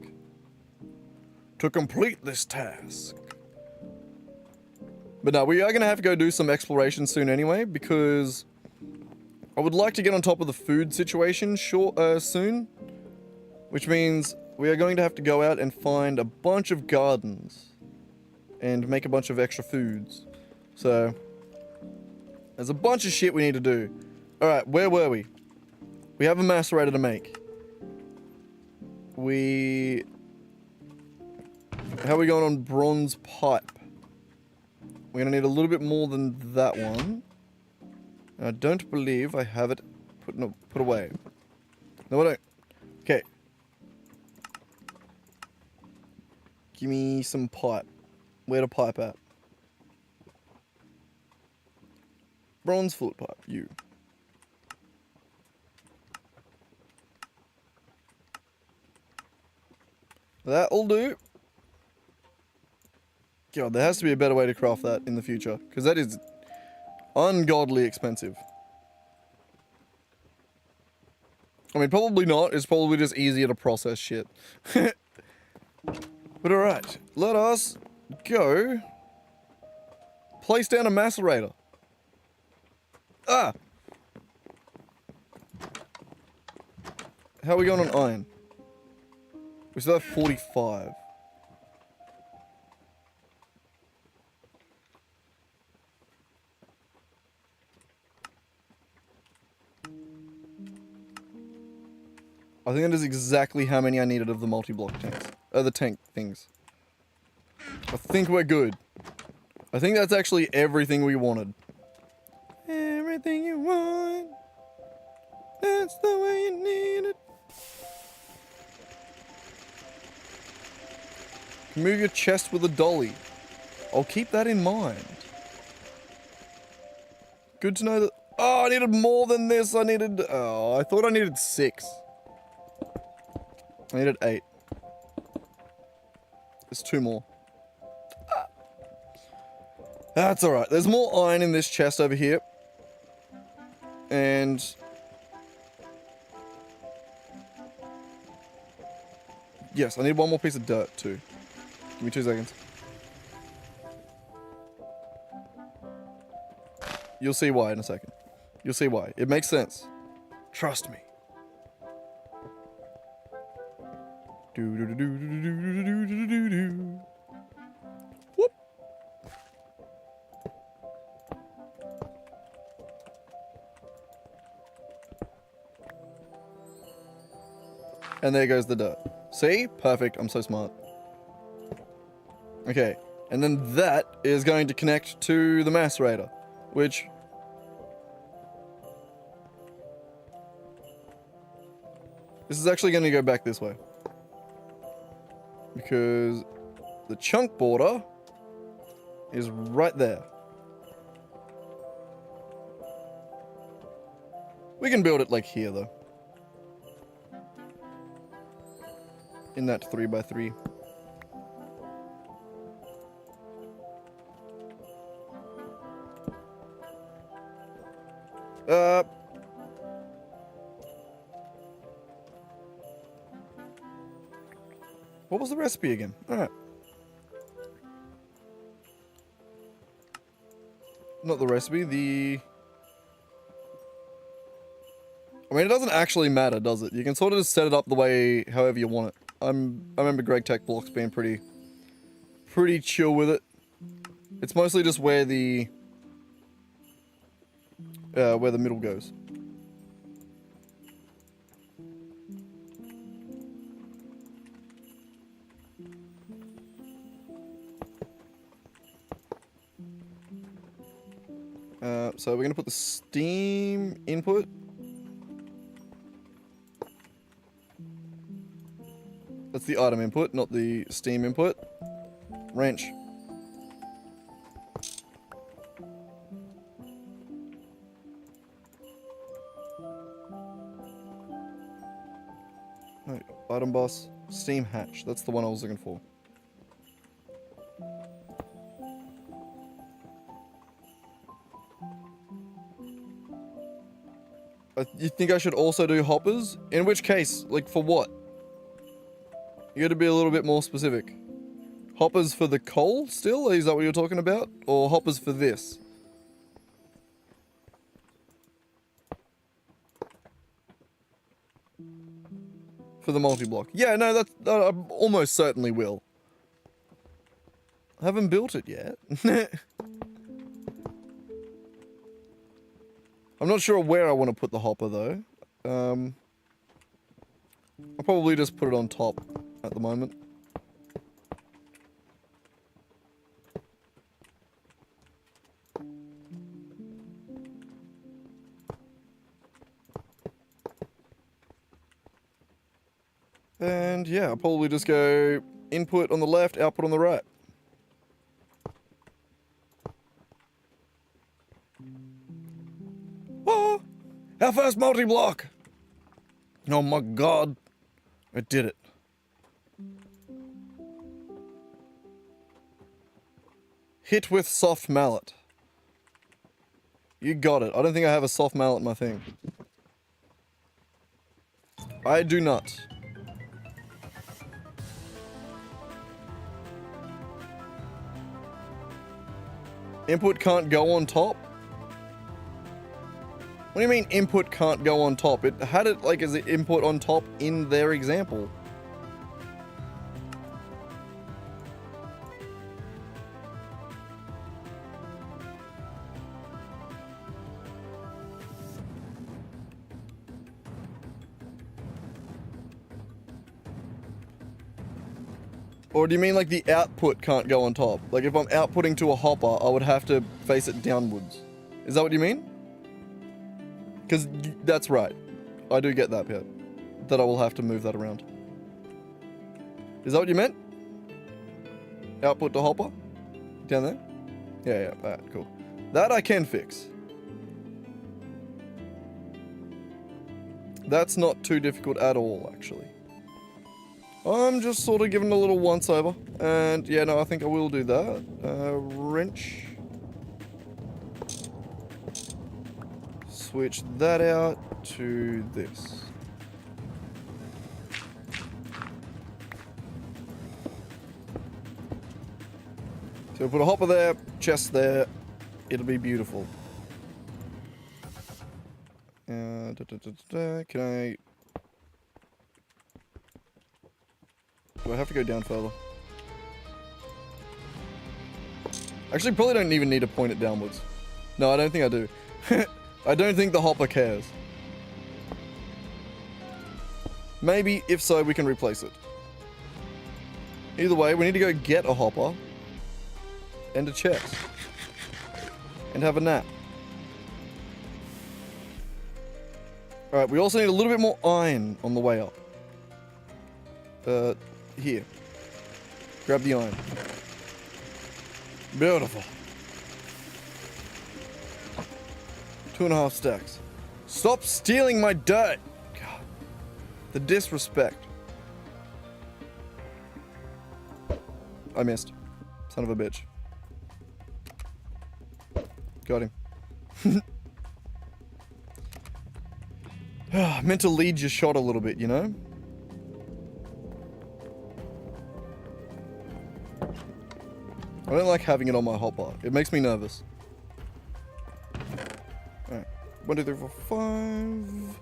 But no, we are going to have to go do some exploration soon anyway, because I would like to get on top of the food situation soon, which means we are going to have to go out and find a bunch of gardens and make a bunch of extra foods. So, there's a bunch of shit we need to do. Alright, where were we? We have a macerator to make. How are we going on bronze pipe? We're gonna need a little bit more than that one. And I don't believe I have it put away. No, I don't. Okay. Give me some pipe. Where to pipe at? Bronze flute pipe, you. That'll do. God, there has to be a better way to craft that in the future, because that is ungodly expensive. I mean, probably not. It's probably just easier to process shit. But alright, let us go place down a macerator. Ah! How are we going on iron? We still have 45. I think that is exactly how many I needed of the multi-block tanks. The tank things. I think we're good. I think that's actually everything we wanted. Everything you want. That's the way you need it. Move your chest with a dolly. I'll keep that in mind. Good to know that... Oh, I needed more than this. I thought I needed 6. I needed 8. There's 2 more. That's alright. There's more iron in this chest over here. And... yes, I need one more piece of dirt too. Give me 2 seconds. You'll see why in a second. You'll see why. It makes sense. Trust me. Do-do-do-do-do-do-do-do-do-do-do. Whoop. And there goes the dirt. See? Perfect. I'm so smart. Okay. And then that is going to connect to the macerator, which... This is actually going to go back this way. Because the chunk border is right there. We can build it like here though. In that 3x3. What was the recipe again? Alright. Not the recipe, the... I mean, it doesn't actually matter, does it? You can sort of just set it up the way, however you want it. I remember Gregtech blocks being pretty chill with it. It's mostly just where the middle goes. So we're going to put the steam input. That's the item input, not the steam input. Wrench. No, item boss, steam hatch. That's the one I was looking for. You think I should also do hoppers? In which case, like, for what? You gotta be a little bit more specific. Hoppers for the coal still? Is that what you're talking about? Or hoppers for this? For the multi-block. Yeah, no, that I almost certainly will. I haven't built it yet. I'm not sure where I want to put the hopper, though. I'll probably just put it on top at the moment. And yeah, I'll probably just go input on the left, output on the right. Oh, our first multi-block! Oh my god, I did it. Hit with soft mallet. You got it. I don't think I have a soft mallet in my thing. I do not. Input can't go on top? What do you mean input can't go on top? It had it like as an input on top in their example. Or do you mean like the output can't go on top? Like if I'm outputting to a hopper, I would have to face it downwards. Is that what you mean? Because that's right. I do get that bit. That I will have to move that around. Is that what you meant? Output to hopper? Down there? Yeah, alright, cool. That I can fix. That's not too difficult at all, actually. I'm just sort of giving a little once over. And yeah, no, I think I will do that. Wrench. Switch that out to this. So we'll put a hopper there, chest there. It'll be beautiful. Can I... Do I have to go down further? Actually, probably don't even need to point it downwards. No, I don't think I do. I don't think the hopper cares. Maybe, if so, we can replace it. Either way, we need to go get a hopper. And a chest. And have a nap. Alright, we also need a little bit more iron on the way up. Here. Grab the iron. Beautiful. 2.5 stacks. Stop stealing my dirt! God. The disrespect. I missed. Son of a bitch. Got him. Meant to lead your shot a little bit, you know? I don't like having it on my hotbar. It makes me nervous. Alright. 1, 2, 3, 4, 5.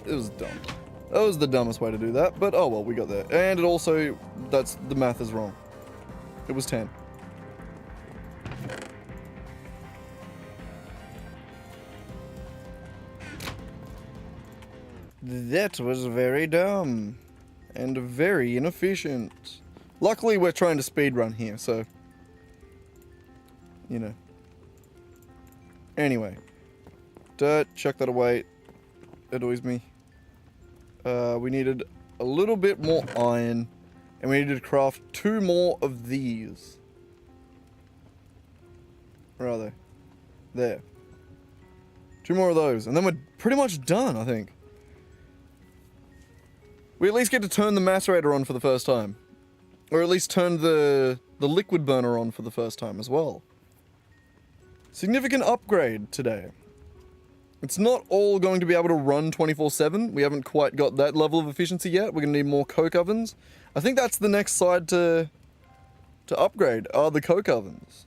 It was dumb. That was the dumbest way to do that, but oh well, we got there. And it also, the math is wrong. It was 10. That was very dumb. And very inefficient. Luckily, we're trying to speedrun here, so... You know. Anyway. Dirt, chuck that away. Annoys me. We needed a little bit more iron. And we needed to craft 2 more of these. Where are they? There. 2 more of those. And then we're pretty much done, I think. We at least get to turn the macerator on for the first time. Or at least turn the liquid burner on for the first time as well. Significant upgrade today. It's not all going to be able to run 24/7. We haven't quite got that level of efficiency yet. We're going to need more coke ovens. I think that's the next side to upgrade, are the coke ovens.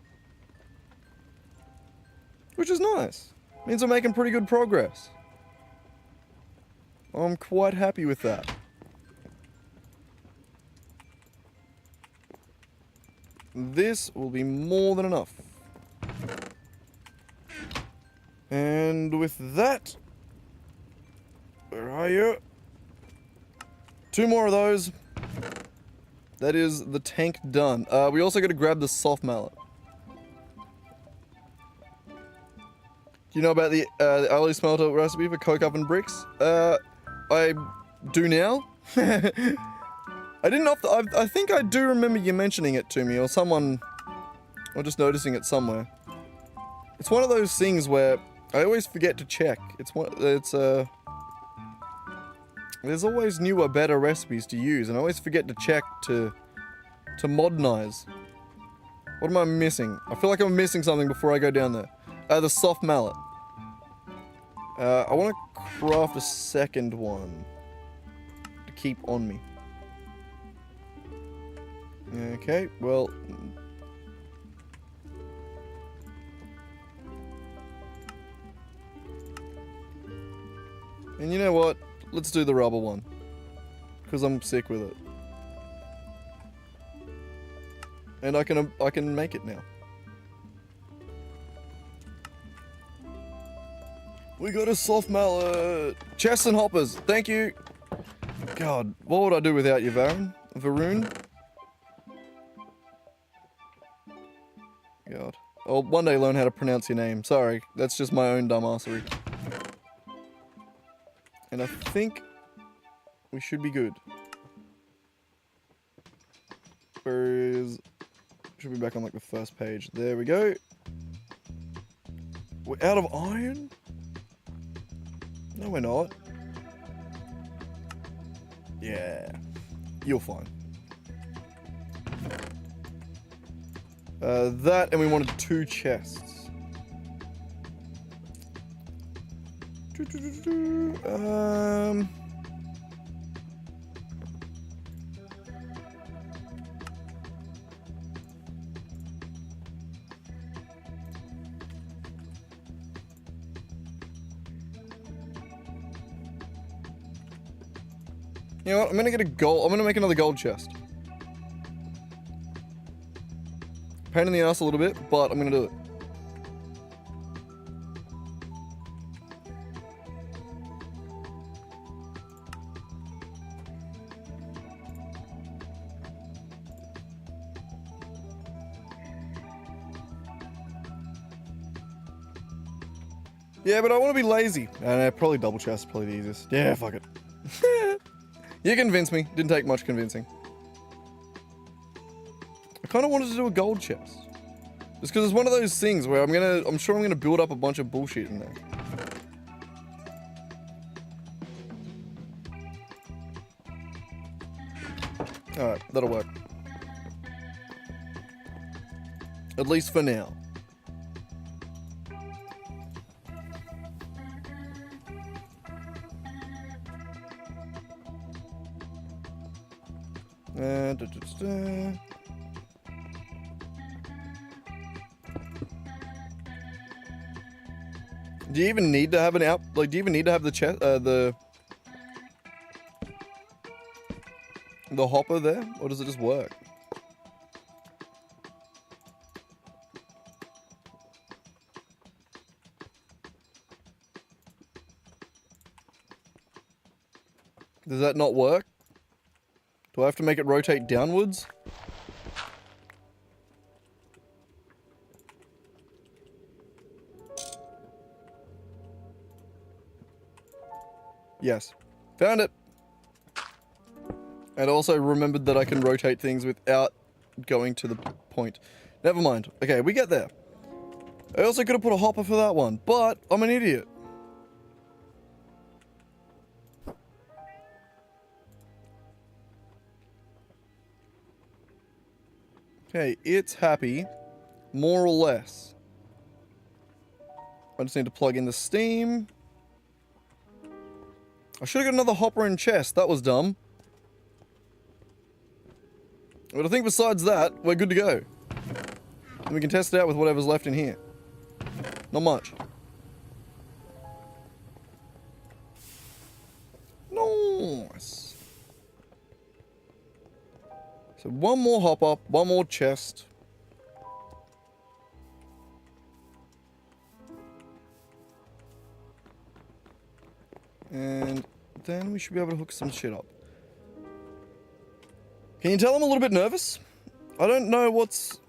Which is nice. Means we're making pretty good progress. I'm quite happy with that. This will be more than enough. And with that... Where are you? 2 more of those. That is the tank done. We also got to grab the soft mallet. Do you know about the alloy smelter recipe for coke oven bricks? I do now. I didn't I think I do remember you mentioning it to me, or someone, or just noticing it somewhere. It's one of those things where I always forget to check. There's always newer, better recipes to use, and I always forget to check to modernize. What am I missing? I feel like I'm missing something before I go down there. The soft mallet. I want to craft a second one to keep on me. Okay, well... And you know what? Let's do the rubber one. Because I'm sick with it. And I can make it now. We got a soft mallet! Chests and hoppers, thank you! God, what would I do without you, Varun? God. I'll one day learn how to pronounce your name. Sorry, that's just my own dumbassery. And I think we should be good. Should be back on like the first page. There we go. We're out of iron? No, we're not. Yeah. You're fine. That, and we wanted 2 chests. You know what? I'm gonna get a gold. I'm gonna make another gold chest. Pain in the ass a little bit, but I'm gonna do it. Yeah, but I want to be lazy. Probably double chest, probably the easiest. Yeah, fuck it. You convinced me. Didn't take much convincing. I kind of wanted to do a gold chest. Just because it's one of those things where I'm sure I'm gonna build up a bunch of bullshit in there. Alright, that'll work. At least for now. Do you even need to have an out? Like, do you even need to have the the hopper there, or does it just work? Does that not work? Do I have to make it rotate downwards? Yes. Found it. And also remembered that I can rotate things without going to the point. Never mind. Okay, we get there. I also could have put a hopper for that one, but I'm an idiot. Okay, it's happy, more or less. I just need to plug in the steam. I should have got another hopper and chest. That was dumb. But I think besides that, we're good to go. And we can test it out with whatever's left in here. Not much. Nice. So one more hopper, one more chest. And then we should be able to hook some shit up. Can you tell I'm a little bit nervous? I don't know what's...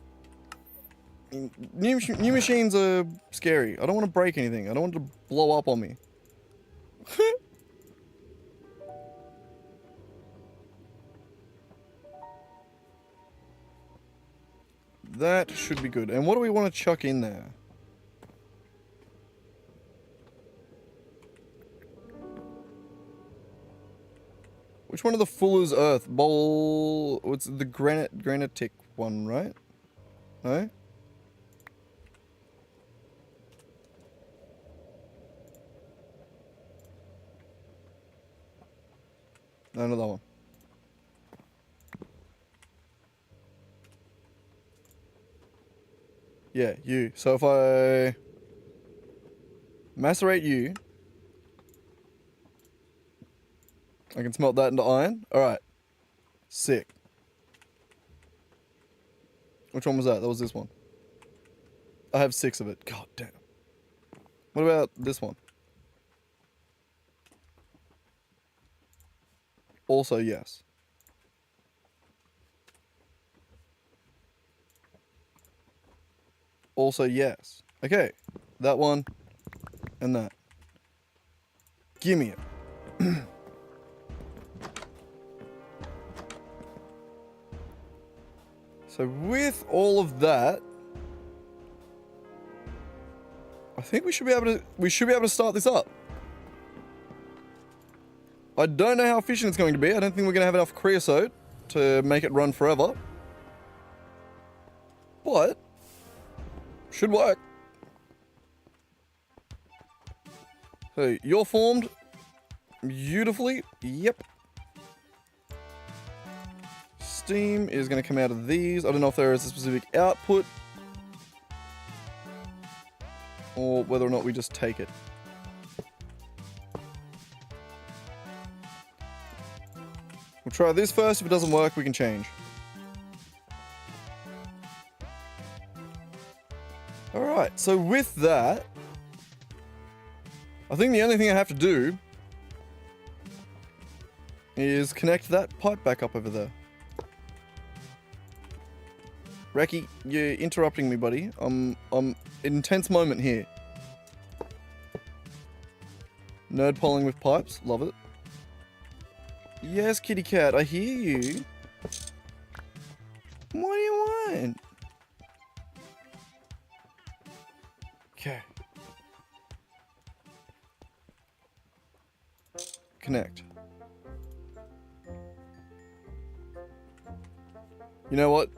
New machines are scary. I don't want to break anything. I don't want it to blow up on me. That should be good. And what do we want to chuck in there? Which one of the Fuller's Earth? Bowl... What's the granitic one, right? No? No, not that one. Yeah, you. So if I macerate you, I can smelt that into iron. Alright. Sick. Which one was that? That was this one. I have 6 of it. God damn. What about this one? Also, yes. Also, yes. Okay. That one and that. Gimme it. So with all of that, I think we should be able to start this up. I don't know how efficient it's going to be. I don't think we're going to have enough creosote to make it run forever. But should work. So you're formed beautifully. Yep. Steam is going to come out of these. I don't know if there is a specific output or whether or not we just take it. We'll try this first. If it doesn't work, we can change. Alright, so with that, I think the only thing I have to do is connect that pipe back up over there. Reki, you're interrupting me, buddy. I'm intense moment here. Nerd polling with pipes, love it. Yes, kitty cat, I hear you. What do you want? Okay. Connect. You know what?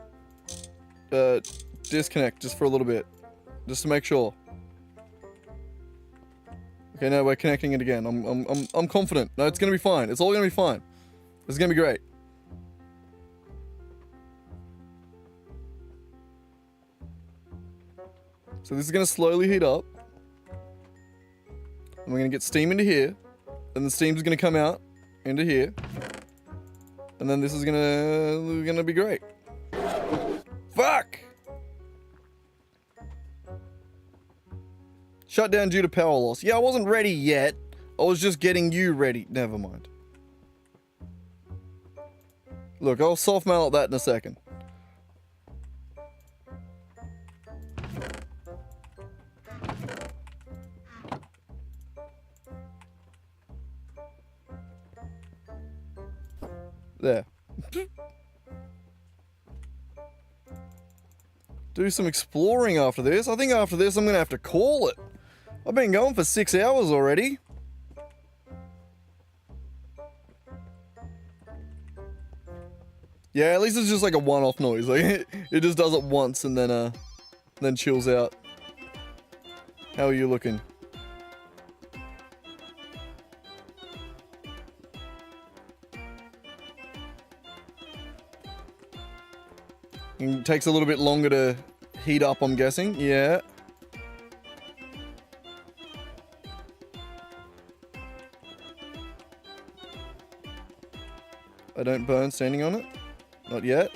Disconnect just for a little bit, just to make sure. Okay, no, we're connecting it again. I'm confident. No, it's gonna be fine. It's all gonna be fine. It's gonna be great. So this is gonna slowly heat up, and we're gonna get steam into here, and the steam's gonna come out into here, and then this is gonna be great. Fuck! Shut down due to power loss. Yeah, I wasn't ready yet. I was just getting you ready. Never mind. Look, I'll soft mail that in a second. There. Do some exploring after this. I think after this I'm gonna have to call it. I've been going for 6 hours already. Yeah, at least it's just like a one-off noise. Like it just does it once and then chills out. How are you looking? It takes a little bit longer to heat up, I'm guessing. Yeah. I don't burn standing on it. Not yet.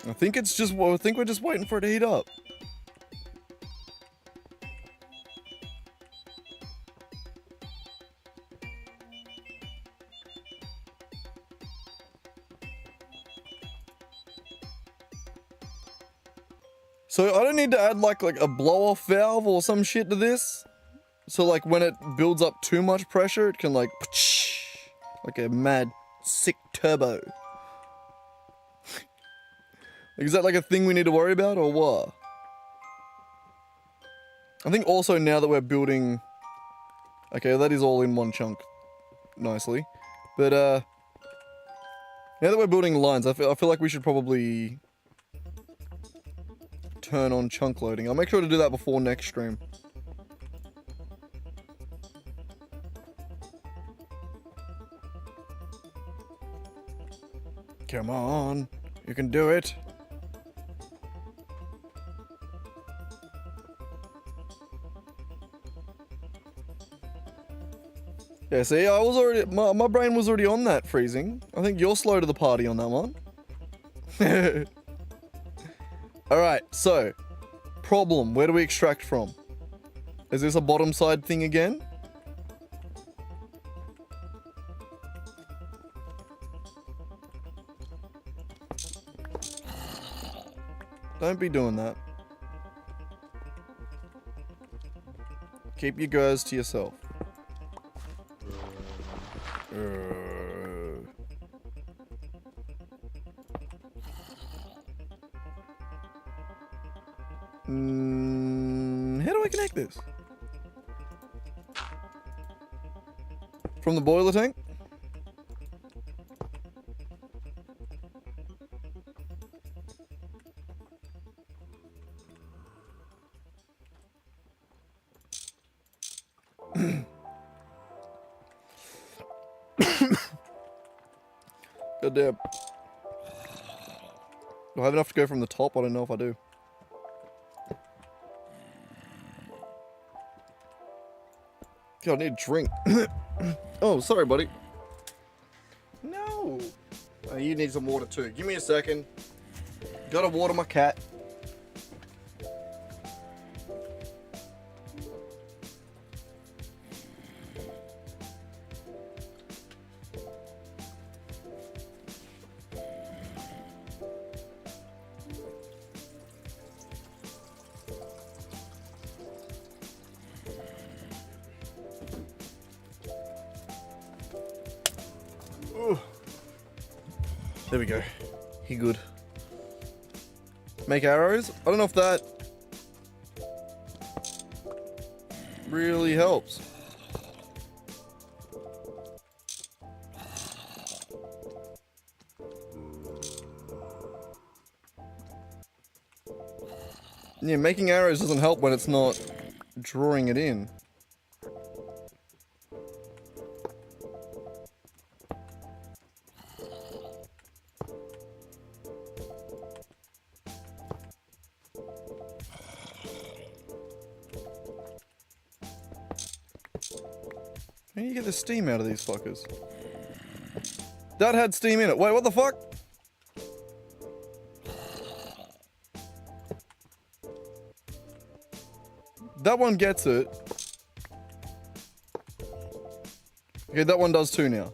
I think it's just, I think we're just waiting for it to heat up. So I don't need to add like a blow-off valve or some shit to this. So like when it builds up too much pressure, it can like a mad sick turbo. Is that like a thing we need to worry about or what? I think also now that we're building, okay, that is all in one chunk nicely. But now that we're building lines, I feel like we should probably turn on chunk loading. I'll make sure to do that before next stream. Come on, you can do it. Yeah, see, I was already, my brain was already on that freezing. I think you're slow to the party on that one. Alright, so, problem, where do we extract from? Is this a bottom side thing again? Don't be doing that. Keep your girls to yourself. How do I connect this? From the boiler tank? God damn. Do I have enough to go from the top? I don't know if I do. God, I need a drink. Oh, sorry, buddy. No. Oh, you need some water too. Give me a second. Gotta water my cat. Ooh. There we go. He good. Make arrows? I don't know if that really helps. Yeah, making arrows doesn't help when it's not drawing it in. How do you get the steam out of these fuckers? That had steam in it. Wait, what the fuck? That one gets it. Okay, that one does too now.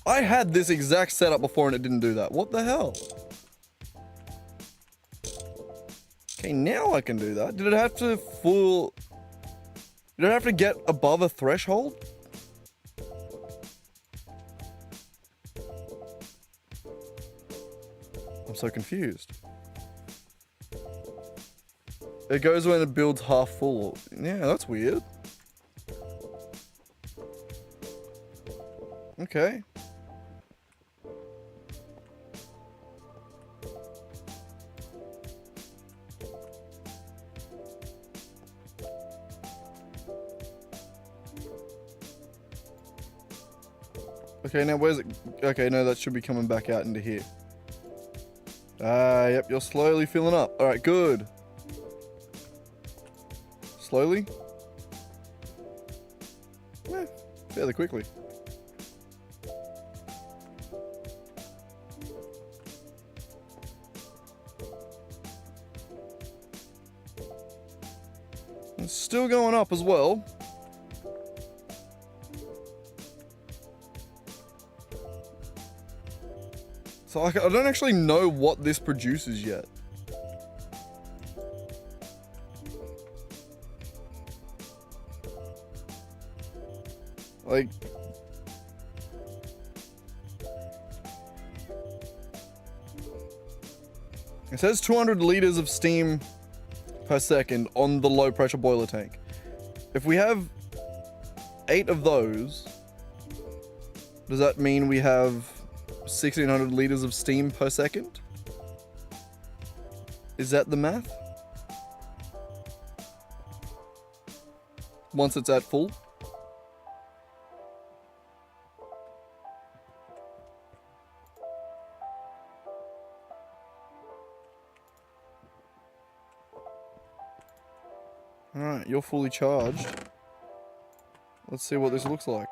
I had this exact setup before and it didn't do that. What the hell? Okay, now I can do that. Did it have to Did it have to get above a threshold? I'm so confused. It goes when it builds half full. Yeah, that's weird. Okay. Okay, now where's it? Okay, no, that should be coming back out into here. Yep, you're slowly filling up. Alright, good. Slowly? Yeah, fairly quickly. It's still going up as well. So I don't actually know what this produces yet. Like, it says 200 liters of steam per second on the low pressure boiler tank. If we have 8 of those, does that mean we have 1600 liters of steam per second? Is that the math? Once it's at full? Alright, you're fully charged. Let's see what this looks like.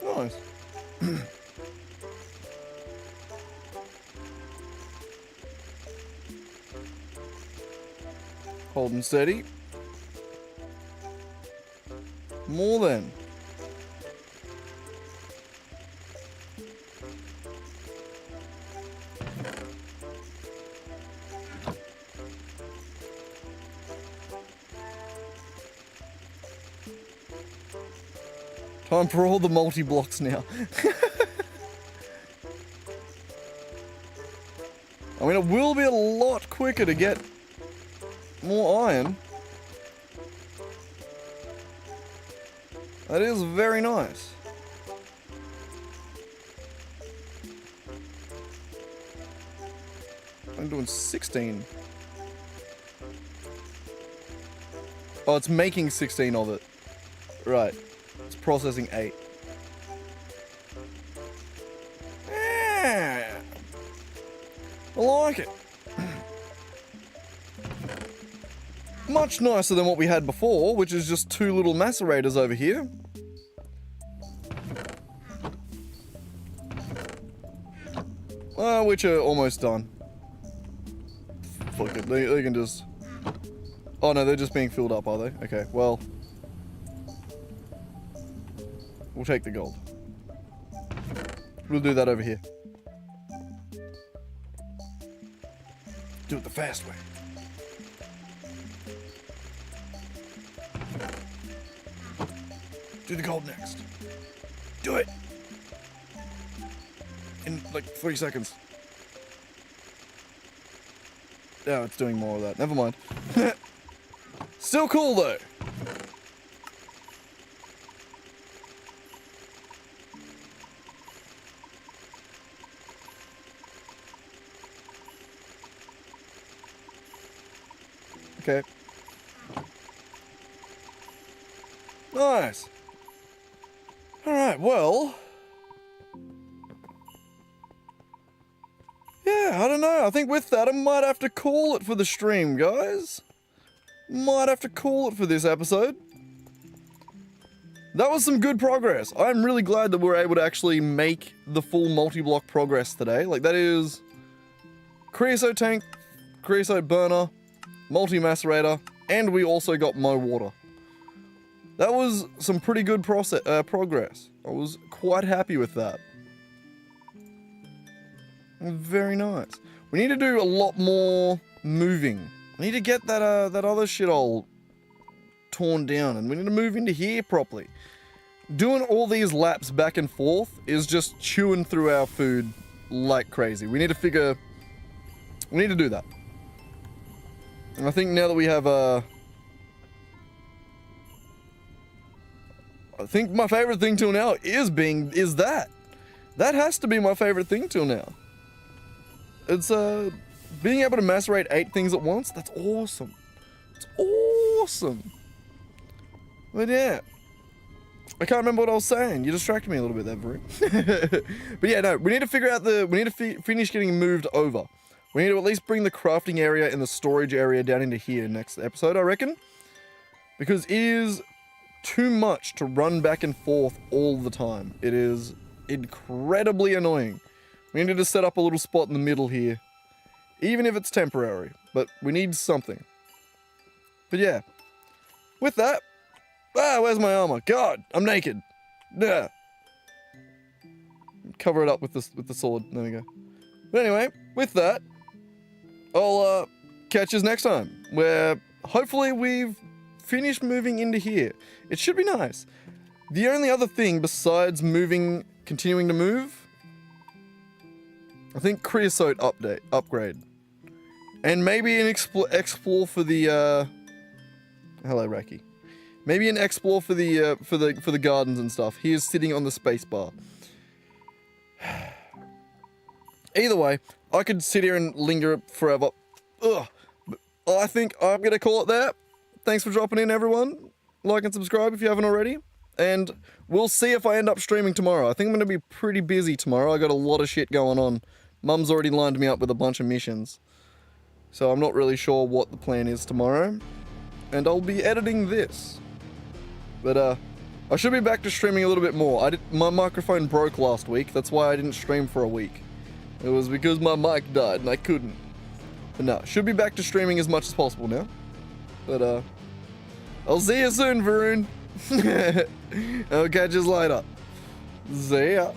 Nice. Holding steady. More than. Time for all the multi-blocks now. I mean, it will be a lot quicker to get more iron. That is very nice. I'm doing 16. Oh, it's making 16 of it. Right. It's processing 8. Yeah. I like it. Much nicer than what we had before, which is just 2 little macerators over here. Which are almost done. Fuck it, they can just... Oh no, they're just being filled up, are they? Okay, well... We'll take the gold. We'll do that over here. Do it the fast way. Do the gold next. Do it! In like 3 seconds. Yeah, it's doing more of that. Never mind. Still cool though. Okay. Nice. Alright, well... Yeah, I don't know. I think with that, I might have to call it for the stream, guys. Might have to call it for this episode. That was some good progress. I'm really glad that we're able to actually make the full multi-block progress today. Like, that is... Creosote tank, creosote burner, multi-macerator, and we also got Mo water. That was some pretty good progress. I was quite happy with that. Very nice. We need to do a lot more moving. We need to get that that other shit all torn down, and we need to move into here properly. Doing all these laps back and forth is just chewing through our food like crazy. We need to do that. And I think now that we have I think my favorite thing till now is that. That has to be my favorite thing till now. It's being able to macerate 8 things at once. That's awesome. It's awesome. But yeah, I can't remember what I was saying. You distracted me a little bit there, Varun. But yeah, no, we need to figure out we need to finish getting moved over. We need to at least bring the crafting area and the storage area down into here next episode, I reckon. Because it is too much to run back and forth all the time. It is incredibly annoying. We need to set up a little spot in the middle here. Even if it's temporary. But we need something. But yeah. With that... where's my armor? God, I'm naked. Yeah. Cover it up with the sword. There we go. But anyway, with that, I'll catch us next time. Where hopefully we've finished moving into here. It should be nice. The only other thing besides continuing to move... I think creosote upgrade. And maybe an explore for the hello Raki. Maybe an explore for the gardens and stuff. He is sitting on the space bar. Either way, I could sit here and linger forever. Ugh. But I think I'm gonna call it there. Thanks for dropping in, everyone. Like and subscribe if you haven't already. And we'll see if I end up streaming tomorrow. I think I'm gonna be pretty busy tomorrow. I got a lot of shit going on. Mum's already lined me up with a bunch of missions. So I'm not really sure what the plan is tomorrow. And I'll be editing this. But I should be back to streaming a little bit more. My microphone broke last week. That's why I didn't stream for a week. It was because my mic died and I couldn't. But no, should be back to streaming as much as possible now. But I'll see you soon, Varun. I'll catch you later. See ya.